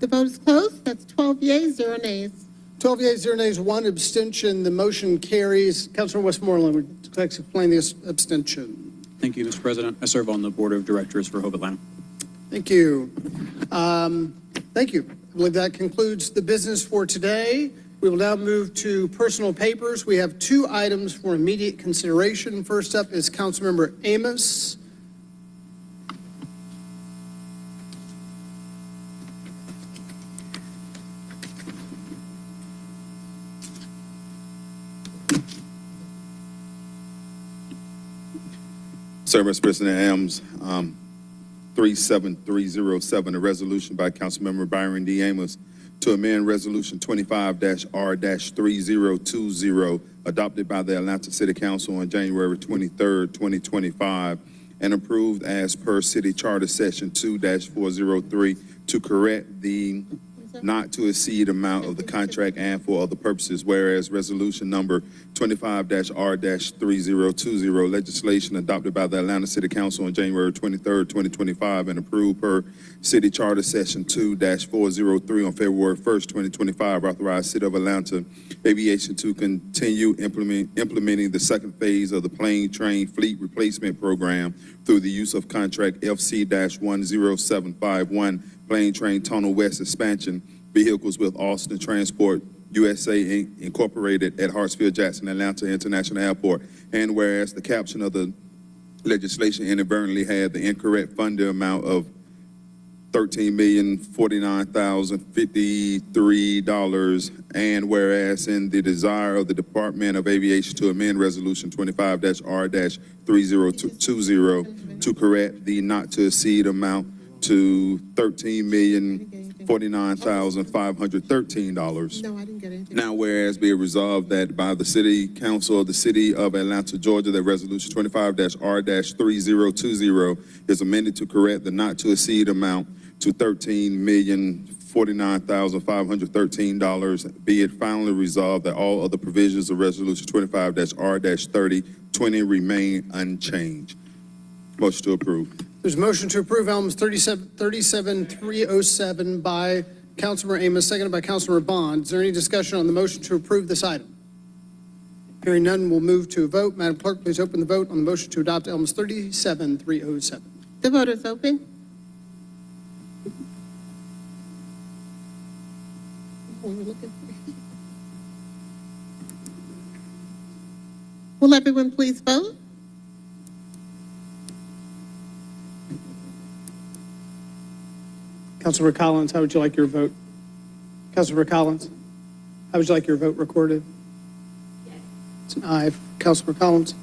Q: The vote is closed. That's 12 yeas, 0 nays.
B: 12 yeas, 0 nays, 1 abstention. The motion carries. Councilor Westmoreland, would you like to explain this abstention?
C: Thank you, Mr. President. I serve on the Board of Directors for Hope Atlanta.
B: Thank you. Thank you. I believe that concludes the business for today. We will now move to personal papers. We have 2 items for immediate consideration. First up is Councilmember Amos.
K: Sir, Mr. President, AMS 37307, a resolution by Councilmember Byron D. Amos to amend Resolution 25-R-3020 adopted by the Atlanta City Council on January 23rd, 2025, and approved as per City Charter Section 2-403 to correct the not to exceed amount of the contract and for other purposes, whereas resolution number 25-R-3020 legislation adopted by the Atlanta City Council on January 23rd, 2025 and approved per City Charter Session 2-403 on February 1st, 2025, authorized City of Atlanta Aviation to continue implementing the second phase of the plane train fleet replacement program through the use of contract FC-10751 plane train tunnel west expansion vehicles with Austin Transport USA Inc. Incorporated at Hartsfield-Jackson Atlanta International Airport. And whereas the caption of the legislation inadvertently had the incorrect funding amount of $13,049,053, and whereas in the desire of the Department of Aviation to amend Resolution 25-R-3020 to correct the not to exceed amount to $13,049,053 $49,513.
Q: No, I didn't get anything.
K: Now whereas be it resolved that by the City Council of the City of Atlanta, Georgia, that Resolution 25-R-3020 is amended to correct the not to exceed amount to $13,049,513. Be it finally resolved that all other provisions of Resolution 25-R-3020 remain unchanged. Motion to approve.
B: There's a motion to approve elements 37307 by Councilmember Amos, seconded by Councilmember Bond. Is there any discussion on the motion to approve this item? Hearing none, we'll move to a vote. Madam Clerk, please open the vote on the motion to adopt elements 37307.
Q: The vote is open. Will everyone please vote?
B: Councilmember Collins, how would you like your vote? Councilmember Collins, how would you like your vote recorded? Yes. It's an aye. Councilmember Collins.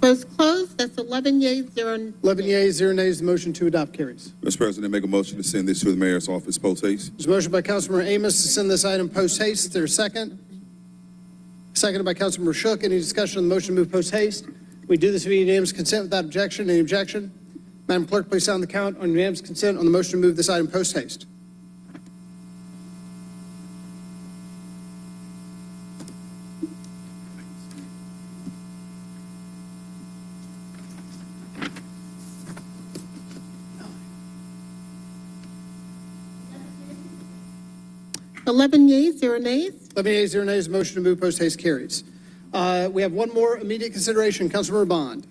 Q: Votes closed. That's 11 yeas, 0.
B: 11 yeas, 0 nays. The motion to adopt carries.
K: Mr. President, make a motion to send this to the mayor's office post haste.
B: There's a motion by Councilmember Amos to send this item post haste. Is there a second? Seconded by Councilmember Shook. Any discussion on the motion to move post haste? We do this via unanimous consent without objection. Any objection? Madam Clerk, please sound the count on unanimous consent on the motion to move this item post haste.
Q: $11 yeas, 0 nays.
B: 11 yeas, 0 nays. The motion to move post haste carries. We have one more immediate consideration. Councilmember Bond.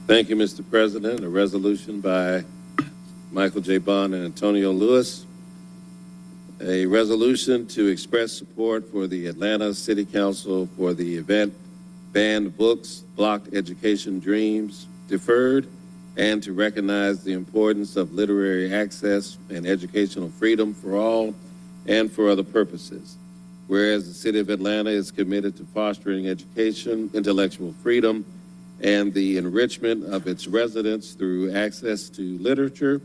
H: Thank you, Mr. President. A resolution by Michael J. Bond and Antonio Lewis. A resolution to express support for the Atlanta City Council for the event Banned Books, Blocked Education Dreams Deferred, and to recognize the importance of literary access and educational freedom for all and for other purposes. Whereas the City of Atlanta is committed to fostering education, intellectual freedom, and the enrichment of its residents through access to literature,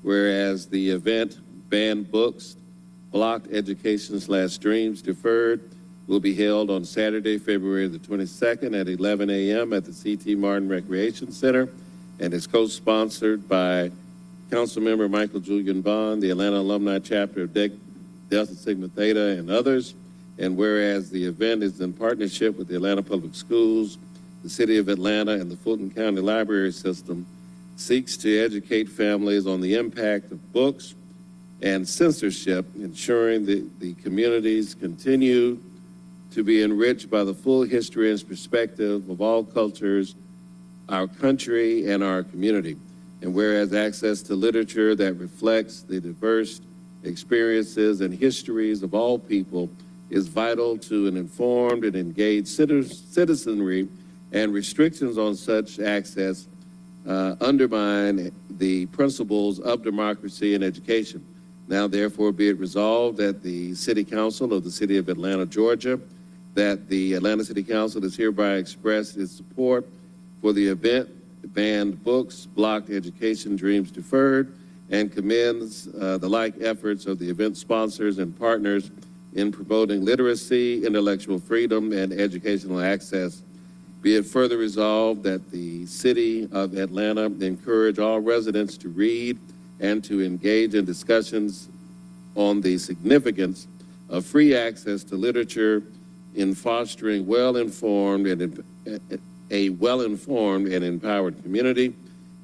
H: whereas the event Banned Books, Blocked Education/Dreams Deferred will be held on Saturday, February the 22nd at 11 a.m. at the C.T. Martin Recreation Center, and is co-sponsored by Councilmember Michael Julian Bond, the Atlanta Alumni Chapter of Delta Sigma Theta, and others. And whereas the event is in partnership with the Atlanta Public Schools, the City of Atlanta, and the Fulton County Library System, seeks to educate families on the impact of books and censorship, ensuring that the communities continue to be enriched by the full history and perspective of all cultures, our country, and our community. And whereas access to literature that reflects the diverse experiences and histories of all people is vital to an informed and engaged citizenry, and restrictions on such access undermine the principles of democracy and education. Now, therefore, be it resolved that the City Council of the City of Atlanta, Georgia, that the Atlanta City Council is hereby expressed its support for the event Banned Books, Blocked Education Dreams Deferred, and commends the like efforts of the event sponsors and partners in promoting literacy, intellectual freedom, and educational access. Be it further resolved that the City of Atlanta encourage all residents to read and to engage in discussions on the significance of free access to literature in fostering a well-informed and empowered community.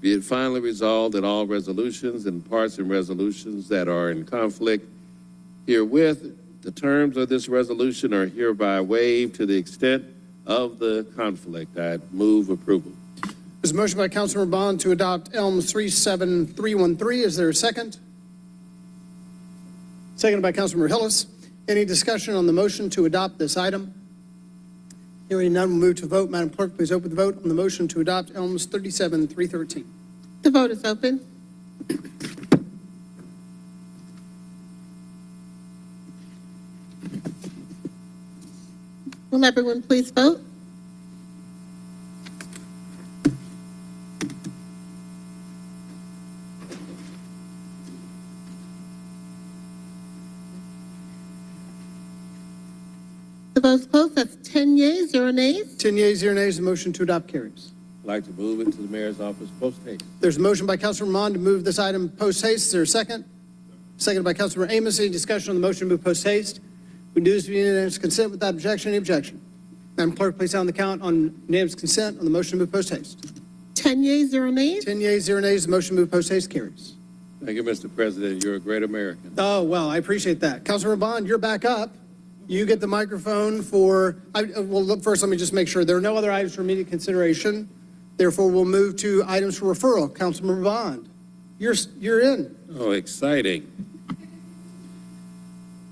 H: Be it finally resolved that all resolutions and parts and resolutions that are in conflict herewith, the terms of this resolution are hereby waived to the extent of the conflict. I move approval.
B: There's a motion by Councilmember Bond to adopt ELM 37313. Is there a second? Seconded by Councilmember Hillis. Any discussion on the motion to adopt this item? Hearing none, we'll move to vote. Madam Clerk, please open the vote on the motion to adopt ELMS 37313.
Q: The vote is open. Will everyone please vote? The vote's closed. That's 10 yeas, 0 nays.
B: 10 yeas, 0 nays, the motion to adopt carries.
H: I'd like to move it to the mayor's office post haste.
B: There's a motion by Councilman Rahman to move this item post haste. Is there a second? Seconded by Councilmember Amos. Any discussion on the motion to move post haste? We do this with unanimous consent without objection. Any objection? Madam Clerk, please sound the count on unanimous consent on the motion to move post haste.
Q: 10 yeas, 0 nays.
B: 10 yeas, 0 nays, the motion to move post haste carries.
H: Thank you, Mr. President. You're a great American.
B: Oh, well, I appreciate that. Councilmember Bond, you're back up. You get the microphone for, well, look, first, let me just make sure. There are no other items for immediate consideration. Therefore, we'll move to items for referral. Councilmember Bond, you're in.
H: Oh, exciting.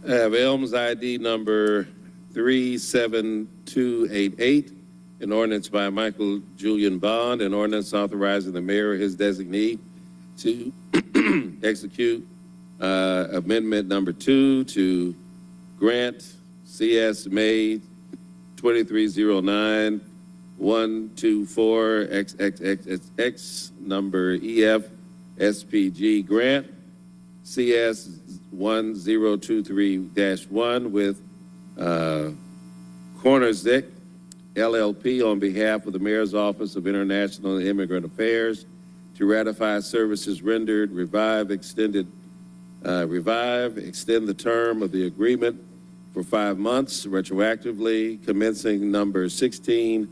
H: I have Elms ID number 37288, an ordinance by Michael Julian Bond, an ordinance authorizing the mayor or his designee to execute amendment number 2 to grant CS May 2309 124 XXXX number EF SPG grant CS 1023-1 with Cornerzick LLP on behalf of the Mayor's Office of International and Immigrant Affairs to ratify services rendered, extend the term of the agreement for 5 months retroactively commencing November 16,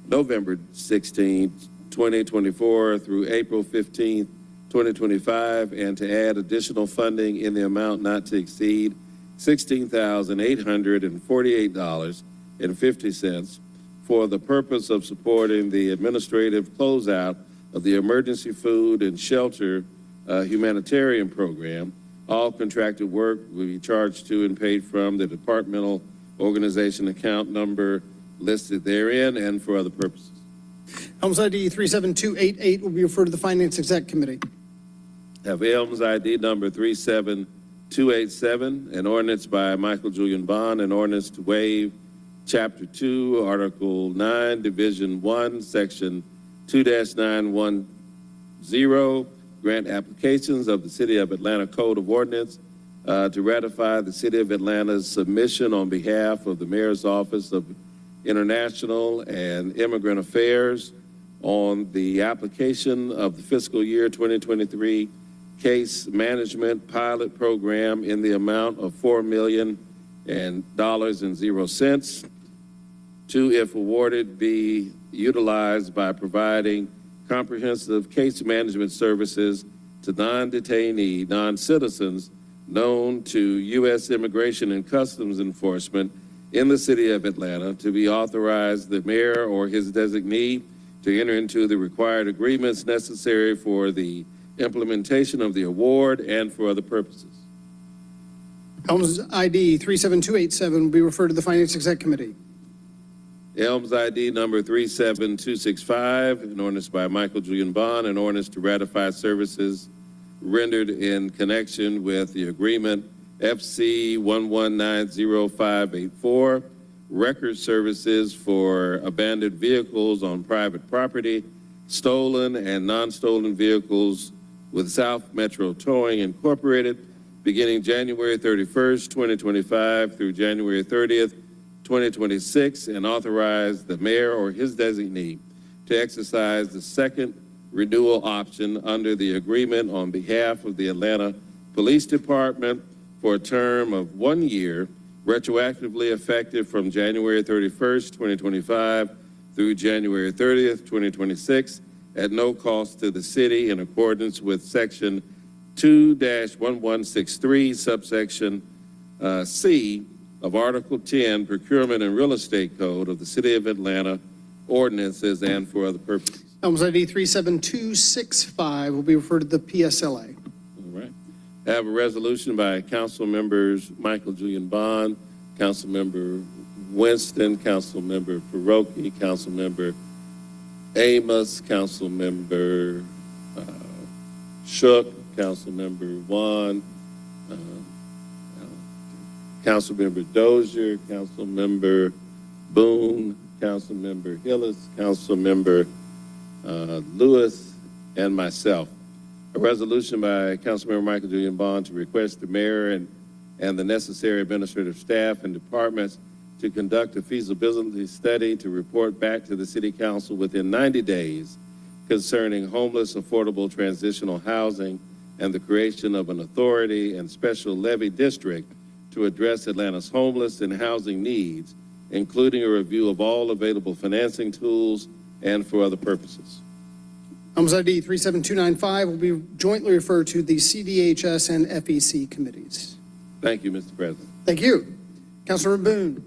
H: 2024 through April 15, 2025, and to add additional funding in the amount not to exceed $16,848.50 for the purpose of supporting the administrative closeout of the Emergency Food and Shelter Humanitarian Program. All contracted work will be charged to and paid from the departmental organization account number listed therein and for other purposes.
B: Elms ID 37288 will be referred to the Finance Exec Committee.
H: Have Elms ID number 37287, an ordinance by Michael Julian Bond, an ordinance to waive Chapter 2, Article 9, Division 1, Section 2-910, grant applications of the City of Atlanta Code of Ordinance to ratify the City of Atlanta's submission on behalf of the Mayor's Office of International and Immigrant Affairs on the application of the fiscal year 2023 Case Management Pilot Program in the amount of $4 million to, if awarded, be utilized by providing comprehensive case management services to non-detainee, non-citizens known to U.S. Immigration and Customs Enforcement in the City of Atlanta, to be authorized the mayor or his designee to enter into the required agreements necessary for the implementation of the award and for other purposes.
B: Elms ID 37287 will be referred to the Finance Exec Committee.
H: Elms ID number 37265, an ordinance by Michael Julian Bond, an ordinance to ratify services rendered in connection with the agreement FC 1190584, record services for abandoned vehicles on private property, stolen and non-stolen vehicles with South Metro Towing Incorporated, beginning January 31st, 2025 through January 30th, 2026, and authorize the mayor or his designee to exercise the second renewal option under the agreement on behalf of the Atlanta Police Department for a term of 1 year, retroactively effective from January 31st, 2025 through January 30th, 2026, at no cost to the city in accordance with Section 2-1163, subsection C of Article 10, Procurement and Real Estate Code of the City of Atlanta, ordinances and for other purposes.
B: Elms ID 37265 will be referred to the PSLA.
H: All right. I have a resolution by Council Members Michael Julian Bond, Council Member Winston, Council Member Faroki, Council Member Amos, Council Member Shook, Council Member Juan, Council Member Dozier, Council Member Boone, Councilmember Hillis, Councilmember Lewis, and myself. A resolution by Councilmember Michael Julian Bond to request the mayor and the necessary administrative staff and departments to conduct a feasibility study to report back to the City Council within 90 days concerning homeless affordable transitional housing and the creation of an authority and special levy district to address Atlanta's homeless and housing needs, including a review of all available financing tools and for other purposes.
B: Items ID 37295 will be jointly referred to the CDHS and FEC committees.
H: Thank you, Mr. President.
B: Thank you. Councilor Boone.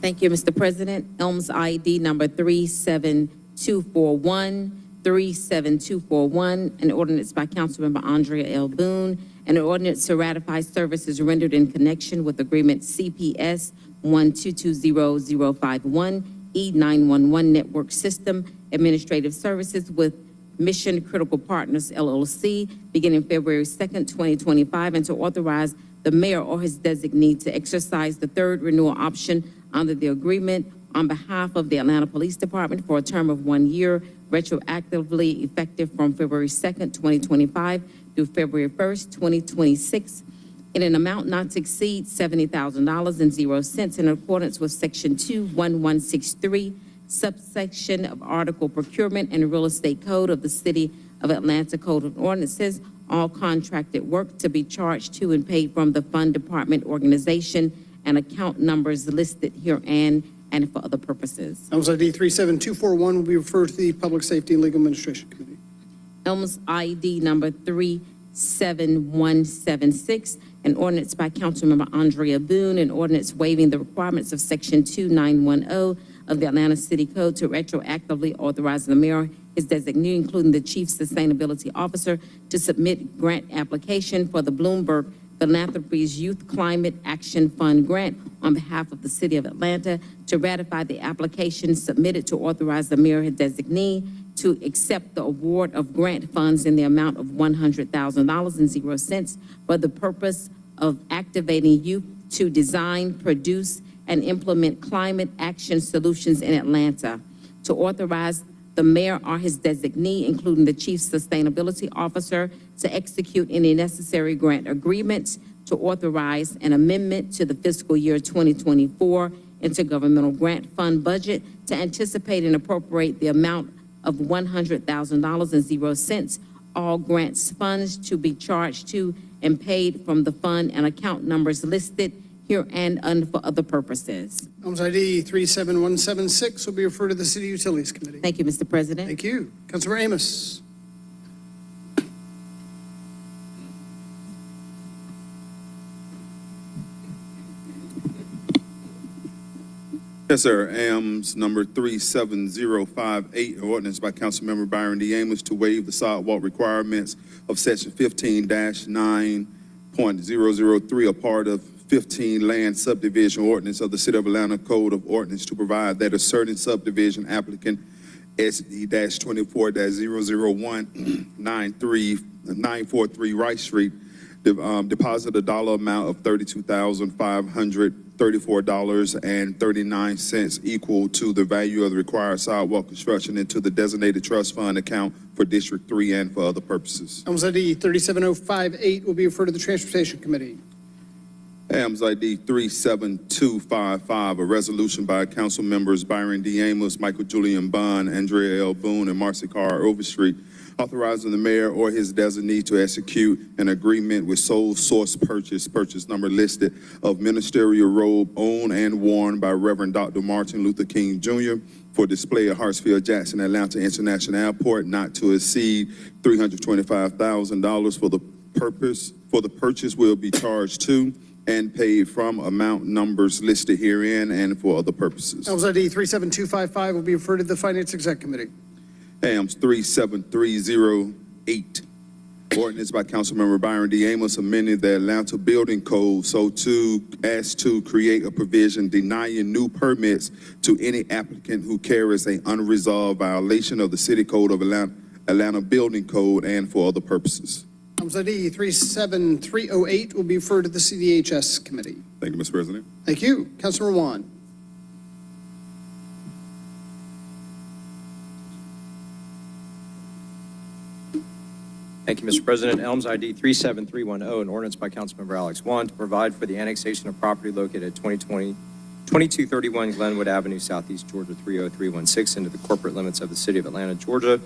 G: Thank you, Mr. President. Elms ID number 37241, 37241, an ordinance by Councilmember Andrea L. Boone, an ordinance to ratify services rendered in connection with agreement CPS 1220051 E911 Network System Administrative Services with Mission Critical Partners LLC beginning February 2nd, 2025, and to authorize the mayor or his designee to exercise the third renewal option under the agreement on behalf of the Atlanta Police Department for a term of 1 year, retroactively effective from February 2nd, 2025 through February 1st, 2026, in an amount not to exceed $70,000.00 in accordance with Section 21163, subsection of Article Procurement and Real Estate Code of the City of Atlanta Code of Ordinances, all contracted work to be charged to and paid from the Fund Department organization and account numbers listed herein and for other purposes.
B: Items ID 37241 will be referred to the Public Safety and Legal Administration Committee.
G: Elms ID number 37176, an ordinance by Councilmember Andrea Boone, an ordinance waiving the requirements of Section 2910 of the Atlanta City Code to retroactively authorize the mayor, his designee, including the chief sustainability officer, to submit grant application for the Bloomberg Philanthropies Youth Climate Action Fund grant on behalf of the City of Atlanta, to ratify the application submitted to authorize the mayor, his designee, to accept the award of grant funds in the amount of $100,000.00 for the purpose of activating youth to design, produce, and implement climate action solutions in Atlanta, to authorize the mayor or his designee, including the chief sustainability officer, to execute any necessary grant agreements, to authorize an amendment to the fiscal year 2024 intergovernmental grant fund budget, to anticipate and appropriate the amount of $100,000.00, all grants funds to be charged to and paid from the fund and account numbers listed here and for other purposes.
B: Items ID 37176 will be referred to the City Utilities Committee.
G: Thank you, Mr. President.
B: Thank you. Councilor Amos.
K: Yes, sir. AMS number 37058, ordinance by Councilmember Byron D. Amos to waive the sidewalk requirements of Section 15-9.003, a part of 15 land subdivision ordinance of the City of Atlanta Code of Ordinance, to provide that a certain subdivision applicant SD-24-001-943 Rice Street deposit a dollar amount of $32,534.39 equal to the value of the required sidewalk construction into the designated trust fund account for District 3 and for other purposes.
B: Items ID 37058 will be referred to the Transportation Committee.
K: AMS ID 37255, a resolution by council members Byron D. Amos, Michael Julian Bond, Andrea L. Boone, and Marcy Carr Overstreet, authorizing the mayor or his designee to execute an agreement with sole source purchase number listed, of ministerial robe owned and worn by Reverend Dr. Martin Luther King Jr. for display at Hartsfield-Jackson Atlanta International Airport, not to exceed $325,000 for the purpose. For the purchase will be charged to and paid from account numbers listed herein and for other purposes.
B: Items ID 37255 will be referred to the Finance Exec Committee.
K: AMS 37308, Ordinance by Councilmember Byron D. Amos amending the Atlanta Building Code as to create a provision denying new permits to any applicant who carries an unresolved violation of the City Code of Atlanta Building Code and for other purposes.
B: Items ID 37308 will be referred to the CDHS committee.
K: Thank you, Mr. President.
B: Thank you. Councilmember Juan.
V: Thank you, Mr. President. Elms ID 37310, an ordinance by Councilmember Alex Juan to provide for the annexation of property located at 2231 Glenwood Avenue, Southeast Georgia 30316 into the corporate limits of the City of Atlanta, Georgia,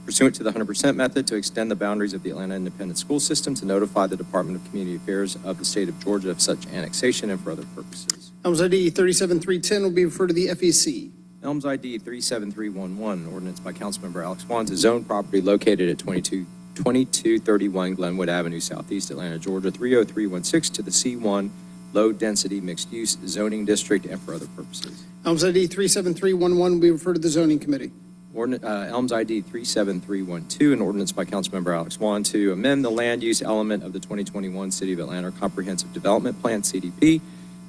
V: pursuant to the 100% method to extend the boundaries of the Atlanta Independent School System, to notify the Department of Community Affairs of the State of Georgia of such annexation and for other purposes.
B: Items ID 37310 will be referred to the FEC.
V: Elms ID 37311, an ordinance by Councilmember Alex Juan to zone property located at 2231 Glenwood Avenue, Southeast Atlanta, Georgia 30316 to the C1 low-density mixed-use zoning district and for other purposes.
B: Elms ID 37311 will be referred to the zoning committee.
V: Elms ID 37312, an ordinance by Councilmember Alex Juan to amend the land use element of the 2021 City of Atlanta Comprehensive Development Plan, CDP,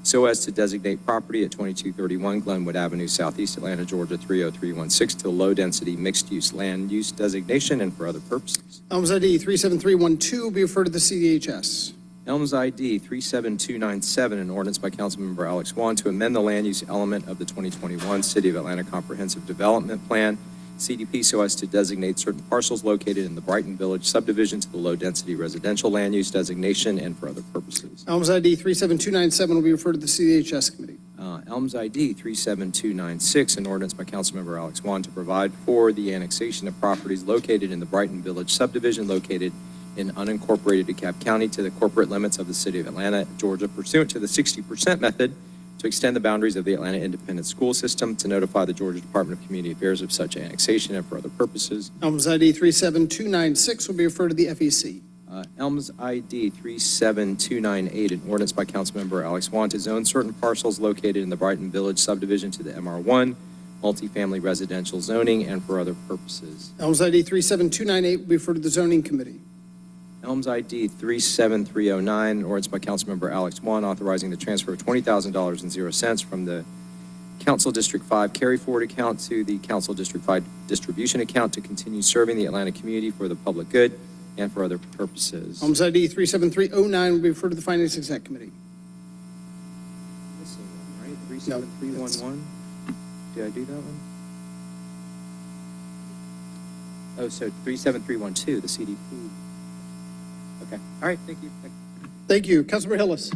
V: so as to designate property at 2231 Glenwood Avenue, Southeast Atlanta, Georgia 30316 to low-density mixed-use land use designation and for other purposes.
B: Elms ID 37312 will be referred to the CDHS.
V: Elms ID 37297, an ordinance by Councilmember Alex Juan to amend the land use element of the 2021 City of Atlanta Comprehensive Development Plan, CDP, so as to designate certain parcels located in the Brighton Village subdivision to the low-density residential land use designation and for other purposes.
B: Elms ID 37297 will be referred to the CDHS committee.
V: Elms ID 37296, an ordinance by Councilmember Alex Juan to provide for the annexation of properties located in the Brighton Village subdivision located in unincorporated DeKalb County to the corporate limits of the City of Atlanta, Georgia, pursuant to the 60% method to extend the boundaries of the Atlanta Independent School System, to notify the Georgia Department of Community Affairs of such annexation and for other purposes.
B: Elms ID 37296 will be referred to the FEC.
V: Elms ID 37298, an ordinance by Councilmember Alex Juan to zone certain parcels located in the Brighton Village subdivision to the MR1 multifamily residential zoning and for other purposes.
B: Elms ID 37298 will be referred to the zoning committee.
V: Elms ID 37309, an ordinance by Councilmember Alex Juan authorizing the transfer of $20,000.00 from the Council District 5 carry forward account to the Council District 5 distribution account to continue serving the Atlanta community for the public good and for other purposes.
B: Elms ID 37309 will be referred to the finance exec committee.
V: Missing one, right? 37311? Did I do that one? Oh, so 37312, the CDP. Okay. All right. Thank you.
B: Thank you. Councilmember Hillis.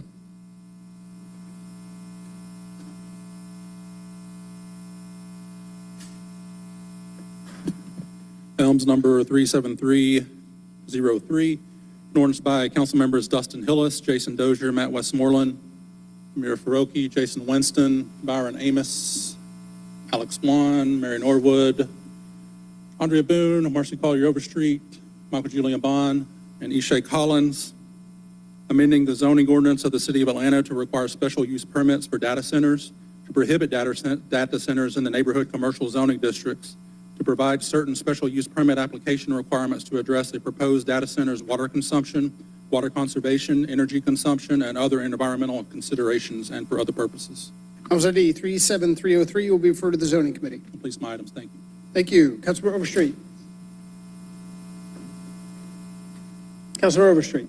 X: Elms number 37303, an ordinance by council members Dustin Hillis, Jason Dozier, Matt Westmoreland, Amir Faroki, Jason Winston, Byron Amos, Alex Juan, Mary Norwood, Andrea Boone, Marcy Collier Overstreet, Michael Julian Bond, and Ishay Collins, amending the zoning ordinance of the City of Atlanta to require special use permits for data centers, to prohibit data centers in the neighborhood commercial zoning districts, to provide certain special use permit application requirements to address a proposed data center's water consumption, water conservation, energy consumption, and other environmental considerations, and for other purposes.
B: Elms ID 37303 will be referred to the zoning committee.
X: Completes my items. Thank you.
B: Thank you. Councilmember Overstreet. Councilmember Overstreet.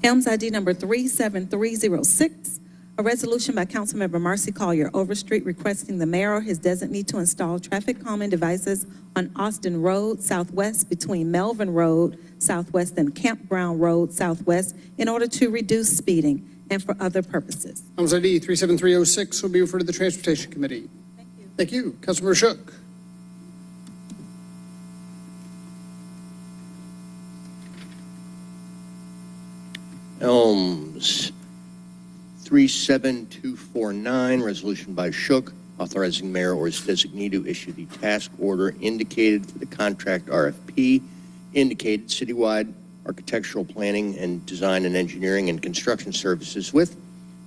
O: Elms ID number 37306, a resolution by Councilmember Marcy Collier Overstreet requesting the mayor or his designee to install traffic calming devices on Austin Road Southwest between Melvin Road Southwest and Campground Road Southwest in order to reduce speeding and for other purposes.
B: Elms ID 37306 will be referred to the Transportation Committee. Thank you. Thank you. Councilmember Shook.
Y: Elms 37249, resolution by Shook, authorizing mayor or his designee to issue the task order indicated for the contract RFP indicated citywide architectural planning and design and engineering and construction services with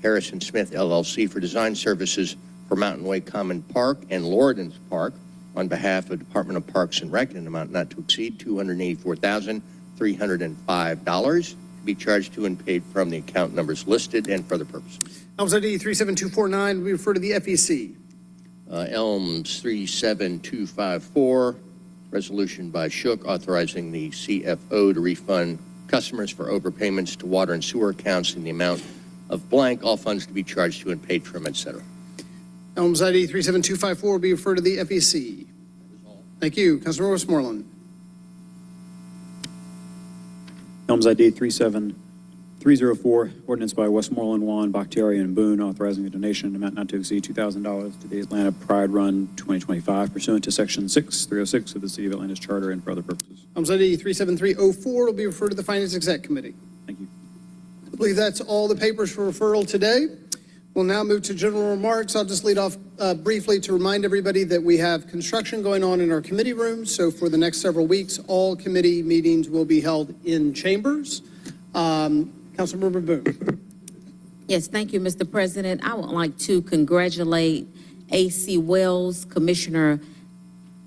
Y: Harrison Smith LLC for design services for Mountain Way Common Park and Lorden's Park on behalf of Department of Parks and Rec in an amount not to exceed $284,305 to be charged to and paid from the account numbers listed and for other purposes.
B: Elms ID 37249, we refer to the FEC.
Y: Elms 37254, resolution by Shook authorizing the CFO to refund customers for overpayments to water and sewer accounts in the amount of blank, all funds to be charged to and paid from, etc.
B: Elms ID 37254 will be referred to the FEC. Thank you. Councilmember Westmoreland.
C: Elms ID 37304, ordinance by Westmoreland, Juan, Bakhtiari, and Boone, authorizing a donation in amount not to exceed $2,000 to the Atlanta Pride Run 2025 pursuant to Section 6306 of the City of Atlanta's Charter and for other purposes.
B: Elms ID 37304 will be referred to the Finance Exec Committee.
C: Thank you.
B: I believe that's all the papers for referral today. We'll now move to general remarks. I'll just lead off briefly to remind everybody that we have construction going on in our committee rooms. So for the next several weeks, all committee meetings will be held in chambers. Councilmember Boone.
G: Yes, thank you, Mr. President. I would like to congratulate A.C. Wells, Commissioner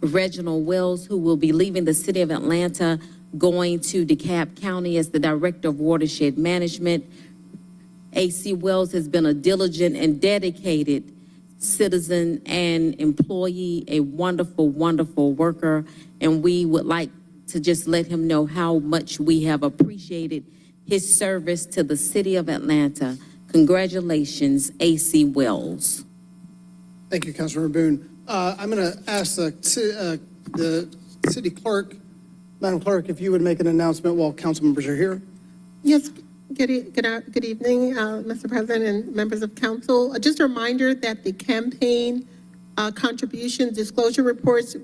G: Reginald Wells, who will be leaving the city of Atlanta, going to DeKalb County as the Director of Watershed Management. A.C. Wells has been a diligent and dedicated citizen and employee, a wonderful, wonderful worker, and we would like to just let him know how much we have appreciated his service to the city of Atlanta. Congratulations, A.C. Wells.
B: Thank you, Councilmember Boone. I'm going to ask the city clerk, Madam Clerk, if you would make an announcement while council members are here.
Q: Yes, good evening, Mr. President and members of council. Just a reminder that the campaign contribution disclosure reports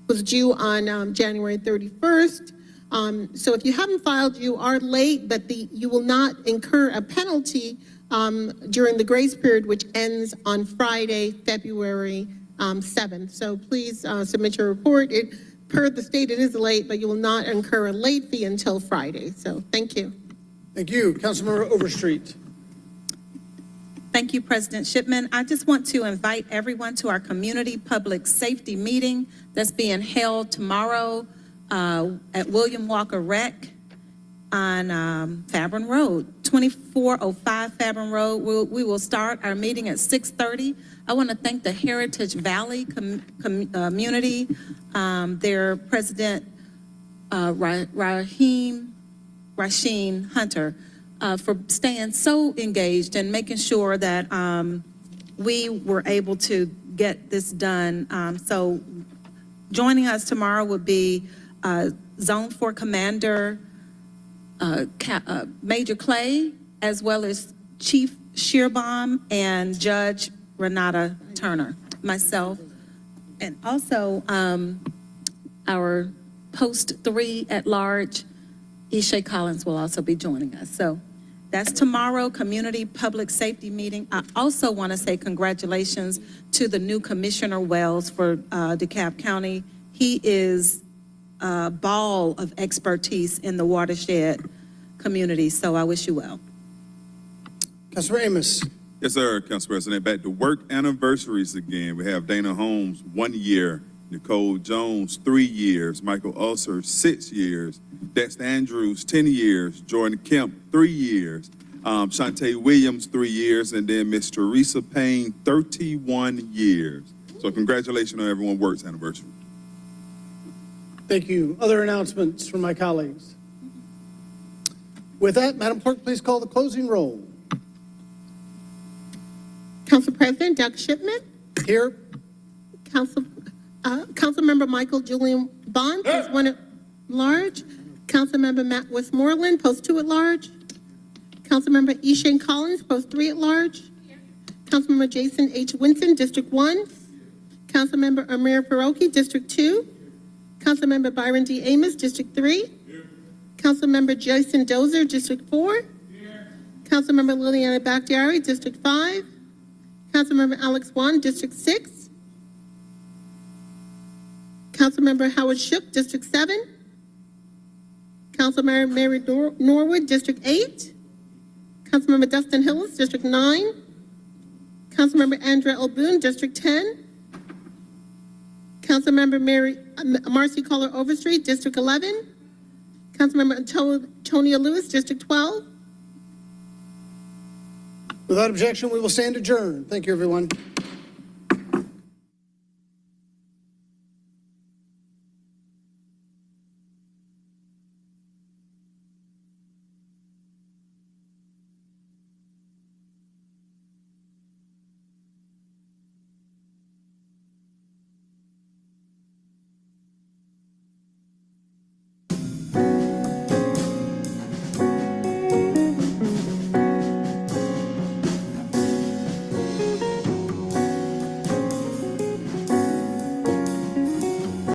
Q: was due on January 31st. So if you haven't filed, you are late, but you will not incur a penalty during the grace period, which ends on Friday, February 7th. So please submit your report. Per the state, it is late, but you will not incur a late fee until Friday. So thank you.
B: Thank you. Councilmember Overstreet.
O: Thank you, President Shipman. I just want to invite everyone to our community public safety meeting that's being held tomorrow at William Walker Rec on Fabron Road, 2405 Fabron Road. We will start our meeting at 6:30. I want to thank the Heritage Valley community, their president, Rasheen Hunter, for staying so engaged and making sure that we were able to get this done. So joining us tomorrow would be Zone 4 Commander Major Clay, as well as Chief Shearbaum and Judge Renata Turner, myself, and also our Post 3 at large, Ishay Collins, will also be joining us. So that's tomorrow, community public safety meeting. I also want to say congratulations to the new Commissioner Wells for DeKalb County. He is a ball of expertise in the watershed community, so I wish you well.
B: Councilor Amos.
K: Yes, sir, Council President. Back to work anniversaries again. We have Dana Holmes, 1 year. Nicole Jones, 3 years. Michael Ulcer, 6 years. Dexter Andrews, 10 years. Jordan Kemp, 3 years. Shantae Williams, 3 years. And then Miss Teresa Payne, 31 years. So congratulations on everyone's works anniversary.
B: Thank you. Other announcements from my colleagues? With that, Madam Clerk, please call the closing roll.
Q: Council President Doug Shipman.
B: Here.
Q: Councilmember Michael Julian Bond, Post 1 at large. Councilmember Matt Westmoreland, Post 2 at large. Councilmember Ishay Collins, Post 3 at large. Councilmember Jason H. Winston, District 1. Councilmember Amir Faroki, District 2. Councilmember Byron D. Amos, District 3. Councilmember Jason Dozier, District 4. Councilmember Liliana Bakhtiari, District 5. Councilmember Alex Wan, District 6. Councilmember Howard Shook, District 7. Councilmember Mary Norwood, District 8. Councilmember Dustin Hillis, District 9. Councilmember Andrea O'Boone, District 10. Councilmember Marcy Caller Overstreet, District 11. Councilmember Antonia Lewis, District 12.
B: Without objection, we will stand adjourned. Thank you, everyone.